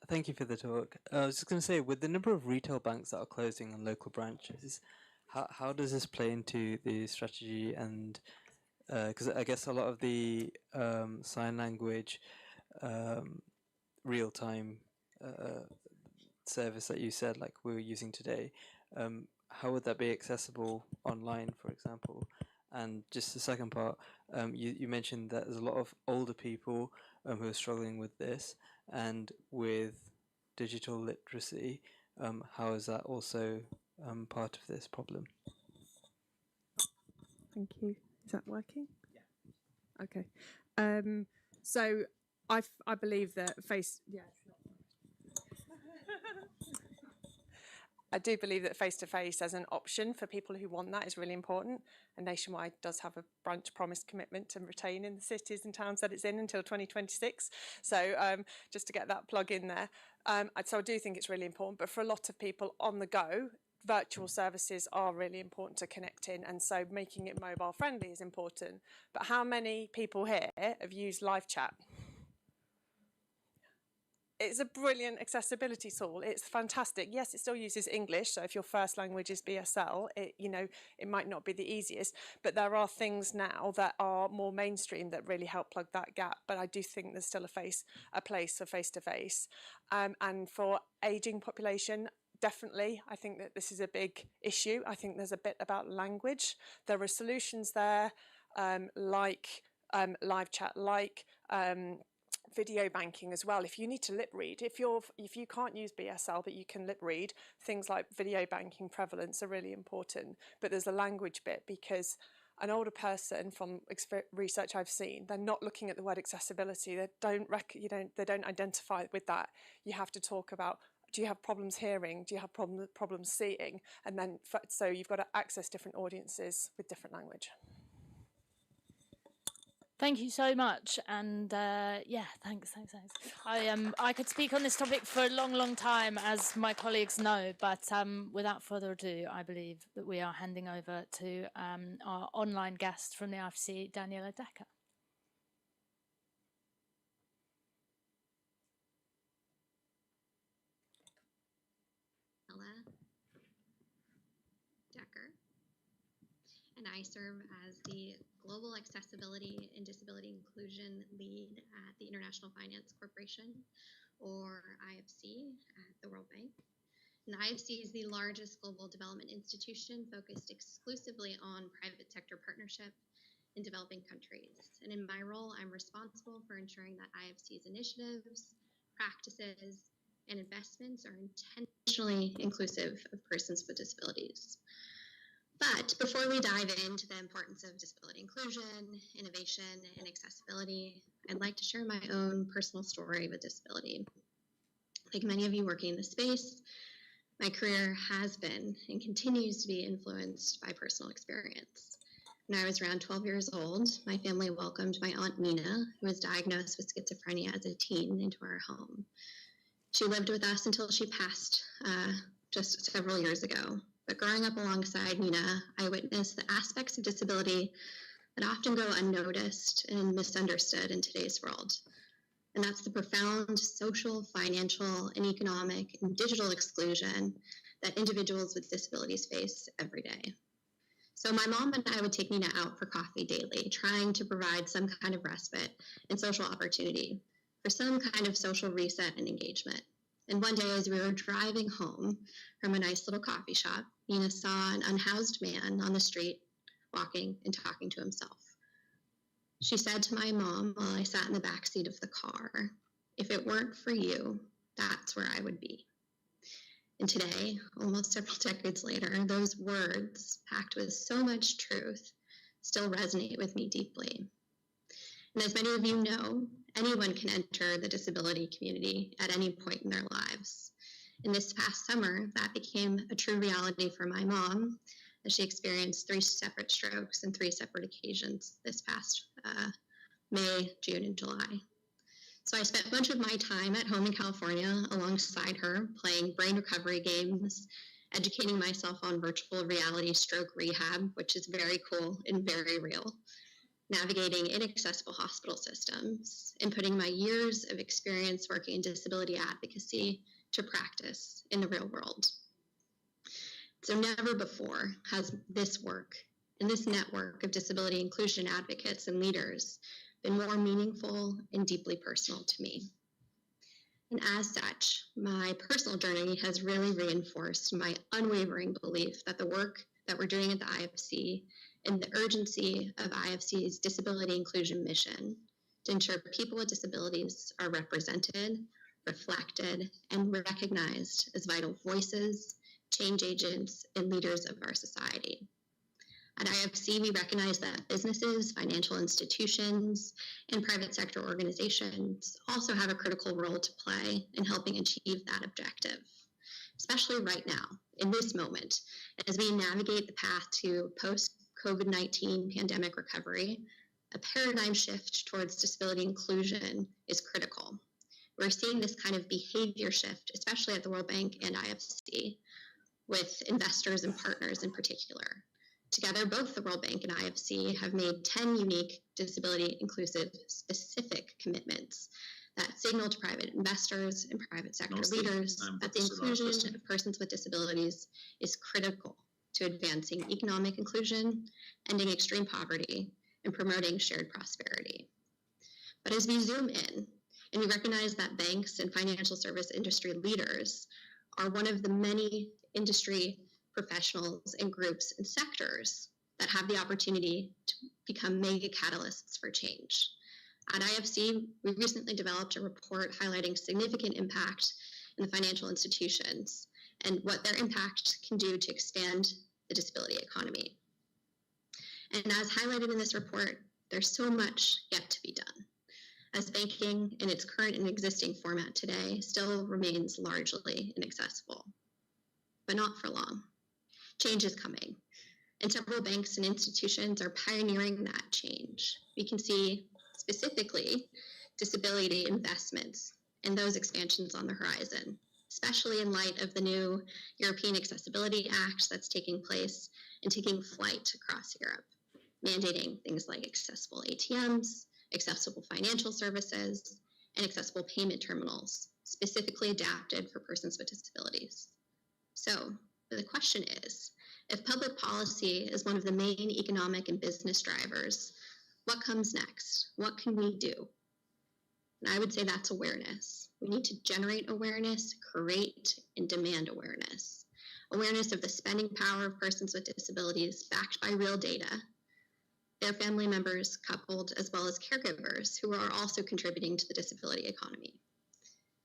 Thank you for the talk. I was just going to say, with the number of retail banks that are closing on local branches, how does this play into the strategy? And because I guess a lot of the sign language real-time service that you said, like we were using today, how would that be accessible online, for example? And just the second part, you mentioned that there's a lot of older people who are struggling with this, and with digital literacy, how is that also part of this problem? Thank you. Is that working? Yeah. Okay. So I believe that I do believe that face-to-face as an option for people who want that is really important, and Nationwide does have a branch promise commitment to retain in the cities and towns that it's in until 2026. So just to get that plug in there. So I do think it's really important, but for a lot of people on the go, virtual services are really important to connect in, and so making it mobile friendly is important. But how many people here have used live chat? It's a brilliant accessibility tool. It's fantastic. Yes, it still uses English, so if your first language is BSL, it might not be the easiest, but there are things now that are more mainstream that really help plug that gap. But I do think there's still a place for face-to-face. And for ageing population, definitely, I think that this is a big issue. I think there's a bit about language. There are solutions there, like live chat, like video banking as well. If you need to lip read, if you can't use BSL but you can lip read, things like video banking prevalence are really important. But there's a language bit, because an older person, from research I've seen, they're not looking at the word accessibility. They don't identify with that. You have to talk about, do you have problems hearing? Do you have problems seeing? And then so you've got to access different audiences with different language. Thank you so much, and yeah, thanks. I could speak on this topic for a long time, as my colleagues know, but without further ado, I believe that we are handing over to our online guest from the IFC, Daniela Decker. Decker, and I serve as the Global Accessibility and Disability Inclusion Lead at the International Finance Corporation, or IFC, at the World Bank. And the IFC is the largest global development institution focused exclusively on private sector partnership in developing countries. And in my role, I'm responsible for ensuring that IFC's initiatives, practices, and investments are intentionally inclusive of persons with disabilities. But before we dive into the importance of disability inclusion, innovation, and accessibility, I'd like to share my own personal story with disability. Like many of you working in this space, my career has been and continues to be influenced by personal experience. When I was around 12 years old, my family welcomed my Aunt Nina, who was diagnosed with schizophrenia as a teen, into our home. She lived with us until she passed just several years ago. But growing up alongside Nina, I witnessed the aspects of disability that often go unnoticed and misunderstood in today's world. And that's the profound social, financial, and economic and digital exclusion that individuals with disabilities face every day. So my mom and I would take Nina out for coffee daily, trying to provide some kind of respite and social opportunity for some kind of social reset and engagement. And one day, as we were driving home from a nice little coffee shop, Nina saw an unhoused man on the street walking and talking to himself. She said to my mom while I sat in the back seat of the car, "If it weren't for you, that's where I would be." And today, almost several decades later, those words, packed with so much truth, still resonate with me deeply. And as many of you know, anyone can enter the disability community at any point in their lives. And this past summer, that became a true reality for my mom, as she experienced 3 separate strokes and 3 separate occasions this past May, June, and July. So I spent much of my time at home in California alongside her, playing brain recovery games, educating myself on virtual reality stroke rehab, which is very cool and very real, navigating inaccessible hospital systems, and putting my years of experience working in disability advocacy to practice in the real world. So never before has this work and this network of disability inclusion advocates and leaders been more meaningful and deeply personal to me. And as such, my personal journey has really reinforced my unwavering belief that the work that we're doing at the IFC and the urgency of IFC's disability inclusion mission to ensure people with disabilities are represented, reflected, and recognized as vital voices, change agents, and leaders of our society. At IFC, we recognize that businesses, financial institutions, and private sector organizations also have a critical role to play in helping achieve that objective, especially right now, in this moment, as we navigate the path to post-COVID-19 pandemic recovery. A paradigm shift towards disability inclusion is critical. We're seeing this kind of behavior shift, especially at the World Bank and IFC, with investors and partners in particular. Together, both the World Bank and IFC have made 10 unique disability inclusive specific commitments that signal to private investors and private sector leaders that the inclusion of persons with disabilities is critical to advancing economic inclusion, ending extreme poverty, and promoting shared prosperity. But as we zoom in and we recognize that banks and financial service industry leaders are one of the many industry professionals and groups and sectors that have the opportunity to become mega catalysts for change. At IFC, we recently developed a report highlighting significant impact in the financial institutions and what their impact can do to expand the disability economy. And as highlighted in this report, there's so much yet to be done, as banking in its current and existing format today still remains largely inaccessible, but not for long. Change is coming. And several banks and institutions are pioneering that change. We can see specifically disability investments and those expansions on the horizon, especially in light of the new European Accessibility Act that's taking place and taking flight across Europe, mandating things like accessible ATMs, accessible financial services, and accessible payment terminals, specifically adapted for persons with disabilities. So the question is, if public policy is one of the main economic and business drivers, what comes next? What can we do? And I would say that's awareness. We need to generate awareness, create and demand awareness. Awareness of the spending power of persons with disabilities backed by real data, their family members coupled, as well as caregivers who are also contributing to the disability economy.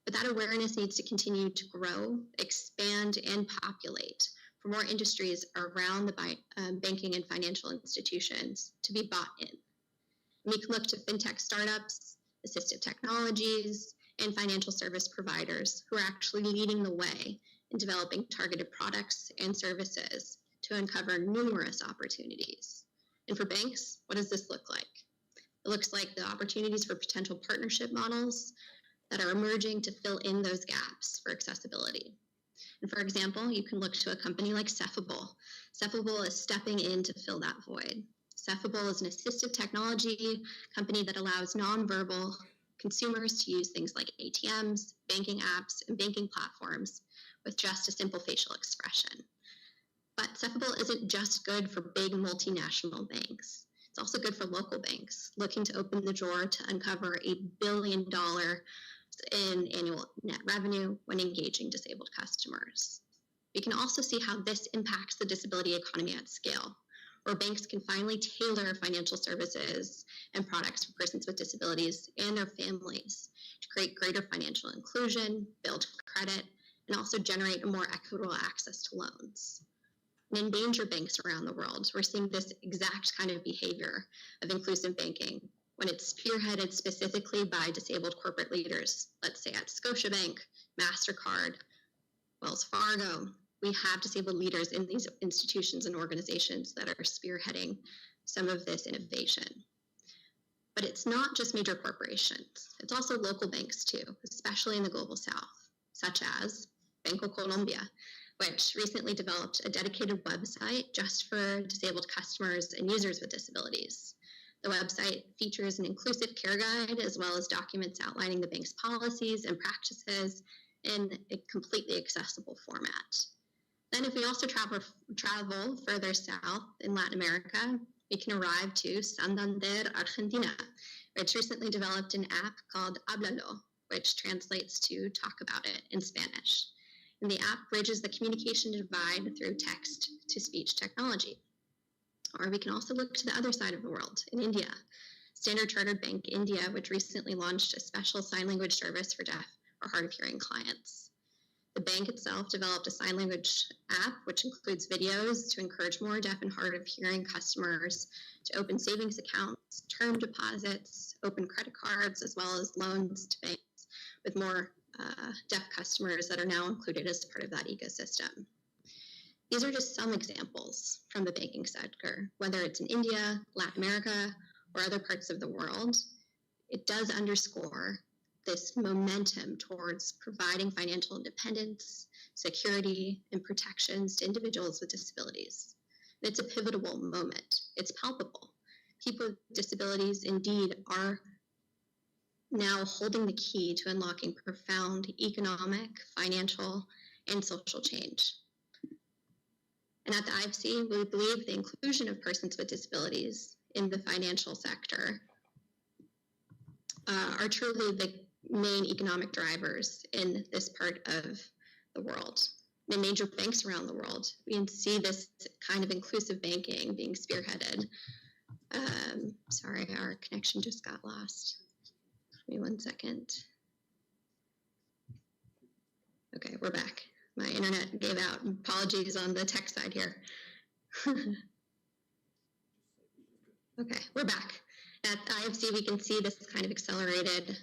But that awareness needs to continue to grow, expand, and populate for more industries around the banking and financial institutions to be bought in. And we can look to fintech startups, assistive technologies, and financial service providers who are actually leading the way in developing targeted products and services to uncover numerous opportunities. And for banks, what does this look like? It looks like the opportunities for potential partnership models that are emerging to fill in those gaps for accessibility. And for example, you can look to a company like Ceffable. Ceffable is stepping in to fill that void. Ceffable is an assistive technology company that allows nonverbal consumers to use things like ATMs, banking apps, and banking platforms with just a simple facial expression. But Ceffable isn't just good for big multinational banks. It's also good for local banks looking to open the door to uncover $1 billion in annual net revenue when engaging disabled customers. We can also see how this impacts the disability economy at scale, where banks can finally tailor financial services and products for persons with disabilities and their families to create greater financial inclusion, build credit, and also generate a more equitable access to loans. And in major banks around the world, we're seeing this exact kind of behavior of inclusive banking when it's spearheaded specifically by disabled corporate leaders, let's say at Scotiabank, MasterCard, Wells Fargo. We have disabled leaders in these institutions and organizations that are spearheading some of this innovation. But it's not just major corporations. It's also local banks too, especially in the global south, such as Banco Colombia, which recently developed a dedicated website just for disabled customers and users with disabilities. The website features an inclusive care guide as well as documents outlining the bank's policies and practices in a completely accessible format. Then if we also travel further south in Latin America, we can arrive to Santander, Argentina, which recently developed an app called Háblalo, which translates to talk about it in Spanish. And the app bridges the communication divide through text-to-speech technology. Or we can also look to the other side of the world, in India. Standard Chartered Bank India, which recently launched a special sign language service for deaf or hard of hearing clients. The bank itself developed a sign language app, which includes videos to encourage more deaf and hard of hearing customers to open savings accounts, term deposits, open credit cards, as well as loans to banks, with more deaf customers that are now included as part of that ecosystem. These are just some examples from the banking sector, whether it's in India, Latin America, or other parts of the world. It does underscore this momentum towards providing financial independence, security, and protections to individuals with disabilities. And it's a pivotal moment. It's palpable. People with disabilities indeed are now holding the key to unlocking profound economic, financial, and social change. And at the IFC, we believe the inclusion of persons with disabilities in the financial sector are truly the main economic drivers in this part of the world. In major banks around the world, we can see this kind of inclusive banking being spearheaded. Sorry, our connection just got lost. Give me 1 second. Okay, we're back. My internet gave out. Apologies on the tech side here. Okay, we're back. At IFC, we can see this kind of accelerated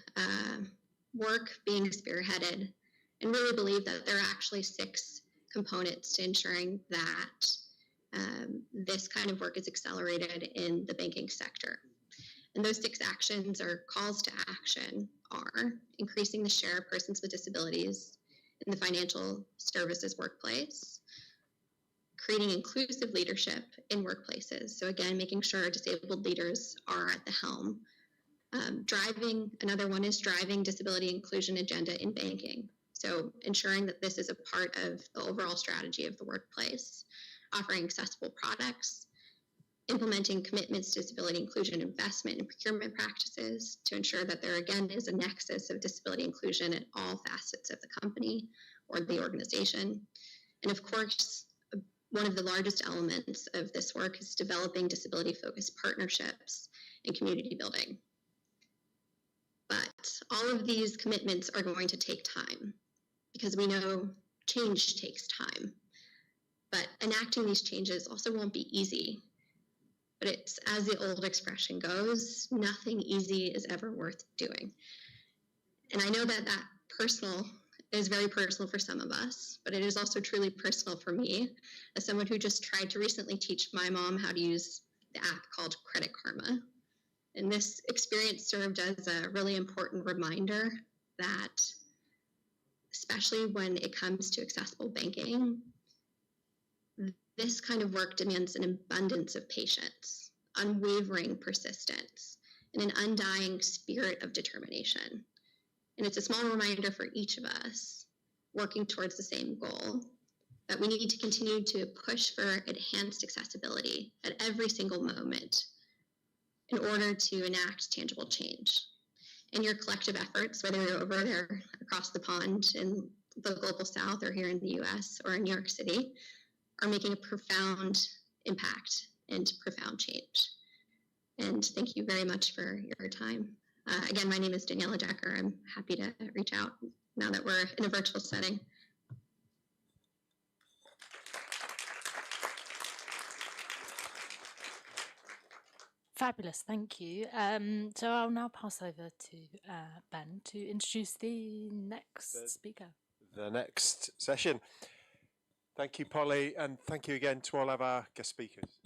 work being spearheaded and really believe that there are actually 6 components to ensuring that this kind of work is accelerated in the banking sector. And those 6 actions or calls to action are increasing the share of persons with disabilities in the financial services workplace, creating inclusive leadership in workplaces. So again, making sure disabled leaders are at the helm. Another one is driving disability inclusion agenda in banking. So ensuring that this is a part of the overall strategy of the workplace, offering accessible products, implementing commitments to disability inclusion investment and procurement practices to ensure that there again is a nexus of disability inclusion at all facets of the company or the organization. And of course, one of the largest elements of this work is developing disability-focused partnerships and community building. But all of these commitments are going to take time because we know change takes time. But enacting these changes also won't be easy. But it's, as the old expression goes, nothing easy is ever worth doing. And I know that that is very personal for some of us, but it is also truly personal for me as someone who just tried to recently teach my mom how to use the app called Credit Karma. And this experience served as a really important reminder that, especially when it comes to accessible banking, this kind of work demands an abundance of patience, unwavering persistence, and an undying spirit of determination. And it's a small reminder for each of us working towards the same goal that we need to continue to push for enhanced accessibility at every single moment in order to enact tangible change. And your collective efforts, whether you're over there across the pond in the global south or here in the US or in New York City, are making a profound impact and profound change. And thank you very much for your time. Again, my name is Daniela Decker. I'm happy to reach out now that we're in a virtual setting. Fabulous, thank you. So I'll now pass over to Ben to introduce the next speaker. The next session. Thank you, Polly, and thank you again to all of our guest speakers.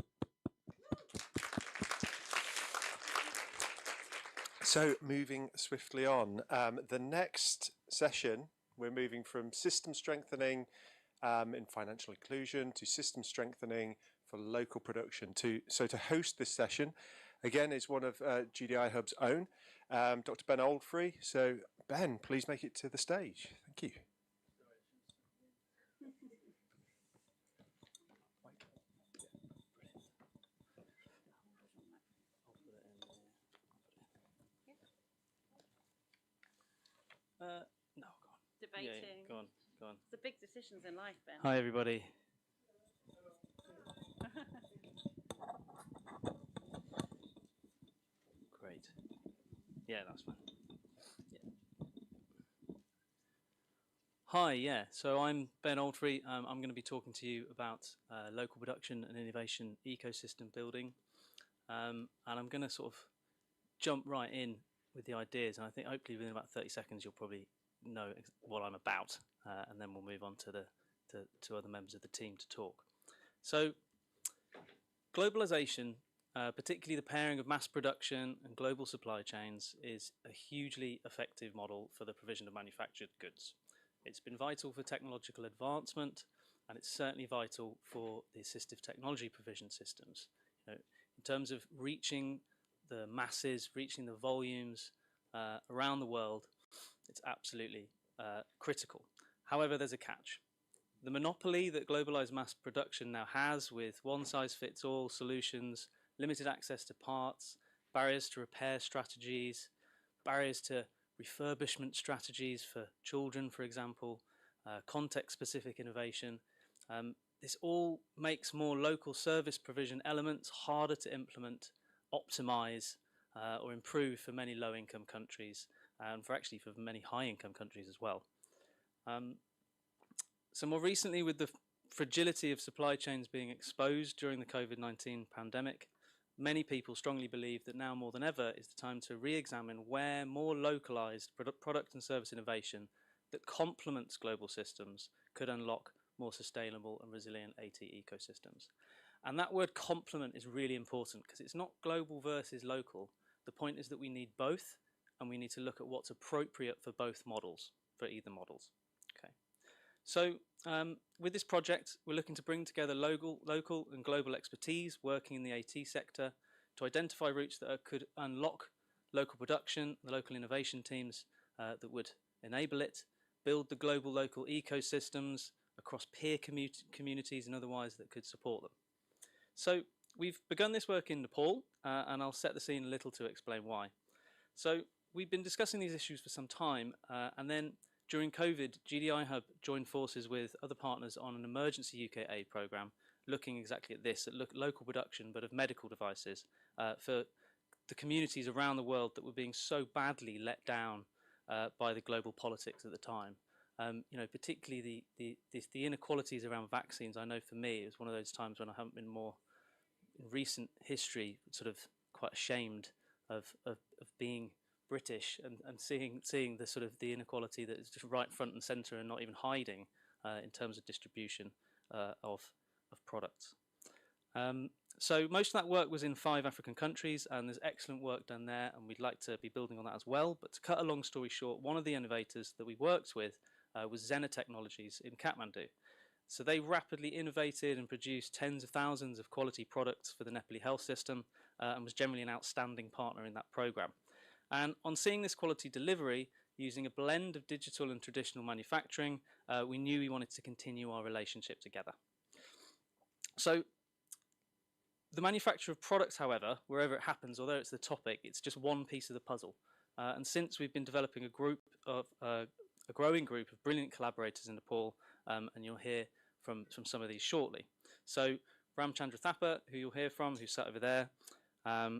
So moving swiftly on, the next session, we're moving from system strengthening in financial inclusion to system strengthening for local production. So to host this session, again, is one of GDI Hub's own, Dr. Ben Oldfrey. So Ben, please make it to the stage. Thank you. No, go on. Debating. Yeah, go on, go on. The big decisions in life, Ben. Hi, everybody. Great. Yeah, that's fine. Yeah. Hi, yeah. So I'm Ben Oldfrey. I'm going to be talking to you about local production and innovation ecosystem building. And I'm going to sort of jump right in with the ideas. And I think hopefully within about 30 seconds, you'll probably know what I'm about, and then we'll move on to other members of the team to talk. So globalization, particularly the pairing of mass production and global supply chains, is a hugely effective model for the provision of manufactured goods. It's been vital for technological advancement, and it's certainly vital for the assistive technology provision systems. You know, in terms of reaching the masses, reaching the volumes around the world, it's absolutely critical. However, there's a catch. The monopoly that globalized mass production now has, with one-size-fits-all solutions, limited access to parts, barriers to repair strategies, barriers to refurbishment strategies for children, for example, context-specific innovation. This all makes more local service provision elements harder to implement, optimize, or improve for many low-income countries, and for many high-income countries as well. So more recently, with the fragility of supply chains being exposed during the COVID-19 pandemic, many people strongly believe that now more than ever is the time to re-examine where more localized product and service innovation that complements global systems could unlock more sustainable and resilient AT ecosystems. And that word complement is really important because it's not global versus local. The point is that we need both, and we need to look at what's appropriate for both models, for either models. Okay. So with this project, we're looking to bring together local and global expertise working in the AT sector to identify routes that could unlock local production, the local innovation teams that would enable it, build the global local ecosystems across peer communities and otherwise that could support them. So we've begun this work in Nepal, and I'll set the scene a little to explain why. So we've been discussing these issues for some time, and then during COVID, GDI Hub joined forces with other partners on an emergency UK aid programme looking exactly at this, at local production but of medical devices for the communities around the world that were being so badly let down by the global politics at the time. You know, particularly the inequalities around vaccines. I know for me, it was one of those times when I haven't been more, in recent history, sort of quite ashamed of being British and seeing the sort of the inequality that is just right front and centre and not even hiding in terms of distribution of products. So most of that work was in 5 African countries, and there's excellent work done there, and we'd like to be building on that as well. But to cut a long story short, one of the innovators that we worked with was Assistive Technologies in Kathmandu. So they rapidly innovated and produced tens of thousands of quality products for the Nepali health system and was generally an outstanding partner in that program. And on seeing this quality delivery, using a blend of digital and traditional manufacturing, we knew we wanted to continue our relationship together. So the manufacture of products, however, wherever it happens, although it's the topic, it's just one piece of the puzzle. And since we've been developing a growing group of brilliant collaborators in Nepal, and you'll hear from some of these shortly. So Ramchandra Thapa, who you'll hear from, who's sat over there,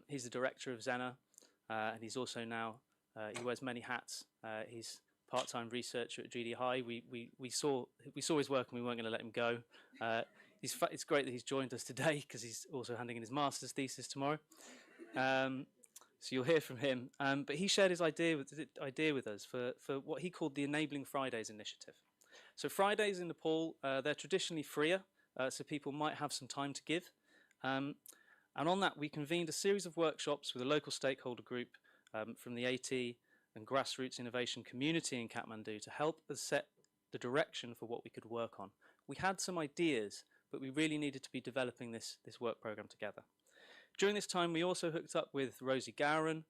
he's the director of Zena, and he's also now, he wears many hats. He's part-time researcher at GDI. We saw his work and we weren't going to let him go. It's great that he's joined us today because he's also handing in his master's thesis tomorrow. So you'll hear from him. But he shared his idea with us for what he called the Enabling Fridays initiative. So Fridays in Nepal, they're traditionally freer, so people might have some time to give. And on that, we convened a series of workshops with a local stakeholder group from the AT and grassroots innovation community in Kathmandu to help us set the direction for what we could work on. We had some ideas, but we really needed to be developing this work program together. During this time, we also hooked up with Rosie Gowran,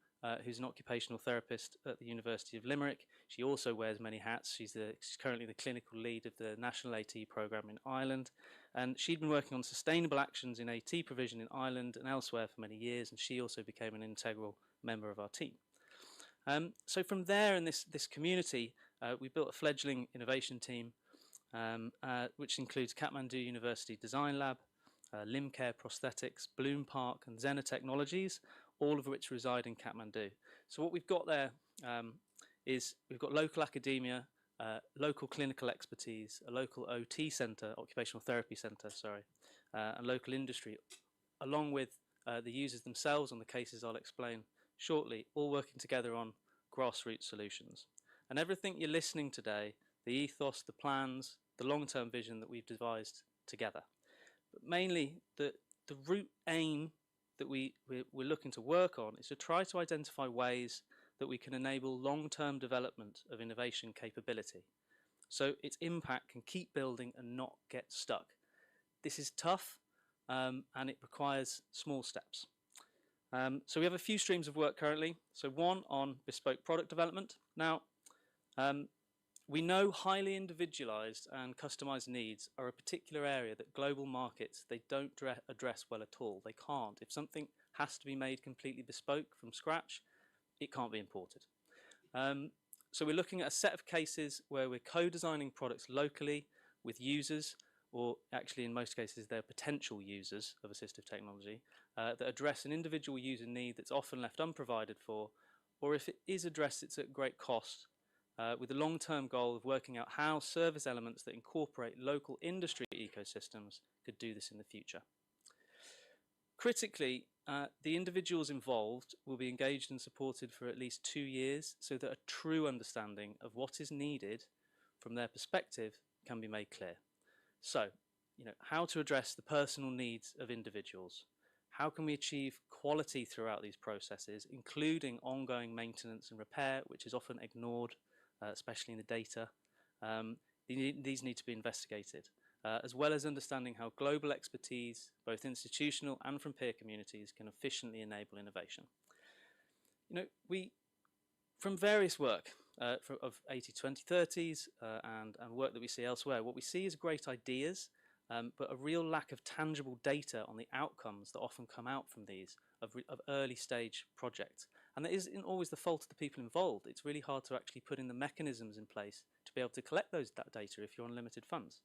who's an occupational therapist at the University of Limerick. She also wears many hats. She's currently the clinical lead of the National AT programme in Ireland. And she'd been working on sustainable actions in AT provision in Ireland and elsewhere for many years, and she also became an integral member of our team. So from there in this community, we built a fledgling innovation team, which includes Kathmandu University Design Lab, Limcare Prosthetics, Bloom Park and Zena Technologies, all of which reside in Kathmandu. So what we've got there is we've got local academia, local clinical expertise, a local OT centre, occupational therapy centre, sorry, and local industry, along with the users themselves on the cases I'll explain shortly, all working together on grassroots solutions. And everything you're listening today, the ethos, the plans, the long-term vision that we've devised together. But mainly, the root aim that we're looking to work on is to try to identify ways that we can enable long-term development of innovation capability, so its impact can keep building and not get stuck. This is tough, and it requires small steps. So we have a few streams of work currently. So one on bespoke product development. Now, we know highly individualized and customized needs are a particular area that global markets, they don't address well at all. They can't. If something has to be made completely bespoke from scratch, it can't be imported. So we're looking at a set of cases where we're co-designing products locally with users, or actually in most cases they're potential users of assistive technology, that address an individual user need that's often left unprovided for, or if it is addressed, it's at great cost, with the long-term goal of working out how service elements that incorporate local industry ecosystems could do this in the future. Critically, the individuals involved will be engaged and supported for at least 2 years so that a true understanding of what is needed from their perspective can be made clear. So, how to address the personal needs of individuals. How can we achieve quality throughout these processes, including ongoing maintenance and repair, which is often ignored, especially in the data. These need to be investigated, as well as understanding how global expertise, both institutional and from peer communities, can efficiently enable innovation. We, from various work of 80-20-30s and work that we see elsewhere, what we see is great ideas, but a real lack of tangible data on the outcomes that often come out from these of early stage projects. And that isn't always the fault of the people involved. It's really hard to actually put in the mechanisms in place to be able to collect that data if you're on limited funds.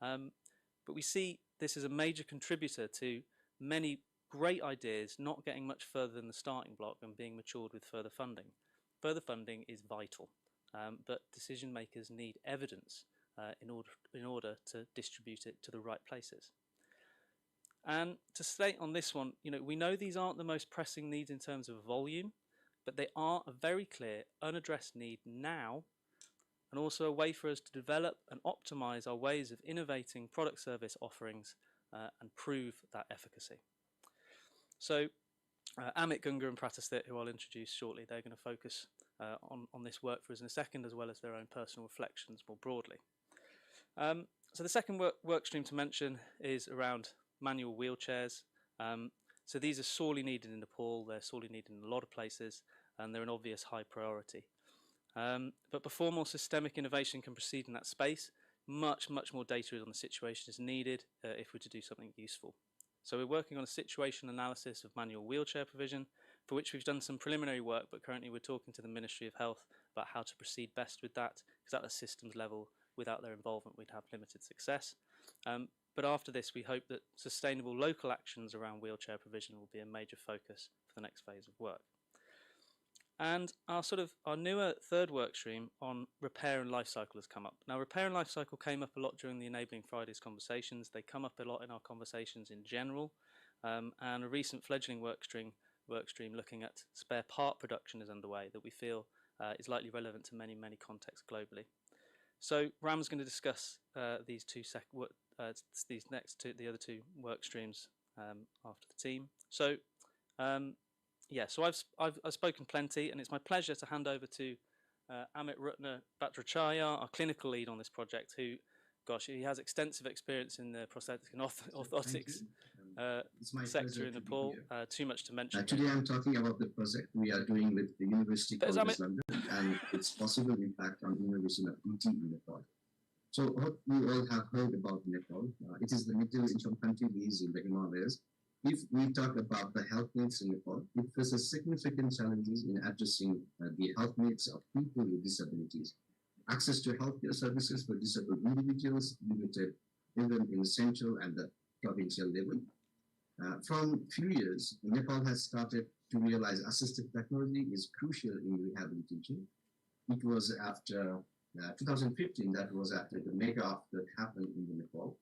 But we see this as a major contributor to many great ideas not getting much further than the starting block and being matured with further funding. Further funding is vital, but decision makers need evidence in order to distribute it to the right places. And to state on this one, we know these aren't the most pressing needs in terms of volume, but they are a very clear, unaddressed need now, and also a way for us to develop and optimize our ways of innovating product service offerings and prove that efficacy. So Amit, Gunga and Pratasthit, who I'll introduce shortly, they're going to focus on this work for us in a second, as well as their own personal reflections more broadly. So the second work stream to mention is around manual wheelchairs. So these are sorely needed in Nepal, they're sorely needed in a lot of places, and they're an obvious high priority. But before more systemic innovation can proceed in that space, much more data on the situation is needed if we're to do something useful. So we're working on a situation analysis of manual wheelchair provision, for which we've done some preliminary work, but currently we're talking to the Ministry of Health about how to proceed best with that, because at the systems level, without their involvement, we'd have limited success. But after this, we hope that sustainable local actions around wheelchair provision will be a major focus for the next phase of work. And our newer third work stream on repair and life cycle has come up. Now, repair and life cycle came up a lot during the Enabling Fridays conversations. They come up a lot in our conversations in general. And a recent fledgling work stream looking at spare part production is underway that we feel is likely relevant to many contexts globally. So Ram's going to discuss the other two work streams after the team. So so I've spoken plenty, and it's my pleasure to hand over to Amit Rutna Bhattacharya, our clinical lead on this project, who, he has extensive experience in the prosthetic and orthotics sector in Nepal. Too much to mention. Today I'm talking about the project we are doing with the University College London and its possible impact on innovation of ET in Nepal. So what you all have heard about Nepal, it is the middle income country based in the Himalayas. If we talk about the health needs in Nepal, it faces significant challenges in addressing the health needs of people with disabilities. Access to healthcare services for disabled individuals limited even in central and the provincial level. From few years, Nepal has started to realize assistive technology is crucial in rehabilitation. It was after 2015, that was after the mega that happened in Nepal.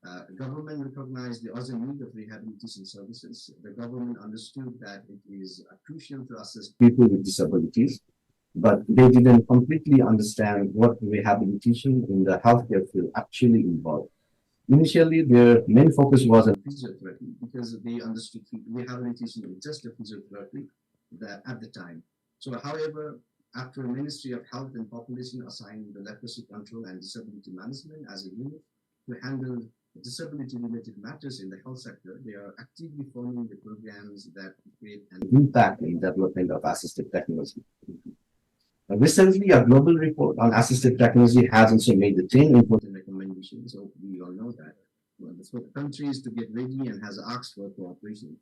The government recognized the urgent need of rehabilitation services. The government understood that it is crucial to assist people with disabilities, but they didn't completely understand what rehabilitation in the healthcare field actually involved. Initially, their main focus was on physiotherapy because they understood rehabilitation was just a physiotherapy at the time. So, however, after the Ministry of Health and Population assigned the leprosy control and disability management as a unit to handle disability-related matters in the health sector, they are actively forming the programs that create an impact in development of assistive technology. Recently, a global report on assistive technology has also made the 10 important recommendations, so we all know that. For the countries to get ready and has asked for cooperation.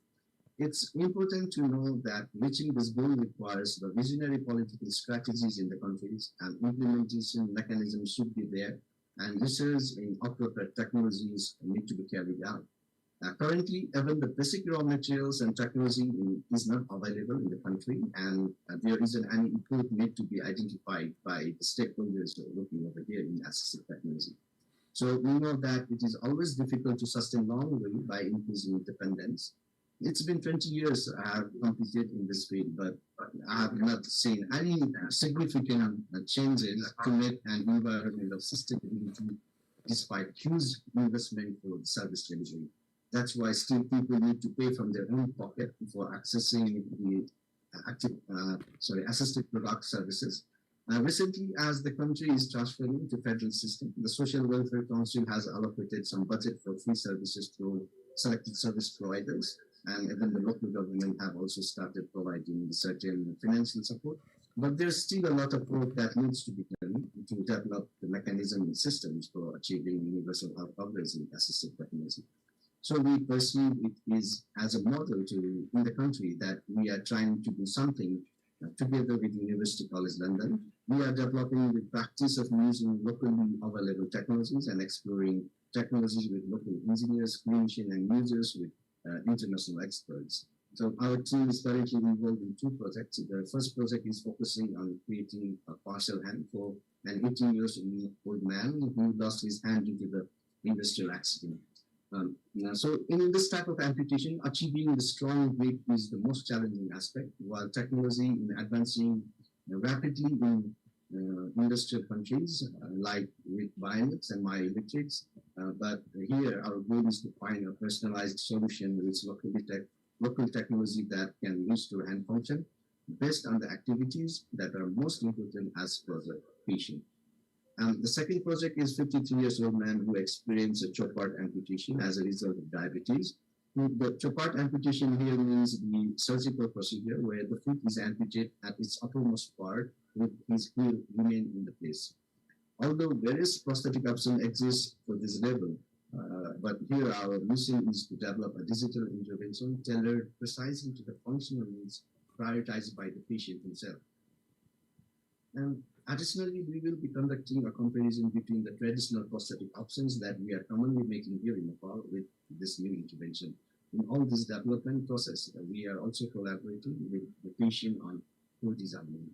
It's important to know that reaching this goal requires the visionary political strategies in the countries, and implementation mechanisms should be there, and research in appropriate technologies need to be carried out. Currently, even the basic raw materials and technology is not available in the country, and there isn't any input need to be identified by the stakeholders looking over here in assistive technology. So we know that it is always difficult to sustain long run by increasing dependence. It's been 20 years I have completed in this field, but I have not seen any significant changes to make an environment of sustainability despite huge investment for service delivery. That's why still people need to pay from their own pocket for accessing the assistive product services. Recently, as the country is transferring to federal system, the Social Welfare Council has allocated some budget for free services to selected service providers, and even the local government have also started providing certain financial support. But there's still a lot of work that needs to be done to develop the mechanism and systems for achieving universal health coverage in assistive technology. So we perceive it is as a model in the country that we are trying to do something together with University College London. We are developing the practice of using locally available technologies and exploring technologies with local engineers, clinicians, and users with international experts. So our team is currently involved in 2 projects. The first project is focusing on creating a partial hand for an 18-year-old man who lost his hand due to the industrial accident. So in this type of amputation, achieving the strong grip is the most challenging aspect, while technology is advancing rapidly in industrial countries like with bionics and myoelectrics. But here our goal is to find a personalized solution with local technology that can restore hand function based on the activities that are most important as per the patient. The second project is 53-year-old man who experienced a chopard amputation as a result of diabetes. The chopard amputation here means the surgical procedure where the foot is amputated at its uppermost part with his heel remain in the place. Although various prosthetic options exist for this level, but here our mission is to develop a digital intervention tailored precisely to the functional needs prioritized by the patient himself. Additionally, we will be conducting a comparison between the traditional prosthetic options that we are commonly making here in Nepal with this new intervention. In all this development process, we are also collaborating with the patient on co-design.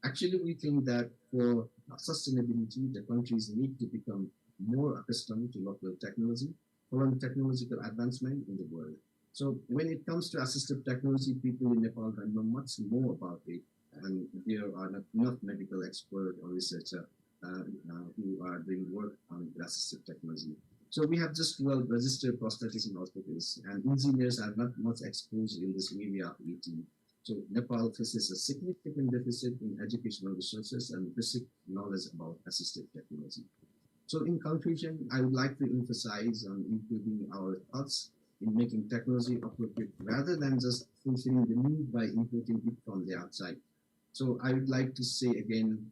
Actually, we think that for sustainability, the countries need to become more accustomed to local technology, following technological advancement in the world. So when it comes to assistive technology, people in Nepal don't know much more about it, and there are not enough medical experts or researchers who are doing work on assistive technology. So we have just 12 registered prosthetists in hospitals, and engineers are not much exposed in this area of ET. So Nepal faces a significant deficit in educational resources and basic knowledge about assistive technology. So in conclusion, I would like to emphasize on improving our thoughts in making technology appropriate rather than just fulfilling the need by importing it from the outside. So I would like to say again,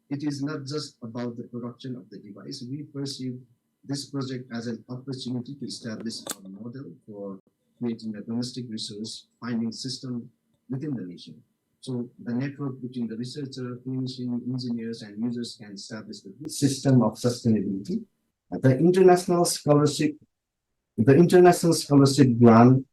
it is not just about the production of the device. We perceive this project as an opportunity to establish a model for creating a domestic resource finding system within the nation. So the network between the researcher, clinician, engineers, and users can establish the system of sustainability. The international scholarship grant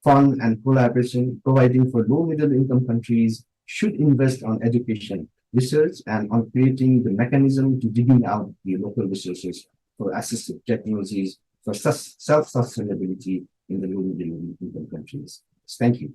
fund and collaboration providing for low middle income countries should invest on education, research, and on creating the mechanism to digging out the local resources for assistive technologies for self-sustainability in the low middle income countries. Thank you.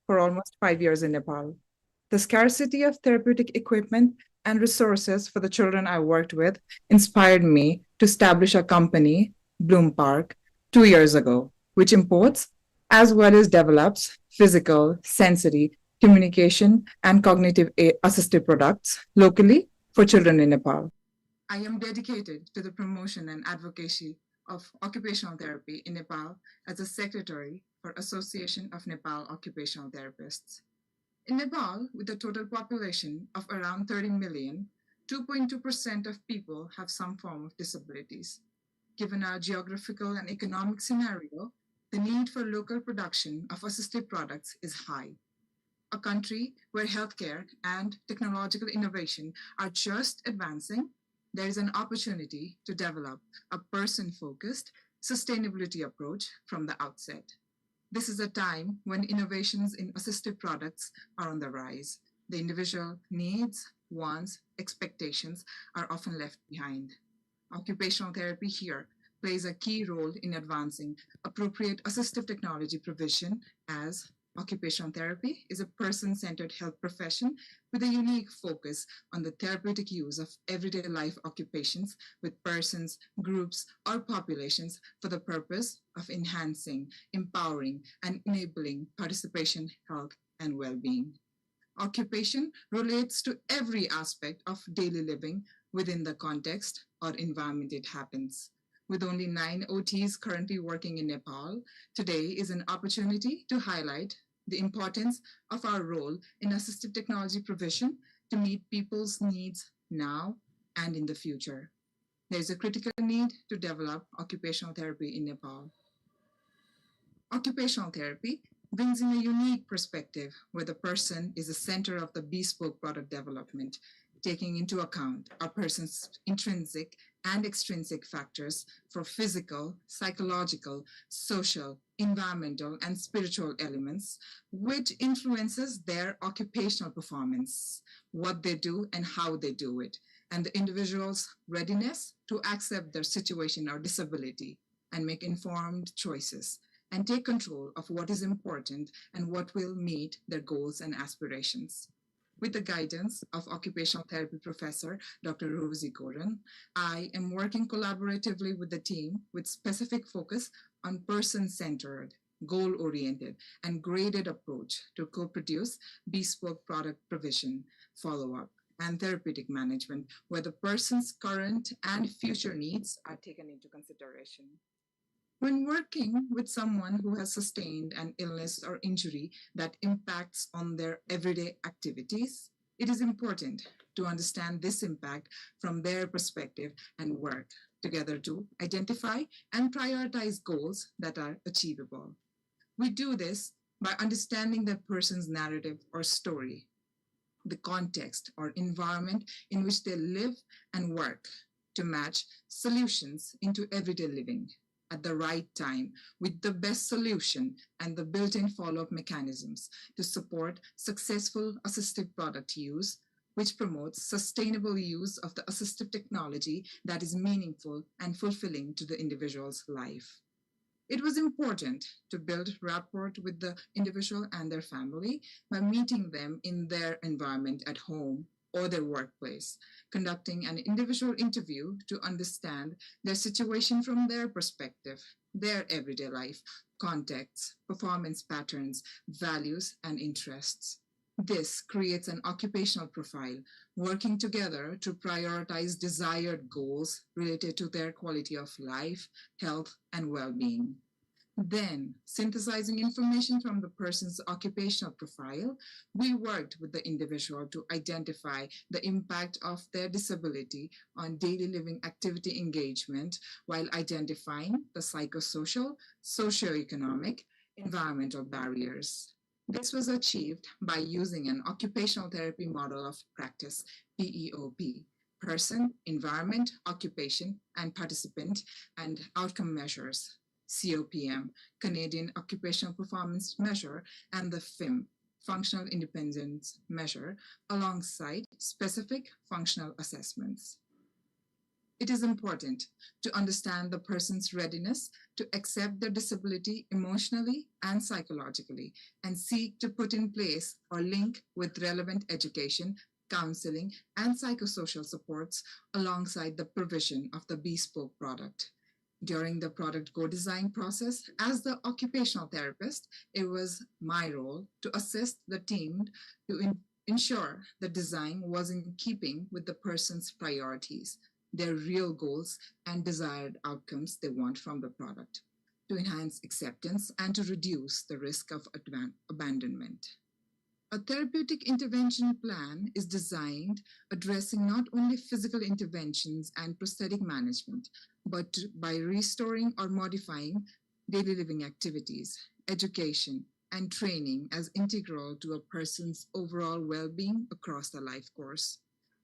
For almost 5 years in Nepal. The scarcity of therapeutic equipment and resources for the children I worked with inspired me to establish a company, Bloom Park, 2 years ago, which imports as well as develops physical, sensory, communication, and cognitive assistive products locally for children in Nepal. I am dedicated to the promotion and advocacy of occupational therapy in Nepal as a secretary for Association of Nepal Occupational Therapists. In Nepal, with a total population of around 30 million, 2.2% of people have some form of disabilities. Given our geographical and economic scenario, the need for local production of assistive products is high. A country where healthcare and technological innovation are just advancing, there is an opportunity to develop a person-focused sustainability approach from the outset. This is a time when innovations in assistive products are on the rise. The individual needs, wants, expectations are often left behind. Occupational therapy here plays a key role in advancing appropriate assistive technology provision, as occupational therapy is a person-centered health profession with a unique focus on the therapeutic use of everyday life occupations with persons, groups, or populations for the purpose of enhancing, empowering, and enabling participation, health, and well-being. Occupation relates to every aspect of daily living within the context or environment it happens. With only 9 OTs currently working in Nepal, today is an opportunity to highlight the importance of our role in assistive technology provision to meet people's needs now and in the future. There is a critical need to develop occupational therapy in Nepal. Occupational therapy brings in a unique perspective where the person is the center of the bespoke product development, taking into account a person's intrinsic and extrinsic factors for physical, psychological, social, environmental, and spiritual elements, which influences their occupational performance, what they do and how they do it, and the individual's readiness to accept their situation or disability and make informed choices and take control of what is important and what will meet their goals and aspirations. With the guidance of occupational therapy professor Dr. Rosie Goran, I am working collaboratively with the team with specific focus on person-centered, goal-oriented, and graded approach to co-produce bespoke product provision, follow-up, and therapeutic management, where the person's current and future needs are taken into consideration. When working with someone who has sustained an illness or injury that impacts on their everyday activities, it is important to understand this impact from their perspective and work together to identify and prioritize goals that are achievable. We do this by understanding the person's narrative or story, the context or environment in which they live and work to match solutions into everyday living at the right time with the best solution and the built-in follow-up mechanisms to support successful assistive product use, which promotes sustainable use of the assistive technology that is meaningful and fulfilling to the individual's life. It was important to build rapport with the individual and their family by meeting them in their environment at home or their workplace, conducting an individual interview to understand their situation from their perspective, their everyday life, contexts, performance patterns, values, and interests. This creates an occupational profile, working together to prioritize desired goals related to their quality of life, health, and well-being. Then, synthesizing information from the person's occupational profile, we worked with the individual to identify the impact of their disability on daily living activity engagement while identifying the psychosocial, socioeconomic, environmental barriers. This was achieved by using an occupational therapy model of practice, PEOP, person, environment, occupation, and participant, and outcome measures, COPM, Canadian Occupational Performance Measure, and the FIM, Functional Independence Measure, alongside specific functional assessments. It is important to understand the person's readiness to accept their disability emotionally and psychologically, and seek to put in place or link with relevant education, counseling, and psychosocial supports alongside the provision of the bespoke product. During the product co-design process, as the occupational therapist, it was my role to assist the team to ensure the design was in keeping with the person's priorities, their real goals, and desired outcomes they want from the product, to enhance acceptance and to reduce the risk of abandonment. A therapeutic intervention plan is designed addressing not only physical interventions and prosthetic management, but by restoring or modifying daily living activities, education, and training as integral to a person's overall well-being across the life course.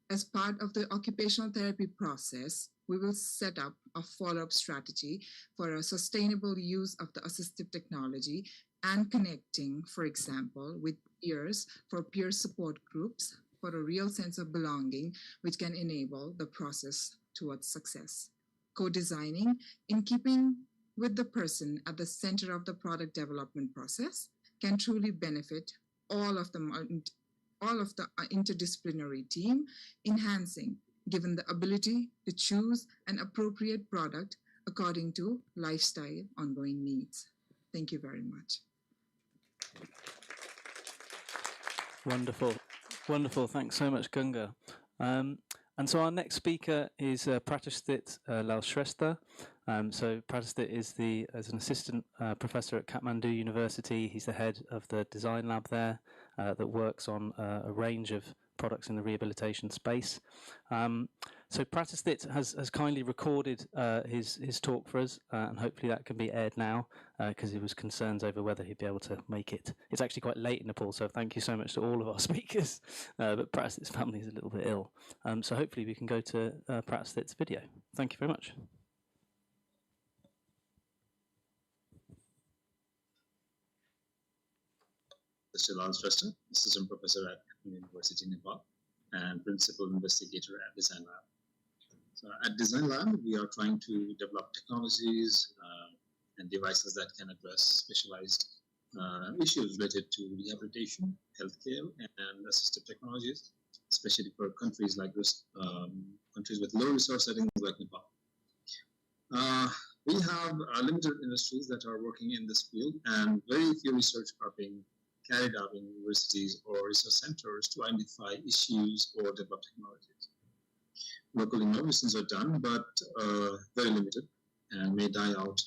As part of the occupational therapy process, we will set up a follow-up strategy for a sustainable use of the assistive technology and connecting, for example, with peers for peer support groups for a real sense of belonging, which can enable the process towards success. Co-designing in keeping with the person at the center of the product development process can truly benefit all of the interdisciplinary team, enhancing given the ability to choose an appropriate product according to lifestyle ongoing needs. Thank you very much. Wonderful, wonderful. Thanks so much, Gunga. And so our next speaker is Pratisthit Lalshrestha. So Pratisthit is an assistant professor at Kathmandu University. He's the head of the design lab there that works on a range of products in the rehabilitation space. So Pratisthit has kindly recorded his talk for us, and hopefully that can be aired now, because there was concerns over whether he'd be able to make it. It's actually quite late in Nepal, so thank you so much to all of our speakers, but Pratisthit's family is a little bit ill. So hopefully we can go to Pratisthit's video. Thank you very much. Mr. Lalshrestha, Assistant Professor at University Nepal and Principal Investigator at Design Lab. So at Design Lab, we are trying to develop technologies and devices that can address specialized issues related to rehabilitation, healthcare, and assistive technologies, especially for countries like this, countries with low resource settings like Nepal. We have limited industries that are working in this field, and very few research are being carried out in universities or research centers to identify issues or develop technologies. Local innovations are done, but very limited and may die out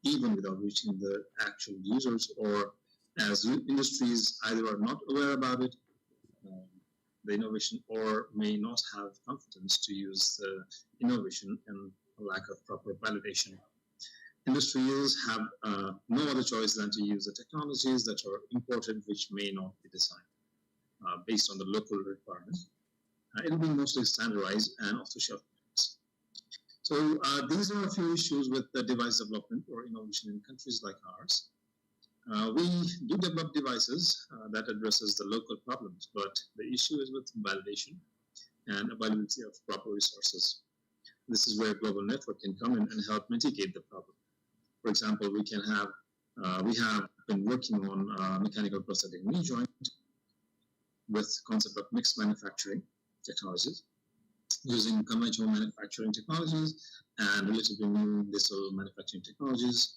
even without reaching the actual users, or as industries either are not aware about it, the innovation, or may not have confidence to use the innovation and a lack of proper validation. Industries have no other choice than to use the technologies that are imported, which may not be designed based on the local requirements. It will be mostly standardized and off-the-shelf products. So these are a few issues with the device development or innovation in countries like ours. We do develop devices that addresses the local problems, but the issue is with validation and availability of proper resources. This is where global network can come in and help mitigate the problem. For example, we have been working on mechanical prosthetic knee joint with concept of mixed manufacturing technologies, using conventional manufacturing technologies and relatively new digital manufacturing technologies.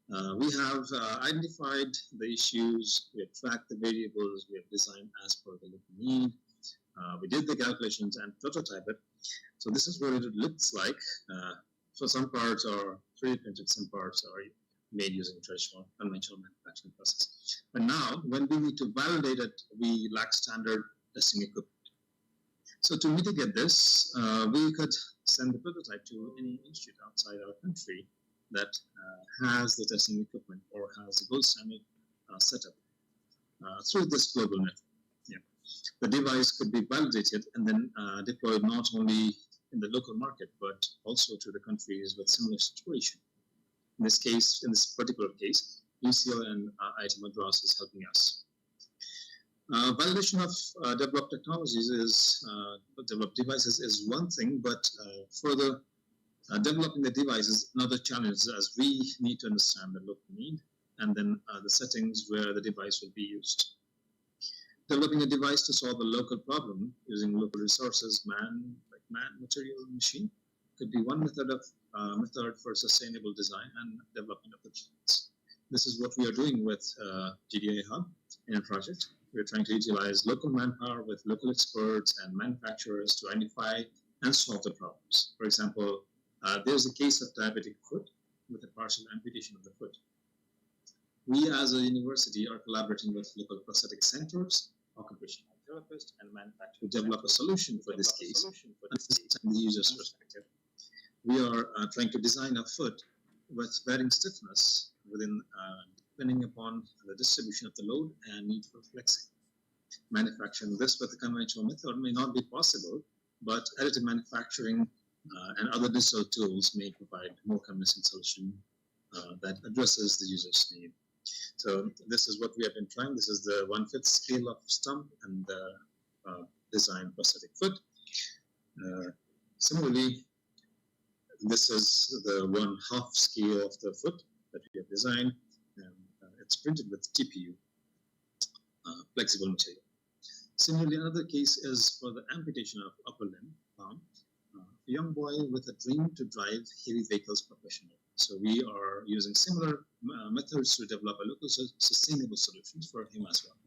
We have identified the issues, we have tracked the variables, we have designed as per the local need. We did the calculations and prototype it. So this is what it looks like. So some parts are 3D printed, some parts are made using traditional conventional manufacturing process. But now, when we need to validate it, we lack standard testing equipment. So to mitigate this, we could send the prototype to any institute outside our country that has the testing equipment or has a gold standard setup through this global network. Yeah. The device could be validated and then deployed not only in the local market, but also to the countries with similar situation. In this case, in this particular case, UCL and IIT Madras is helping us. Validation of developed technologies is, developed devices is one thing, but further developing the device is another challenge, as we need to understand the local need and then the settings where the device will be used. developing a device to solve a local problem using local resources, man, material, machine, could be one method for sustainable design and development of the machines. This is what we are doing with GDA Hub in a project. We're trying to utilize local manpower with local experts and manufacturers to identify and solve the problems. For example, there's a case of diabetic foot with a partial amputation of the foot. We as a university are collaborating with local prosthetic centers, occupational therapists, and manufacturers to develop a solution for this case from the user's perspective. We are trying to design a foot with varying stiffness within, depending upon the distribution of the load and need for flexing. Manufacturing this with a conventional method may not be possible, but additive manufacturing and other digital tools may provide more convincing solution that addresses the user's need. So this is what we have been trying. This is the 1/5 scale of stump and the design prosthetic foot. Similarly, this is the 1/2 scale of the foot that we have designed, and it's printed with TPU, flexible material. Similarly, another case is for the amputation of upper limb, a young boy with a dream to drive heavy vehicles professionally. So we are using similar methods to develop a local sustainable solutions for him as well.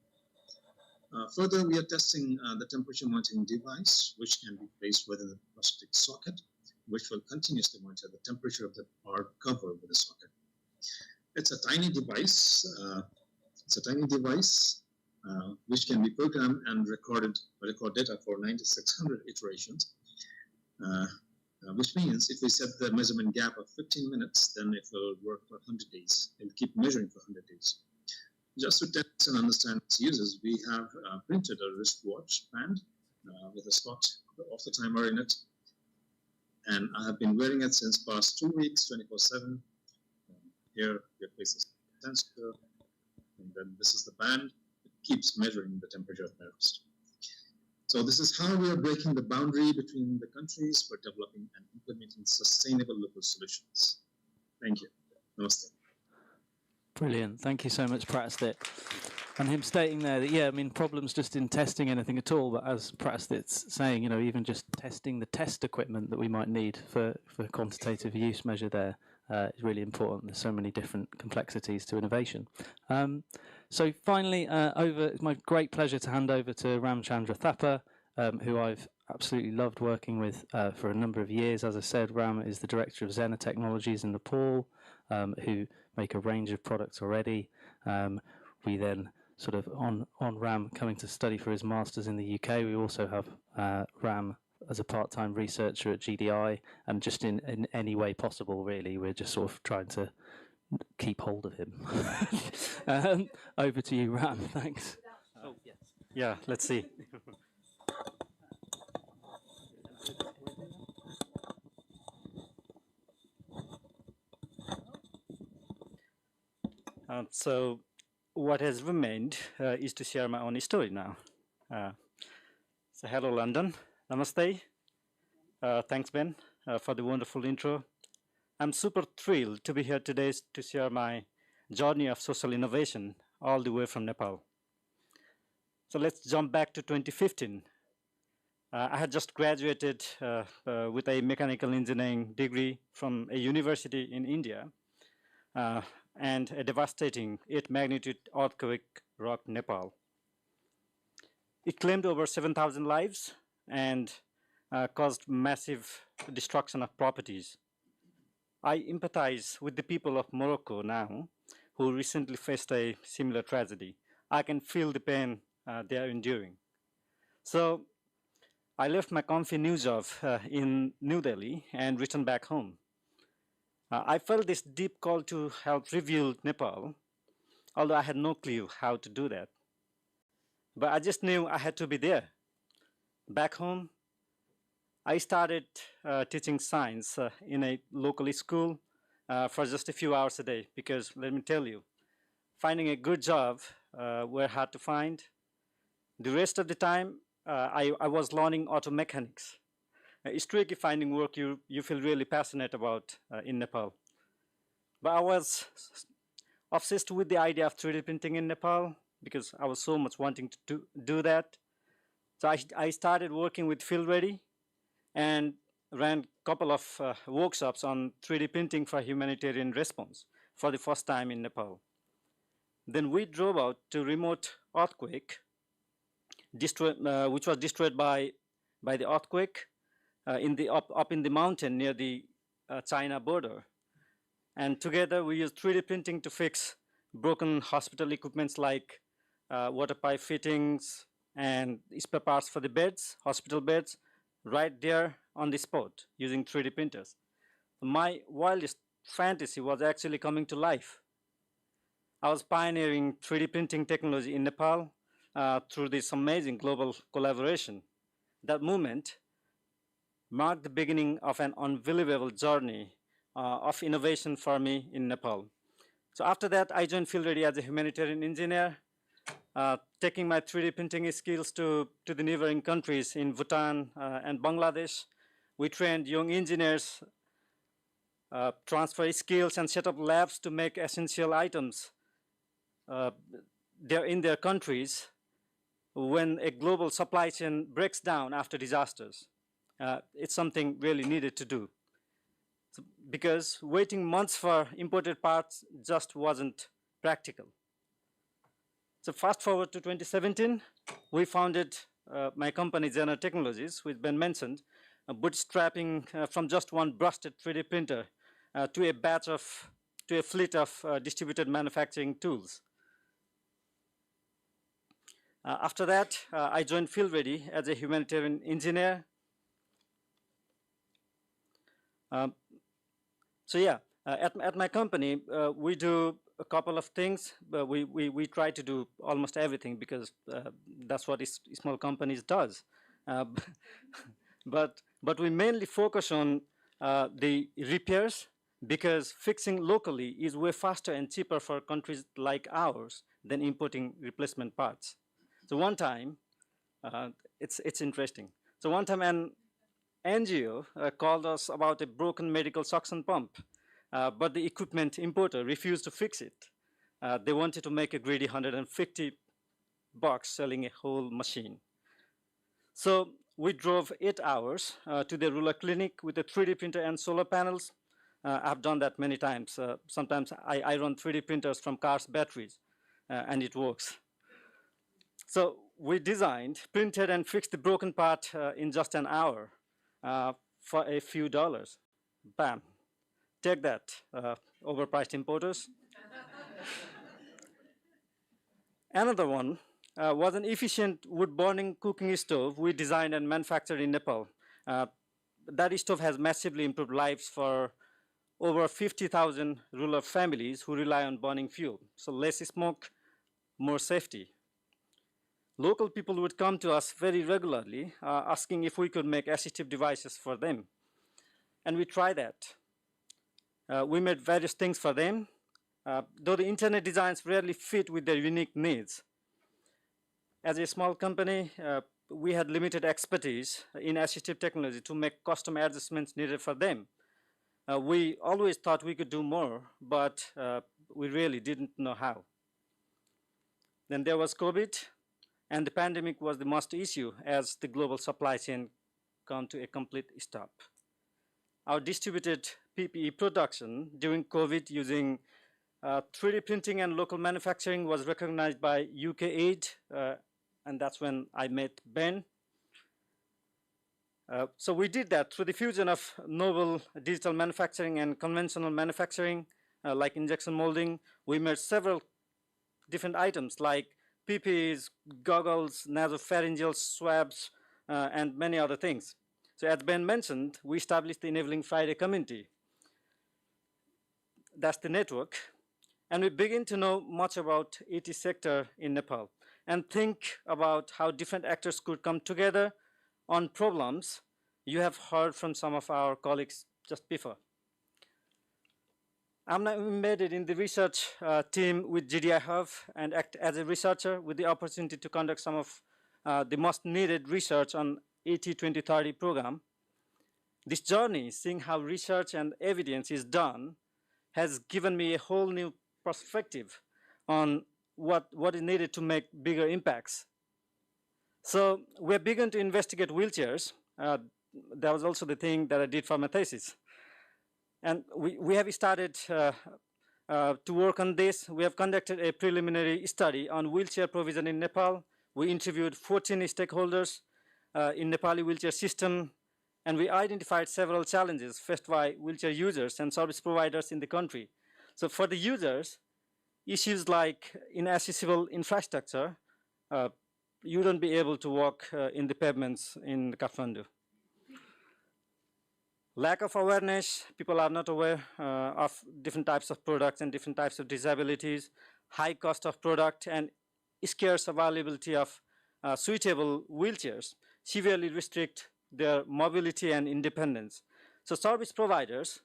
Further, we are testing the temperature monitoring device, which can be placed within the prosthetic socket, which will continuously monitor the temperature of the part covered with the socket. It's a tiny device. Which can be programmed and record data for 9,600 iterations. Which means if we set the measurement gap of 15 minutes, then it will work for 100 days. It will keep measuring for 100 days. Just to test and understand its uses, we have printed a wristwatch band with a slot of the timer in it. And I have been wearing it since past 2 weeks, 24/7. Here, your face is sensor, and then this is the band. It keeps measuring the temperature of the wrist. So this is how we are breaking the boundary between the countries for developing and implementing sustainable local solutions. Thank you. Namaste. Brilliant. Thank you so much, Pratsdit. And him stating there that, yeah, I mean, problems just in testing anything at all, but as Pratsdit's saying, you know, even just testing the test equipment that we might need for quantitative use measure there is really important. There's so many different complexities to innovation. So finally, it's my great pleasure to hand over to Ramchandra Thapa, who I've absolutely loved working with for a number of years. As I said, Ram is the director of Zena Technologies in Nepal, who make a range of products already. We then sort of on Ram coming to study for his master's in the UK. We also have Ram as a part-time researcher at GDI, and just in any way possible, really, we're just sort of trying to keep hold of him. Over to you, Ram. Thanks. Oh, yes. Yeah, let's see. So what has remained is to share my own story now. So hello, London. Namaste. Thanks, Ben, for the wonderful intro. I'm super thrilled to be here today to share my journey of social innovation all the way from Nepal. So let's jump back to 2015. I had just graduated with a mechanical engineering degree from a university in India and a devastating 8 magnitude earthquake rocked Nepal. It claimed over 7,000 lives and caused massive destruction of properties. I empathize with the people of Morocco now who recently faced a similar tragedy. I can feel the pain they are enduring. So I left my comfy new job in New Delhi and returned back home. I felt this deep call to help rebuild Nepal, although I had no clue how to do that. But I just knew I had to be there. Back home, I started teaching science in a local school for just a few hours a day, because let me tell you, finding a good job were hard to find. The rest of the time, I was learning auto mechanics. It's tricky finding work you feel really passionate about in Nepal. But I was obsessed with the idea of 3D printing in Nepal, because I was so much wanting to do that. So I started working with Field Ready and ran a couple of workshops on 3D printing for humanitarian response for the first time in Nepal. Then we drove out to remote earthquake, which was destroyed by the earthquake up in the mountain near the China border. And together we used 3D printing to fix broken hospital equipments like water pipe fittings and spare parts for the beds, hospital beds, right there on the spot using 3D printers. My wildest fantasy was actually coming to life. I was pioneering 3D printing technology in Nepal through this amazing global collaboration. That moment marked the beginning of an unbelievable journey of innovation for me in Nepal. So after that, I joined Field Ready as a humanitarian engineer, taking my 3D printing skills to the neighboring countries in Bhutan and Bangladesh. We trained young engineers, transfer skills, and set up labs to make essential items there in their countries when a global supply chain breaks down after disasters. It's something really needed to do. So, because waiting months for imported parts just wasn't practical. So fast forward to 2017, we founded my company, Zener Technologies, which Ben mentioned, bootstrapping from just one busted 3D printer to a fleet of distributed manufacturing tools. After that, I joined Field Ready as a humanitarian engineer. So yeah, at my company, we do a couple of things, but we try to do almost everything because that's what small companies does. But we mainly focus on the repairs because fixing locally is way faster and cheaper for countries like ours than importing replacement parts. So one time, it's interesting. So one time an NGO called us about a broken medical suction pump, but the equipment importer refused to fix it. They wanted to make a greedy $150 selling a whole machine. So we drove 8 hours to the rural clinic with a 3D printer and solar panels. I've done that many times. Sometimes I run 3D printers from cars' batteries, and it works. So we designed, printed, and fixed the broken part in just an hour for a few dollars. Bam. Take that, overpriced importers. Another one was an efficient wood-burning cooking stove we designed and manufactured in Nepal. That stove has massively improved lives for over 50,000 rural families who rely on burning fuel. So less smoke, more safety. Local people would come to us very regularly asking if we could make assistive devices for them. And we tried that. We made various things for them, though the internet designs rarely fit with their unique needs. As a small company, we had limited expertise in assistive technology to make custom adjustments needed for them. We always thought we could do more, but we really didn't know how. Then there was COVID, and the pandemic was the most issue as the global supply chain came to a complete stop. Our distributed PPE production during COVID using 3D printing and local manufacturing was recognized by UK Aid, and that's when I met Ben. So we did that through the fusion of novel digital manufacturing and conventional manufacturing, like injection molding. We made several different items like PPEs, goggles, nasopharyngeal swabs, and many other things. So as Ben mentioned, we established the Enabling Friday community. That's the network. And we begin to know much about ET sector in Nepal and think about how different actors could come together on problems you have heard from some of our colleagues just before. I'm now embedded in the research team with GDI Hub and act as a researcher with the opportunity to conduct some of the most needed research on ET 2030 program. This journey, seeing how research and evidence is done, has given me a whole new perspective on what is needed to make bigger impacts. So we have begun to investigate wheelchairs. That was also the thing that I did for my thesis. And we have started to work on this. We have conducted a preliminary study on wheelchair provision in Nepal. We interviewed 14 stakeholders in Nepali wheelchair system, and we identified several challenges faced by wheelchair users and service providers in the country. So for the users, issues like inaccessible infrastructure, you don't be able to walk in the pavements in Kathmandu. Lack of awareness, people are not aware of different types of products and different types of disabilities, high cost of product, and scarce availability of suitable wheelchairs severely restrict their mobility and independence. So service providers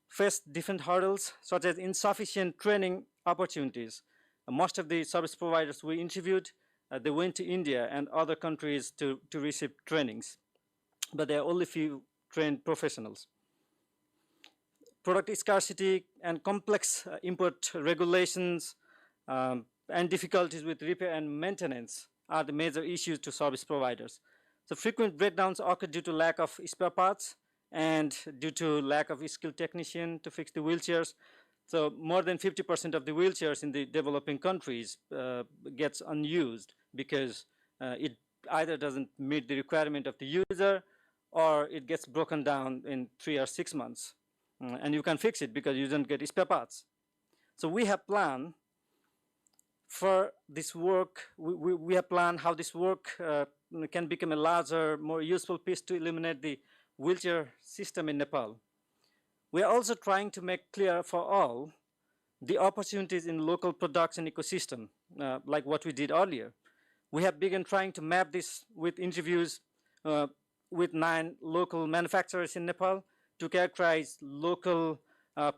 face different hurdles, such as insufficient training opportunities. Most of the service providers we interviewed, they went to India and other countries to receive trainings, but there are only few trained professionals. Product scarcity and complex import regulations and difficulties with repair and maintenance are the major issues to service providers. So frequent breakdowns occur due to lack of spare parts and due to lack of skilled technician to fix the wheelchairs. So more than 50% of the wheelchairs in the developing countries gets unused because it either doesn't meet the requirement of the user or it gets broken down in 3 or 6 months. And you can fix it because you don't get spare parts. So we have planned for this work, we have planned how this work can become a larger, more useful piece to eliminate the wheelchair system in Nepal. We are also trying to make clear for all the opportunities in local production ecosystem, like what we did earlier. We have begun trying to map this with interviews with 9 local manufacturers in Nepal to characterize local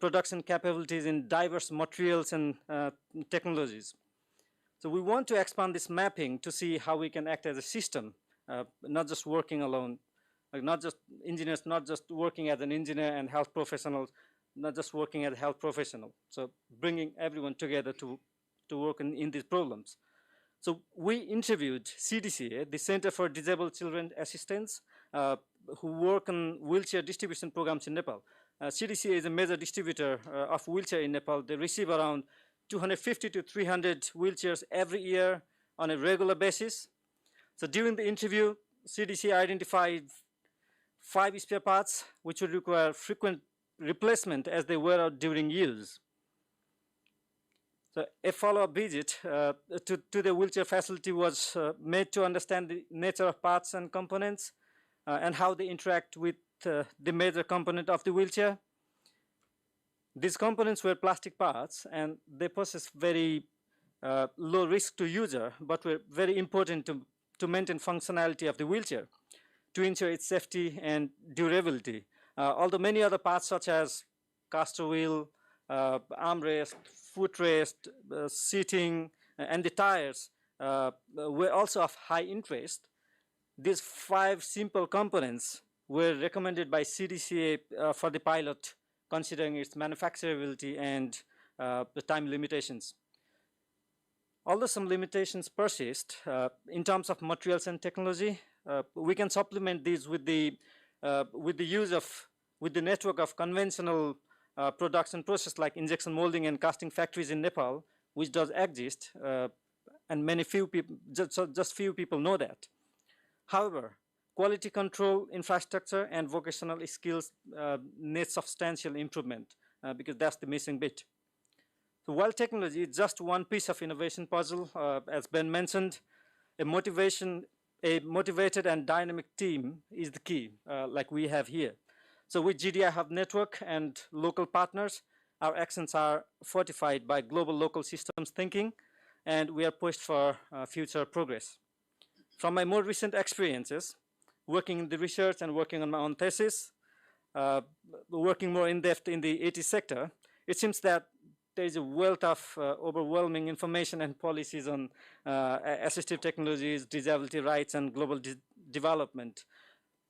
production capabilities in diverse materials and technologies. So we want to expand this mapping to see how we can act as a system, not just working alone, like not just engineers, not just working as an engineer and health professionals, not just working as a health professional. So bringing everyone together to work in these problems. So we interviewed CDCA, the Center for Disabled Children Assistance, who work on wheelchair distribution programs in Nepal. CDCA is a major distributor of wheelchair in Nepal. They receive around 250 to 300 wheelchairs every year on a regular basis. So during the interview, CDCA identified 5 spare parts which would require frequent replacement as they wear out during use. So a follow-up visit to the wheelchair facility was made to understand the nature of parts and components and how they interact with the major component of the wheelchair. These components were plastic parts and they possess very low risk to user, but were very important to maintain functionality of the wheelchair, to ensure its safety and durability. Although many other parts such as caster wheel, armrest, footrest, seating, and the tires were also of high interest, these 5 simple components were recommended by CDCA for the pilot, considering its manufacturability and the time limitations. Although some limitations persist in terms of materials and technology, we can supplement these with the network of conventional production process like injection molding and casting factories in Nepal, which does exist, and just few people know that. However, quality control, infrastructure, and vocational skills need substantial improvement because that's the missing bit. So while technology is just one piece of innovation puzzle, as Ben mentioned, a motivated and dynamic team is the key, like we have here. So with GDI Hub Network and local partners, our actions are fortified by global local systems thinking, and we are poised for future progress. From my more recent experiences, working in the research and working on my own thesis, working more in depth in the AT sector, it seems that there is a wealth of overwhelming information and policies on assistive technologies, disability rights, and global development.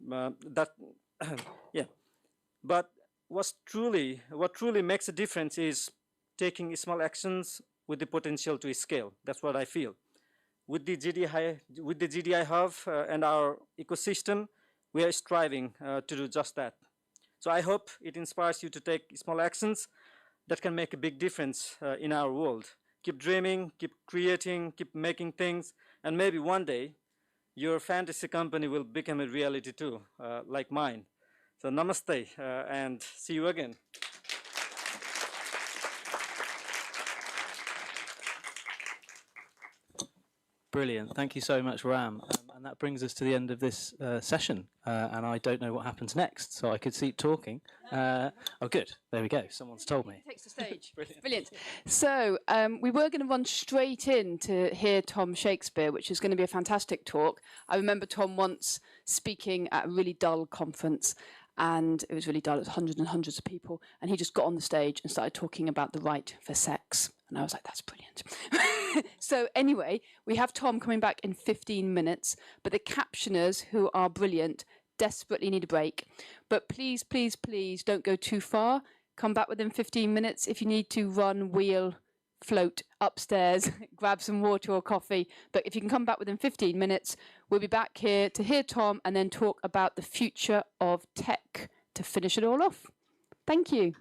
Yeah. But what truly makes a difference is taking small actions with the potential to scale. That's what I feel. With the GDI Hub and our ecosystem, we are striving to do just that. So I hope it inspires you to take small actions that can make a big difference in our world. Keep dreaming, keep creating, keep making things, and maybe one day your fantasy company will become a reality too, like mine. So namaste, and see you again. Brilliant. Thank you so much, Ram. And that brings us to the end of this session. And I don't know what happens next, so I could keep talking. Oh, good. There we go. Someone's told me. Takes the stage. Brilliant. Brilliant. So we were going to run straight in to hear Tom Shakespeare, which is going to be a fantastic talk. I remember Tom once speaking at a really dull conference, and it was really dull. It was hundreds and hundreds of people, and he just got on the stage and started talking about the right for sex. And I was like, that's brilliant. So anyway, we have Tom coming back in 15 minutes, but the captioners, who are brilliant, desperately need a break. But please, please, please don't go too far. Come back within 15 minutes. If you need to run, wheel, float upstairs, grab some water or coffee. But if you can come back within 15 minutes, we'll be back here to hear Tom and then talk about the future of tech to finish it all off. Thank you.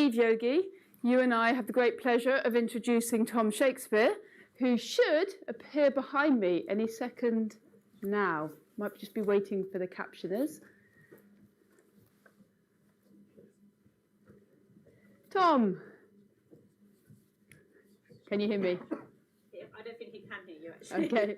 Steve Yogi, you and I have the great pleasure of introducing Tom Shakespeare, who should appear behind me any second now. Might just be waiting for the captioners. Tom, can you hear me? Yeah, I don't think he can hear you, actually. Okay.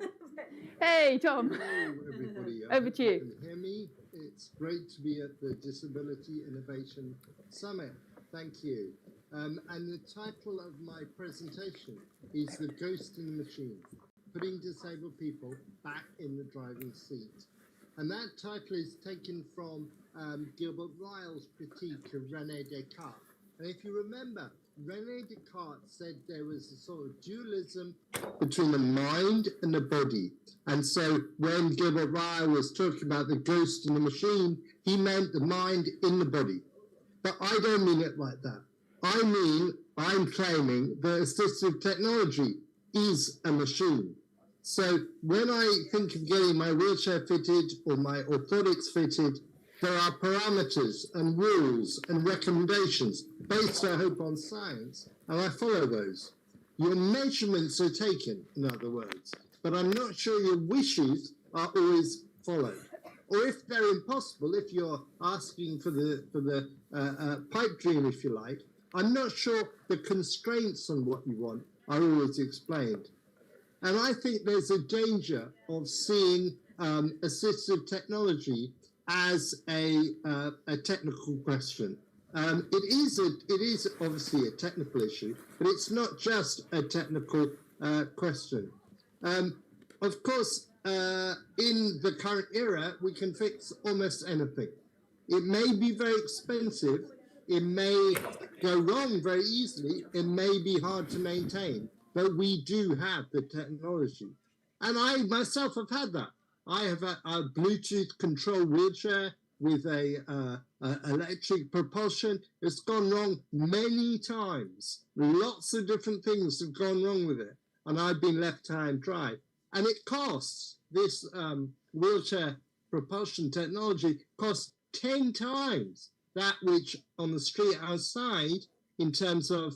Hey, Tom. Hello, everybody. Over to you. You can hear me. It's great to be at the Disability Innovation Summit. Thank you. And the title of my presentation is The Ghost in the Machine, Putting Disabled People Back in the Driving Seat. And that title is taken from Gilbert Ryle's critique of René Descartes. And if you remember, René Descartes said there was a sort of dualism between the mind and the body. And so when Gilbert Ryle was talking about the ghost in the machine, he meant the mind in the body. But I don't mean it like that. I mean, I'm claiming that assistive technology is a machine. So when I think of getting my wheelchair fitted or my orthotics fitted, there are parameters and rules and recommendations based, I hope, on science, and I follow those. Your measurements are taken, in other words, but I'm not sure your wishes are always followed. Or if they're impossible, if you're asking for the pipe dream, if you like, I'm not sure the constraints on what you want are always explained. And I think there's a danger of seeing assistive technology as a technical question. It is obviously a technical issue, but it's not just a technical question. Of course, in the current era, we can fix almost anything. It may be very expensive, it may go wrong very easily, it may be hard to maintain, but we do have the technology. And I myself have had that. I have a Bluetooth controlled wheelchair with a electric propulsion. It's gone wrong many times. Lots of different things have gone wrong with it, and I've been left high and dry. And it costs, this wheelchair propulsion technology costs 10 times that which on the street outside in terms of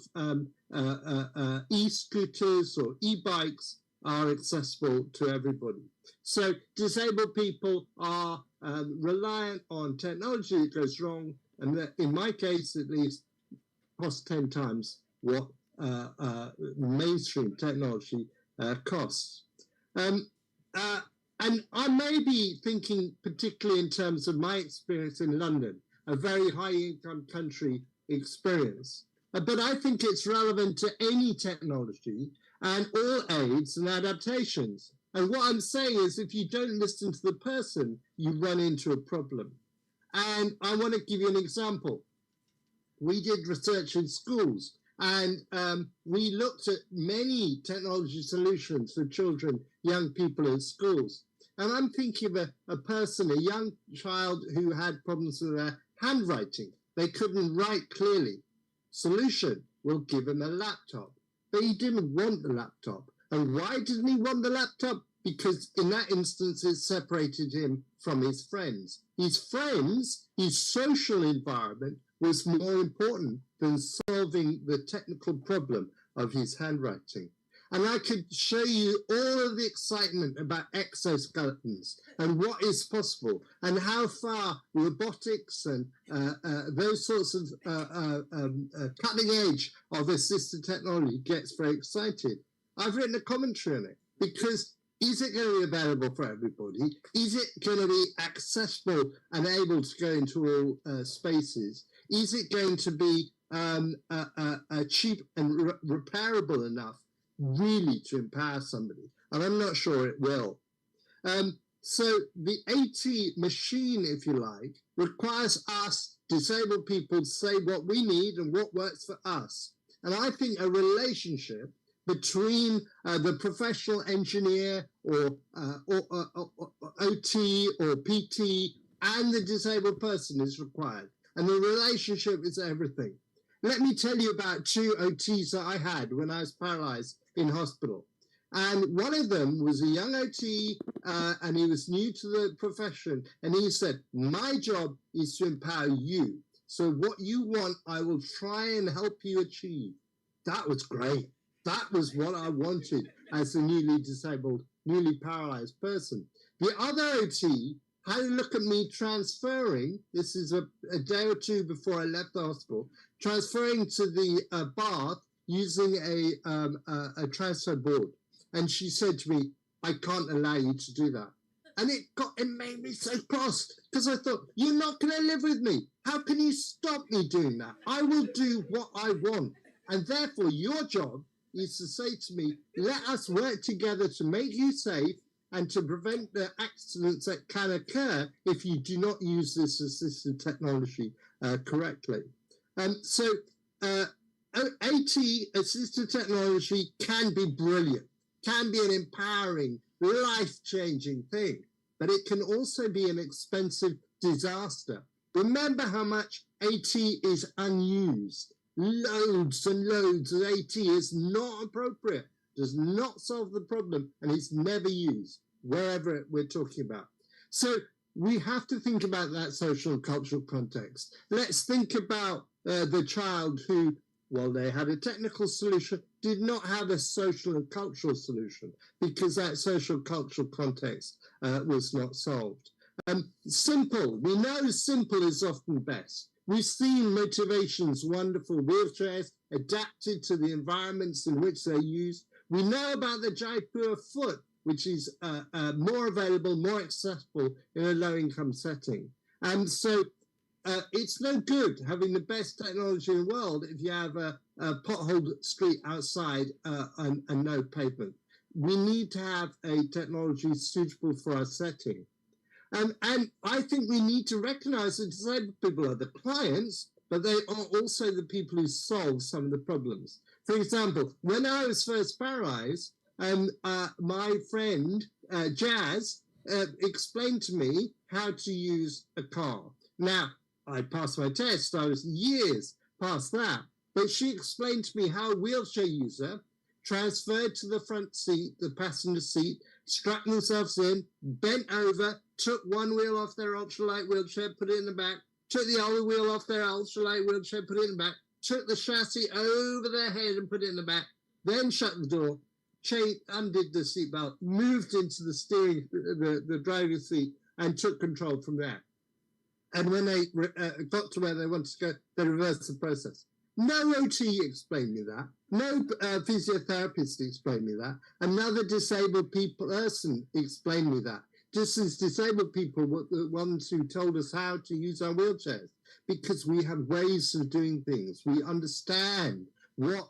e-scooters or e-bikes are accessible to everybody. So disabled people are reliant on technology that goes wrong, and that, in my case at least, costs 10 times what mainstream technology costs. And I may be thinking particularly in terms of my experience in London, a very high-income country experience. But I think it's relevant to any technology and all aids and adaptations. And what I'm saying is, if you don't listen to the person, you run into a problem. And I want to give you an example. We did research in schools, and we looked at many technology solutions for children, young people in schools. And I'm thinking of a person, a young child who had problems with their handwriting. They couldn't write clearly. Solution, we'll give him a laptop. But he didn't want the laptop. And why didn't he want the laptop? Because in that instance, it separated him from his friends. His friends, his social environment was more important than solving the technical problem of his handwriting. And I could show you all of the excitement about exoskeletons and what is possible and how far robotics and those sorts of cutting edge of assistive technology gets very excited. I've written a commentary on it because is it going to be available for everybody? Is it going to be accessible and able to go into all spaces? Is it going to be cheap and repairable enough really to empower somebody? And I'm not sure it will. So the AT machine, if you like, requires us disabled people to say what we need and what works for us. And I think a relationship between the professional engineer or OT or PT and the disabled person is required. And the relationship is everything. Let me tell you about two OTs that I had when I was paralyzed in hospital. And one of them was a young OT, and he was new to the profession. And he said, my job is to empower you. So what you want, I will try and help you achieve. That was great. That was what I wanted as a newly disabled, newly paralyzed person. The other OT had a look at me transferring, this is a day or two before I left the hospital, transferring to the bath using a transfer board. And she said to me, I can't allow you to do that. And it made me so cross, because I thought, you're not going to live with me. How can you stop me doing that? I will do what I want. And therefore, your job is to say to me, let us work together to make you safe and to prevent the accidents that can occur if you do not use this assistive technology correctly. So AT, assistive technology, can be brilliant, can be an empowering, life-changing thing, but it can also be an expensive disaster. Remember how much AT is unused. Loads and loads of AT is not appropriate, does not solve the problem, and it's never used, wherever we're talking about. So we have to think about that social and cultural context. Let's think about the child who, while they had a technical solution, did not have a social and cultural solution because that social cultural context was not solved. Simple, we know simple is often best. We've seen motivations, wonderful wheelchairs adapted to the environments in which they're used. We know about the Jaipur foot, which is more available, more accessible in a low-income setting. And so it's no good having the best technology in the world if you have a potholed street outside and no pavement. We need to have a technology suitable for our setting. And I think we need to recognize that disabled people are the clients, but they are also the people who solve some of the problems. For example, when I was first paralyzed, my friend Jazz explained to me how to use a car. Now, I passed my test, I was years past that, but she explained to me how a wheelchair user transferred to the front seat, the passenger seat, strapped themselves in, bent over, took one wheel off their ultralight wheelchair, put it in the back, took the other wheel off their ultralight wheelchair, put it in the back, took the chassis over their head and put it in the back, then shut the door, undid the seatbelt, moved into the steering, the driver's seat, and took control from there. And when they got to where they wanted to go, they reversed the process. No OT explained me that. No physiotherapist explained me that. Another disabled person explained me that. Just as disabled people were the ones who told us how to use our wheelchairs, because we have ways of doing things. We understand what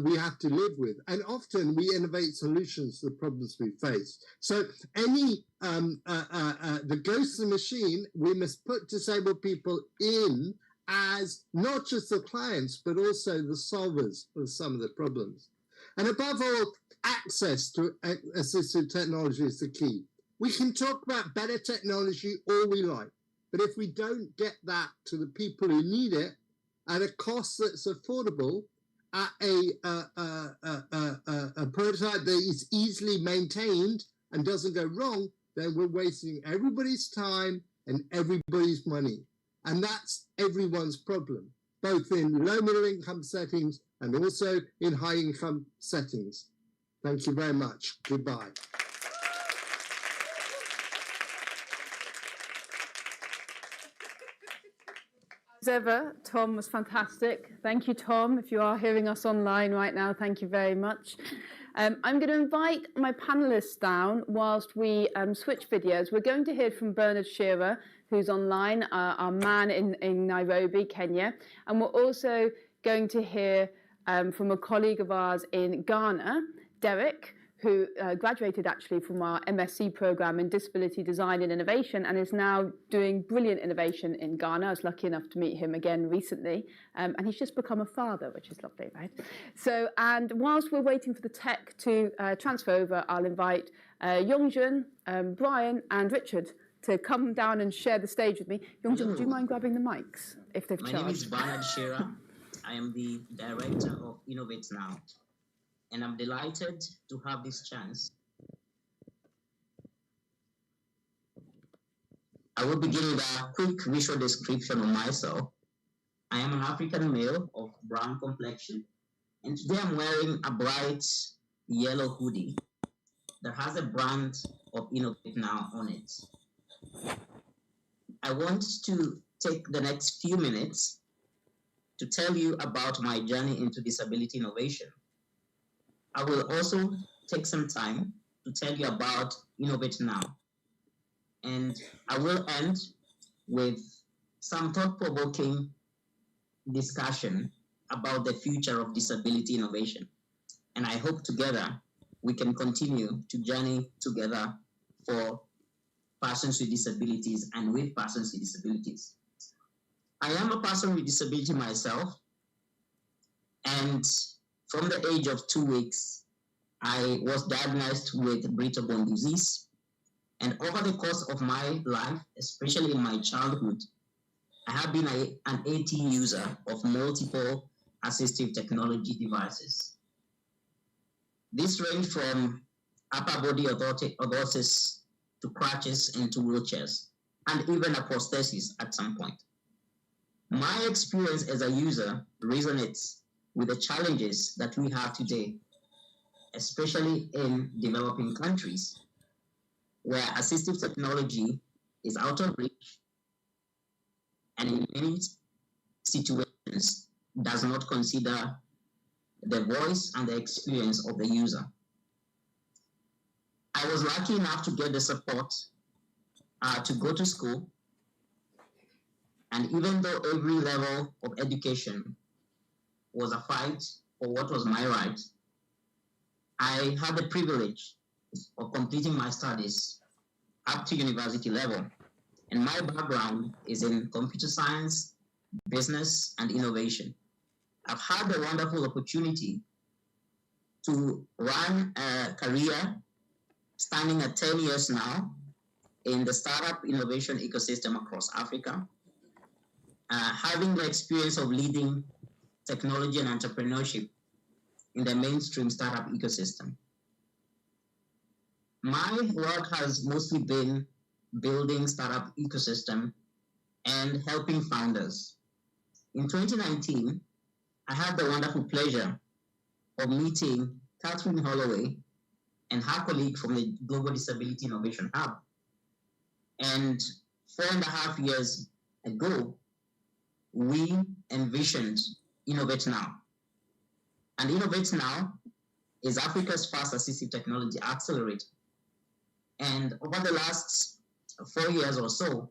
we have to live with. And often we innovate solutions to the problems we face. So the ghost of the machine, we must put disabled people in as not just the clients, but also the solvers of some of the problems. And above all, access to assistive technology is the key. We can talk about better technology all we like, but if we don't get that to the people who need it at a cost that's affordable, at a prototype that is easily maintained and doesn't go wrong, then we're wasting everybody's time and everybody's money. And that's everyone's problem, both in low middle income settings and also in high income settings. Thank you very much. Goodbye. As ever, Tom was fantastic. Thank you, Tom. If you are hearing us online right now, thank you very much. I'm going to invite my panelists down whilst we switch videos. We're going to hear from Bernard Shearer, who's online, our man in Nairobi, Kenya. And we're also going to hear from a colleague of ours in Ghana, Derek, who graduated actually from our MSc program in Disability Design and Innovation and is now doing brilliant innovation in Ghana. I was lucky enough to meet him again recently. And he's just become a father, which is lovely, right? So, and whilst we're waiting for the tech to transfer over, I'll invite Yongjun, Brian and Richard to come down and share the stage with me. Yongjun, would you mind grabbing the mics if they've charged? My name is Bernard Shearer. I am the director of Innovate Now. And I'm delighted to have this chance. I will begin with a quick visual description of myself. I am an African male of brown complexion, and today I'm wearing a bright yellow hoodie that has a brand of Innovate Now on it. I want to take the next few minutes to tell you about my journey into disability innovation. I will also take some time to tell you about Innovate Now. And I will end with some thought-provoking discussion about the future of disability innovation. And I hope together we can continue to journey together for persons with disabilities and with persons with disabilities. I am a person with disability myself, and from the age of 2 weeks, I was diagnosed with brittle bone disease. And over the course of my life, especially in my childhood, I have been an AT user of multiple assistive technology devices. This range from upper body orthosis to crutches and to wheelchairs, and even a prosthesis at some point. My experience as a user resonates with the challenges that we have today, especially in developing countries, where assistive technology is out of reach and in many situations does not consider the voice and the experience of the user. I was lucky enough to get the support to go to school, and even though every level of education was a fight for what was my right, I had the privilege of completing my studies up to university level. And my background is in computer science, business, and innovation. I've had the wonderful opportunity to run a career standing at 10 years now in the startup innovation ecosystem across Africa, having the experience of leading technology and entrepreneurship in the mainstream startup ecosystem. My work has mostly been building startup ecosystem and helping founders. In 2019, I had the wonderful pleasure of meeting Catherine Holloway and her colleague from the Global Disability Innovation Hub. And 4.5 years ago, we envisioned Innovate Now. And Innovate Now is Africa's first assistive technology accelerator. And over the last 4 years or so,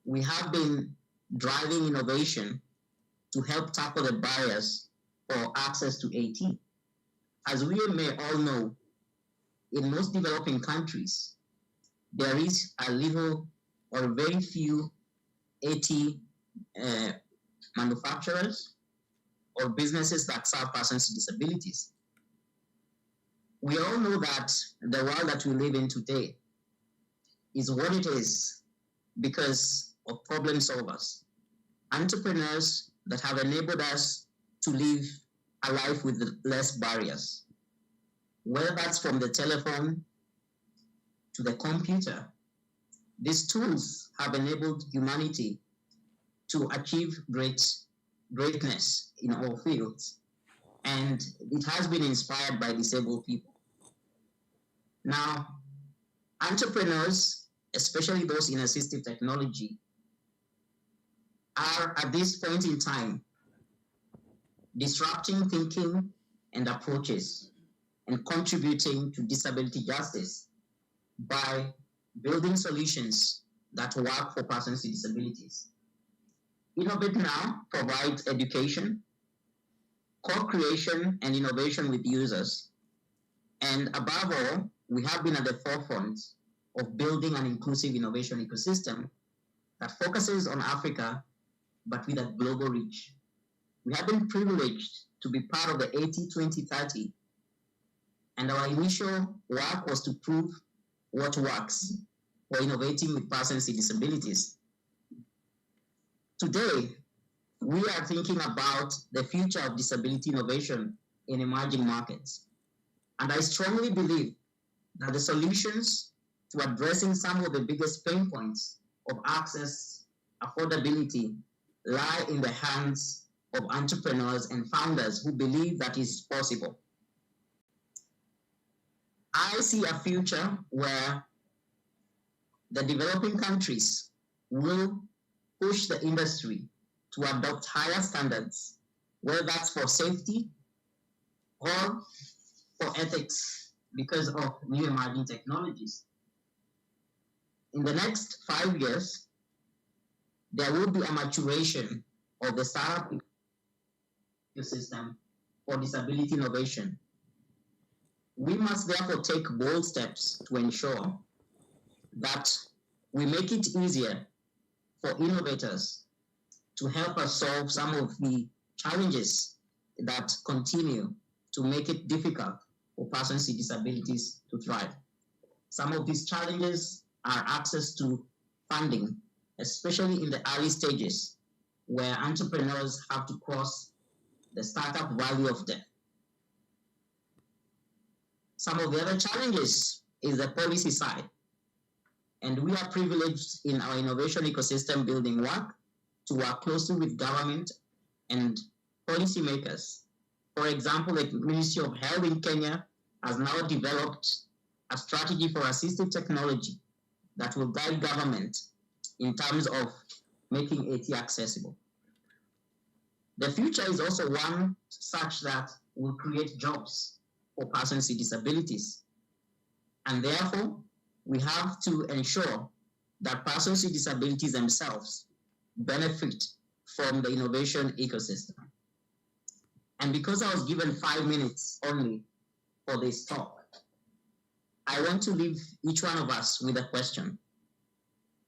we have been driving innovation to help tackle the barriers for access to AT. As we may all know, in most developing countries, there is a little or very few AT manufacturers or businesses that serve persons with disabilities. We all know that the world that we live in today is what it is because of problem solvers, entrepreneurs that have enabled us to live a life with less barriers. Whether that's from the telephone to the computer, these tools have enabled humanity to achieve greatness in all fields. And it has been inspired by disabled people. Now, entrepreneurs, especially those in assistive technology, are at this point in time disrupting thinking and approaches and contributing to disability justice by building solutions that work for persons with disabilities. Innovate Now provides education, co-creation, and innovation with users. And above all, we have been at the forefront of building an inclusive innovation ecosystem that focuses on Africa, but with a global reach. We have been privileged to be part of the AT 2030, and our initial work was to prove what works for innovating with persons with disabilities. Today, we are thinking about the future of disability innovation in emerging markets. And I strongly believe that the solutions to addressing some of the biggest pain points of access, affordability, lie in the hands of entrepreneurs and founders who believe that is possible. I see a future where the developing countries will push the industry to adopt higher standards, whether that's for safety or for ethics because of new emerging technologies. In the next 5 years, there will be a maturation of the startup ecosystem for disability innovation. We must therefore take bold steps to ensure that we make it easier for innovators to help us solve some of the challenges that continue to make it difficult for persons with disabilities to thrive. Some of these challenges are access to funding, especially in the early stages, where entrepreneurs have to cross the startup value of debt. Some of the other challenges is the policy side. And we are privileged in our innovation ecosystem building work to work closely with government and policymakers. For example, the Ministry of Health in Kenya has now developed a strategy for assistive technology that will guide government in terms of making AT accessible. The future is also one such that will create jobs for persons with disabilities. And therefore, we have to ensure that persons with disabilities themselves benefit from the innovation ecosystem. And because I was given 5 minutes only for this talk, I want to leave each one of us with a question.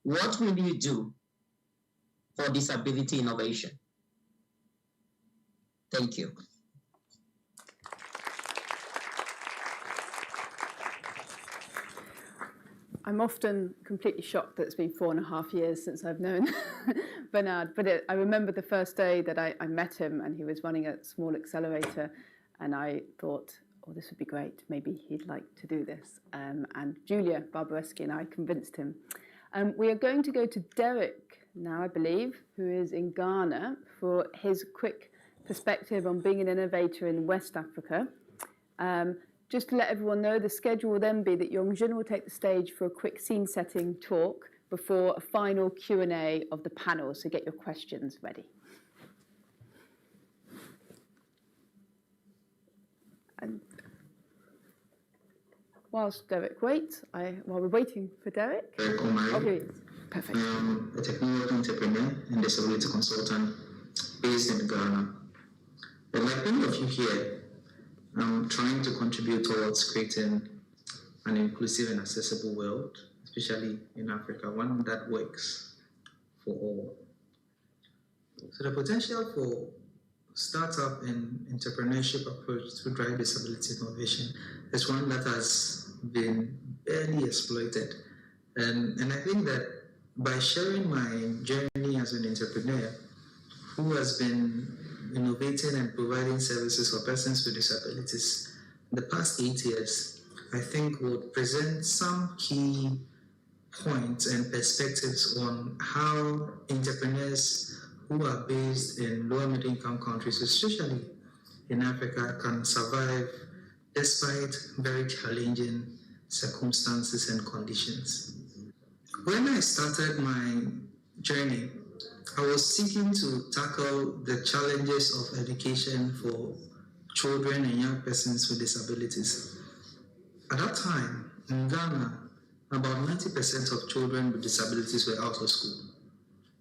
What will you do for disability innovation? Thank you. I'm often completely shocked that it's been 4.5 years since I've known Bernard, but I remember the first day that I met him and he was running a small accelerator, and I thought, oh, this would be great, maybe he'd like to do this. And Julia Barbareschi and I convinced him. We are going to go to Derek now, I believe, who is in Ghana, for his quick perspective on being an innovator in West Africa. Just to let everyone know, the schedule will then be that Yongjin will take the stage for a quick scene-setting talk before a final Q&A of the panel, so get your questions ready. And whilst Derek waits, while we're waiting for Derek. Derek Omari. Okay, perfect. I'm a technology entrepreneur and disability consultant based in Ghana. But like many of you here, I'm trying to contribute towards creating an inclusive and accessible world, especially in Africa, one that works for all. So the potential for startup and entrepreneurship approach to drive disability innovation is one that has been barely exploited. And I think that by sharing my journey as an entrepreneur who has been innovating and providing services for persons with disabilities in the past 8 years, I think would present some key points and perspectives on how entrepreneurs who are based in lower middle income countries, especially in Africa, can survive despite very challenging circumstances and conditions. When I started my journey, I was seeking to tackle the challenges of education for children and young persons with disabilities. At that time, in Ghana, about 90% of children with disabilities were out of school.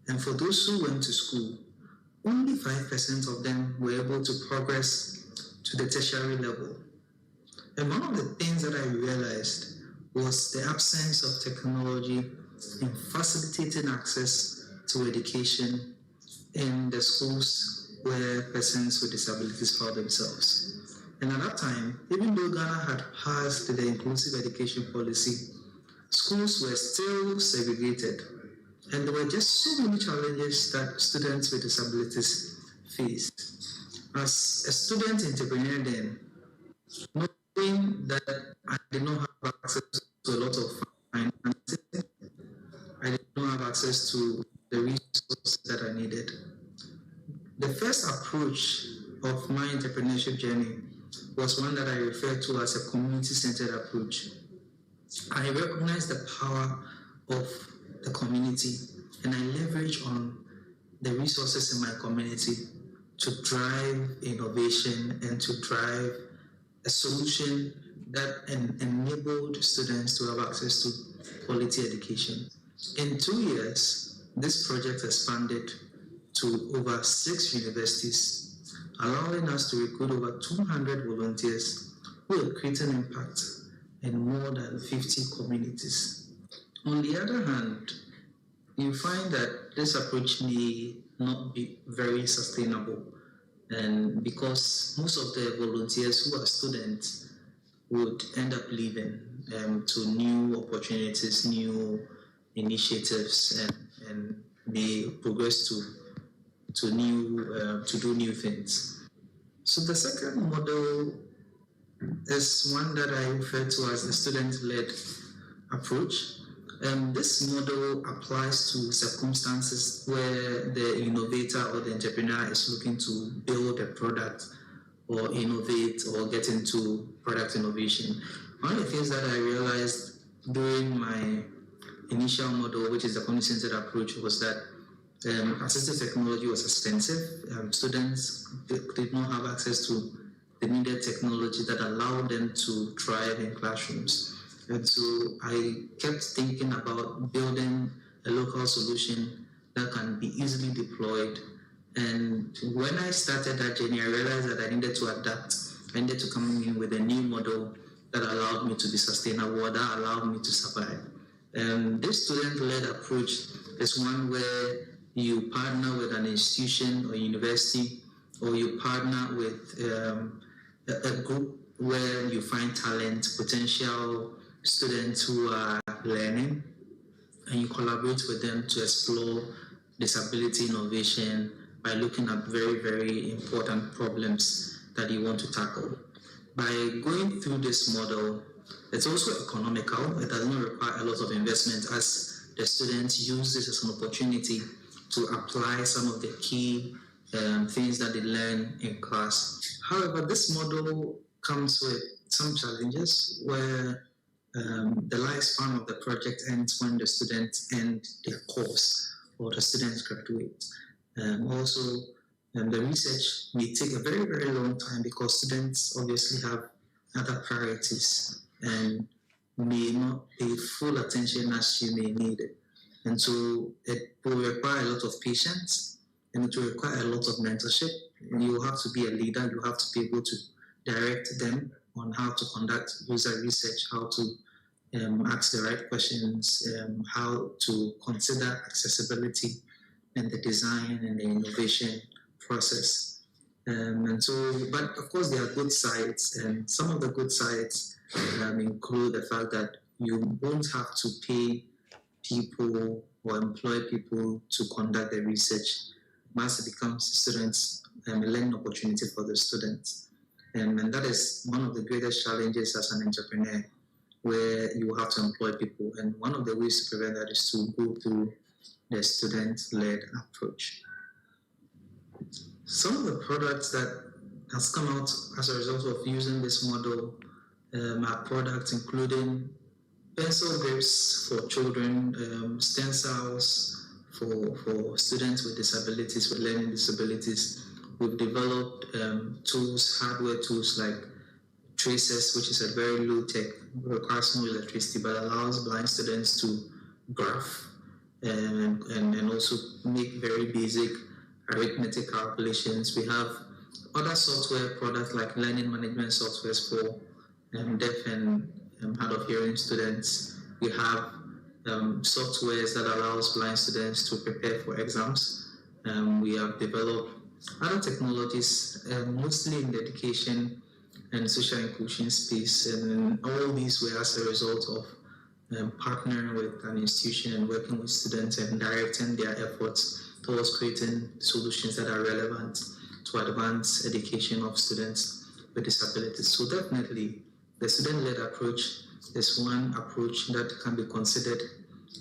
And for those who went to school, only 5% of them were able to progress to the tertiary level. And one of the things that I realized was the absence of technology in facilitating access to education in the schools where persons with disabilities found themselves. And at that time, even though Ghana had passed the inclusive education policy, schools were still segregated. And there were just so many challenges that students with disabilities faced. As a student entrepreneur then, knowing that I did not have access to a lot of finances, I did not have access to the resources that I needed. of my entrepreneurship journey was one that I refer to as a community-centered approach. I recognize the power of the community, and I leverage on the resources in my community to drive innovation and to drive a solution that enabled students to have access to quality education. In 2 years, this project expanded to over 6 universities, allowing us to recruit over 200 volunteers who have created an impact in more than 50 communities. On the other hand, you find that this approach may not be very sustainable, and because most of the volunteers who are students would end up leaving to new opportunities, new initiatives, and may progress to do new things. So the second model is one that I refer to as the student-led approach. This model applies to circumstances where the innovator or the entrepreneur is looking to build a product or innovate or get into product innovation. One of the things that I realized during my initial model, which is the community-centered approach, was that assistive technology was expensive. Students did not have access to the needed technology that allowed them to thrive in classrooms. And so I kept thinking about building a local solution that can be easily deployed. And when I started that journey, I realized that I needed to adapt. I needed to come in with a new model that allowed me to be sustainable, that allowed me to survive. And this student-led approach is one where you partner with an institution or university, or you partner with a group where you find talent, potential students who are learning, and you collaborate with them to explore disability innovation by looking at very, very important problems that you want to tackle. By going through this model, it's also economical. It does not require a lot of investment, as the students use this as an opportunity to apply some of the key things that they learn in class. However, this model comes with some challenges where the lifespan of the project ends when the students end their course or the students graduate. Also, the research may take a very, very long time because students obviously have other priorities and may not pay full attention as you may need it. And so it will require a lot of patience, and it will require a lot of mentorship. And you will have to be a leader. You have to be able to direct them on how to conduct user research, how to ask the right questions, how to consider accessibility and the design and the innovation process. And so, but of course there are good sides, and some of the good sides include the fact that you won't have to pay people or employ people to conduct the research. Once it becomes students, a learning opportunity for the students. And that is one of the greatest challenges as an entrepreneur, where you have to employ people. And one of the ways to prevent that is to go through the student-led approach. Some of the products that has come out as a result of using this model are products including pencil grips for children, stencils for students with disabilities, with learning disabilities. We've developed tools, hardware tools like tracers, which is a very low tech, requires no electricity, but allows blind students to graph and also make very basic arithmetic calculations. We have other software products like learning management softwares for deaf and hard of hearing students. We have softwares that allows blind students to prepare for exams. We have developed other technologies, mostly in the education and social inclusion space, and all these were as a result of partnering with an institution and working with students and directing their efforts towards creating solutions that are relevant to advance education of students with disabilities. So definitely, the student-led approach is one approach that can be considered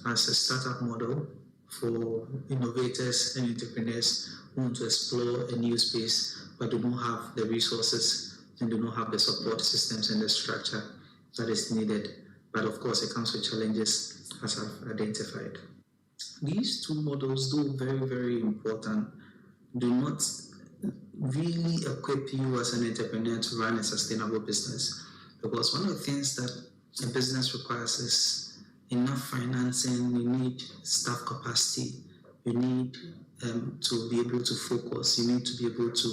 as a startup model for innovators and entrepreneurs who want to explore a new space but do not have the resources and do not have the support systems and the structure that is needed. But of course, it comes with challenges, as I've identified. These two models, though very, very important, do not really equip you as an entrepreneur to run a sustainable business. Because one of the things that a business requires is enough financing, you need staff capacity, you need to be able to focus, you need to be able to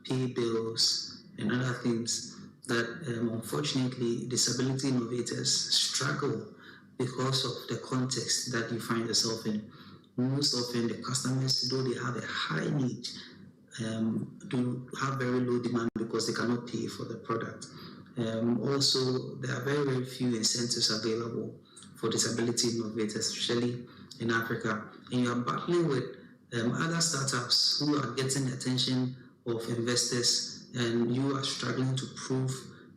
pay bills and other things that unfortunately disability innovators struggle because of the context that you find yourself in. Most often the customers, though they have a high need, do have very low demand because they cannot pay for the product. Also, there are very, very few incentives available for disability innovators, especially in Africa. And you are battling with other startups who are getting attention of investors, and you are struggling to prove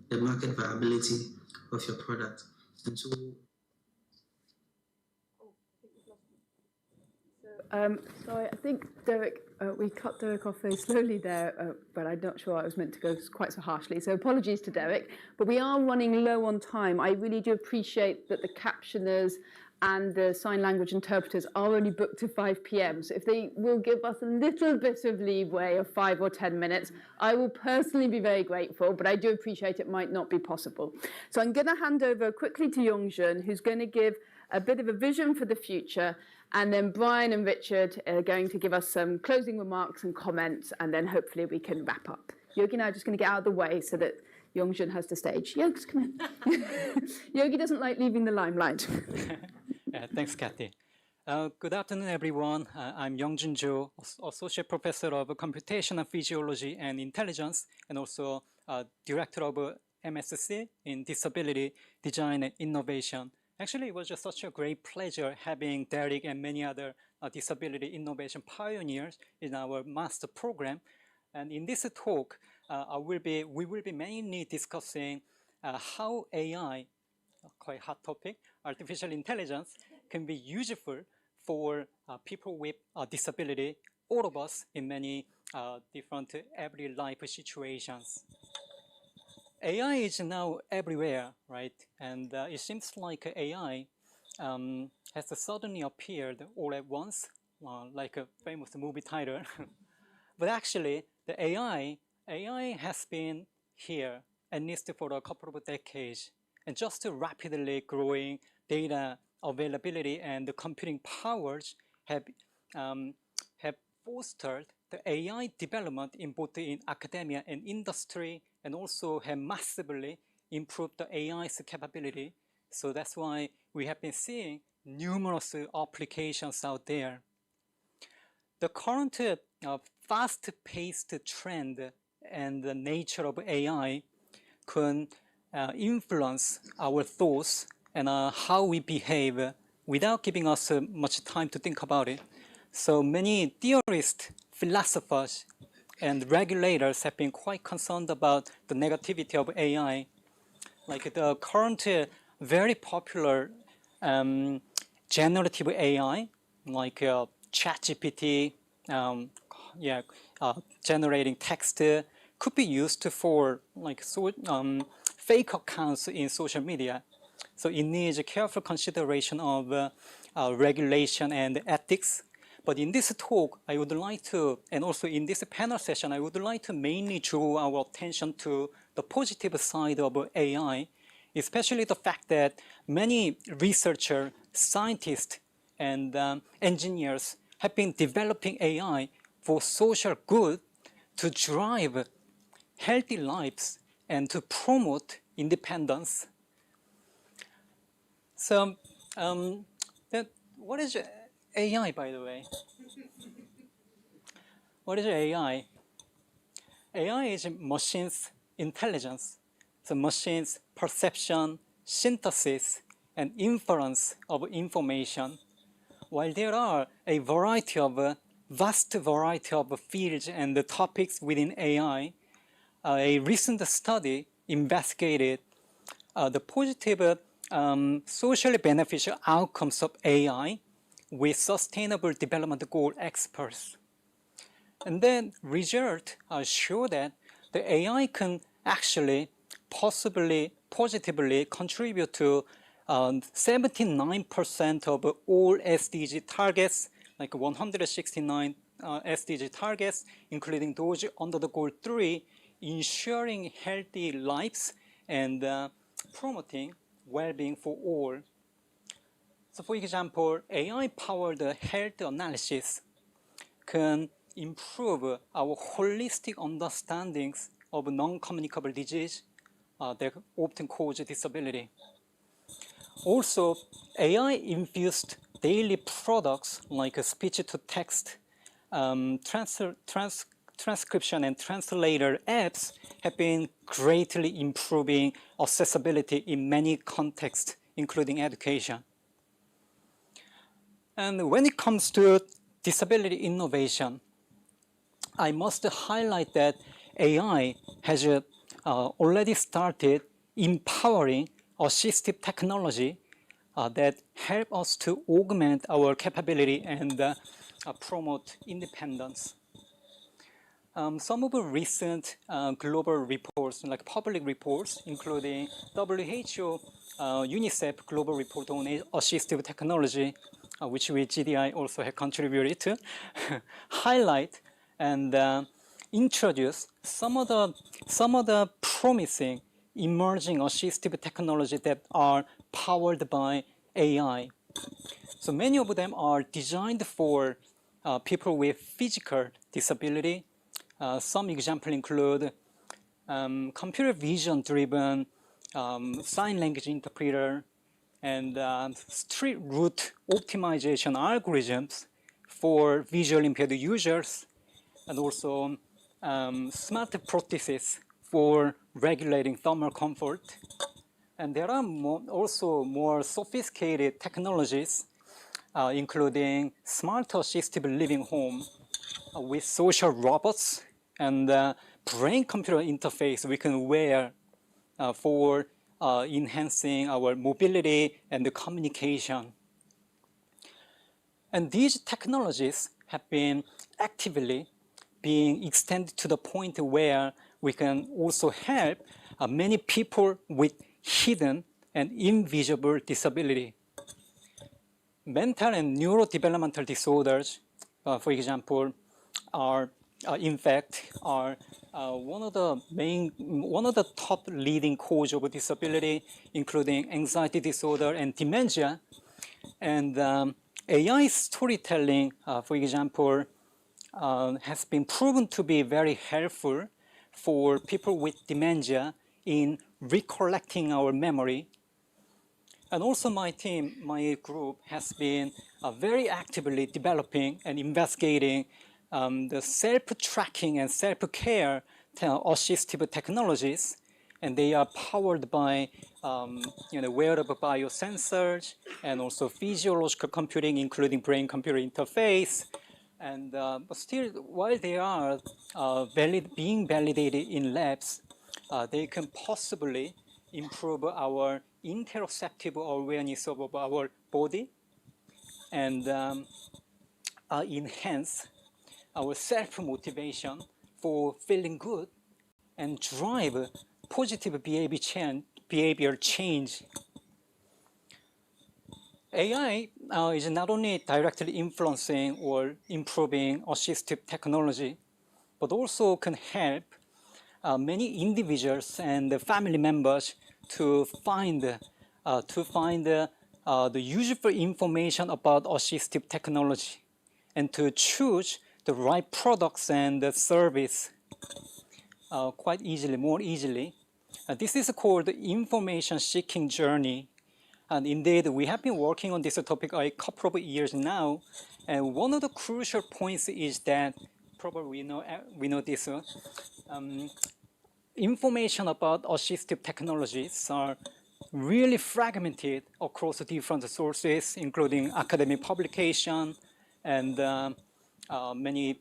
the market viability of your product. And so, sorry, I think Derek, we cut Derek off very slowly there, but I'm not sure I was meant to go quite so harshly. So apologies to Derek, but we are running low on time. I really do appreciate that the captioners and the sign language interpreters are only booked to 5 p.m. So if they will give us a little bit of leeway of 5 or 10 minutes, I will personally be very grateful, but I do appreciate it might not be possible. So I'm going to hand over quickly to Youngjun, who's going to give a bit of a vision for the future, and then Brian and Richard are going to give us some closing remarks and comments, and then hopefully we can wrap up. Yogi and I are just going to get out of the way so that Youngjun has the stage. Yogi, come in. Yogi doesn't like leaving the limelight. Thanks, Kathy. Good afternoon, everyone. I'm Youngjun Jo, Associate Professor of Computational Physiology and Intelligence, and also Director of MSc in Disability Design and Innovation. Actually, it was just such a great pleasure having Derek and many other disability innovation pioneers in our master program. And in this talk, we will be mainly discussing how AI, quite hot topic, artificial intelligence, can be useful for people with disability, all of us in many different everyday life situations. AI is now everywhere, right? And it seems like AI has suddenly appeared all at once, like a famous movie title. But actually, the AI has been here at least for a couple of decades, and just rapidly growing data availability and the computing powers have fostered the AI development in both in academia and industry, and also have massively improved the AI's capability. So that's why we have been seeing numerous applications out there. The current fast-paced trend and the nature of AI can influence our thoughts and how we behave without giving us much time to think about it. So many theorists, philosophers, and regulators have been quite concerned about the negativity of AI. Like the current very popular generative AI, like ChatGPT, generating text, could be used for like fake accounts in social media. So it needs a careful consideration of regulation and ethics. But in this talk, I would like to, and also in this panel session, I would like to mainly draw our attention to the positive side of AI, especially the fact that many researchers, scientists, and engineers have been developing AI for social good to drive healthy lives and to promote independence. So, what is AI, by the way? What is AI? AI is machine's intelligence, the machine's perception, synthesis, and inference of information. While there are a vast variety of fields and topics within AI, a recent study investigated the positive socially beneficial outcomes of AI with Sustainable Development Goal experts. And then results show that the AI can actually possibly positively contribute to 79% of all SDG targets, like 169 SDG targets, including those under the goal 3, ensuring healthy lives and promoting well-being for all. So for example, AI-powered health analysis can improve our holistic understandings of non-communicable disease that often cause disability. Also, AI-infused daily products like speech-to-text, transcription and translator apps have been greatly improving accessibility in many contexts, including education. And when it comes to disability innovation, I must highlight that AI has already started empowering assistive technology that help us to augment our capability and promote independence. Some of the recent global reports, like public reports, including WHO, UNICEF global report on assistive technology, which we GDI also have contributed to, highlight and introduce some of the promising emerging assistive technology that are powered by AI. So many of them are designed for people with physical disability. Some examples include computer vision driven sign language interpreter and street route optimization algorithms for visually impaired users, and also smart prostheses for regulating thermal comfort. And there are also more sophisticated technologies, including smart assistive living home with social robots and brain-computer interface we can wear for enhancing our mobility and the communication. And these technologies have been actively being extended to the point where we can also help many people with hidden and invisible disability. Mental and neurodevelopmental disorders, for example, are in fact one of the top leading cause of disability, including anxiety disorder and dementia. And AI storytelling, for example, has been proven to be very helpful for people with dementia in recollecting our memory. And also my group has been very actively developing and investigating the self-tracking and self-care assistive technologies, and they are powered by wearable biosensors and also physiological computing, including brain-computer interface. And but still, while they are being validated in labs, they can possibly improve our interoceptive awareness of our body and enhance our self-motivation for feeling good and drive positive behavior change. AI is not only directly influencing or improving assistive technology, but also can help many individuals and family members to find the useful information about assistive technology and to choose the right products and the service quite easily, more easily. This is called the information seeking journey. And indeed, we have been working on this topic a couple of years now. And one of the crucial points is that, probably we know this, information about assistive technologies are really fragmented across different sources, including academic publication and many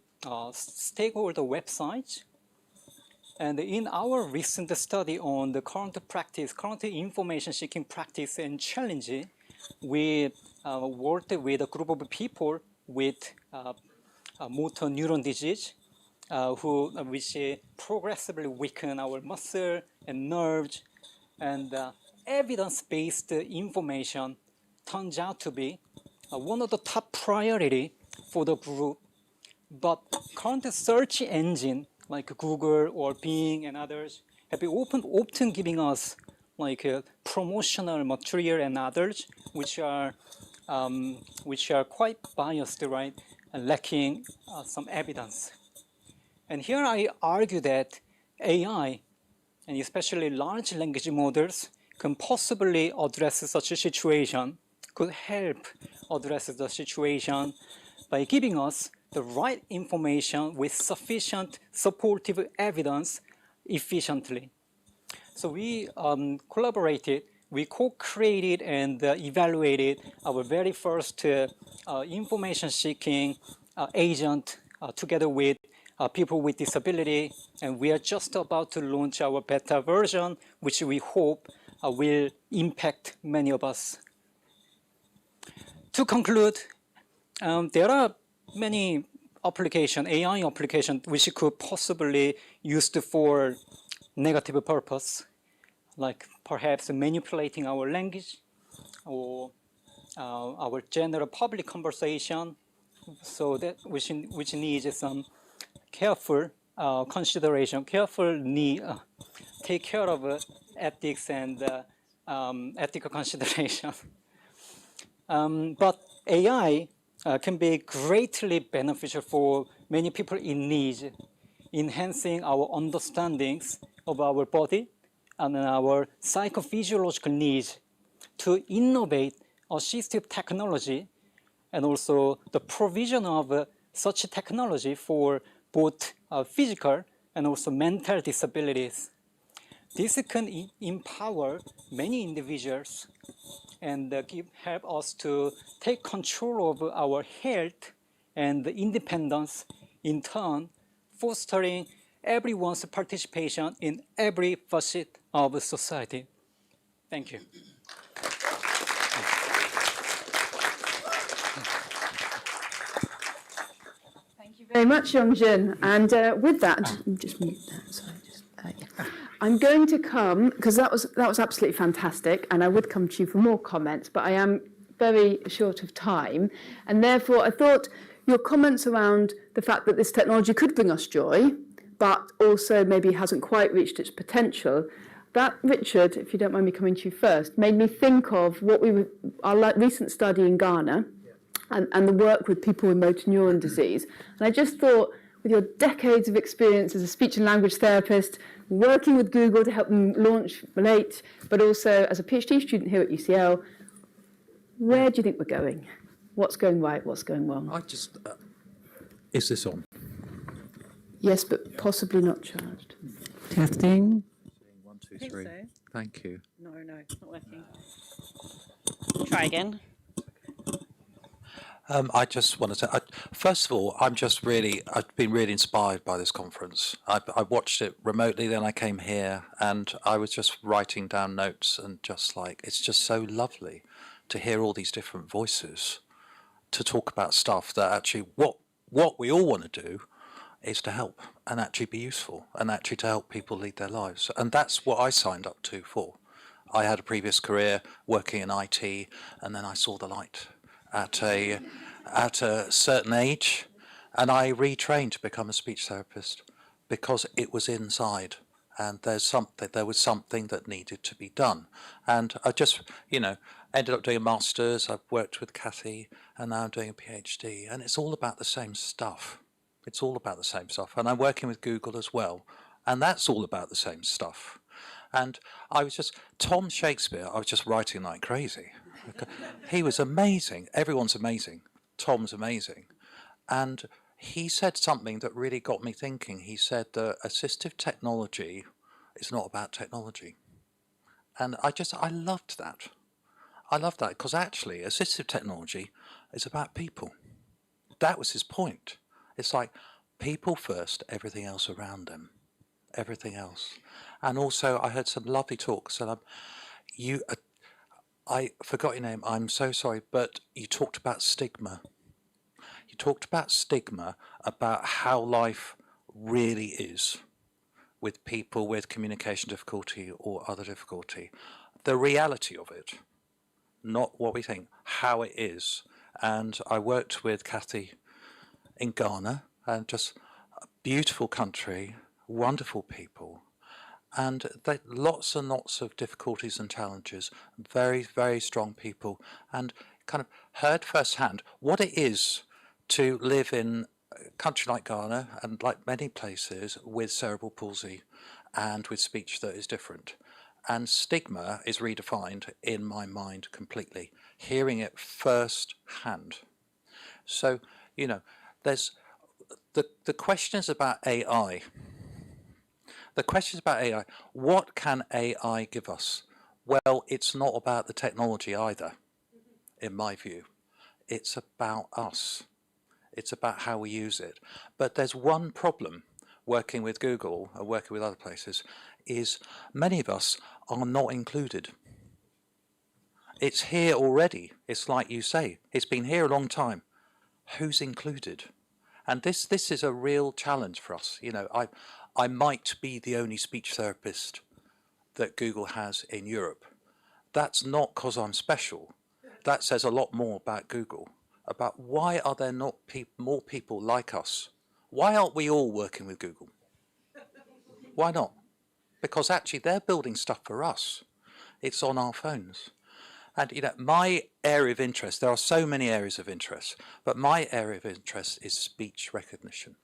stakeholder websites. And in our recent study on the current information seeking practice and challenge, we worked with a group of people with motor neuron disease which progressively weaken our muscle and nerves, and evidence-based information turns out to be one of the top priority for the group. But current search engine like Google or Bing and others have been often giving us like promotional material and others, which are quite biased, right, and lacking some evidence. And here I argue that AI, and especially large language models, can possibly address such a situation, could help address the situation by giving us the right information with sufficient supportive evidence efficiently. So we collaborated, we co-created and evaluated our very first information-seeking agent together with people with disability, and we are just about to launch our beta version, which we hope will impact many of us. To conclude, there are many AI applications which could possibly used for negative purpose, like perhaps manipulating our language or our general public conversation, so that which needs some careful consideration, take care of ethics and ethical consideration. But AI can be greatly beneficial for many people in need, enhancing our understandings of our body and our psychophysiological needs to innovate assistive technology and also the provision of such technology for both physical and also mental disabilities. This can empower many individuals and help us to take control of our health and independence, in turn fostering everyone's participation in every facet of society. Thank you. Thank you very much, Yongjin. And with that, just mute that. Sorry, I'm going to come, because that was absolutely fantastic, and I would come to you for more comments, but I am very short of time, and therefore I thought your comments around the fact that this technology could bring us joy, but also maybe hasn't quite reached its potential, that, Richard, if you don't mind me coming to you first, made me think of our recent study in Ghana and the work with people with motor neuron disease. And I just thought, with your decades of experience as a speech and language therapist, working with Google to help them launch Relate, but also as a PhD student here at UCL, where do you think we're going? What's going right? What's going wrong? Is this on? Yes, but possibly not charged. Testing. 1, 2, 3. I think so. Thank you. No, it's not working. Try again. I just want to say, first of all, I've been really inspired by this conference. I watched it remotely, then I came here, and I was just writing down notes, and it's just so lovely to hear all these different voices to talk about stuff that actually what we all want to do is to help and actually be useful and actually to help people lead their lives. And that's what I signed up to for. I had a previous career working in IT, and then I saw the light at a certain age, and I retrained to become a speech therapist because it was inside, and there was something that needed to be done. And I just, ended up doing a master's. I've worked with Kathy, and now I'm doing a PhD, and it's all about the same stuff. It's all about the same stuff. And I'm working with Google as well, and that's all about the same stuff. And Tom Shakespeare, I was just writing like crazy. He was amazing. Everyone's amazing. Tom's amazing. And he said something that really got me thinking. He said that assistive technology is not about technology. And I loved that. I loved that because actually assistive technology is about people. That was his point. It's like people first, everything else around them. Everything else. And also I heard some lovely talks, and I forgot your name, I'm so sorry, but you talked about stigma. You talked about stigma, about how life really is with people with communication difficulty or other difficulty. The reality of it, not what we think, how it is. And I worked with Kathy in Ghana, and just a beautiful country, wonderful people, and lots and lots of difficulties and challenges, very, very strong people, and kind of heard firsthand what it is to live in a country like Ghana and like many places with cerebral palsy and with speech that is different. And stigma is redefined in my mind completely, hearing it firsthand. So, you know, there's the questions about AI. The questions about AI, what can AI give us? Well, it's not about the technology either, in my view. It's about us. It's about how we use it. But there's one problem working with Google or working with other places, is many of us are not included. It's here already. It's like you say, it's been here a long time. Who's included? And this is a real challenge for us. You know, I might be the only speech therapist that Google has in Europe. That's not because I'm special. That says a lot more about Google, about why are there not more people like us? Why aren't we all working with Google? Why not? Because actually they're building stuff for us. It's on our phones. And you know, my area of interest, there are so many areas of interest, but my area of interest is speech recognition.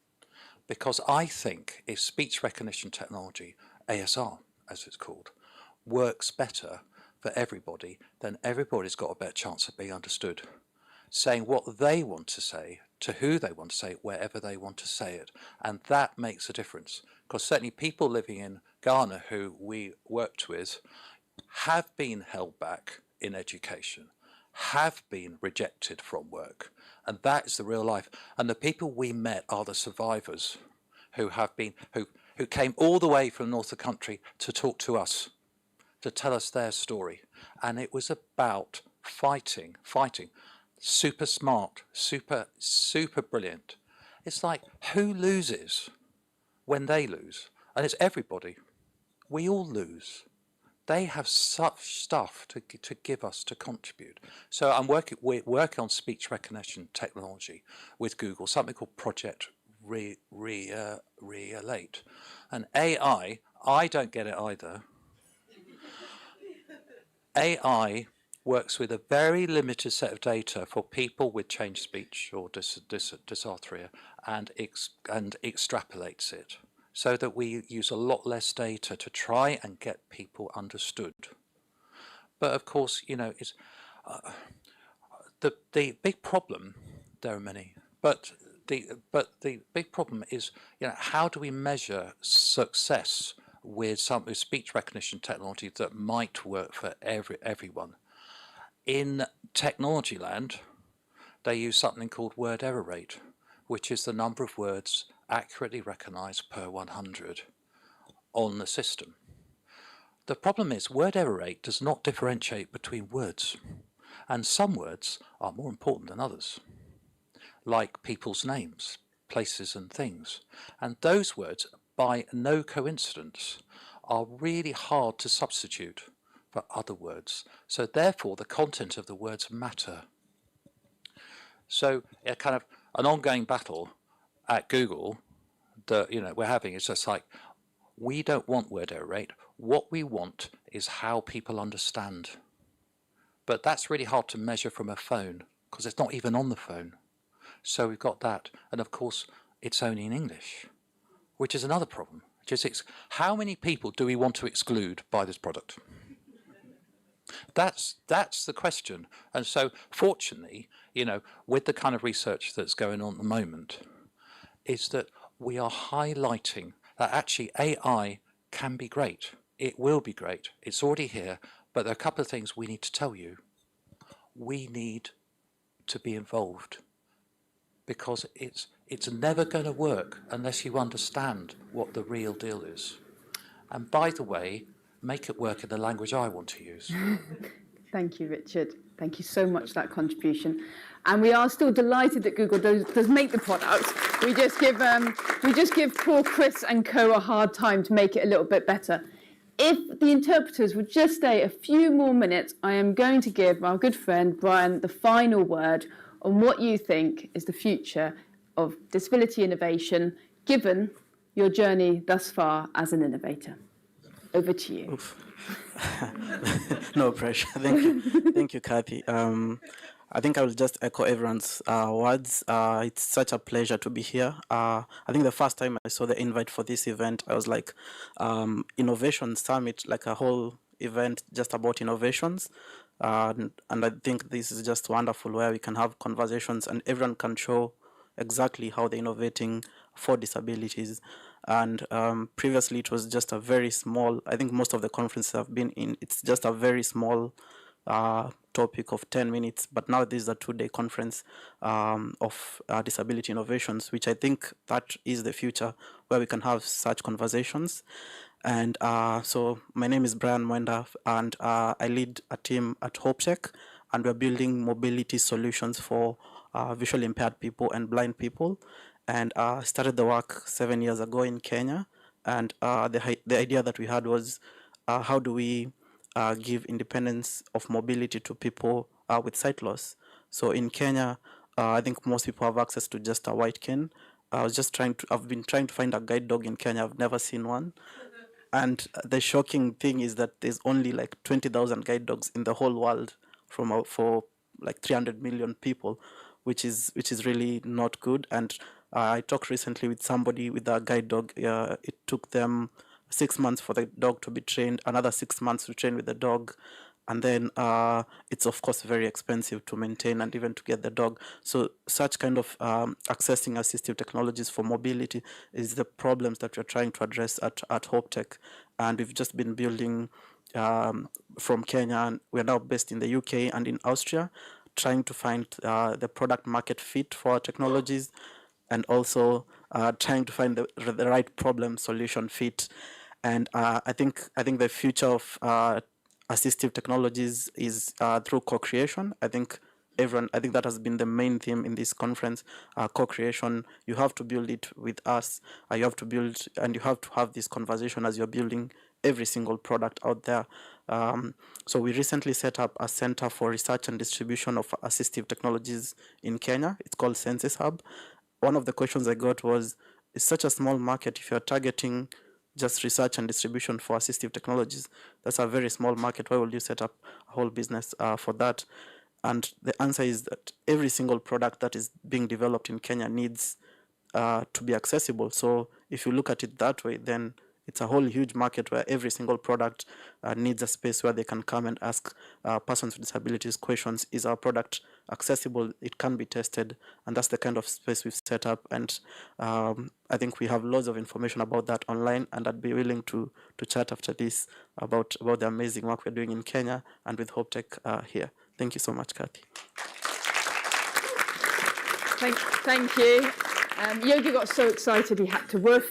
Because I think if speech recognition technology, ASR as it's called, works better for everybody, then everybody's got a better chance of being understood. Saying what they want to say, to who they want to say it, wherever they want to say it. And that makes a difference. Because certainly people living in Ghana who we worked with have been held back in education, have been rejected from work. And that is the real life. And the people we met are the survivors who have been, who came all the way from the north of the country to talk to us, to tell us their story. And it was about fighting. Super smart, super brilliant. It's like, who loses when they lose? And it's everybody. We all lose. They have such stuff to give us, to contribute. So we're working on speech recognition technology with Google, something called Project Relate. And AI, I don't get it either. AI works with a very limited set of data for people with changed speech or dysarthria and extrapolates it, so that we use a lot less data to try and get people understood. But of course, you know, it's the big problem. There are many, but the big problem is, you know, how do we measure success with speech recognition technology that might work for everyone? In technology land, they use something called word error rate, which is the number of words accurately recognized per 100 on the system. The problem is word error rate does not differentiate between words, and some words are more important than others, like people's names, places and things. And those words, by no coincidence, are really hard to substitute for other words. So therefore the content of the words matter. So a kind of an ongoing battle at Google that, you know, we're having is just like, we don't want word error rate. What we want is how people understand. But that's really hard to measure from a phone because it's not even on the phone. So we've got that. And of course, it's only in English, which is another problem. Just how many people do we want to exclude by this product? That's the question. And so fortunately, you know, with the kind of research that's going on at the moment, is that we are highlighting that actually AI can be great. It will be great. It's already here, but there are a couple of things we need to tell you. We need to be involved because it's never going to work unless you understand what the real deal is. And by the way, make it work in the language I want to use. Thank you, Richard. Thank you so much for that contribution. And we are still delighted that Google does make the product. We just give poor Chris and co a hard time to make it a little bit better. If the interpreters would just stay a few more minutes, I am going to give our good friend Brian the final word on what you think is the future of disability innovation, given your journey thus far as an innovator. Over to you. No pressure. Thank you, Kathy. I think I will just echo everyone's words. It's such a pleasure to be here. I think the first time I saw the invite for this event, I was like, Innovation Summit, like a whole event just about innovations. And I think this is just wonderful, where we can have conversations and everyone can show exactly how they're innovating for disabilities. And previously it was just a very small, I think most of the conferences I've been in, it's just a very small topic of 10 minutes, but now this is a 2-day conference of disability innovations, which I think that is the future, where we can have such conversations. And so my name is Brian Mwenda, and I lead a team at HopeTech, and we're building mobility solutions for visually impaired people and blind people. And started the work 7 years ago in Kenya. And the idea that we had was, how do we give independence of mobility to people with sight loss? So in Kenya, I think most people have access to just a white cane. I've been trying to find a guide dog in Kenya. I've never seen one. And the shocking thing is that there's only like 20,000 guide dogs in the whole world for like 300 million people, which is really not good. And I talked recently with somebody with a guide dog. It took them 6 months for the dog to be trained, another 6 months to train with the dog. And then it's of course very expensive to maintain and even to get the dog. So such kind of accessing assistive technologies for mobility is the problems that we're trying to address at HopeTech. And we've just been building from Kenya, and we're now based in the UK and in Austria, trying to find the product market fit for our technologies, and also trying to find the right problem solution fit. And I think the future of assistive technologies is through co-creation. I think that has been the main theme in this conference. Co-creation, you have to build it with us. You have to build, and you have to have this conversation as you're building every single product out there. So we recently set up a Center for Research and Distribution of Assistive Technologies in Kenya. It's called Census Hub. One of the questions I got was, it's such a small market. If you're targeting just research and distribution for assistive technologies, that's a very small market. Why would you set up a whole business for that? And the answer is that every single product that is being developed in Kenya needs to be accessible. So if you look at it that way, then it's a whole huge market where every single product needs a space where they can come and ask persons with disabilities questions. Is our product accessible? It can be tested, and that's the kind of space we've set up. And I think we have loads of information about that online, and I'd be willing to chat after this about the amazing work we're doing in Kenya and with HopeTech here. Thank you so much, Kathy. Thank you. Yogi got so excited he had to woof.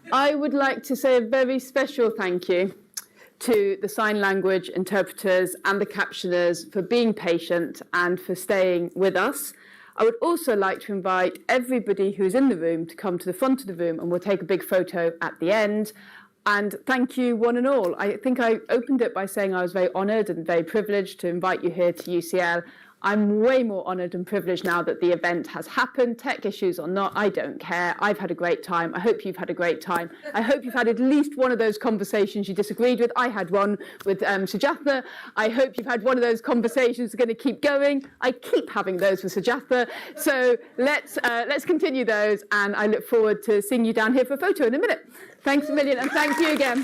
I would like to say a very special thank you to the sign language interpreters and the captioners for being patient and for staying with us. I would also like to invite everybody who's in the room to come to the front of the room, and we'll take a big photo at the end. And thank you one and all. I think I opened it by saying I was very honoured and very privileged to invite you here to UCL. I'm way more honoured and privileged now that the event has happened. Tech issues or not, I don't care. I've had a great time. I hope you've had a great time. I hope you've had at least one of those conversations you disagreed with. I had one with Sujatha. I hope you've had one of those conversations that are going to keep going. I keep having those with Sujatha. So let's continue those, and I look forward to seeing you down here for a photo in a minute. Thanks a million, and thank you again.